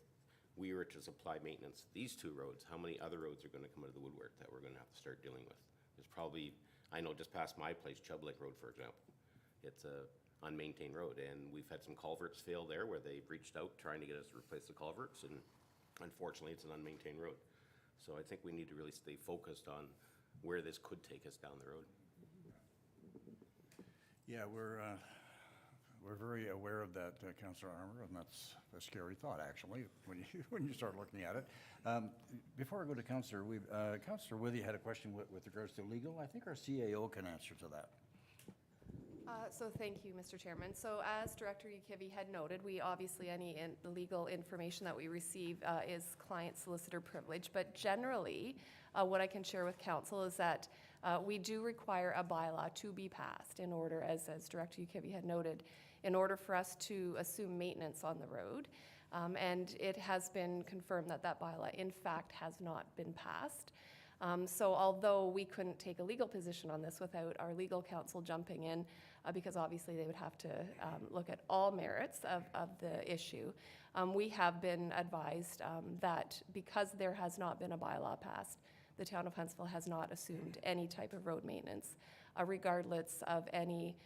we were to supply maintenance these 2 roads, how many other roads are going to come out of the woodwork that we're going to have to start dealing with? There's probably, I know just past my place, Chubb Lake Road, for example. It's a unmaintained road, and we've had some culverts fail there where they've reached out trying to get us to replace the culverts, and unfortunately, it's an unmaintained road. So I think we need to really stay focused on where this could take us down the road. Yeah, we're very aware of that, Councillor Armour, and that's a scary thought, actually, when you start looking at it. Before I go to Councillor Weeb, Councillor Withy had a question with regards to legal. I think our CAO can answer to that. So thank you, Mr. Chairman. So as Director Ukivi had noted, we obviously, any legal information that we receive is client solicitor privilege, but generally, what I can share with council is that we do require a bylaw to be passed in order, as Director Ukivi had noted, in order for us to assume maintenance on the road. And it has been confirmed that that bylaw, in fact, has not been passed. So although we couldn't take a legal position on this without our legal counsel jumping in, because obviously they would have to look at all merits of the issue, we have been advised that because there has not been a bylaw passed, the town of Huntsville has not assumed any type of road maintenance, regardless of any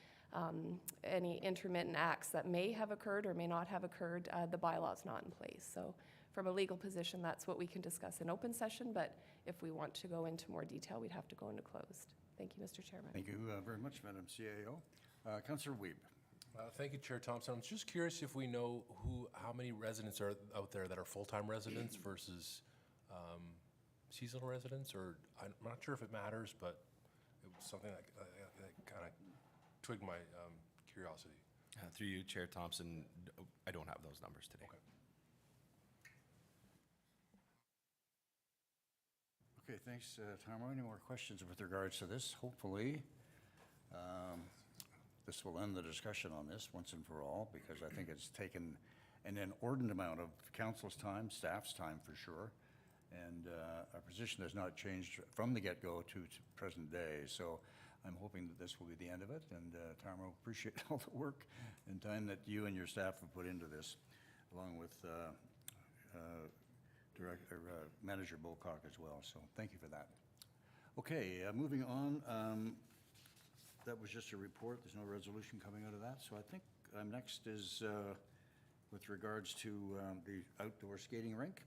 intermittent acts that may have occurred or may not have occurred. The bylaw is not in place. So from a legal position, that's what we can discuss in open session, but if we want to go into more detail, we'd have to go into closed. Thank you, Mr. Chairman. Thank you very much, Madam CAO. Councillor Weeb. Thank you, Chair Thompson. I'm just curious if we know how many residents are out there that are full-time residents versus seasonal residents, or I'm not sure if it matters, but it was something that kind of twigged my curiosity. Through you, Chair Thompson, I don't have those numbers today. Okay, thanks, Tarmo. Any more questions with regards to this? Hopefully, the this will end the discussion on this once and for all, because I think it's taken an inordinate amount of council's time, staff's time for sure. And our position has not changed from the get-go to present day. So I'm hoping that this will be the end of it. And Tarmo, appreciate all the work and time that you and your staff have put into this, along with Manager Bulcock as well. So thank you for that. Okay, moving on. That was just a report. There's no resolution coming out of that. So I think next is with regards to the outdoor skating rink.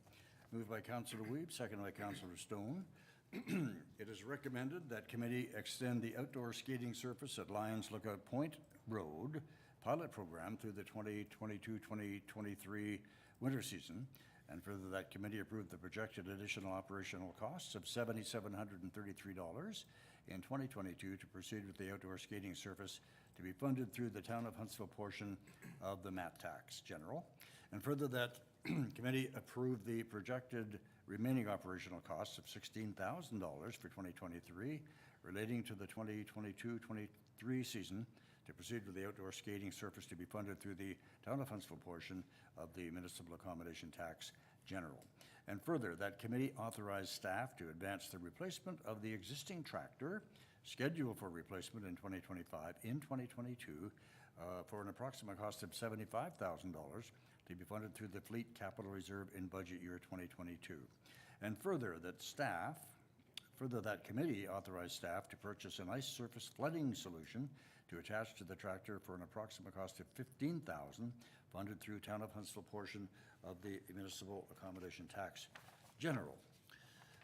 Moved by Councillor Weeb, seconded by Councillor Stone. It is recommended that committee extend the outdoor skating surface at Lions Lookout Point Road pilot program through the 2022-2023 winter season, and further that committee approve the projected additional operational costs of $7,733 in 2022 to proceed with the outdoor skating surface to be funded through the Town of Huntsville portion of the MAT tax general, and further that committee approve the projected remaining operational costs of $16,000 for 2023 relating to the 2022-23 season to proceed with the outdoor skating surface to be funded through the Town of Huntsville portion of the Municipal Accommodation Tax General. And further, that committee authorized staff to advance the replacement of the existing tractor scheduled for replacement in 2025 in 2022 for an approximate cost of $75,000 to be funded through the Fleet Capital Reserve in budget year 2022. And further, that committee authorized staff to purchase an ice surface flooding solution to attach to the tractor for an approximate cost of $15,000 funded through Town of Huntsville portion of the Municipal Accommodation Tax General.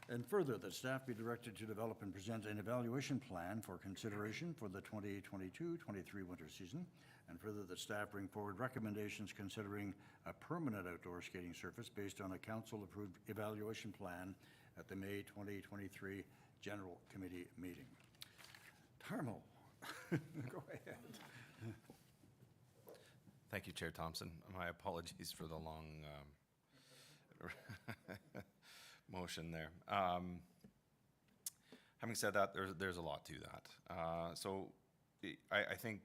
And further, that staff be directed to develop and present an evaluation plan for consideration for the 2022-23 winter season. And further, that staff bring forward recommendations considering a permanent outdoor skating surface based on a council-approved evaluation plan at the May 2023 General Committee meeting. Tarmo, go ahead. Thank you, Chair Thompson. My apologies for the long motion there. Having said that, there's a lot to that. So I think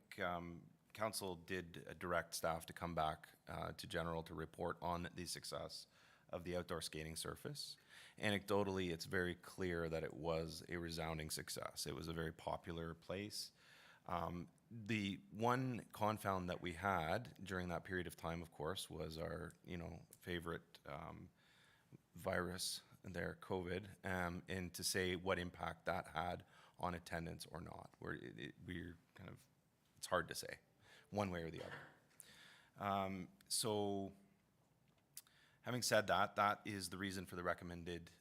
Council did direct staff to come back to General to report on the success of the outdoor skating surface. Anecdotally, it's very clear that it was a resounding success. It was a very popular place. The one confound that we had during that period of time, of course, was our favorite virus there, COVID, and to say what impact that had on attendance or not. It's hard to say one way or the other. So having said that, that is the reason for the recommended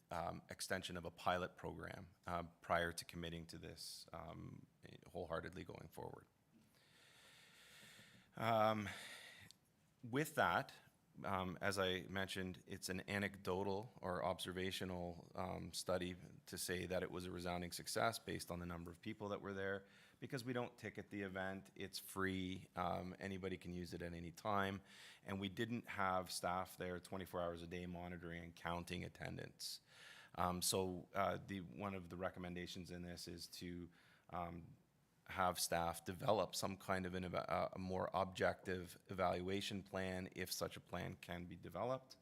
extension of a pilot program prior to committing to this wholeheartedly going forward. With that, as I mentioned, it's an anecdotal or observational study to say that it was a resounding success based on the number of people that were there. Because we don't ticket the event, it's free, anybody can use it at any time, and we didn't have staff there 24 hours a day monitoring and counting attendance. So one of the recommendations in this is to have staff develop some kind of a more objective evaluation plan, if such a plan can be developed,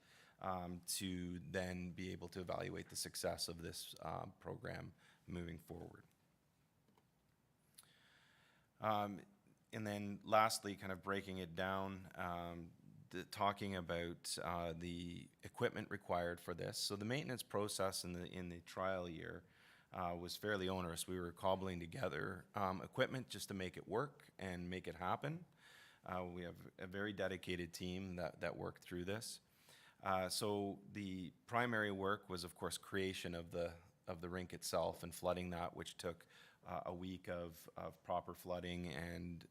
to then be able to evaluate the success of this program moving forward. And then lastly, kind of breaking it down, talking about the equipment required for this. So the maintenance process in the trial year was fairly onerous. We were cobbling together equipment just to make it work and make it happen. We have a very dedicated team that worked through this. So the primary work was, of course, creation of the rink itself and flooding that, which took a week of proper flooding and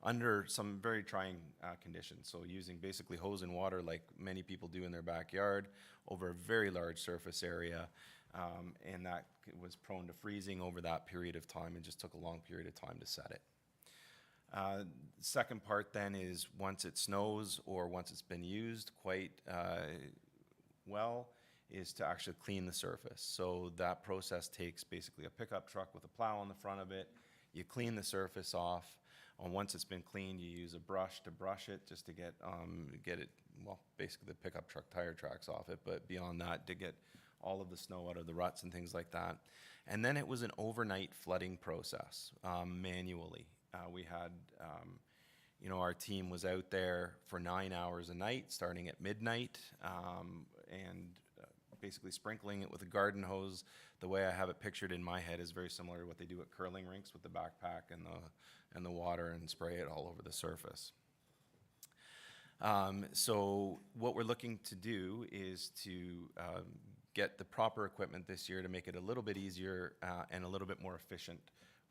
under some very trying conditions. So using basically hose and water like many people do in their backyard over a very large surface area, and that was prone to freezing over that period of time and just took a long period of time to set it. Second part then is once it snows or once it's been used quite well, is to actually clean the surface. So that process takes basically a pickup truck with a plow on the front of it. You clean the surface off. Once it's been cleaned, you use a brush to brush it, just to get it, well, basically the pickup truck tire tracks off it, but beyond that, to get all of the snow out of the ruts and things like that. And then it was an overnight flooding process, manually. We had, our team was out there for 9 hours a night, starting at midnight, and basically sprinkling it with a garden hose. The way I have it pictured in my head is very similar to what they do at curling rinks with the backpack and the water, and spray it all over the surface. So what we're looking to do is to get the proper equipment this year to make it a little bit easier and a little bit more efficient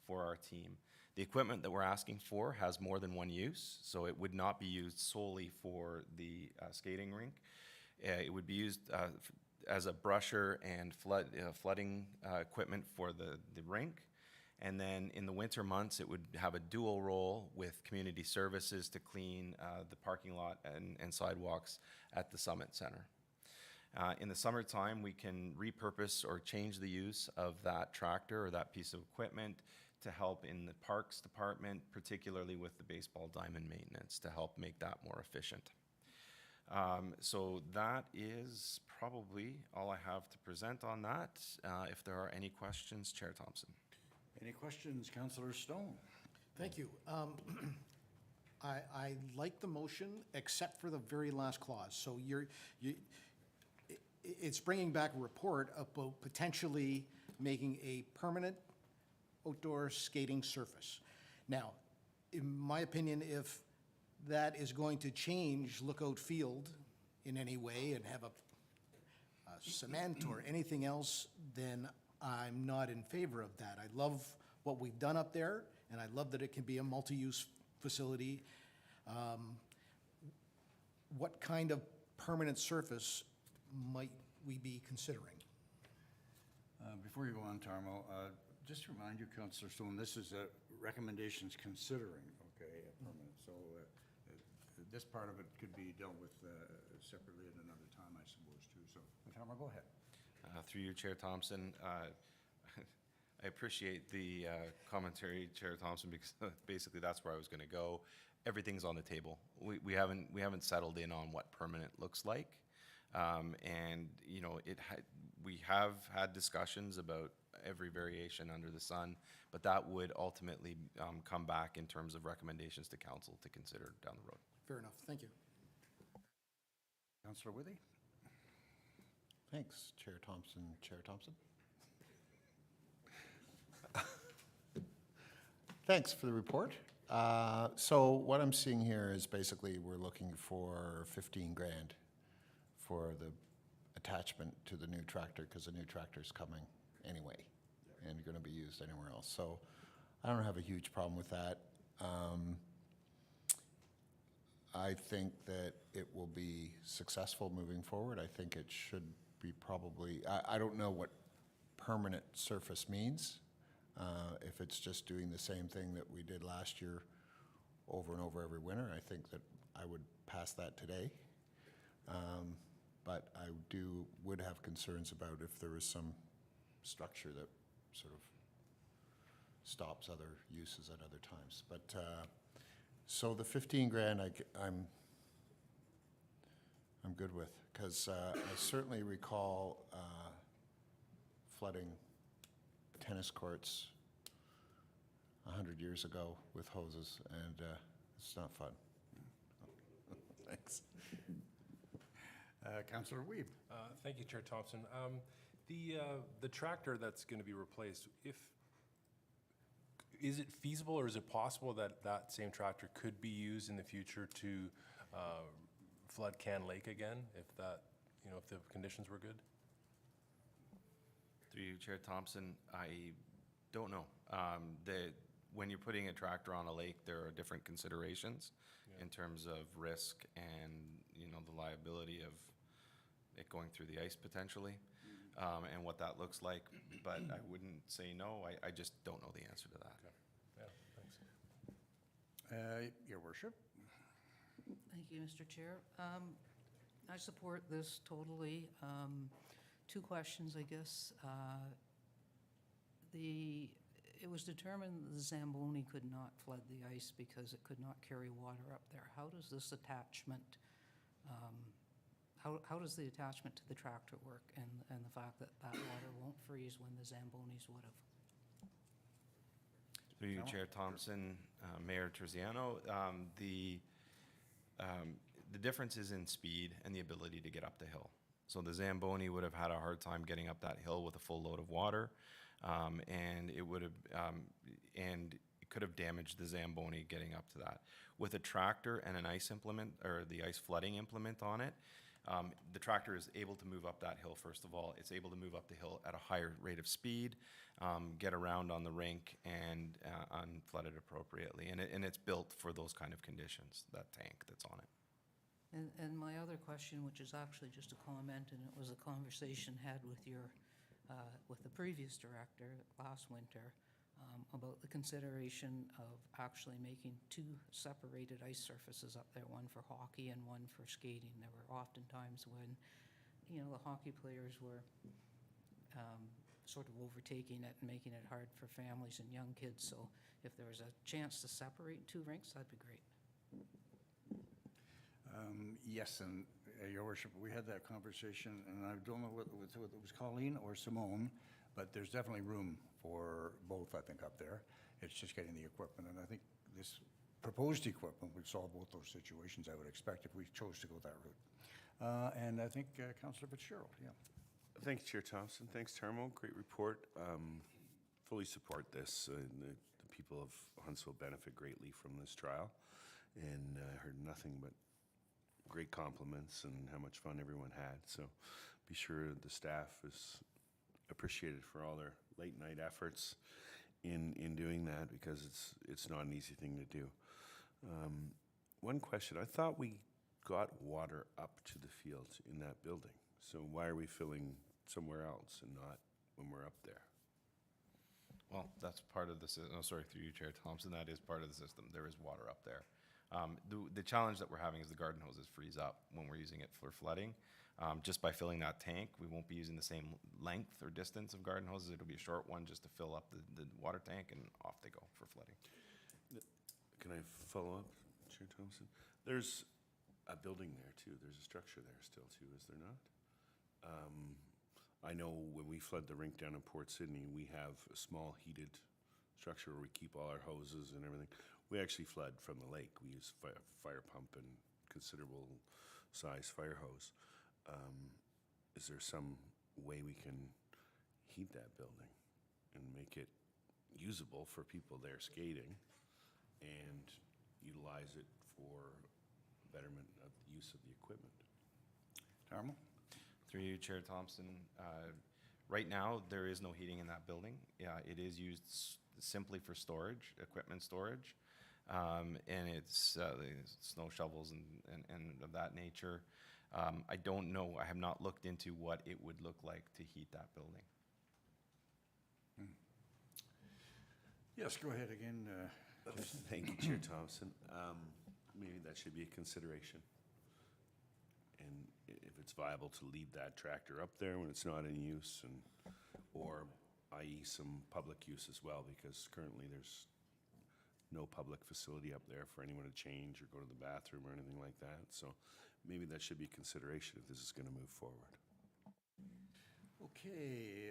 for our team. The equipment that we're asking for has more than one use, so it would not be used solely for the skating rink. It would be used as a brusher and flooding equipment for the rink. And then in the winter months, it would have a dual role with community services to clean the parking lot and sidewalks at the Summit Center. In the summertime, we can repurpose or change the use of that tractor or that piece of equipment to help in the Parks Department, particularly with the baseball diamond maintenance, to help make that more efficient. So that is probably all I have to present on that. If there are any questions, Chair Thompson. Any questions, Councillor Stone? Thank you. I like the motion, except for the very last clause. So it's bringing back a report about potentially making a permanent outdoor skating surface. Now, in my opinion, if that is going to change Lookout Field in any way and have a cement or anything else, then I'm not in favor of that. I love what we've done up there, and I love that it can be a multi-use facility. What kind of permanent surface might we be considering? Before you go on, Tarmo, just to remind you, Councillor Stone, this is recommendations considering, okay, a permanent. So this part of it could be dealt with separately at another time, I suppose, too. So, Tarmo, go ahead. Through you, Chair Thompson, I appreciate the commentary, Chair Thompson, because basically that's where I was going to go. Everything's on the table. We haven't settled in on what permanent looks like, and we have had discussions about every variation under the sun, but that would ultimately come back in terms of recommendations to council to consider down the road. Fair enough. Thank you. Councillor Withy. Thanks, Chair Thompson. Chair Thompson? Thanks for the report. So what I'm seeing here is basically we're looking for 15 grand for the attachment to the new tractor, because the new tractor's coming anyway and going to be used anywhere else. So I don't have a huge problem with that. I think that it will be successful moving forward. I think it should be probably, I don't know what permanent surface means. If it's just doing the same thing that we did last year over and over every winter, I think that I would pass that today. But I would have concerns about if there is some structure that sort of stops other uses at other times. But so the 15 grand I'm good with, because I certainly recall flooding tennis courts 100 years ago with hoses, and it's not fun. Thanks. Councillor Weeb. Thank you, Chair Thompson. The tractor that's going to be replaced, is it feasible or is it possible that that same tractor could be used in the future to flood Can Lake again, if the conditions were good? Through you, Chair Thompson, I don't know. When you're putting a tractor on a lake, there are different considerations in terms of risk and the liability of it going through the ice potentially, and what that looks like. But I wouldn't say no. I just don't know the answer to that. Okay. Yeah, thanks. Your Worship. Thank you, Mr. Chair. I support this totally. Two questions, I guess. It was determined that the Zamboni could not flood the ice because it could not carry water up there. How does this attachment, how does the attachment to the tractor work and the fact that that water won't freeze when the Zambonis would have? Through you, Chair Thompson, Mayor Terziano, the difference is in speed and the ability to get up the hill. So the Zamboni would have had a hard time getting up that hill with a full load of water, and it would have, and it could have damaged the Zamboni getting up to that. With a tractor and an ice implement, or the ice flooding implement on it, the tractor is able to move up that hill, first of all. It's able to move up the hill at a higher rate of speed, get around on the rink, and unflood it appropriately. And it's built for those kind of conditions, that tank that's on it. And my other question, which is actually just a comment, and it was a conversation had with your, with the previous director last winter, about the consideration of actually making two separated ice surfaces up there, one for hockey and one for skating. There were often times when, you know, the hockey players were sort of overtaking it and making it hard for families and young kids. So if there was a chance to separate two rinks, that'd be great. Yes, and Your Worship, we had that conversation, and I don't know whether it was Colleen or Simone, but there's definitely room for both, I think, up there. It's just getting the equipment, and I think this proposed equipment would solve both those situations, I would expect, if we chose to go that route. And I think Councillor Fitzgerald, yeah. Thanks, Chair Thompson. Thanks, Tarmo. Great report. Fully support this. The people of Huntsville benefit greatly from this trial, and I heard nothing but great compliments and how much fun everyone had. So be sure the staff is appreciated for all their late night efforts in doing that, because it's not an easy thing to do. One question, I thought we got water up to the fields in that building. So why are we filling somewhere else and not when we're up there? Well, that's part of the system. Oh, sorry, through you, Chair Thompson, that is part of the system. There is water up there. The challenge that we're having is the garden hoses freeze up when we're using it for flooding. Just by filling that tank, we won't be using the same length or distance of garden hoses. It'll be a short one just to fill up the water tank, and off they go for flooding. Can I follow up, Chair Thompson? There's a building there too. There's a structure there still too, is there not? I know when we flood the rink down in Port Sydney, we have a small heated structure where we keep all our hoses and everything. We actually flood from the lake. We use fire pump and considerable size fire hose. Is there some way we can heat that building and make it usable for people there skating and utilize it for betterment of the use of the equipment? Tarmo? Through you, Chair Thompson, right now there is no heating in that building. Yeah, it is used simply for storage, equipment storage. And it's snow shovels and of that nature. I don't know, I have not looked into what it would look like to heat that building. Yes, go ahead again. Thank you, Chair Thompson. Maybe that should be a consideration. And if it's viable to leave that tractor up there when it's not in use, and or i.e. some public use as well, because currently there's no public facility up there for anyone to change or go to the bathroom or anything like that. So maybe that should be a consideration if this is going to move forward. Okay,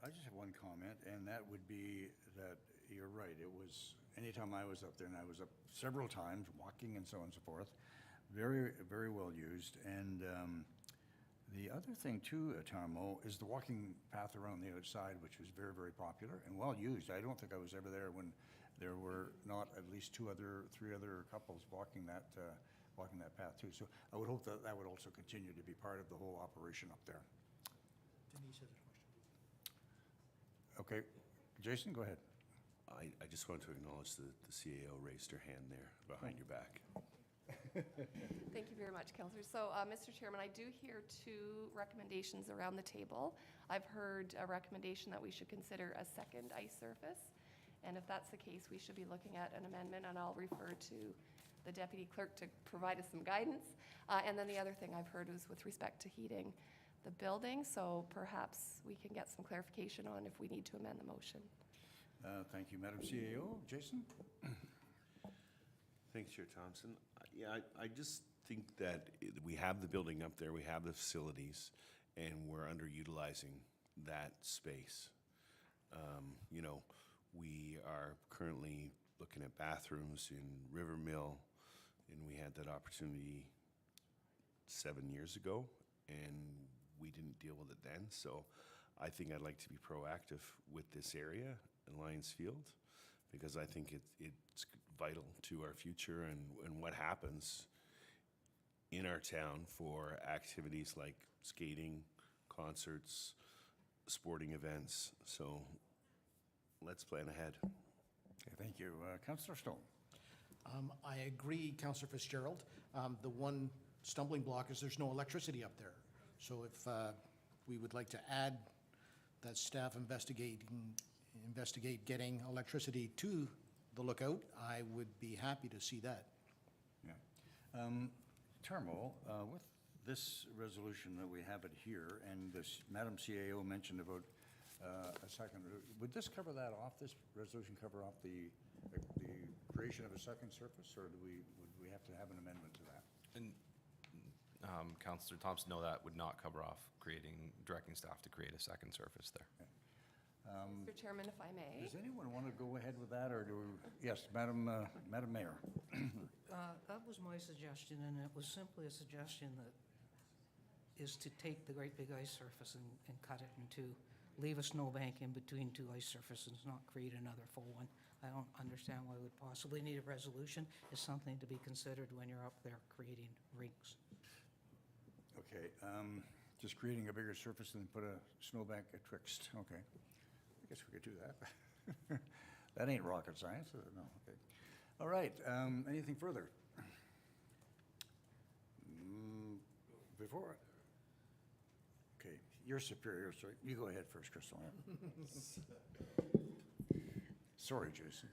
I just have one comment, and that would be that you're right. It was, anytime I was up there, and I was up several times, walking and so on and so forth, very, very well used. And the other thing too, Tarmo, is the walking path around the outside, which was very, very popular and well used. I don't think I was ever there when there were not at least three other couples walking that path too. So I would hope that that would also continue to be part of the whole operation up there. Denise has a question. Okay, Jason, go ahead. I just want to acknowledge the CAO raised her hand there behind your back. Thank you very much, Councillor. So, Mr. Chairman, I do hear two recommendations around the table. I've heard a recommendation that we should consider a second ice surface. And if that's the case, we should be looking at an amendment, and I'll refer to the Deputy Clerk to provide us some guidance. And then the other thing I've heard was with respect to heating the building, so perhaps we can get some clarification on if we need to amend the motion. Thank you, Madam CAO. Jason? Thanks, Chair Thompson. Yeah, I just think that we have the building up there, we have the facilities, and we're underutilizing that space. You know, we are currently looking at bathrooms in River Mill, and we had that opportunity 7 years ago, and we didn't deal with it then. So I think I'd like to be proactive with this area in Lions Field, because I think it's vital to our future and what happens in our town for activities like skating, concerts, sporting events. So let's plan ahead. Okay, thank you. Councillor Stone? I agree, Councillor Fitzgerald. The one stumbling block is there's no electricity up there. So if we would like to add that staff investigate getting electricity to the lookout, I would be happy to see that. Yeah. Termo, with this resolution that we have it here, and this, Madam CAO mentioned about a second, would this cover that off, this resolution cover off the creation of a second surface, or would we have to have an amendment to that? And Councillor Thompson, no, that would not cover off directing staff to create a second surface there. Mr. Chairman, if I may. Does anyone want to go ahead with that, or yes, Madam Mayor? That was my suggestion, and it was simply a suggestion that is to take the great big ice surface and cut it in two, leave a snowbank in between two ice surfaces, not create another full one. I don't understand why we'd possibly need a resolution. It's something to be considered when you're up there creating rinks. Okay, just creating a bigger surface and put a snowbank atwixt. Okay, I guess we could do that. That ain't rocket science, no, okay. All right, anything further? Before, okay, you're superior, so you go ahead first, Crystal. Sorry, Jason.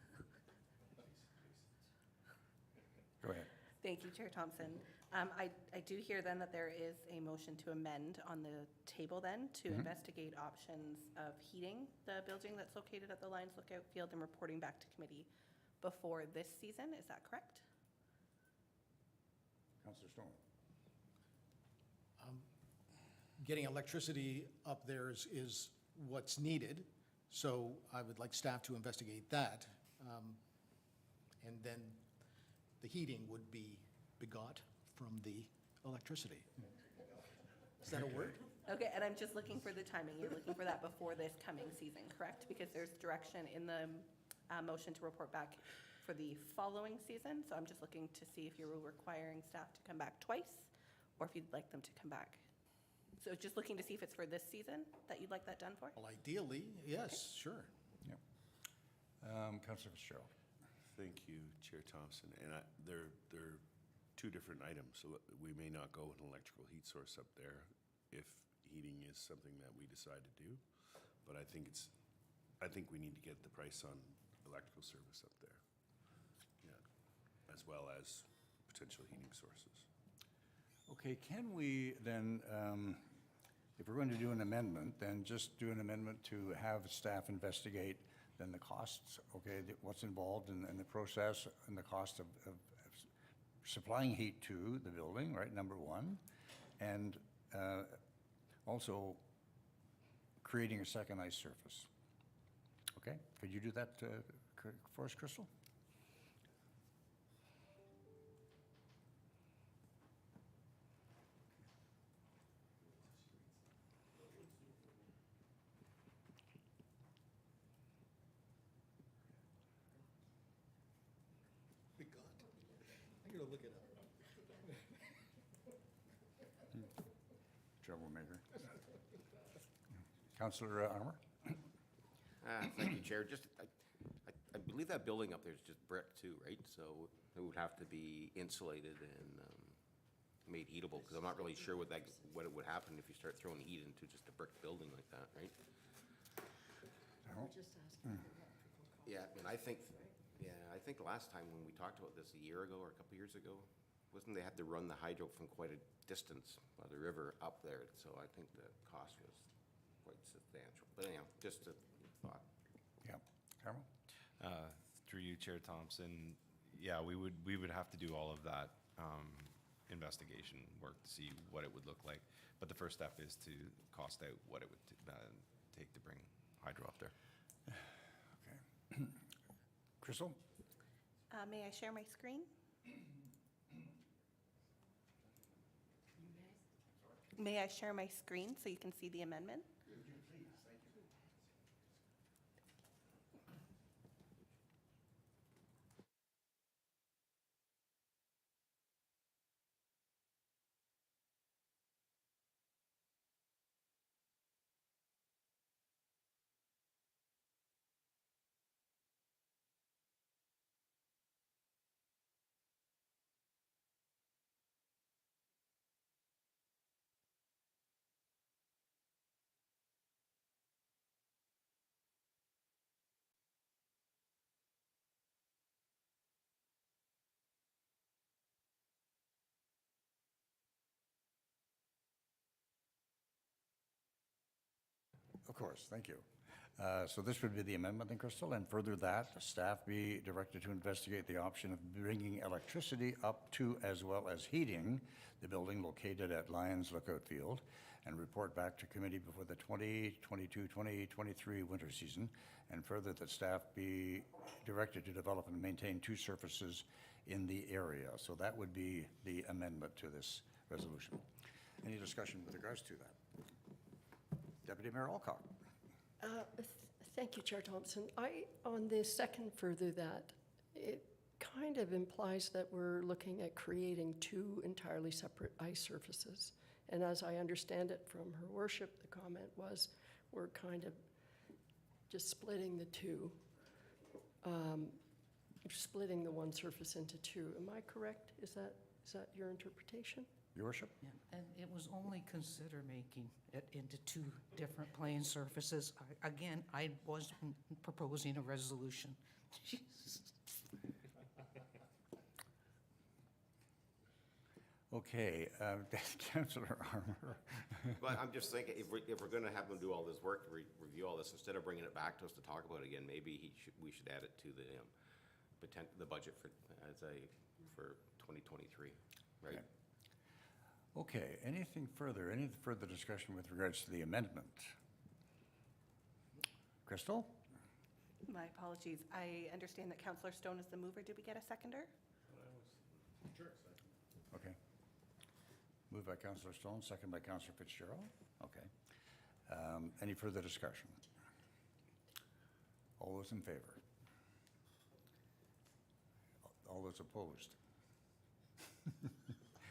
Go ahead. Thank you, Chair Thompson. I do hear then that there is a motion to amend on the table then to investigate options of heating the building that's located at the Lions Lookout Field and reporting back to committee before this season. Is that correct? Councillor Stone. Getting electricity up there is what's needed, so I would like staff to investigate that. And then the heating would be begot from the electricity. Is that a word? Okay, and I'm just looking for the timing. You're looking for that before this coming season, correct? Because there's direction in the motion to report back for the following season. So I'm just looking to see if you're requiring staff to come back twice or if you'd like them to come back. So just looking to see if it's for this season that you'd like that done for? Well, ideally, yes, sure. Yep. Councillor Fitzgerald. Thank you, Chair Thompson. And they're two different items, so we may not go with an electrical heat source up there if heating is something that we decide to do. But I think we need to get the price on electrical service up there. Yeah, as well as potential heating sources. Okay, can we then, if we're going to do an amendment, then just do an amendment to have staff investigate then the costs, okay, what's involved in the process and the cost of supplying heat to the building, right, number one, and also creating a second ice surface. Okay, could you do that for us, Crystal? I'm gonna look it up. Troublemaker. Councillor Armour? Thank you, Chair. Just, I believe that building up there is just brick too, right? So it would have to be insulated and made heatable, because I'm not really sure what would happen if you start throwing heat into just a brick building like that, right? Yeah, and I think the last time when we talked about this a year ago or a couple years ago, wasn't they had to run the hydro from quite a distance by the river up there, so I think the cost was quite substantial. But anyhow, just a thought. Yeah. Carmel? Through you, Chair Thompson, yeah, we would have to do all of that investigation work to see what it would look like. But the first step is to cost out what it would take to bring hydro up there. Okay. Crystal? May I share my screen? May I share my screen so you can see the amendment? Of course, thank you. So this would be the amendment then, Crystal, and further that, staff be directed to investigate the option of bringing electricity up to as well as heating the building located at Lions Lookout Field and report back to committee before the 2022-2023 winter season. And further that staff be directed to develop and maintain 2 surfaces in the area. So that would be the amendment to this resolution. Any discussion with regards to that? Deputy Mayor Alcock. Thank you, Chair Thompson. On the second further that, it kind of implies that we're looking at creating 2 entirely separate ice surfaces. And as I understand it from her worship, the comment was we're kind of just splitting the 2, splitting the 1 surface into 2. Am I correct? Is that your interpretation? Your worship? Yeah, and it was only consider making it into 2 different playing surfaces. Again, I wasn't proposing a resolution. Jesus. Okay, Councillor Armour. But I'm just thinking, if we're going to have them do all this work, to review all this, instead of bringing it back to us to talk about it again, maybe we should add it to the budget for 2023, right? Okay, anything further? Any further discussion with regards to the amendment? Crystal? My apologies. I understand that Councillor Stone is the mover. Did we get a seconder? Sure. Okay. Moved by Councillor Stone, second by Councillor Fitzgerald. Okay. Any further discussion? All those in favor? All those opposed?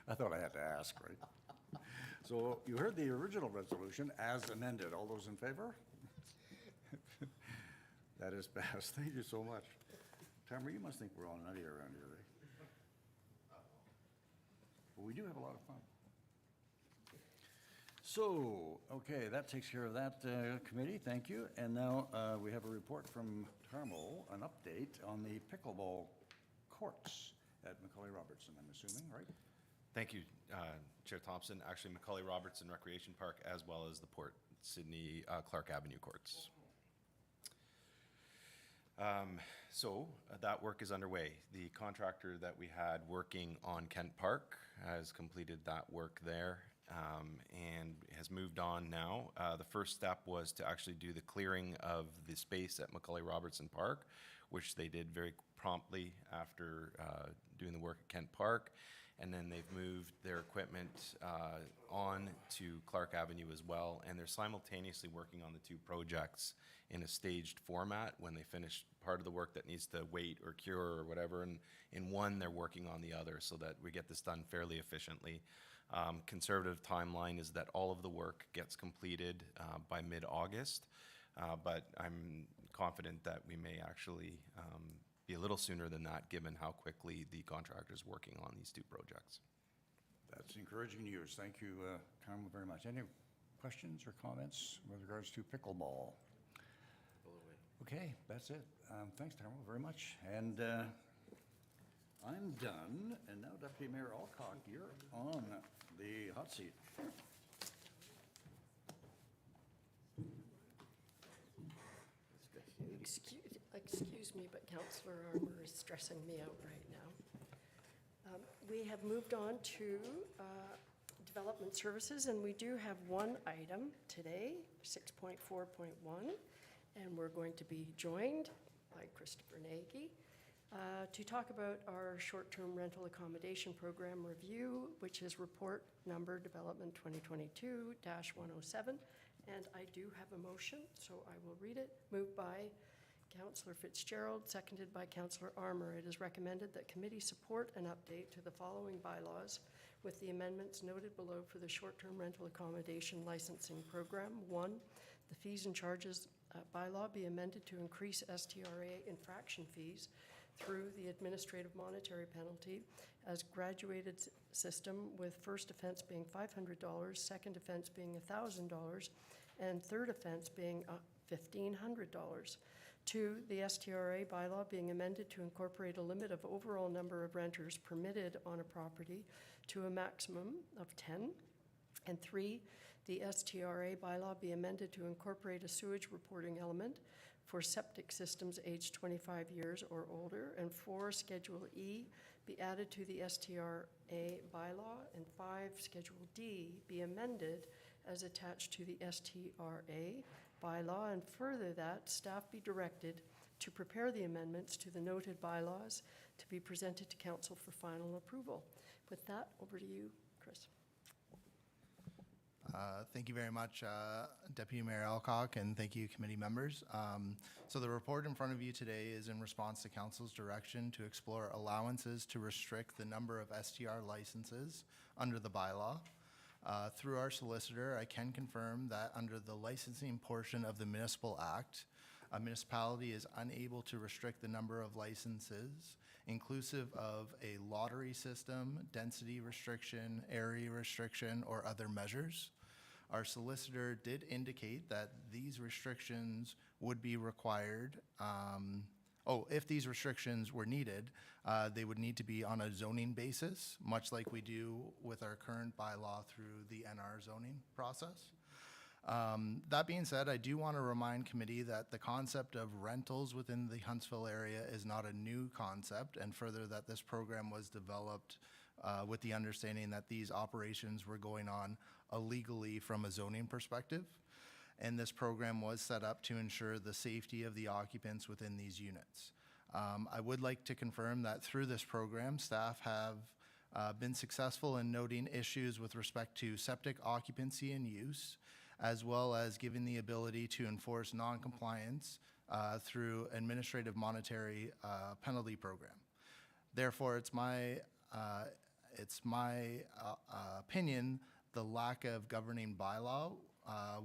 I thought I had to ask, right? So you heard the original resolution as amended. All those in favor? That is passed. Thank you so much. Tamara, you must think we're all nutty around here, right? Well, we do have a lot of fun. So, okay, that takes care of that committee. Thank you. And now we have a report from Carmel, an update on the pickleball courts at Macaulay Robertson, I'm assuming, right? Thank you, Chair Thompson. Actually, Macaulay Robertson Recreation Park, as well as the Port Sydney Clark Avenue courts. So that work is underway. The contractor that we had working on Kent Park has completed that work there and has moved on now. The first step was to actually do the clearing of the space at Macaulay Robertson Park, which they did very promptly after doing the work at Kent Park. And then they've moved their equipment on to Clark Avenue as well. And they're simultaneously working on the 2 projects in a staged format. When they finish part of the work that needs to wait or cure or whatever, and in one, they're working on the other so that we get this done fairly efficiently. Conservative timeline is that all of the work gets completed by mid-August, but I'm confident that we may actually be a little sooner than that, given how quickly the contractor is working on these 2 projects. That's encouraging news. Thank you, Carmel, very much. Any questions or comments with regards to pickleball? Okay, that's it. Thanks, Carmel, very much. And I'm done. And now, Deputy Mayor Alcock, you're on the hot seat. Excuse me, but Councillor Armour is stressing me out right now. We have moved on to development services, and we do have one item today, 6.4.1, and we're going to be joined by Christopher Nagy to talk about our short-term rental accommodation program review, which is report number development 2022-107. And I do have a motion, so I will read it. Moved by Councillor Fitzgerald, seconded by Councillor Armour. It is recommended that committee support an update to the following bylaws with the amendments noted below for the short-term rental accommodation licensing program. 1, the fees and charges bylaw be amended to increase STRA infraction fees through the administrative monetary penalty as graduated system, with first offense being $500, second offense being $1,000, and third offense being $1,500. 2, the STRA bylaw being amended to incorporate a limit of overall number of renters permitted on a property to a maximum of 10. And 3, the STRA bylaw be amended to incorporate a sewage reporting element for septic systems aged 25 years or older. And 4, Schedule E be added to the STRA bylaw. And 5, Schedule D be amended as attached to the STRA bylaw, and further that staff be directed to prepare the amendments to the noted bylaws to be presented to council for final approval. With that, over to you, Chris. Thank you very much, Deputy Mayor Alcock, and thank you, committee members. So the report in front of you today is in response to council's direction to explore allowances to restrict the number of STR licenses under the bylaw. Through our solicitor, I can confirm that under the licensing portion of the Municipal Act, a municipality is unable to restrict the number of licenses, inclusive of a lottery system, density restriction, area restriction, or other measures. Our solicitor did indicate that these restrictions would be required. If these restrictions were needed, they would need to be on a zoning basis, much like we do with our current bylaw through the NR zoning process. That being said, I do want to remind committee that the concept of rentals within the Huntsville area is not a new concept, and further that this program was developed with the understanding that these operations were going on illegally from a zoning perspective. And this program was set up to ensure the safety of the occupants within these units. I would like to confirm that through this program, staff have been successful in noting issues with respect to septic occupancy and use, as well as giving the ability to enforce non-compliance through administrative monetary penalty program. Therefore, it's my opinion the lack of governing bylaw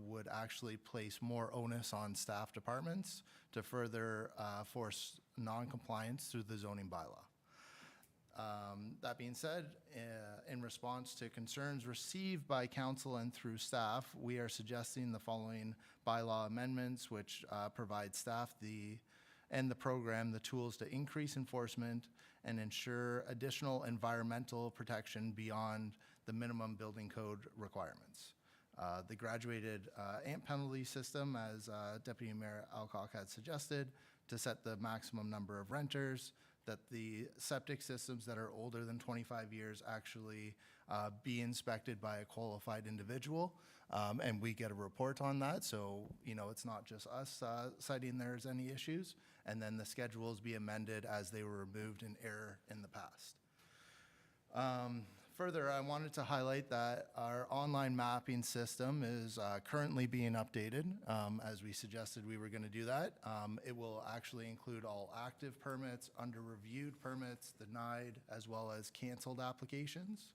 would actually place more onus on staff departments to further force non-compliance through the zoning bylaw. That being said, in response to concerns received by council and through staff, we are suggesting the following bylaw amendments, which provide staff and the program the tools to increase enforcement and ensure additional environmental protection beyond the minimum building code requirements. The graduated AMP penalty system, as Deputy Mayor Alcock had suggested, to set the maximum number of renters, that the septic systems that are older than 25 years actually be inspected by a qualified individual, and we get a report on that, so it's not just us citing there's any issues, and then the schedules be amended as they were removed in error in the past. Further, I wanted to highlight that our online mapping system is currently being updated. As we suggested we were going to do that. It will actually include all active permits, under-reviewed permits, denied, as well as canceled applications.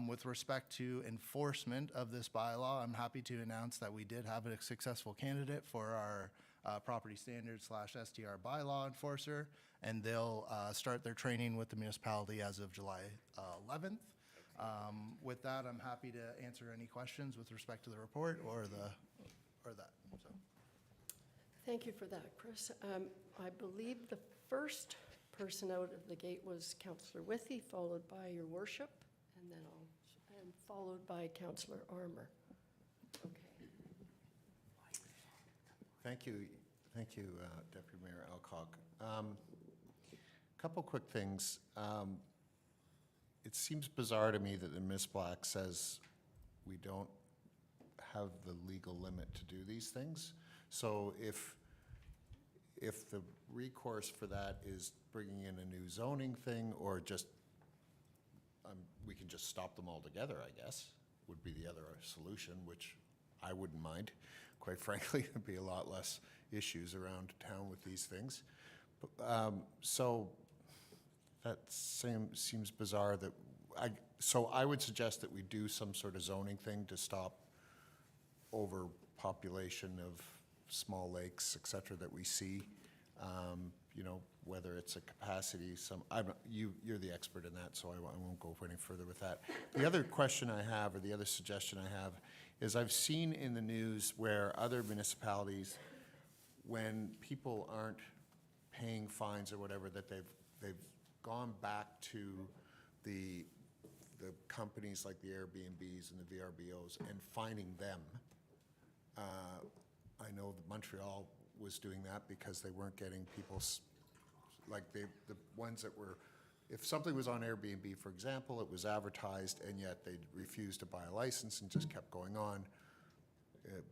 With respect to enforcement of this bylaw, I'm happy to announce that we did have a successful candidate for our property standards / STR bylaw enforcer, and they'll start their training with the municipality as of July 11th. With that, I'm happy to answer any questions with respect to the report or that. So. Thank you for that, Chris. I believe the first person out of the gate was Councillor Withey, followed by Your Worship, and then followed by Councillor Armour. Okay. Thank you. Thank you, Deputy Mayor Alcock. Couple quick things. It seems bizarre to me that the Municipal Act says we don't have the legal limit to do these things. So if the recourse for that is bringing in a new zoning thing, or just, we can just stop them altogether, I guess, would be the other solution, which I wouldn't mind. Quite frankly, there'd be a lot less issues around town with these things. So that seems bizarre that so I would suggest that we do some sort of zoning thing to stop overpopulation of small lakes, et cetera, that we see. You know, whether it's a capacity, you're the expert in that, so I won't go any further with that. The other question I have, or the other suggestion I have, is I've seen in the news where other municipalities, when people aren't paying fines or whatever, that they've gone back to the companies like the Airbnbs and the VRBOs and fining them. I know that Montreal was doing that because they weren't getting people, like the ones that were, if something was on Airbnb, for example, it was advertised and yet they refused to buy a license and just kept going on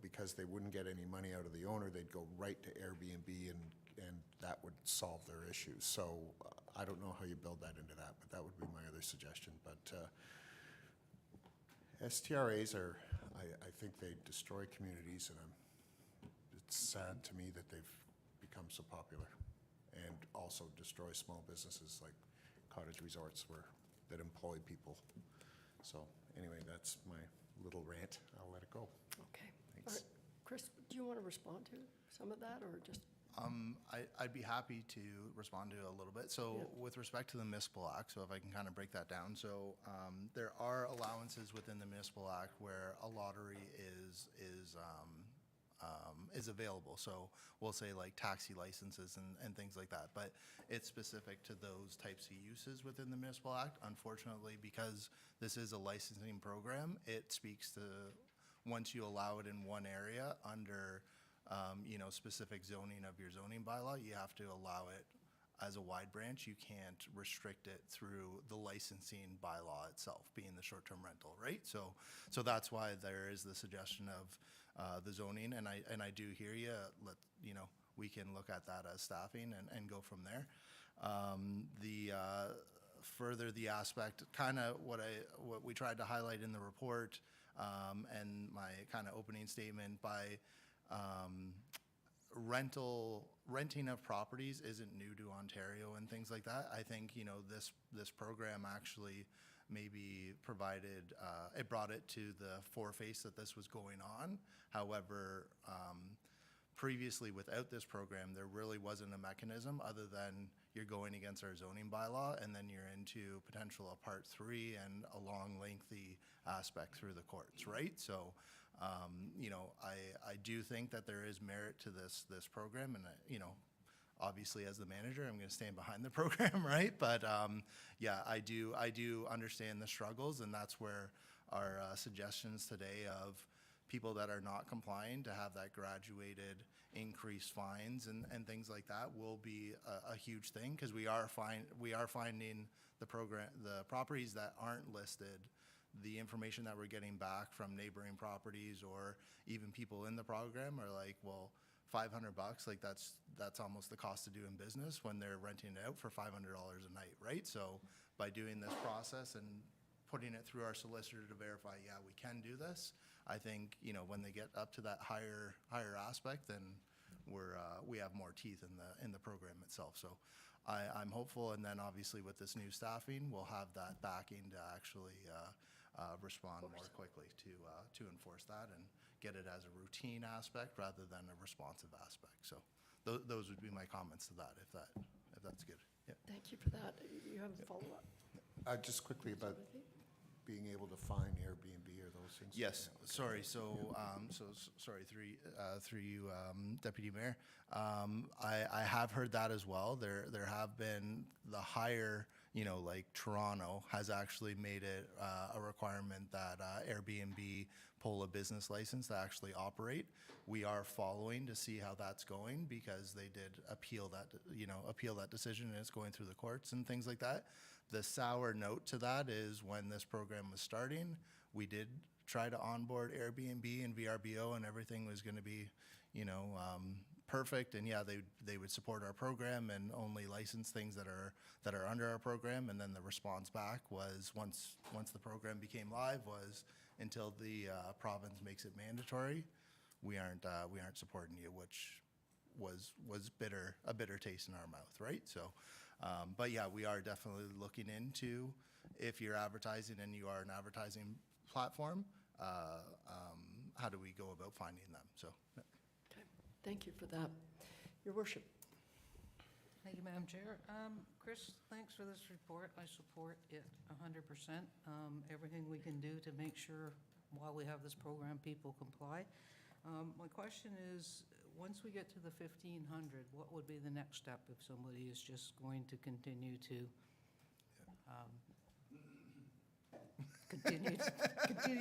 because they wouldn't get any money out of the owner, they'd go right to Airbnb and that would solve their issues. So I don't know how you build that into that, but that would be my other suggestion. But STRAs are, I think they destroy communities, and it's sad to me that they've become so popular, and also destroy small businesses like cottage resorts that employ people. So anyway, that's my little rant. I'll let it go. Okay. Thanks. All right. Chris, do you want to respond to some of that, or just? I'd be happy to respond to a little bit. So with respect to the Municipal Act, so if I can kind of break that down. So there are allowances within the Municipal Act where a lottery is available. So we'll say like taxi licenses and things like that. But it's specific to those types of uses within the Municipal Act. Unfortunately, because this is a licensing program, it speaks to once you allow it in one area under specific zoning of your zoning bylaw, you have to allow it as a wide branch. You can't restrict it through the licensing bylaw itself, being the short-term rental, right? So that's why there is the suggestion of the zoning, and I do hear you. We can look at that as staffing and go from there. Further the aspect, kind of what we tried to highlight in the report, and my kind of opening statement by. Renting of properties isn't new to Ontario and things like that. I think, this program actually maybe provided, it brought it to the foreface that this was going on. However, previously without this program, there really wasn't a mechanism other than you're going against our zoning bylaw, and then you're into potential of Part 3 and a long, lengthy aspect through the courts, right? So, I do think that there is merit to this program, and obviously as the manager, I'm going to stand behind the program, right? But I do understand the struggles, and that's where our suggestions today of people that are not complying to have that graduated increased fines and things like that will be a huge thing, because we are finding the properties that aren't listed. The information that we're getting back from neighboring properties or even people in the program are like, well, $500, like that's almost the cost of doing business when they're renting it out for $500 a night, right? So by doing this process and putting it through our solicitor to verify, yeah, we can do this, I think, when they get up to that higher aspect, then we have more teeth in the program itself. So I'm hopeful, and then obviously with this new staffing, we'll have that backing to actually respond more quickly to enforce that and get it as a routine aspect rather than a responsive aspect. So those would be my comments to that, if that's good. Yeah. Thank you for that. You have a follow-up? Just quickly about being able to find Airbnb or those things. Yes, sorry. So sorry, through you, Deputy Mayor. I have heard that as well. There have been the higher like Toronto has actually made it a requirement that Airbnb pull a business license to actually operate. We are following to see how that's going because they did appeal that decision, and it's going through the courts and things like that. The sour note to that is when this program was starting, we did try to onboard Airbnb and VRBO, and everything was going to be, perfect. And yeah, they would support our program and only license things that are under our program. And then the response back was once the program became live was until the province makes it mandatory, we aren't supporting you, which was a bitter taste in our mouth, right? So, but yeah, we are definitely looking into if you're advertising and you are an advertising platform, how do we go about finding them? So. Yeah. Okay, thank you for that. Your worship. Thank you, Madam Chair. Chris, thanks for this report. I support it 100%. Everything we can do to make sure while we have this program, people comply. My question is, once we get to the 1,500, what would be the next step if somebody is just going to continue to continue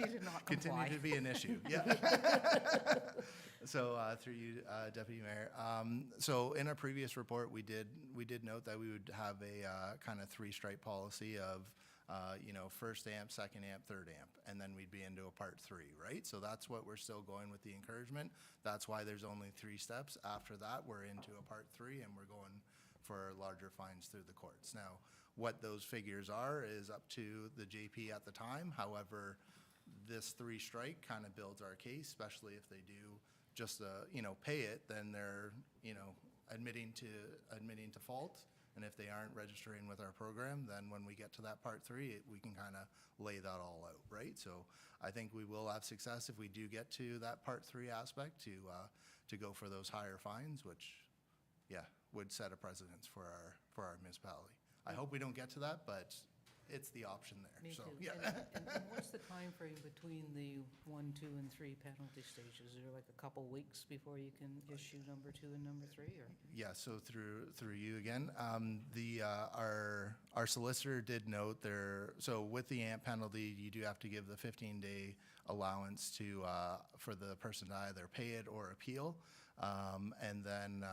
to not comply? Continue to be an issue, yeah. So through you, Deputy Mayor. So in our previous report, we did note that we would have a kind of three-stripe policy of, first amp, second amp, third amp, and then we'd be into a part 3, right? So that's what we're still going with the encouragement. That's why there's only 3 steps. After that, we're into a part 3, and we're going for larger fines through the courts. Now, what those figures are is up to the JP at the time. However, this 3-strike kind of builds our case, especially if they do just, pay it, then they're, admitting to fault. And if they aren't registering with our program, then when we get to that part 3, we can kind of lay that all out, right? So I think we will have success if we do get to that part 3 aspect to go for those higher fines, which, yeah, would set a precedence for our municipality. I hope we don't get to that, but it's the option there. Me So, too. yeah. And what's the time frame between the 1, 2, and 3 penalty stages? Is there like a couple weeks before you can issue number 2 and number 3, or? Yeah, so through you again, our solicitor did note there, so with the AMP penalty, you do have to give the 15-day allowance for the person to either pay it or appeal. And then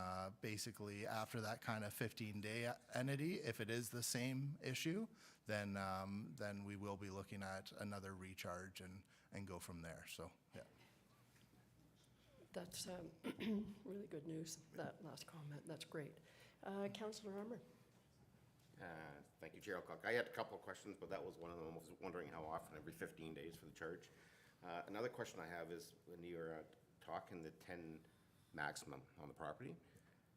basically after that kind of 15-day entity, if it is the same issue, then we will be looking at another recharge and go from there. So, yeah. That's really good news, that last comment. That's great. Councillor Armour. Thank you, Chair Alcock. I had a couple of questions, but that was one of them. I was wondering how often, every 15 days for the charge. Another question I have is when you're talking the 10 maximum on the property.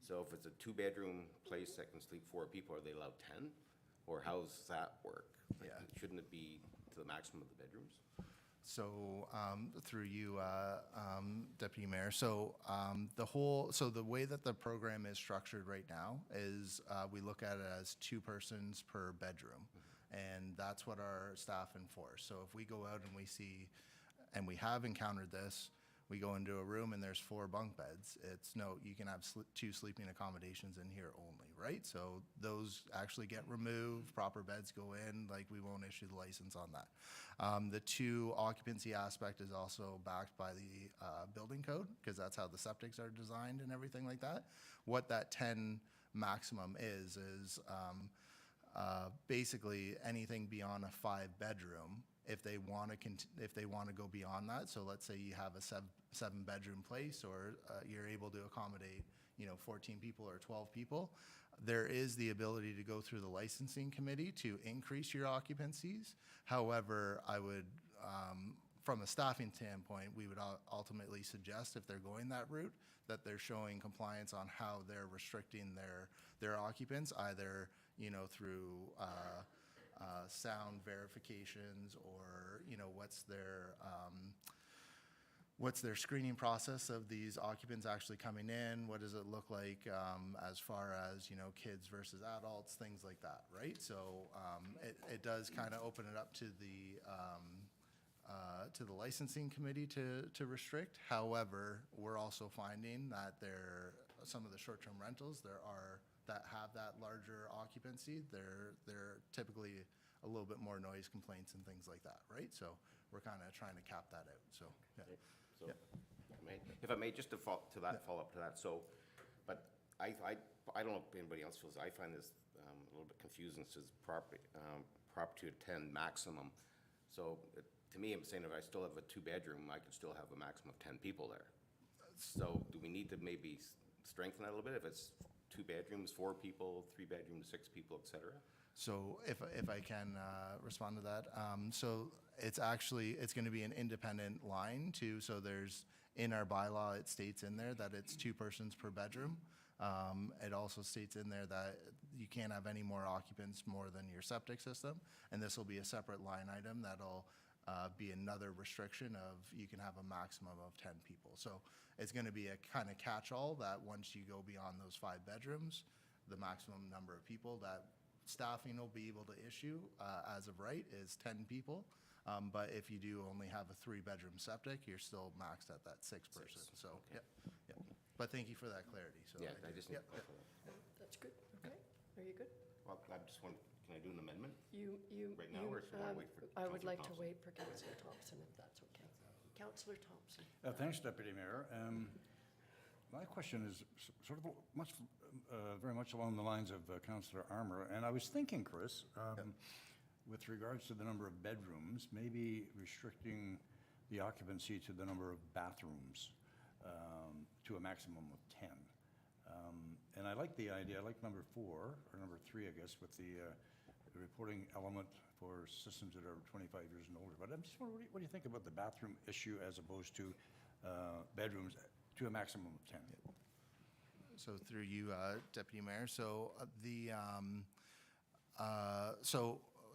So if it's a 2-bedroom place that can sleep 4 people, are they allowed 10? Or how does that work? Like, Yeah. Shouldn't it be to the maximum of the bedrooms? So through you, Deputy Mayor. So the way that the program is structured right now is we look at it as 2 persons per bedroom, and that's what our staff enforce. So if we go out and we see, and we have encountered this, we go into a room and there's 4 bunk beds. It's no, you can have 2 sleeping accommodations in here only, right? So those actually get removed, proper beds go in, like we won't issue the license on that. The 2 occupancy aspect is also backed by the building code, because that's how the septics are designed and everything like that. What that 10 maximum is basically anything beyond a 5-bedroom. If they want to go beyond that, so let's say you have a 7-bedroom place, or you're able to accommodate 14 people or 12 people, there is the ability to go through the licensing committee to increase your occupancies. However, I would, from a staffing standpoint, we would ultimately suggest, if they're going that route, that they're showing compliance on how they're restricting their occupants, either through sound verifications, or what's their screening process of these occupants actually coming in? What does it look like as far as kids versus adults, things like that, right? So it does kind of open it up to the licensing committee to restrict. However, we're also finding that some of the short-term rentals, there are that have that larger occupancy, they're typically a little bit more noise complaints and things like that, right? So we're kind of trying to cap that out, so, yeah. So, Yeah. if I may, just to follow up to that, so, but I don't know if anybody else feels, I find this a little bit confusing, it says property to attend maximum. So, to me, I'm saying if I still have a 2-bedroom, I could still have a maximum of 10 people there. So, do we need to maybe strengthen that a little bit, if it's 2 bedrooms, 4 people, 3 bedrooms, 6 people, et cetera? So if I can respond to that, so it's going to be an independent line too. So there's, in our bylaw, it states in there that it's 2 persons per bedroom. It also states in there that you can't have any more occupants more than your septic system. And this will be a separate line item that'll be another restriction of you can have a maximum of 10 people. So it's going to be a kind of catch-all that once you go beyond those 5 bedrooms, the maximum number of people that staffing will be able to issue as of right is 10 people. But if you do only have a 3-bedroom septic, you're still maxed at that 6 person. So, okay. yeah. But thank you for that clarity. So Yeah, I just need to yeah. clarify that. That's good, okay. Are you good? Well, I just want, can I do an amendment? You, Right now, or should I wait for I would Councillor like to Thompson? wait for Councillor Thompson, if that's okay. Councillor Thompson. Thanks, Deputy Mayor. My question is sort of very much along the lines of Councillor Armour, and I was thinking, Chris, with regards to the number of bedrooms, maybe restricting the occupancy to the number of bathrooms to a maximum of 10. And I like the idea, I like number 4, or number 3, I guess, with the reporting element for systems that are 25 years and older. But I'm just wondering, what do you think about the bathroom issue as opposed to bedrooms to a maximum of 10? So through you, Deputy Mayor, so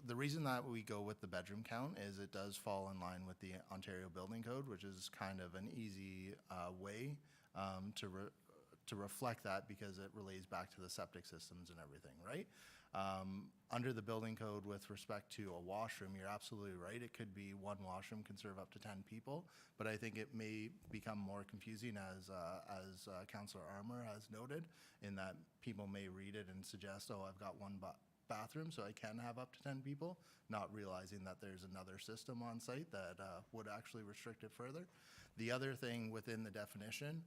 the reason that we go with the bedroom count is it does fall in line with the Ontario Building Code, which is kind of an easy way to reflect that because it relates back to the septic systems and everything, right? Under the building code with respect to a washroom, you're absolutely right. It could be 1 washroom can serve up to 10 people, but I think it may become more confusing as Councillor Armour has noted, in that people may read it and suggest, oh, I've got 1 bathroom, so I can have up to 10 people, not realizing that there's another system on site that would actually restrict it further. The other thing within the definition,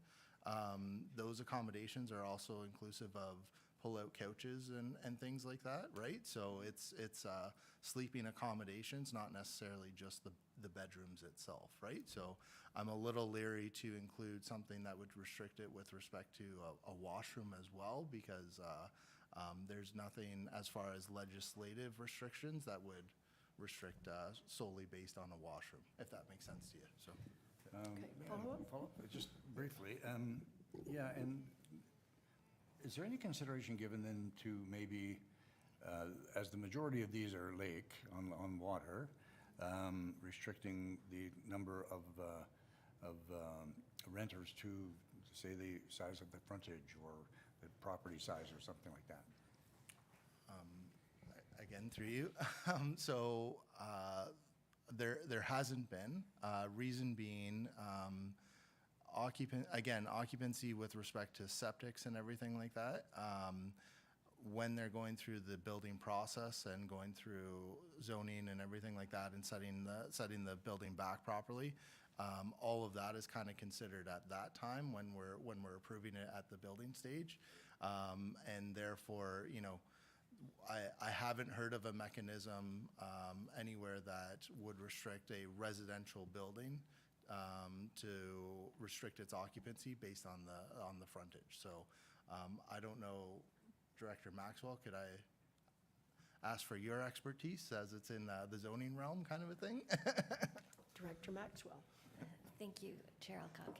those accommodations are also inclusive of pull-out couches and things like that, right? So it's sleeping accommodations, not necessarily just the bedrooms itself, right? So I'm a little leery to include something that would restrict it with respect to a washroom as well, because there's nothing as far as legislative restrictions that would restrict solely based on a washroom, if that makes sense to you, so. Follow-up, just briefly. Yeah, and is there any consideration given then to maybe, as the majority of these are lake on water, restricting the number of renters to, say, the size of the frontage or the property size or something like that? Again, through you. So there hasn't been. Reason being, occupancy with respect to septics and everything like that. When they're going through the building process and going through zoning and everything like that, and setting the building back properly, all of that is kind of considered at that time when we're approving it at the building stage, and therefore, you know, I haven't heard of a mechanism anywhere that would restrict a residential building to restrict its occupancy based on the frontage. So I don't know, Director Maxwell, could I ask for your expertise as it's in the zoning realm kind of a thing? Director Maxwell. Thank you, Chair Alcock.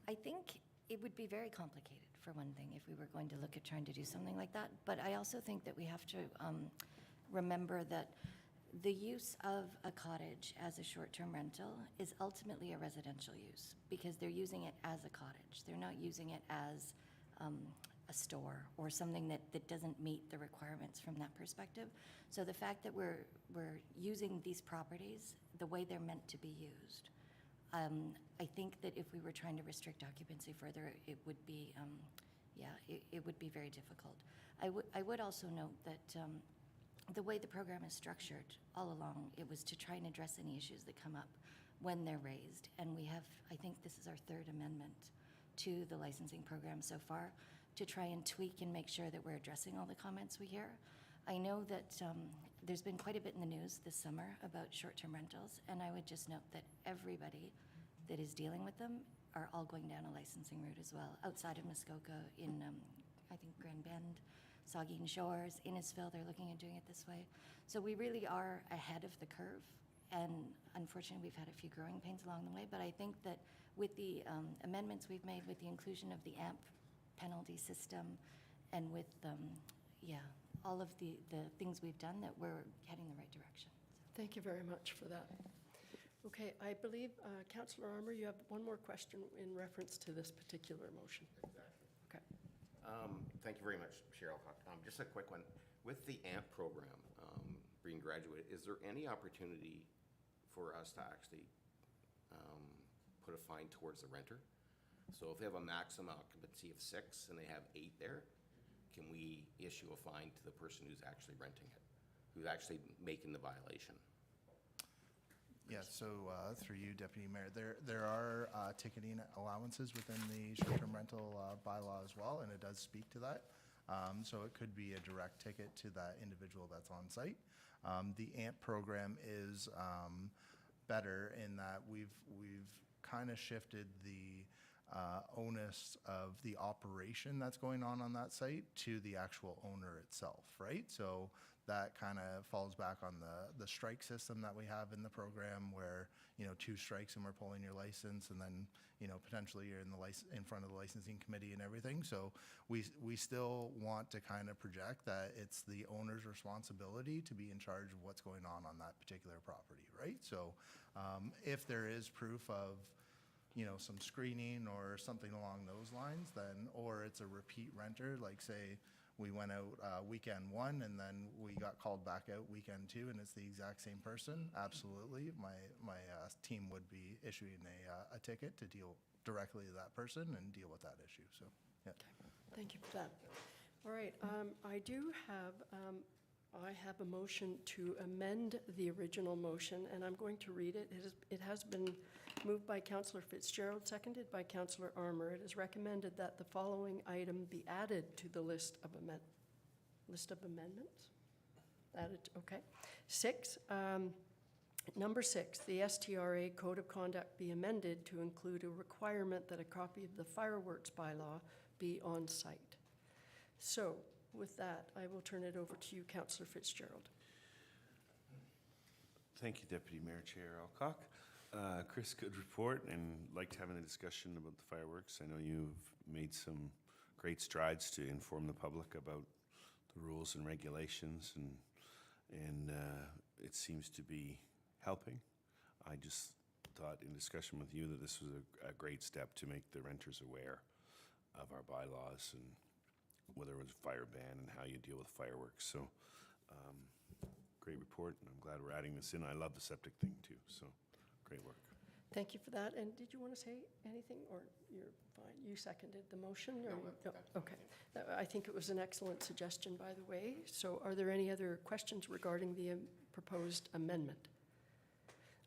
I think it would be very complicated, for one thing, if we were going to look at trying to do something like that. But I also think that we have to remember that the use of a cottage as a short-term rental is ultimately a residential use, because they're using it as a cottage. They're not using it as a store or something that doesn't meet the requirements from that perspective. So the fact that we're using these properties the way they're meant to be used, I think that if we were trying to restrict occupancy further, it would be yeah, it would be very difficult. I would also note that the way the program is structured all along, it was to try and address any issues that come up when they're raised. And we have, I think this is our third amendment to the licensing program so far, to try and tweak and make sure that we're addressing all the comments we hear. I know that there's been quite a bit in the news this summer about short-term rentals, and I would just note that everybody that is dealing with them are all going down a licensing route as well. Outside of Muskoka, in I think Grand Bend, Saugeen Shores, Innisfil, they're looking at doing it this way. So we really are ahead of the curve, and unfortunately we've had a few growing pains along the way, but I think that with the amendments we've made, with the inclusion of the AMP penalty system, and with, all of the things we've done, that we're heading the right direction. Thank you very much for that. Okay, I believe, Councillor Armour, you have one more question in reference to this particular motion. Exactly. Okay. Thank you very much, Cheryl. Just a quick one. With the AMP program being graduated, is there any opportunity for us to actually put a fine towards the renter? So if they have a maximum occupancy of 6 and they have 8 there, can we issue a fine to the person who's actually renting it, who's actually making the violation? Yeah, so through you, Deputy Mayor, there are ticketing allowances within the short-term rental bylaw as well, and it does speak to that. So it could be a direct ticket to that individual that's on site. The AMP program is better in that we've kind of shifted the onus of the operation that's going on that site to the actual owner itself, right? So that kind of falls back on the strike system that we have in the program, where 2 strikes and we're pulling your license, and then potentially you're in front of the licensing committee and everything. So we still want to kind of project that it's the owner's responsibility to be in charge of what's going on that particular property, right? So if there is proof of some screening or something along those lines, then, or it's a repeat renter, like say we went out weekend 1 and then we got called back out weekend 2 and it's the exact same person, absolutely, my team would be issuing a ticket to deal directly to that person and deal with that issue, so, yeah. Thank you for that. All right, I have a motion to amend the original motion, and I'm going to read it. It has been moved by Councillor Fitzgerald, seconded by Councillor Armour. It is recommended that the following item be added to the list of amendments. Added, okay. 6, number 6, the STRA Code of Conduct be amended to include a requirement that a copy of the fireworks bylaw be on site. So, with that, I will turn it over to you, Councillor Fitzgerald. Thank you, Deputy Mayor Chair Alcock. Chris, good report, and liked having a discussion about the fireworks. I know you've made some great strides to inform the public about the rules and regulations, and it seems to be helping. I just thought in discussion with you that this was a great step to make the renters aware of our bylaws and whether it was a fire ban and how you deal with fireworks. So great report, and I'm glad we're adding this in. I love the septic thing too, so great work. Thank you for that. And did you want to say anything, or you're fine? You seconded the motion? Or no? Okay. I think it was an excellent suggestion, by the way. So are there any other questions regarding the proposed amendment?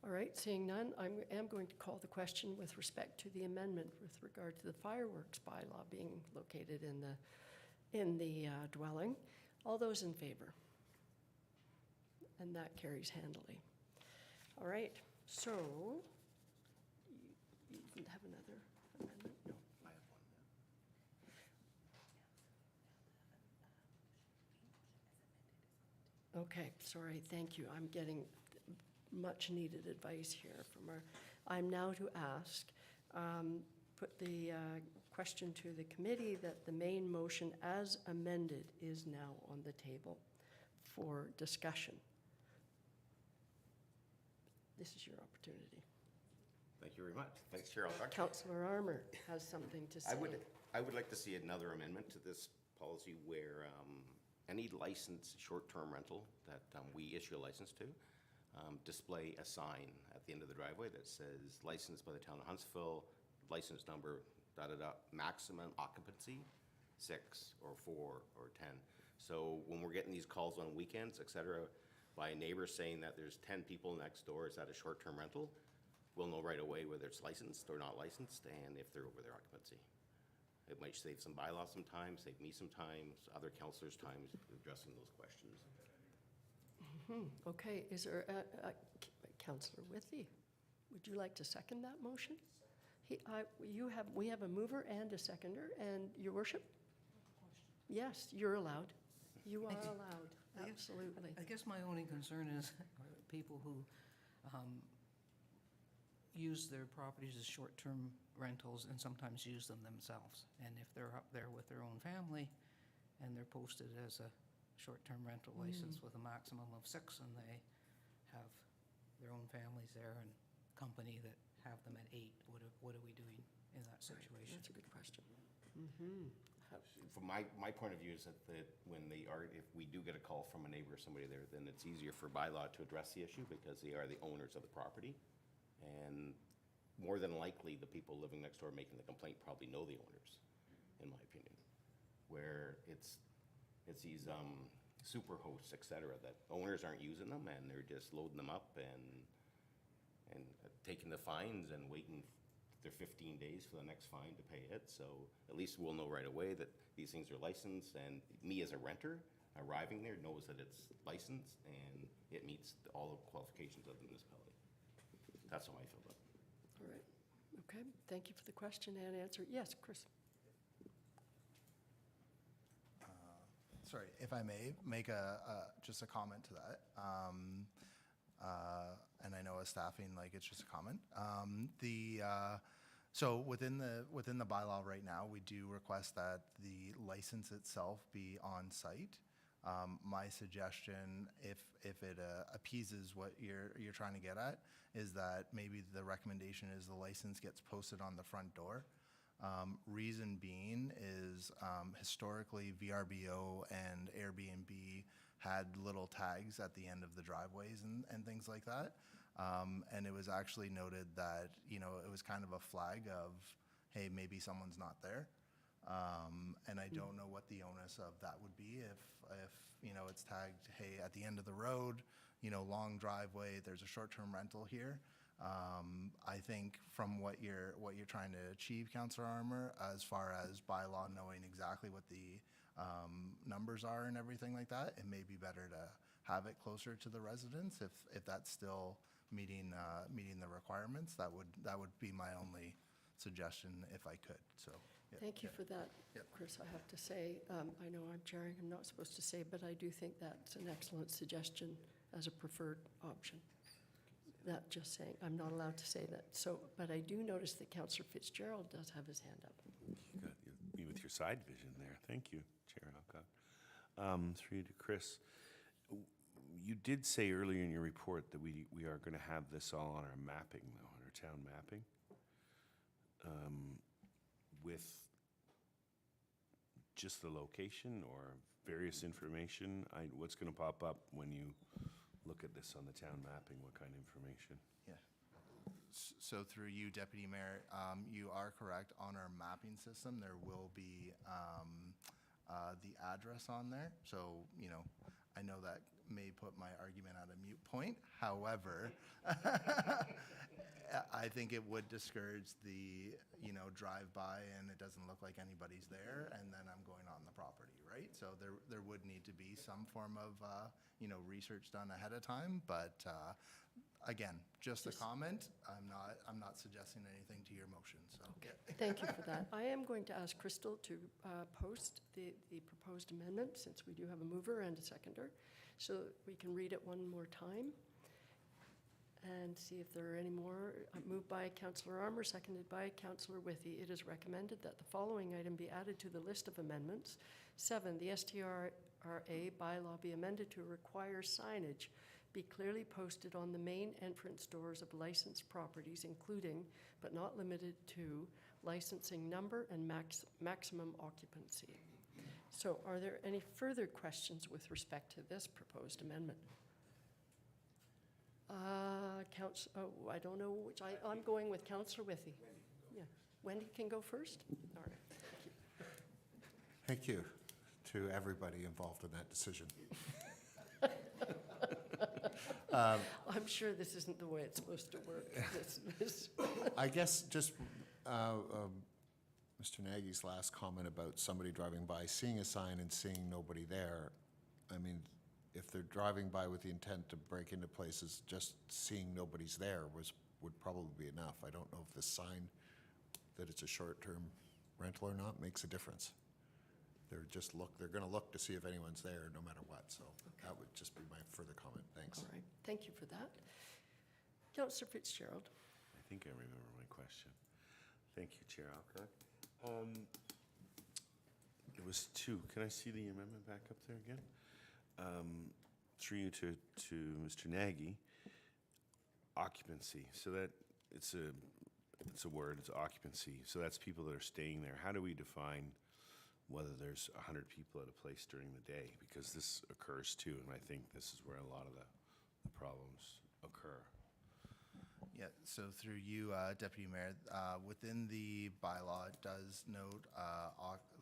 All right, seeing none, I am going to call the question with respect to the amendment with regard to the fireworks bylaw being located in the dwelling. All those in favor? And that carries handily. All right, so you didn't have another amendment? No, I have one now. Okay, sorry, thank you. I'm getting much needed advice here from our, I'm now to ask, put the question to the committee that the main motion as amended is now on the table for discussion. This is your opportunity. Thank you very much. Thanks, Chair Alcock. Councillor Armour has something to say. I would like to see another amendment to this policy where any licensed short-term rental that we issue a license to display a sign at the end of the driveway that says licensed by the town of Huntsville, license number, maximum occupancy 6 or 4 or 10. So when we're getting these calls on weekends, et cetera, by neighbors saying that there's 10 people next door, is that a short-term rental? We'll know right away whether it's licensed or not licensed and if they're over their occupancy. It might save some bylaws some time, save me some time, other councillors' time addressing those questions. Okay, is there, Councillor Withy, would you like to second that motion? We have a mover and a seconder, and your worship? Yes, you're allowed. You are allowed, absolutely. I guess my only concern is people who use their properties as short-term rentals and sometimes use them themselves. And if they're up there with their own family and they're posted as a short-term rental license with a maximum of 6 and they have their own families there and company that have them at 8, what are we doing in that situation? That's a good question. From my point of view is that when if we do get a call from a neighbor or somebody there, then it's easier for bylaw to address the issue because they are the owners of the property. And more than likely, the people living next door making the complaint probably know the owners, in my opinion. Where it's these super hosts, et cetera, that owners aren't using them and they're just loading them up and taking the fines and waiting their 15 days for the next fine to pay it. So at least we'll know right away that these things are licensed, and me as a renter arriving there knows that it's licensed and it meets all the qualifications of the municipality. That's how I feel about it. All right, okay, thank you for the question and answer. Yes, Chris? Sorry, if I may make just a comment to that. And I know as staffing, like, it's just a comment. So within the bylaw right now, we do request that the license itself be on site. My suggestion, if it appeases what you're trying to get at, is that maybe the recommendation is the license gets posted on the front door. Reason being is historically VRBO and Airbnb had little tags at the end of the driveways and things like that. And it was actually noted that, it was kind of a flag of, hey, maybe someone's not there. And I don't know what the onus of that would be if it's tagged, hey, at the end of the road, long driveway, there's a short-term rental here. I think from what you're trying to achieve, Councillor Armour, as far as bylaw knowing exactly what the numbers are and everything like that, it may be better to have it closer to the residents if that's still meeting the requirements. That would be my only suggestion if I could. So. Yeah. Thank you for that, Chris. I have to say, I know I'm chairing, I'm not supposed to say, but I do think that's an excellent suggestion as a preferred option. That just saying, I'm not allowed to say that. So, but I do notice that Councillor Fitzgerald does have his hand up. You got me with your side vision there. Thank you, Chair Alcock. Through you to Chris. You did say earlier in your report that we are going to have this all on our mapping, though, on our town mapping. With just the location or various information? What's going to pop up when you look at this on the town mapping? What kind of information? Yeah. So through you, Deputy Mayor, you are correct. On our mapping system, there will be the address on there. So, I know that may put my argument at a mute point. However, I think it would discourage the, drive-by and it doesn't look like anybody's there, and then I'm going on the property, right? So there would need to be some form of, research done ahead of time. But again, just a comment. I'm not suggesting anything to your motion. So okay. Thank you for that. I am going to ask Crystal to post the proposed amendment, since we do have a mover and a seconder, so we can read it one more time and see if there are any more. Moved by Councillor Armour, seconded by Councillor Withy. It is recommended that the following item be added to the list of amendments. 7, the STRA bylaw be amended to require signage be clearly posted on the main entrance doors of licensed properties, including, but not limited to, licensing number and maximum occupancy. So are there any further questions with respect to this proposed amendment? I don't know which, I'm going with Councillor Withy. Yeah. Wendy can go first? All right, thank you. Thank you to everybody involved in that decision. I'm sure this isn't the way it's supposed to work. I guess just Mr. Nagy's last comment about somebody driving by, seeing a sign and seeing nobody there. I mean, if they're driving by with the intent to break into places, just seeing nobody's there would probably be enough. I don't know if the sign that it's a short-term rental or not makes a difference. They're gonna look to see if anyone's there no matter what, so that would just be my further comment. Thanks. All right, thank you for that. Councillor Fitzgerald. I think I remember my question. Thank you, Chair Alcock. It was 2. Can I see the amendment back up there again? Through you to Mr. Nagy. Occupancy. So that it's a word. It's occupancy. So that's people that are staying there. How do we define whether there's 100 people at a place during the day? Because this occurs too, and I think this is where a lot of the problems occur. Yeah, so through you, Deputy Mayor, within the bylaw, it does note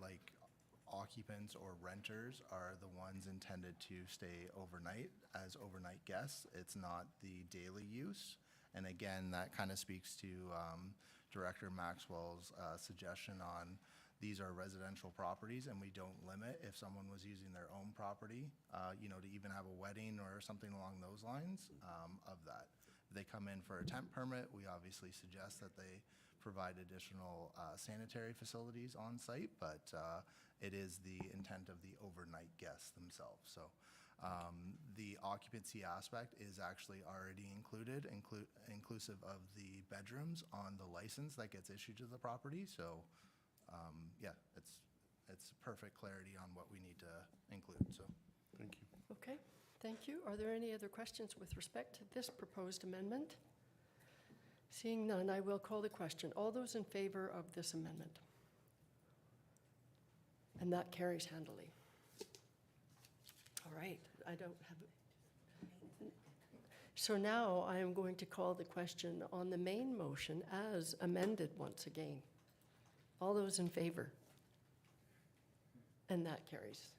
like occupants or renters are the ones intended to stay overnight as overnight guests. It's not the daily use. And again, that kind of speaks to Director Maxwell's suggestion on these are residential properties, and we don't limit if someone was using their own property, to even have a wedding or something along those lines of that. If they come in for a tent permit, we obviously suggest that they provide additional sanitary facilities on site, but it is the intent of the overnight guests themselves. So the occupancy aspect is actually already included, inclusive of the bedrooms on the license that gets issued to the property. So yeah, it's perfect clarity on what we need to include, so. Thank you. Okay, thank you. Are there any other questions with respect to this proposed amendment? Seeing none, I will call the question. All those in favor of this amendment? And that carries handily. All right, I don't have it. So now I am going to call the question on the main motion as amended once again. All those in favor? And that carries.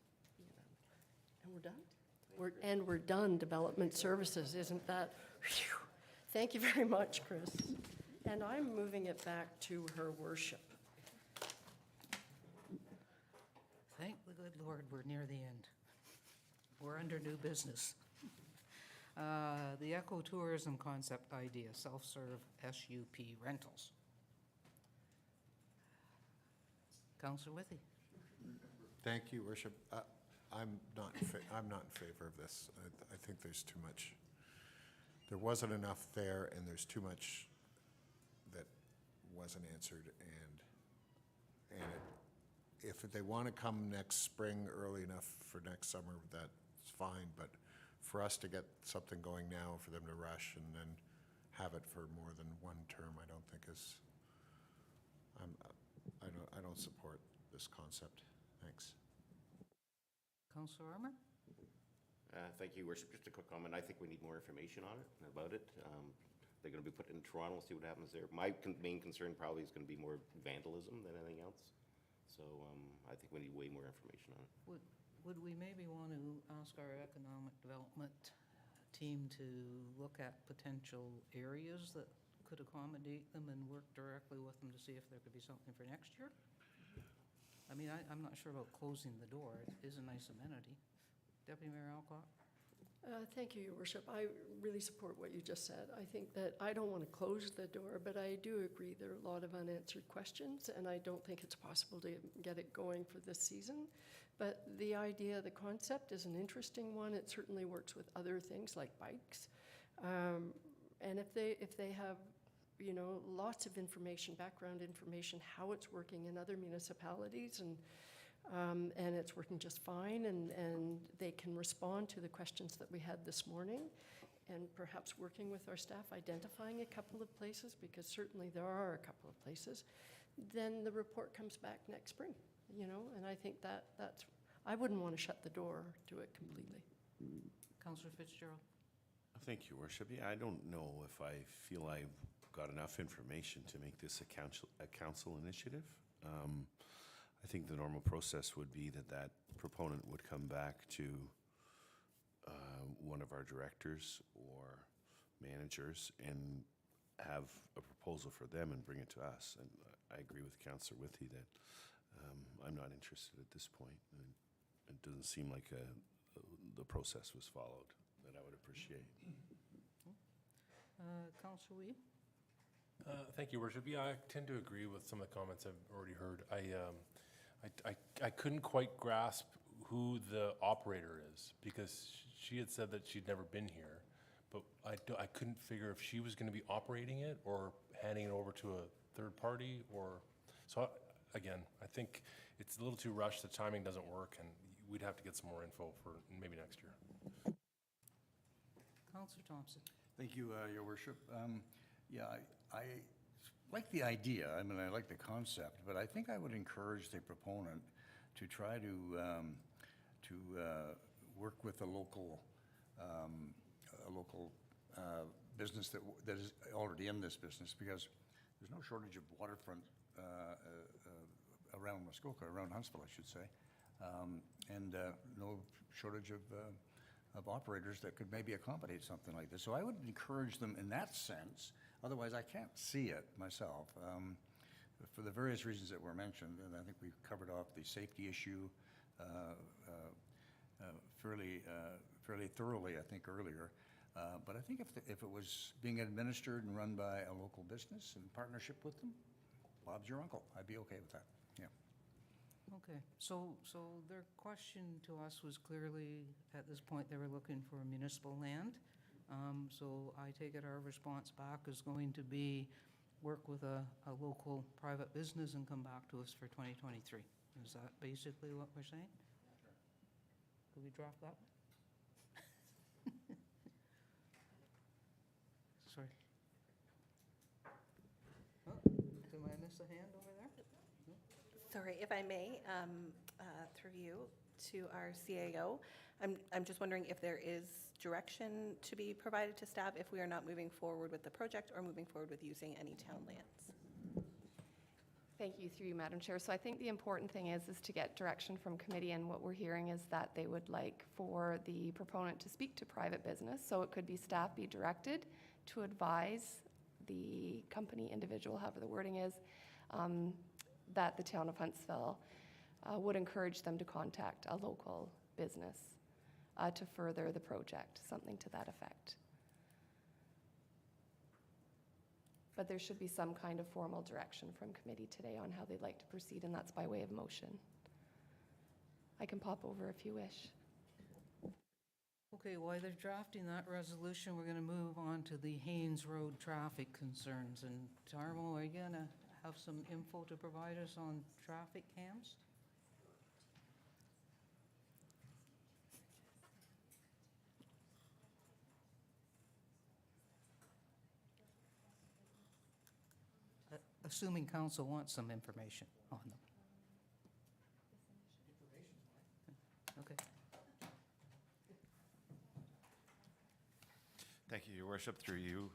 And we're done? We're done, Development Services, isn't that? Whew. Thank you very much, Chris. And I'm moving it back to her worship. Thank the good Lord, we're near the end. We're under new business. The ecotourism concept idea, self-serve SUP rentals. Councillor Withey. Thank you, Worship. I'm not in favor of this. I think there's too much. There wasn't enough there, and there's too much that wasn't answered. And if they want to come next spring, early enough for next summer, that's fine. But for us to get something going now, for them to rush and then have it for more than one term, I don't think is. I don't support this concept. Thanks. Councillor Armour? Thank you, Worship. Just a quick comment. I think we need more information on it, about it. They're going to be put in Toronto, see what happens there. My main concern probably is going to be more vandalism than anything else. So I think we need way more information on it. Would we maybe want to ask our economic development team to look at potential areas that could accommodate them and work directly with them to see if there could be something for next year? I mean, I'm not sure about closing the door. It is a nice amenity. Deputy Mayor Alcock? Thank you, Your Worship. I really support what you just said. I think that I don't want to close the door, but I do agree there are a lot of unanswered questions, and I don't think it's possible to get it going for this season. But the idea, the concept is an interesting one. It certainly works with other things like bikes. And if they have, lots of information, background information, how it's working in other municipalities, and it's working just fine, and they can respond to the questions that we had this morning, and perhaps working with our staff, identifying a couple of places, because certainly there are a couple of places, then the report comes back next spring, and I think that's, I wouldn't want to shut the door to it completely. Councillor Fitzgerald? Thank you, Worship. Yeah, I don't know if I feel I've got enough information to make this a council initiative. I I think the normal process would be that that proponent would come back to one of our directors or managers and have a proposal for them and bring it to us. And I agree with Councillor Withy that I'm not interested at this point. And it doesn't seem like the process was followed that I would appreciate. Councillor Wee? Thank you, Worship. Yeah, I tend to agree with some of the comments I've already heard. I couldn't quite grasp who the operator is, because she had said that she'd never been here, but I couldn't figure if she was going to be operating it or handing it over to a third party, or, so again, I think it's a little too rushed, the timing doesn't work, and we'd have to get some more info for maybe next year. Councillor Thompson? Thank you, Your Worship. Yeah, I like the idea. I mean, I like the concept, but I think I would encourage the proponent to try to work with a local business that is already in this business, because there's no shortage of waterfront around Muskoka, around Huntsville, I should say, and no shortage of operators that could maybe accommodate something like this. So I would encourage them in that sense. Otherwise, I can't see it myself, for the various reasons that were mentioned, and I think we've covered off the safety issue fairly thoroughly, I think, earlier. But I think if it was being administered and run by a local business in partnership with them, Bob's your uncle. I'd be okay with that, yeah. Okay, so their question to us was clearly, at this point, they were looking for municipal land. So I take it our response back is going to be work with a local private business and come back to us for 2023. Is that basically what we're saying? Could we drop that one? Sorry. Oh, did I miss a hand over there? No? Sorry, if I may, through you to our CAO, I'm just wondering if there is direction to be provided to staff if we are not moving forward with the project or moving forward with using any town lands. Thank you, through you, Madam Chair. So I think the important thing is to get direction from committee, and what we're hearing is that they would like for the proponent to speak to private business. So it could be staff be directed to advise the company, individual, however the wording is, that the town of Huntsville would encourage them to contact a local business to further the project, something to that effect. But there should be some kind of formal direction from committee today on how they'd like to proceed, and that's by way of motion. I can pop over if you wish. Okay, while they're drafting that resolution, we're going to move on to the Haynes Road traffic concerns. And Tarmo, are you going to have some info to provide us on traffic cams? Assuming council wants some information on them. Okay. Thank you, Your Worship, through you.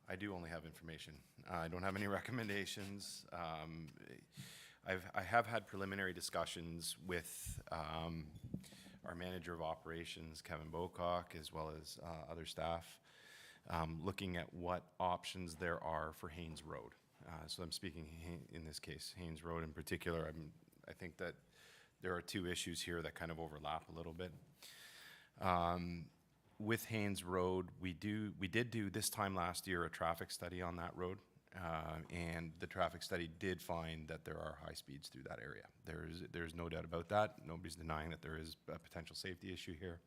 I do only have information. I don't have any recommendations. I have had preliminary discussions with our manager of operations, Kevin Bocock, as well as other staff, looking at what options there are for Haynes Road. So I'm speaking in this case, Haynes Road in particular. I think that there are two issues here that kind of overlap a little bit. With Haynes Road, we did do this time last year a traffic study on that road, and the traffic study did find that there are high speeds through that area. There's no doubt about that. Nobody's denying that there is a potential safety issue here.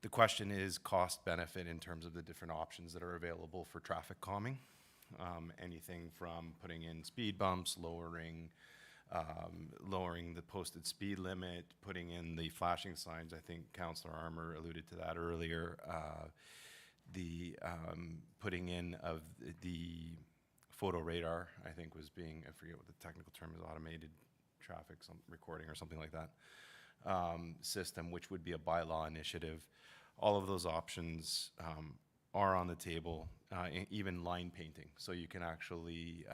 The question is cost benefit in terms of the different options that are available for traffic calming. Anything from putting in speed bumps, lowering the posted speed limit, putting in the flashing signs. I think Councillor Armour alluded to that earlier. The putting in of the photo radar, I think was being, I forget what the technical term is, automated traffic recording or something like that, system, which would be a bylaw initiative. All of those options are on the table, even line painting. So you can actually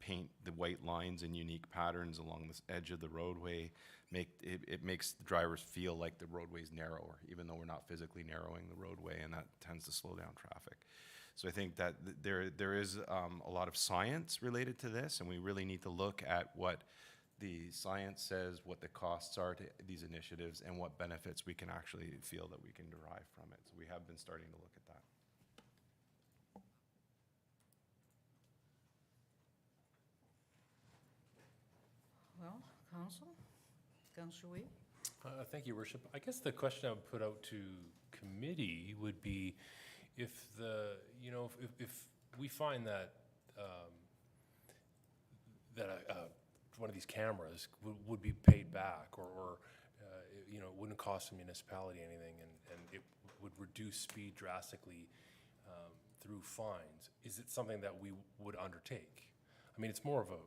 paint the white lines in unique patterns along the edge of the roadway. It makes the drivers feel like the roadway's narrower, even though we're not physically narrowing the roadway, and that tends to slow down traffic. So I think that there is a lot of science related to this, and we really need to look at what the science says, what the costs are to these initiatives, and what benefits we can actually feel that we can derive from it. So we have been starting to look at that. Well, Council? Councillor Wade? Thank you, Worship. I guess the question I would put out to committee would be if if we find that one of these cameras would be paid back, or it wouldn't cost the municipality anything, and it would reduce speed drastically through fines, is it something that we would undertake? I mean, it's more of a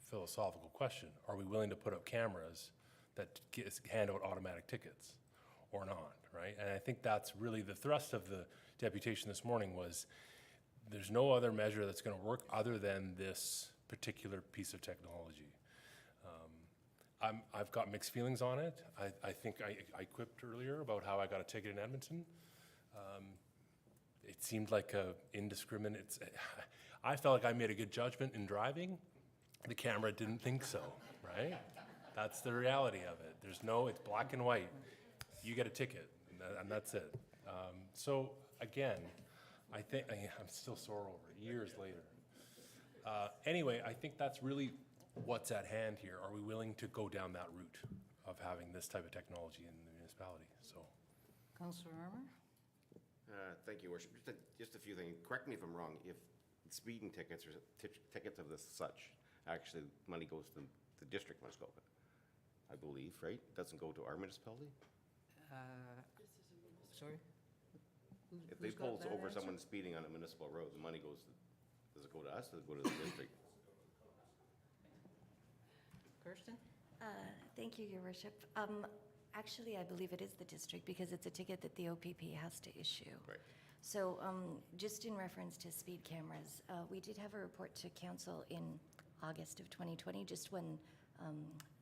philosophical question. Are we willing to put up cameras that hand out automatic tickets or not, right? And I think that's really the thrust of the deputation this morning was there's no other measure that's going to work other than this particular piece of technology. I've got mixed feelings on it. I think I quipped earlier about how I got a ticket in Edmonton. It seemed like a indiscriminate. I felt like I made a good judgment in driving. The camera didn't think so, right? That's the reality of it. It's black and white. You get a ticket, and that's it. So again, I think I'm still sore over it years later. Anyway, I think that's really what's at hand here. Are we willing to go down that route of having this type of technology in the municipality? So, Councillor Armour? Thank you, Worship. Just a few things. Correct me if I'm wrong. If speeding tickets or tickets of this such, actually money goes to the district of Muskoka, I believe, right? It doesn't go to our municipality? Sorry? If they pull over someone speeding on a municipal road, the money goes, does it go to us or does it go to the district? Kirsten? Thank you, Your Worship. Actually, I believe it is the district because it's a ticket that the OPP has to issue. Right. So just in reference to speed cameras, we did have a report to council in August of 2020, just when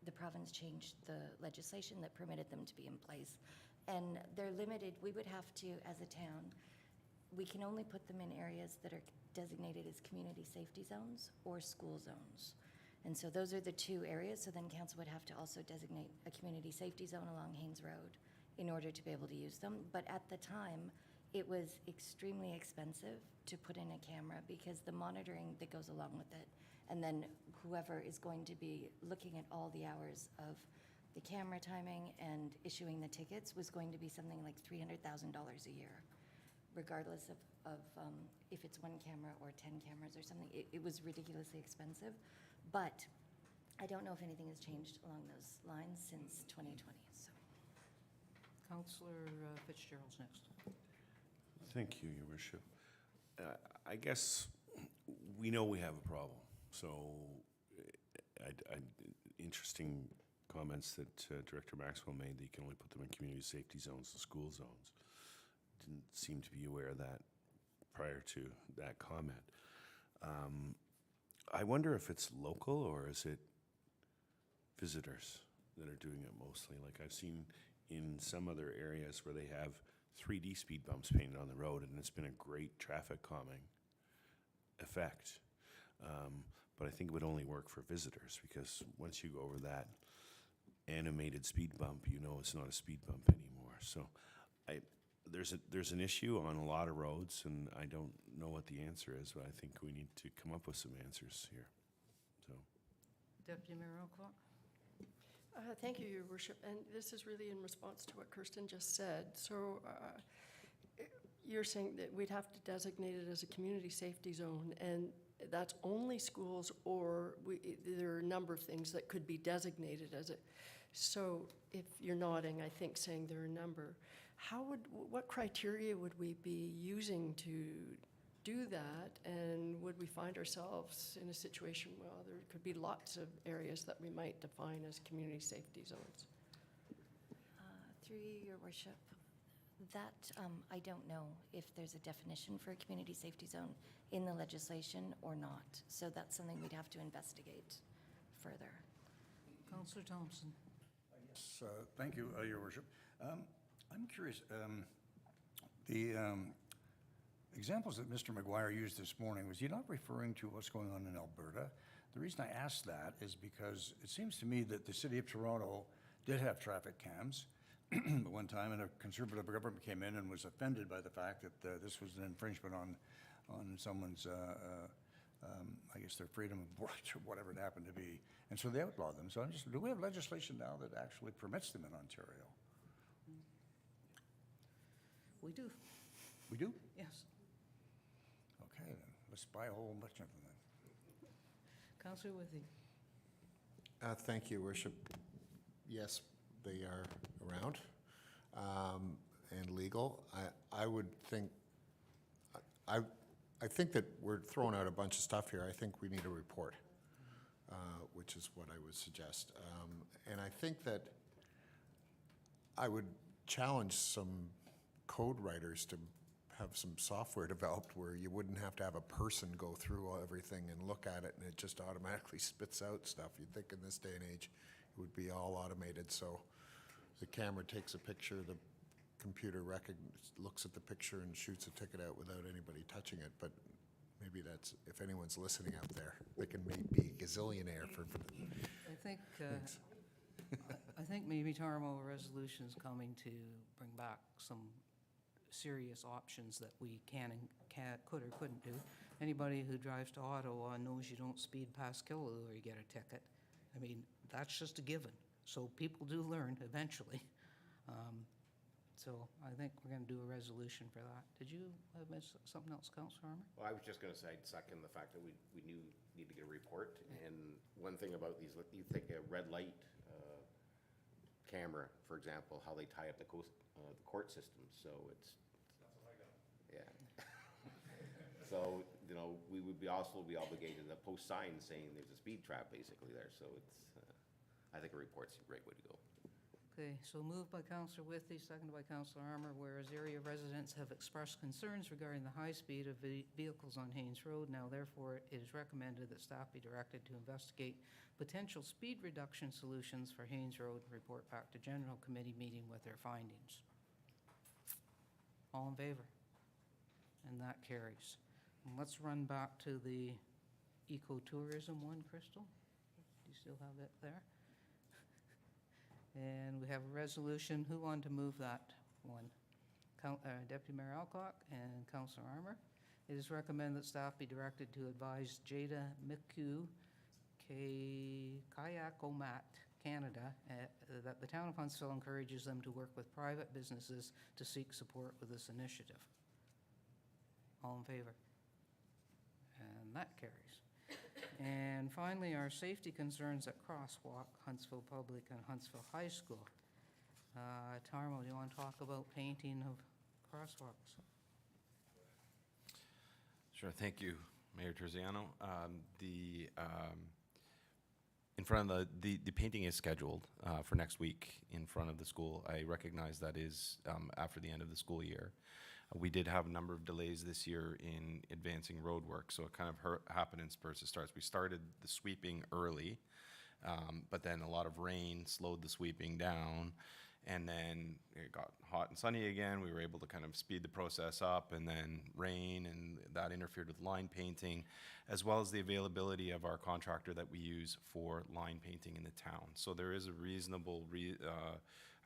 the province changed the legislation that permitted them to be in place. And they're limited. We would have to, as a town, we can only put them in areas that are designated as community safety zones or school zones. And so those are the two areas. So then council would have to also designate a community safety zone along Haynes Road in order to be able to use them. But at the time, it was extremely expensive to put in a camera because the monitoring that goes along with it, and then whoever is going to be looking at all the hours of the camera timing and issuing the tickets was going to be something like $300,000 a year, regardless of if it's one camera or 10 cameras or something. It was ridiculously expensive, but I don't know if anything has changed along those lines since 2020. So, Councillor Fitzgerald's next. Thank you, Your Worship. I guess we know we have a problem, so interesting comments that Director Maxwell made that you can only put them in community safety zones and school zones. Didn't seem to be aware of that prior to that comment. I wonder if it's local or is it visitors that are doing it mostly? Like I've seen in some other areas where they have 3D speed bumps painted on the road, and it's been a great traffic calming effect. But I think it would only work for visitors because once you go over that animated speed bump, you know it's not a speed bump anymore. So there's an issue on a lot of roads, and I don't know what the answer is, but I think we need to come up with some answers here. So, Deputy Mayor Alcock? Thank you, Your Worship. And this is really in response to what Kirsten just said. So you're saying that we'd have to designate it as a community safety zone, and that's only schools, or there are a number of things that could be designated as it. So if you're nodding, I think saying there are a number, what criteria would we be using to do that? And would we find ourselves in a situation where there could be lots of areas that we might define as community safety zones? through you, Your Worship, That, I don't know if there's a definition for a community safety zone in the legislation or not. So that's something we'd have to investigate further. Councillor Thompson. Yes, thank you, Your Worship. I'm curious, the examples that Mr. Mcguire used this morning, was he not referring to what's going on in Alberta? The reason I ask that is because it seems to me that the City of Toronto did have traffic cams at one time, and a Conservative government came in and was offended by the fact that this was an infringement on someone's, I guess, their freedom of words or whatever it happened to be. And so they outlawed them. So I'm just, do we have legislation now that actually permits them in Ontario? We do. We do? Yes. Okay, then, let's buy a whole bunch of them then. Councillor Withey. Thank you, Worship. Yes, they are around and legal. I would think, I think that we're throwing out a bunch of stuff here. I think we need a report, which is what I would suggest. And I think that I would challenge some code writers to have some software developed where you wouldn't have to have a person go through everything and look at it and it just automatically spits out stuff. You'd think in this day and age it would be all automated. So the camera takes a picture, the computer looks at the picture and shoots a ticket out without anybody touching it. But maybe that's, if anyone's listening out there, they can be a gazillionaire for I think, I think maybe Tarmo resolution's coming to bring back some serious options that we could or couldn't do. Anybody who drives to Ottawa knows you don't speed past Killaloe or you get a ticket. I mean, that's just a given. So people do learn eventually. So I think we're going to do a resolution for that. Did you miss something else, Councillor Armour? Well, I was just going to say, I'd second the fact that we need to get a report. And one thing about these, you think a red light camera, for example, how they tie up the court system. So it's. That's what I got. Yeah. So, you know, we would also be obligated to post signs saying there's a speed trap basically there. So it's, I think a report's a great way to go. Okay, so moved by Councillor Withey, seconded by Councillor Armour, whereas area residents have expressed concerns regarding the high speed of vehicles on Haynes Road. Now, therefore, it is recommended that staff be directed to investigate potential speed reduction solutions for Haynes Road and report back to General Committee meeting with their findings. All in favor? And that carries. And let's run back to the ecotourism one, Crystal. Do you still have it there? And we have a resolution. Who wanted to move that one? Deputy Mayor Alcock and Councillor Armour. It is recommended that staff be directed to advise Jada Miku, Kayak-O-Mat, Canada, that the town of Huntsville encourages them to work with private businesses to seek support with this initiative. All in favor? And that carries. And finally, our safety concerns at Crosswalk, Huntsville Public and Huntsville High School. Tarmo, do you want to talk about painting of crosswalks? Sure, thank you, Mayor Terziano. In front of the painting is scheduled for next week in front of the school. I recognize that is after the end of the school year. We did have a number of delays this year in advancing road work, so it kind of happened in spurts and starts. We started the sweeping early, but then a lot of rain slowed the sweeping down, and then it got hot and sunny again. We were able to kind of speed the process up, and then rain, and that interfered with line painting, as well as the availability of our contractor that we use for line painting in the town. So there is a reasonable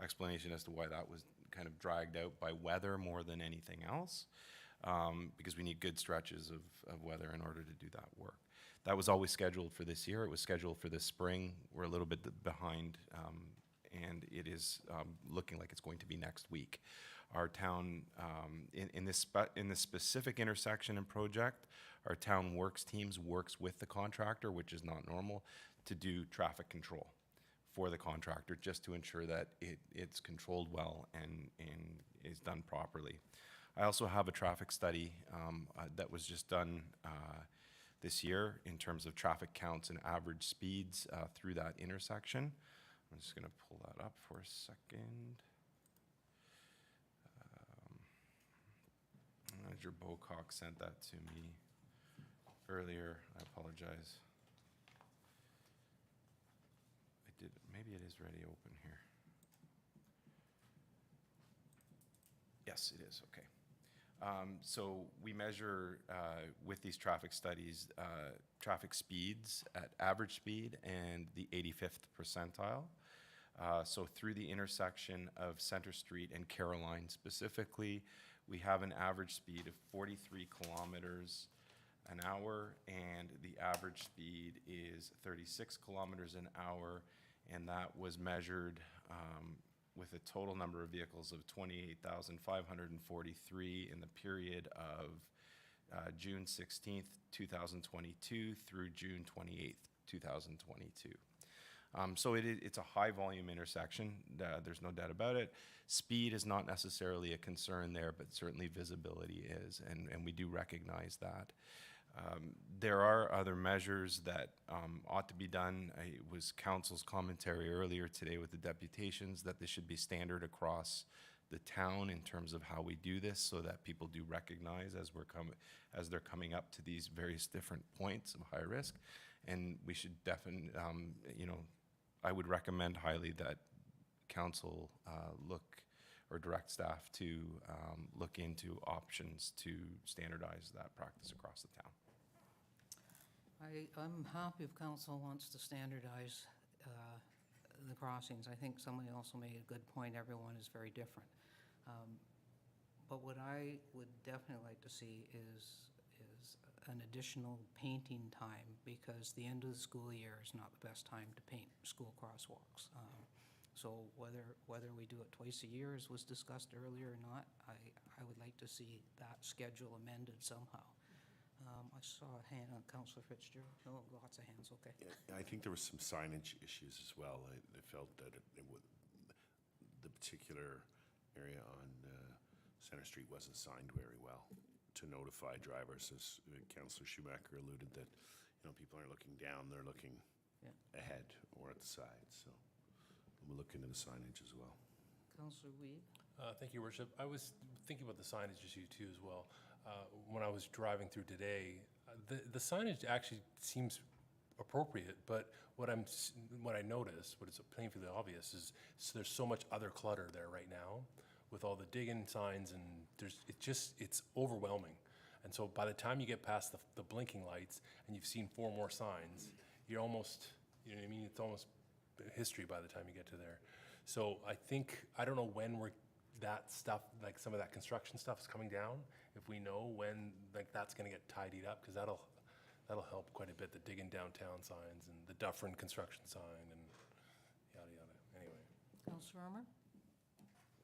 explanation as to why that was kind of dragged out by weather more than anything else, because we need good stretches of weather in order to do that work. That was always scheduled for this year. It was scheduled for this spring. We're a little bit behind, and it is looking like it's going to be next week. Our town, in this specific intersection and project, our town works teams works with the contractor, which is not normal, to do traffic control for the contractor, just to ensure that it's controlled well and is done properly. I also have a traffic study that was just done this year in terms of traffic counts and average speeds through that intersection. I'm just going to pull that up for a second. Manager Bocock sent that to me earlier. I apologize. I did, maybe it is ready open here. Yes, it is, okay. So we measure with these traffic studies, traffic speeds at average speed and the 85th percentile. So through the intersection of Center Street and Caroline specifically, we have an average speed of 43 kilometers an hour, and the average speed is 36 kilometers an hour, and that was measured with a total number of vehicles of 28,543 in the period of June 16th, 2022 through June 28th, 2022. So it's a high-volume intersection. There's no doubt about it. Speed is not necessarily a concern there, but certainly visibility is, and we do recognize that. There are other measures that ought to be done. It was council's commentary earlier today with the deputations that this should be standard across the town in terms of how we do this, so that people do recognize as they're coming up to these various different points of high risk. And we should definitely, I would recommend highly that council look or direct staff to look into options to standardize that practice across the town. I'm happy if council wants to standardize the crossings. I think somebody also made a good point, everyone is very different. But what I would definitely like to see is an additional painting time, because the end of the school year is not the best time to paint school crosswalks. So whether we do it twice a year, as was discussed earlier, or not, I would like to see that schedule amended somehow. I saw a hand on Councillor Fitzgerald. No, lots of hands, okay. I think there was some signage issues as well. I felt that the particular area on Center Street wasn't signed very well to notify drivers, as Councillor Schumacher alluded, that people aren't looking down, they're looking ahead or at the side. So we'll look into the signage as well. Councillor Weed? Thank you, Worship. I was thinking about the signage issue too as well. When I was driving through today, the signage actually seems appropriate, but what I noticed, what is painfully obvious, is there's so much other clutter there right now with all the digging signs, and it's overwhelming. And so by the time you get past the blinking lights and you've seen 4 more signs, you're almost, you know what I mean? It's almost history by the time you get to there. So I don't know when that stuff, like some of that construction stuff is coming down. If we know when that's gonna get tidied up, because that'll help quite a bit, the digging downtown signs and the Dufferin construction sign and yada yada. Anyway. Councillor Armour?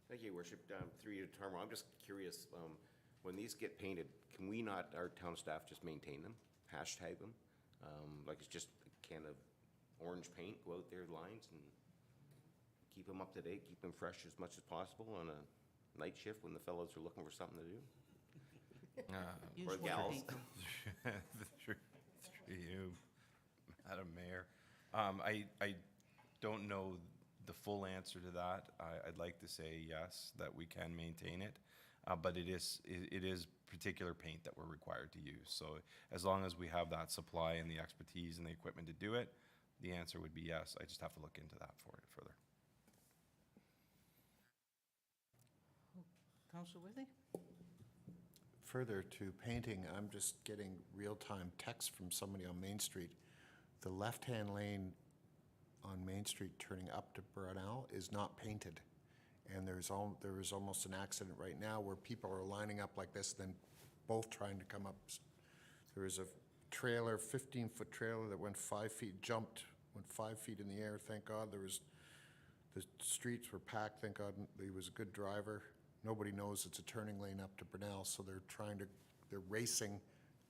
Thank you, Worship. Through you to Tarmo, I'm just curious, when these get painted, can we not, our town staff, just maintain them, hashtag them? Like it's just a can of orange paint, go out there, lines, and keep them up to date, keep them fresh as much as possible on a night shift when the fellows are looking for something to do? Or gals. Through you, Madam Mayor. I don't know the full answer to that. I'd like to say yes, that we can maintain it, but it is particular paint that we're required to use. So as long as we have that supply and the expertise and the equipment to do it, the answer would be yes. I just have to look into that for it further. Councillor Withey? Further to painting, I'm just getting real-time text from somebody on Main Street. The left-hand lane on Main Street turning up to Brunel is not painted. And there is almost an accident right now where people are lining up like this, then both trying to come up. There was a trailer, 15-foot trailer that went 5 feet, went 5 feet in the air. Thank God the streets were packed. Thank God he was a good driver. Nobody knows it's a turning lane up to Brunel, so they're racing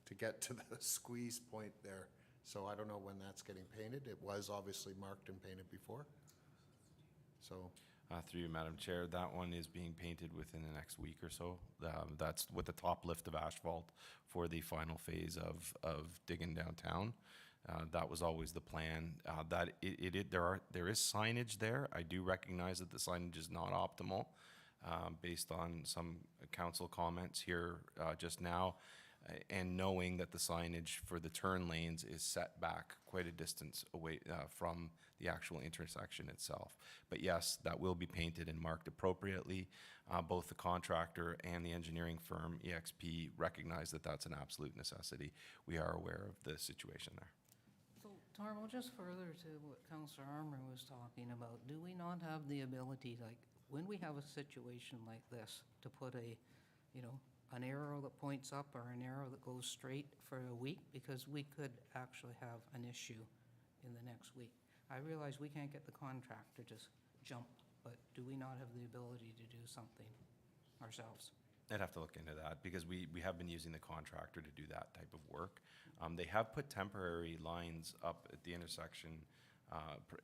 to get to the squeeze point there. So I don't know when that's getting painted. It was obviously marked and painted before. So. Through you, Madam Chair, that one is being painted within the next week or so. That's with the top lift of asphalt for the final phase of digging downtown. That was always the plan. There is signage there. I do recognize that the signage is not optimal. based on some council comments here just now, and knowing that the signage for the turn lanes is set back quite a distance away from the actual intersection itself. But yes, that will be painted and marked appropriately. Both the contractor and the engineering firm, EXP, recognize that that's an absolute necessity. We are aware of the situation there. So, Tarmo, just further to what Councillor Armour was talking about, do we not have the ability, like, when we have a situation like this, to put a, you know, an arrow that points up or an arrow that goes straight for a week? Because we could actually have an issue in the next week. I realize we can't get the contractor to jump, but do we not have the ability to do something ourselves? I'd have to look into that because we have been using the contractor to do that type of work. They have put temporary lines up at the intersection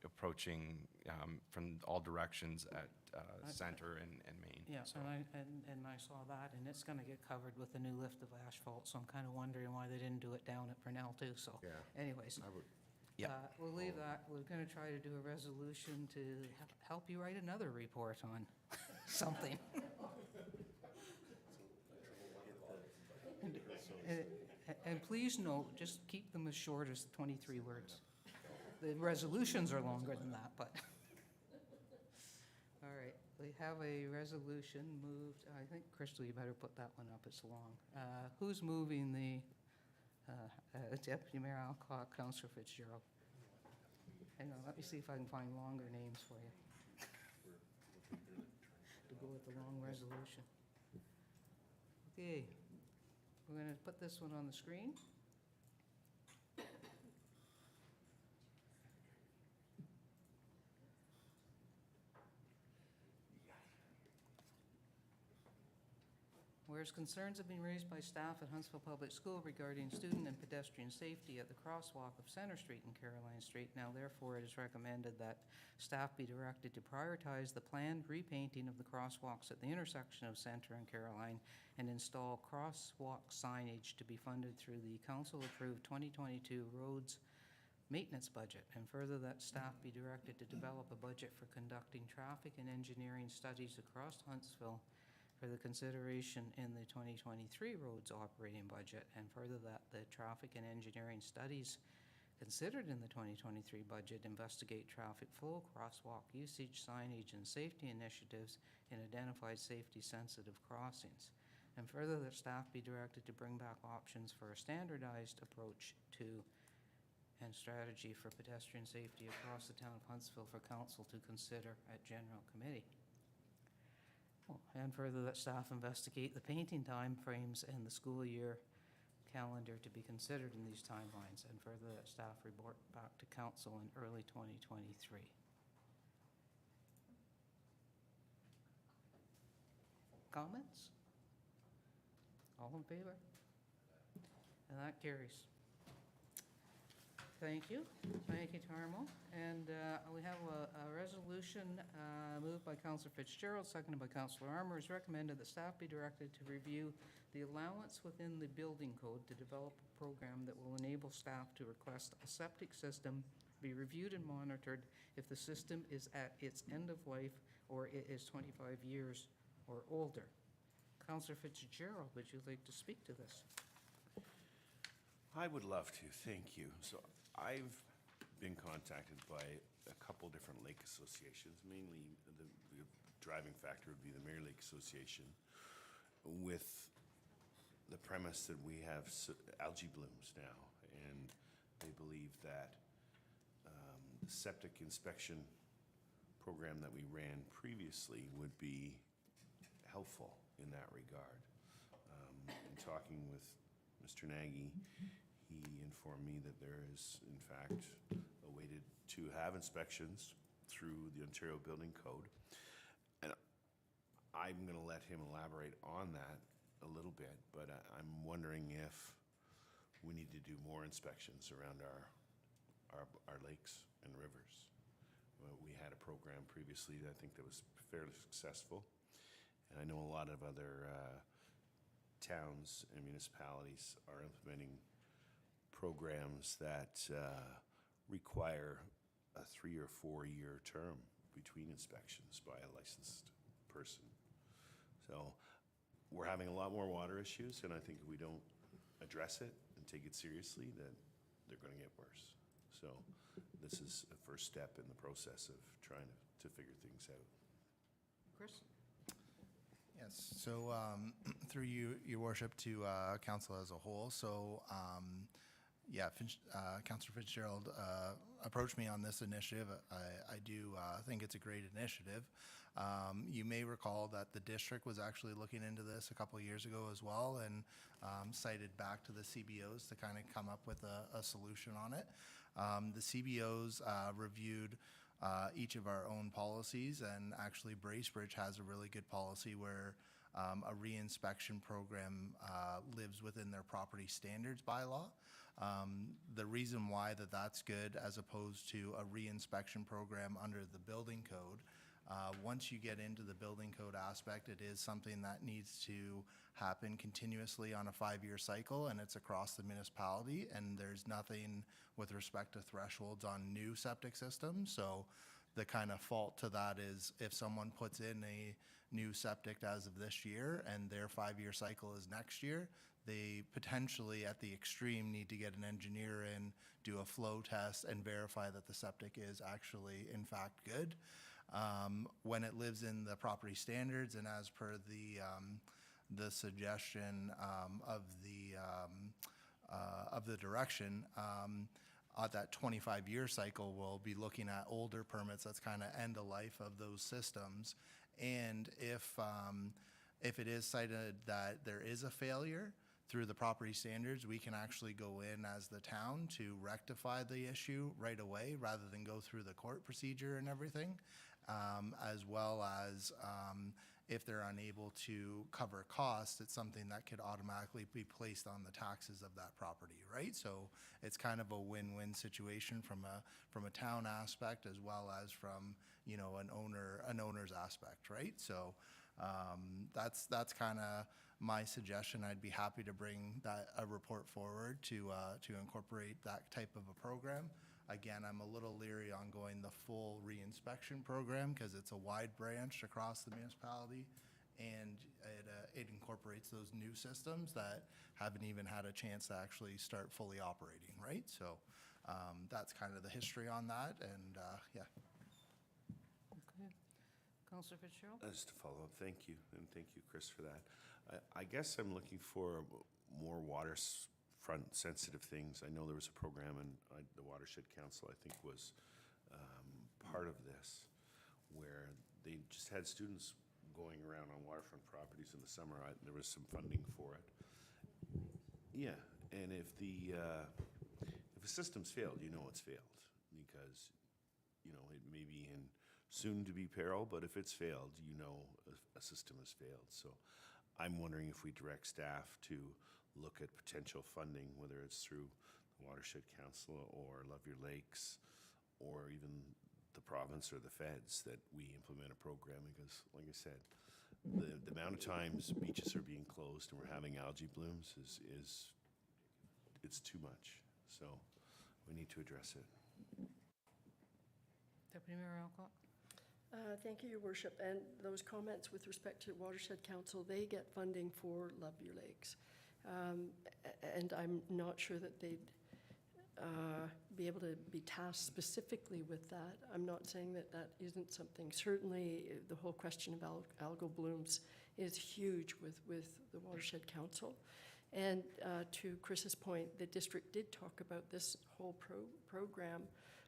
approaching from all directions at Center and Main. Yeah, So- and I saw that, and it's gonna get covered with a new lift of asphalt, so I'm kind of wondering why they didn't do it down at Purnell too, so. Yeah. Anyways. Yeah. We'll leave that. We're gonna try to do a resolution to help you write another report on something. And please note, just keep them as short as 23 words. The resolutions are longer than that, but. All right, we have a resolution moved, I think, Crystal, you better put that one up, it's long. Who's moving the Deputy Mayor Alcock, Councillor Fitzgerald? Hang on, let me see if I can find longer names for you. To go with the long resolution. Okay, we're gonna put this one on the screen. Whereas concerns have been raised by staff at Huntsville Public School regarding student and pedestrian safety at the crosswalk of Center Street and Caroline Street, now therefore it is recommended that staff be directed to prioritize the planned repainting of the crosswalks at the intersection of Center and Caroline and install crosswalk signage to be funded through the council-approved 2022 roads maintenance budget, and further that staff be directed to develop a budget for conducting traffic and engineering studies across Huntsville for the consideration in the 2023 roads operating budget, and further that the traffic and engineering studies considered in the 2023 budget investigate traffic flow, crosswalk usage, signage, and safety initiatives in identified safety-sensitive crossings. And further that staff be directed to bring back options for a standardized approach to and strategy for pedestrian safety across the town of Huntsville for council to consider at general committee. And further that staff investigate the painting timeframes and the school year calendar to be considered in these timelines, and further that staff report back to council in early 2023. Comments? All in favor? And that carries. Thank you. Thank you, Tarmo. And we have a resolution moved by Councillor Fitzgerald, seconded by Councillor Armour. It's recommended that staff be directed to review the allowance within the building code to develop a program that will enable staff to request a septic system be reviewed and monitored if the system is at its end of life or it is 25 years or older. Councillor Fitzgerald, would you like to speak to this? I would love to, thank you. So I've been contacted by a couple different lake associations, mainly the driving factor would be the Mirror Lake Association, with the premise that we have algae blooms now, and they believe that the septic inspection program that we ran previously would be helpful in that regard. In talking with Mr. Nagy, he informed me that there is, in fact, a way to have inspections through the Ontario Building Code. And I'm going to let him elaborate on that a little bit, but I'm wondering if we need to do more inspections around our lakes and rivers. We had a program previously that I think that was fairly successful, and I know a lot of other towns and municipalities are implementing programs that require a 3 or 4 year term between inspections by a licensed person. So we're having a lot more water issues, and I think if we don't address it and take it seriously, then they're going to get worse. So this is a first step in the process of trying to figure things out. Chris? Yes, so through you, Your Worship, to council as a whole. So, yeah, Councillor Fitzgerald approached me on this initiative. I do think it's a great initiative. You may recall that the district was actually looking into this a couple of years ago as well, and cited back to the CBOs to kind of come up with a solution on it. The CBOs reviewed each of our own policies, and actually Bracebridge has a really good policy where a reinspection program lives within their property standards bylaw. The reason why that's good as opposed to a reinspection program under the building code, once you get into the building code aspect, it is something that needs to happen continuously on a 5-year cycle, and it's across the municipality, and there's nothing with respect to thresholds on new septic systems. So the kind of fault to that is if someone puts in a new septic as of this year and their 5-year cycle is next year, they potentially at the extreme need to get an engineer in, do a flow test, and verify that the septic is actually in fact good. When it lives in the property standards and as per the suggestion of the direction, at that 25-year cycle, we'll be looking at older permits. That's kind of end of life of those systems. And if it is cited that there is a failure through the property standards, we can actually go in as the town to rectify the issue right away rather than go through the court procedure and everything, as well as if they're unable to cover costs, it's something that could automatically be placed on the taxes of that property, right? So it's kind of a win-win situation from a town aspect as well as from, you know, an owner's aspect, right? So that's kind of my suggestion. I'd be happy to bring a report forward to incorporate that type of a program. Again, I'm a little leery on going the full reinspection program because it's a wide branch across the municipality, and it incorporates those new systems that haven't even had a chance to actually start fully operating, right? So that's kind of the history on that, and yeah. Okay. Councillor Fitzgerald? Just to follow up, thank you, and thank you, Chris, for that. I guess I'm looking for more waterfront sensitive things. I know there was a program, and the Watershed Council, I think, was part of this, where they just had students going around on waterfront properties in the summer. There was some funding for it. Yeah, and if a system's failed, you know it's failed, because you know it may be in soon-to-be peril, but if it's failed, you know a system has failed. So I'm wondering if we direct staff to look at potential funding, whether it's through the Watershed Council or Love Your Lakes, or even the province or the feds, that we implement a program, because like I said, the amount of times beaches are being closed and we're having algae blooms is it's too much. So we need to address it. Deputy Mayor Alcock? Thank you, Your Worship. And those comments with respect to Watershed Council, they get funding for Love Your Lakes. And I'm not sure that they'd be able to be tasked specifically with that. I'm not saying that that isn't something. Certainly, the whole question of algal blooms is huge with the Watershed Council. And to Chris's point, the district did talk about this whole program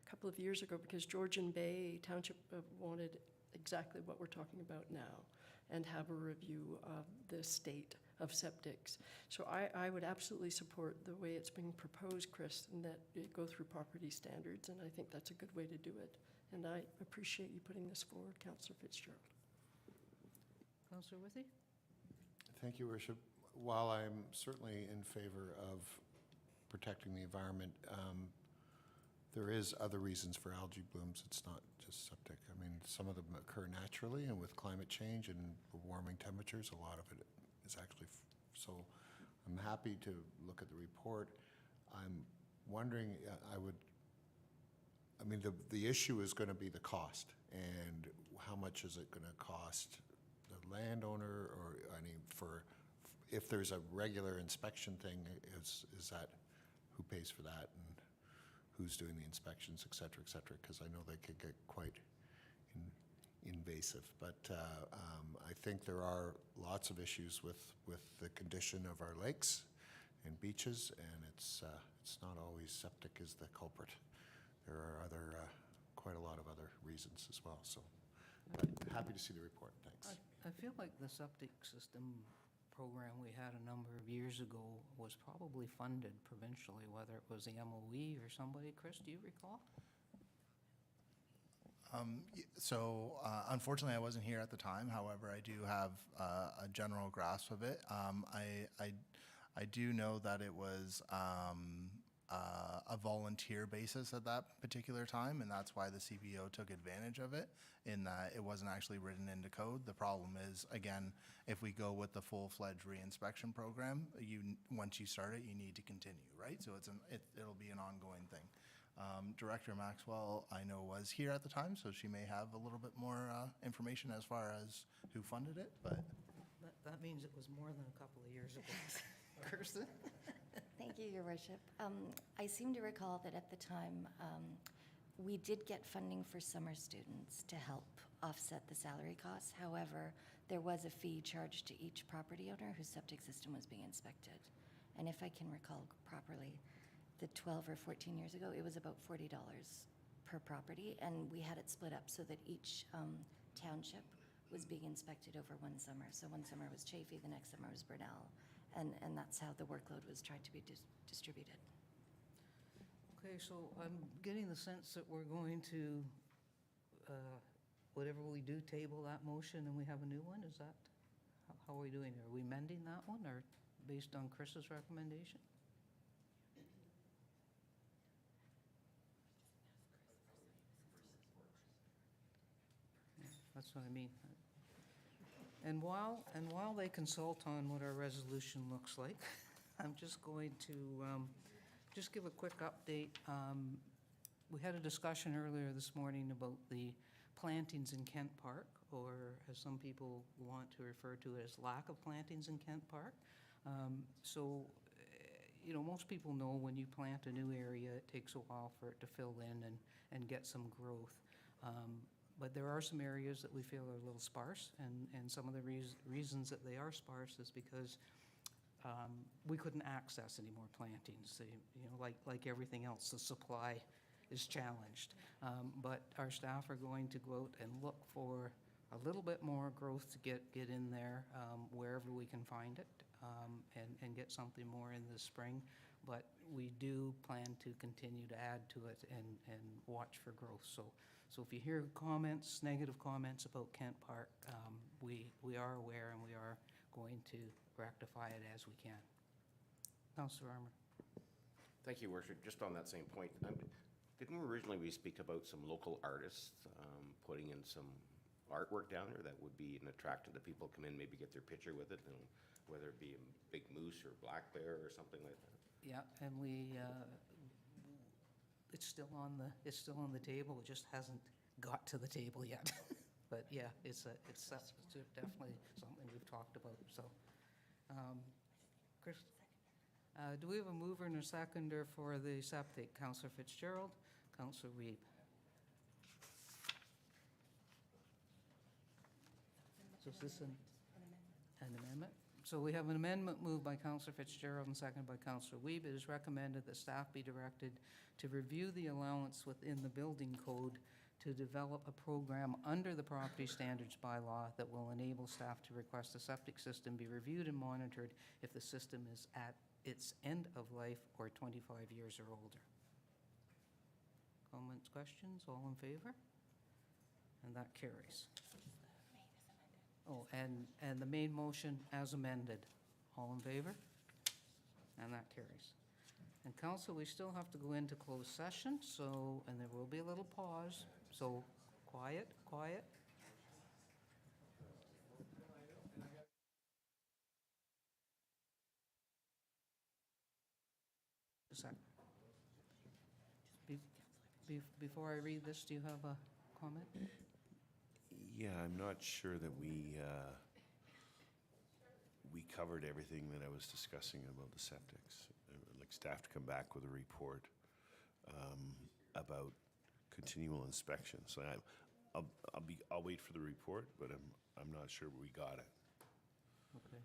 a couple of years ago, because Georgian Bay Township wanted exactly what we're talking about now, and have a review of the state of septics. So I would absolutely support the way it's being proposed, Chris, and that it go through property standards, and I think that's a good way to do it. And I appreciate you putting this forward, Councillor Fitzgerald. Councillor Withey? Thank you, Worship. While I'm certainly in favor of protecting the environment, there is other reasons for algae blooms. It's not just septic. I mean, some of them occur naturally, and with climate change and warming temperatures, a lot of it is actually, so I'm happy to look at the report. I'm wondering, the issue is going to be the cost, and how much is it going to cost landowner, or, I mean, if there's a regular inspection thing, is that, who pays for that, and who's doing the inspections, et cetera, et cetera? Because I know they could get quite invasive, but I think there are lots of issues with the condition of our lakes and beaches, and it's not always septic is the culprit. There are quite a lot of other reasons as well, so, but happy to see the report, thanks. I feel like the septic system program we had a number of years ago was probably funded provincially, whether it was the MOE or somebody. Chris, do you recall? So unfortunately, I wasn't here at the time. However, I do have a general grasp of it. I do know that it was a volunteer basis at that particular time, and that's why the CBO took advantage of it, in that it wasn't actually written into code. The problem is, again, if we go with the full-fledged reinspection program, once you start it, you need to continue, right? So it'll be an ongoing thing. Director Maxwell, I know, was here at the time, so she may have a little bit more information as far as who funded it, but... That means it was more than a couple of years ago. Kirsten? Thank you, Your Worship. I seem to recall that at the time, we did get funding for summer students to help offset the salary costs. However, there was a fee charged to each property owner whose septic system was being inspected. And if I can recall properly, the 12 or 14 years ago, it was about $40 per property, and we had it split up so that each township was being inspected over one summer. So one summer was Chaffee, the next summer was Burnell, and that's how the workload was tried to be distributed. Okay, so I'm getting the sense that we're going to, whatever we do, table that motion and we have a new one? Is that, how are we doing? Are we amending that one, or based on Chris's recommendation? That's what I mean. And while they consult on what our resolution looks like, I'm just going to just give a quick update. We had a discussion earlier this morning about the plantings in Kent Park, or as some people want to refer to it as lack of plantings in Kent Park. So, you know, most people know when you plant a new area, it takes a while for it to fill in and get some growth. But there are some areas that we feel are a little sparse, and some of the reasons that they are sparse is because we couldn't access any more plantings. You know, like everything else, the supply is challenged. But our staff are going to go out and look for a little bit more growth to get in there wherever we can find it, and get something more in the spring. But we do plan to continue to add to it and watch for growth. So if you hear comments, negative comments about Kent Park, we are aware, and we are going to rectify it as we can. Councillor Armour. Thank you, Worship. Just on that same point, didn't we speak about some local artists putting in some artwork down there that would be an attractant that people come in, maybe get their picture with it, and whether it be a big moose or black bear or something like that? Yeah, and it's still on the table. It just hasn't got to the table yet. But yeah, it's definitely something we've talked about. So, Chris, do we have a mover and a seconder for the septic? Councillor Fitzgerald, Councillor Weeb. So is this an amendment? So we have an amendment moved by Councillor Fitzgerald and seconded by Councillor Weeb. It is recommended that staff be directed to review the allowance within the building code to develop a program under the property standards bylaw that will enable staff to request a septic system be reviewed and monitored if the system is at its end of life or 25 years or older. Comments, questions? All in favor? And that carries. Oh, and the main motion as amended. All in favor? And that carries. And council, we still have to go into closed session, so, and there will be a little pause, so quiet, quiet. A sec. Before I read this, do you have a comment? Yeah, I'm not sure that we covered everything that I was discussing about the septics. I'd like staff to come back with a report about continual inspection. So I'll wait for the report, but I'm not sure we got it. Okay.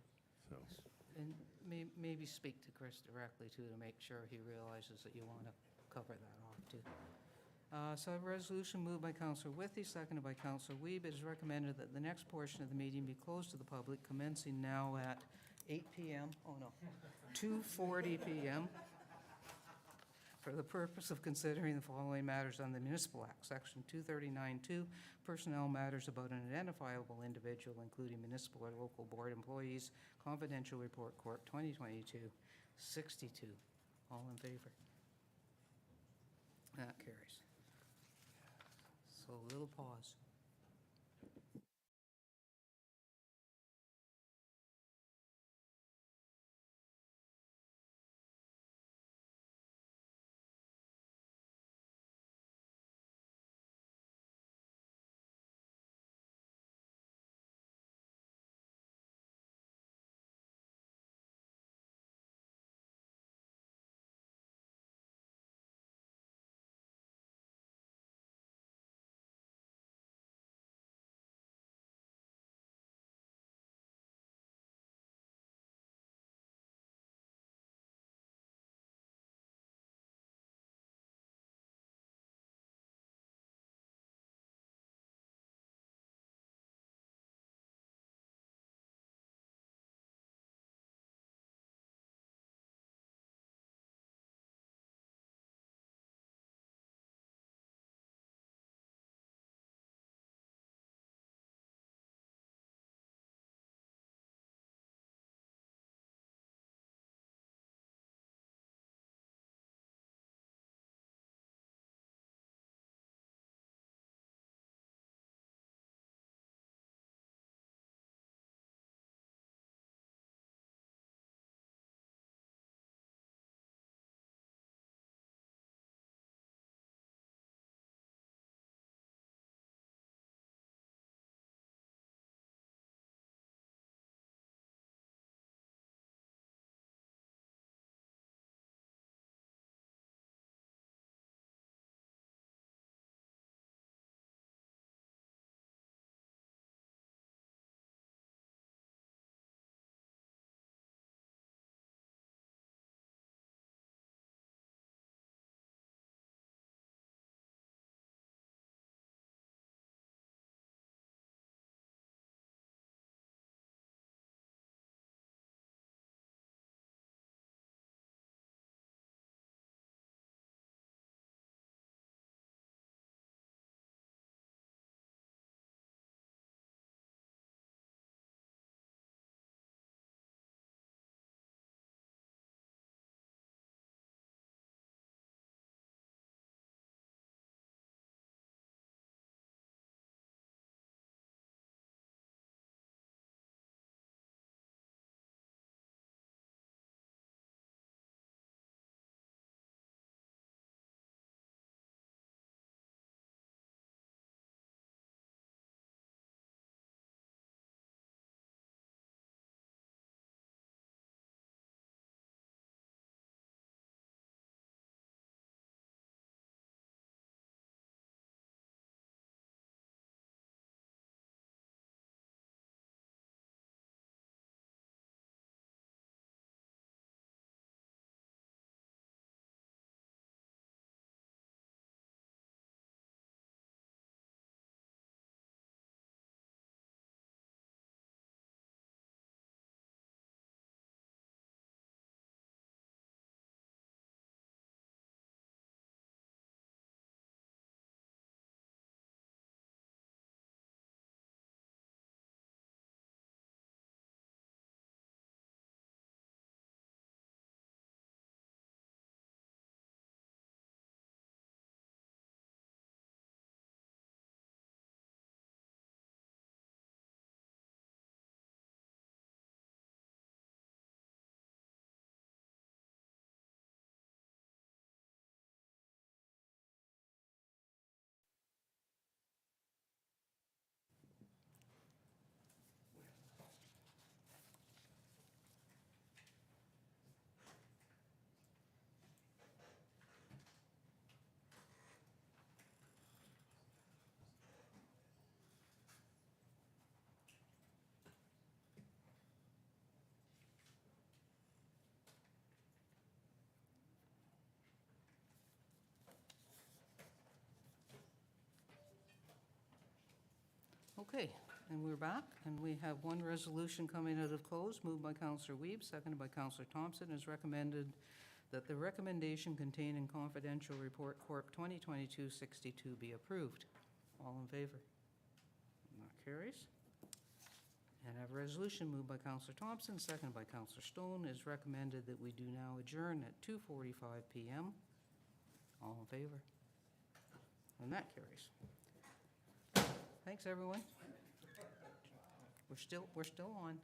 So, And maybe speak to Chris directly, too, to make sure he realizes that you want to cover that off, too. So a resolution moved by Councillor Withy, seconded by Councillor Wiebe. It is recommended that the next portion of the meeting be closed to the public, commencing now at 8 p.m., 2:40 p.m., for the purpose of considering the following matters on the Municipal Act, Section 239-2, personnel matters about an identifiable individual, including municipal or local board employees, confidential report, Corp. 2022-62. All in favor? That carries. So a little pause. Okay, and we're back, and we have one resolution coming out of close, moved by Councillor Wiebe, seconded by Councillor Thompson, is recommended that the recommendation contained in confidential report Corp. 2022-62 be approved. All in favor? And that carries. And I have a resolution moved by Councillor Thompson, seconded by Councillor Stone, is recommended that we do now adjourn at 2:45 PM. All in favor? And that carries. Thanks, everyone. We're still on.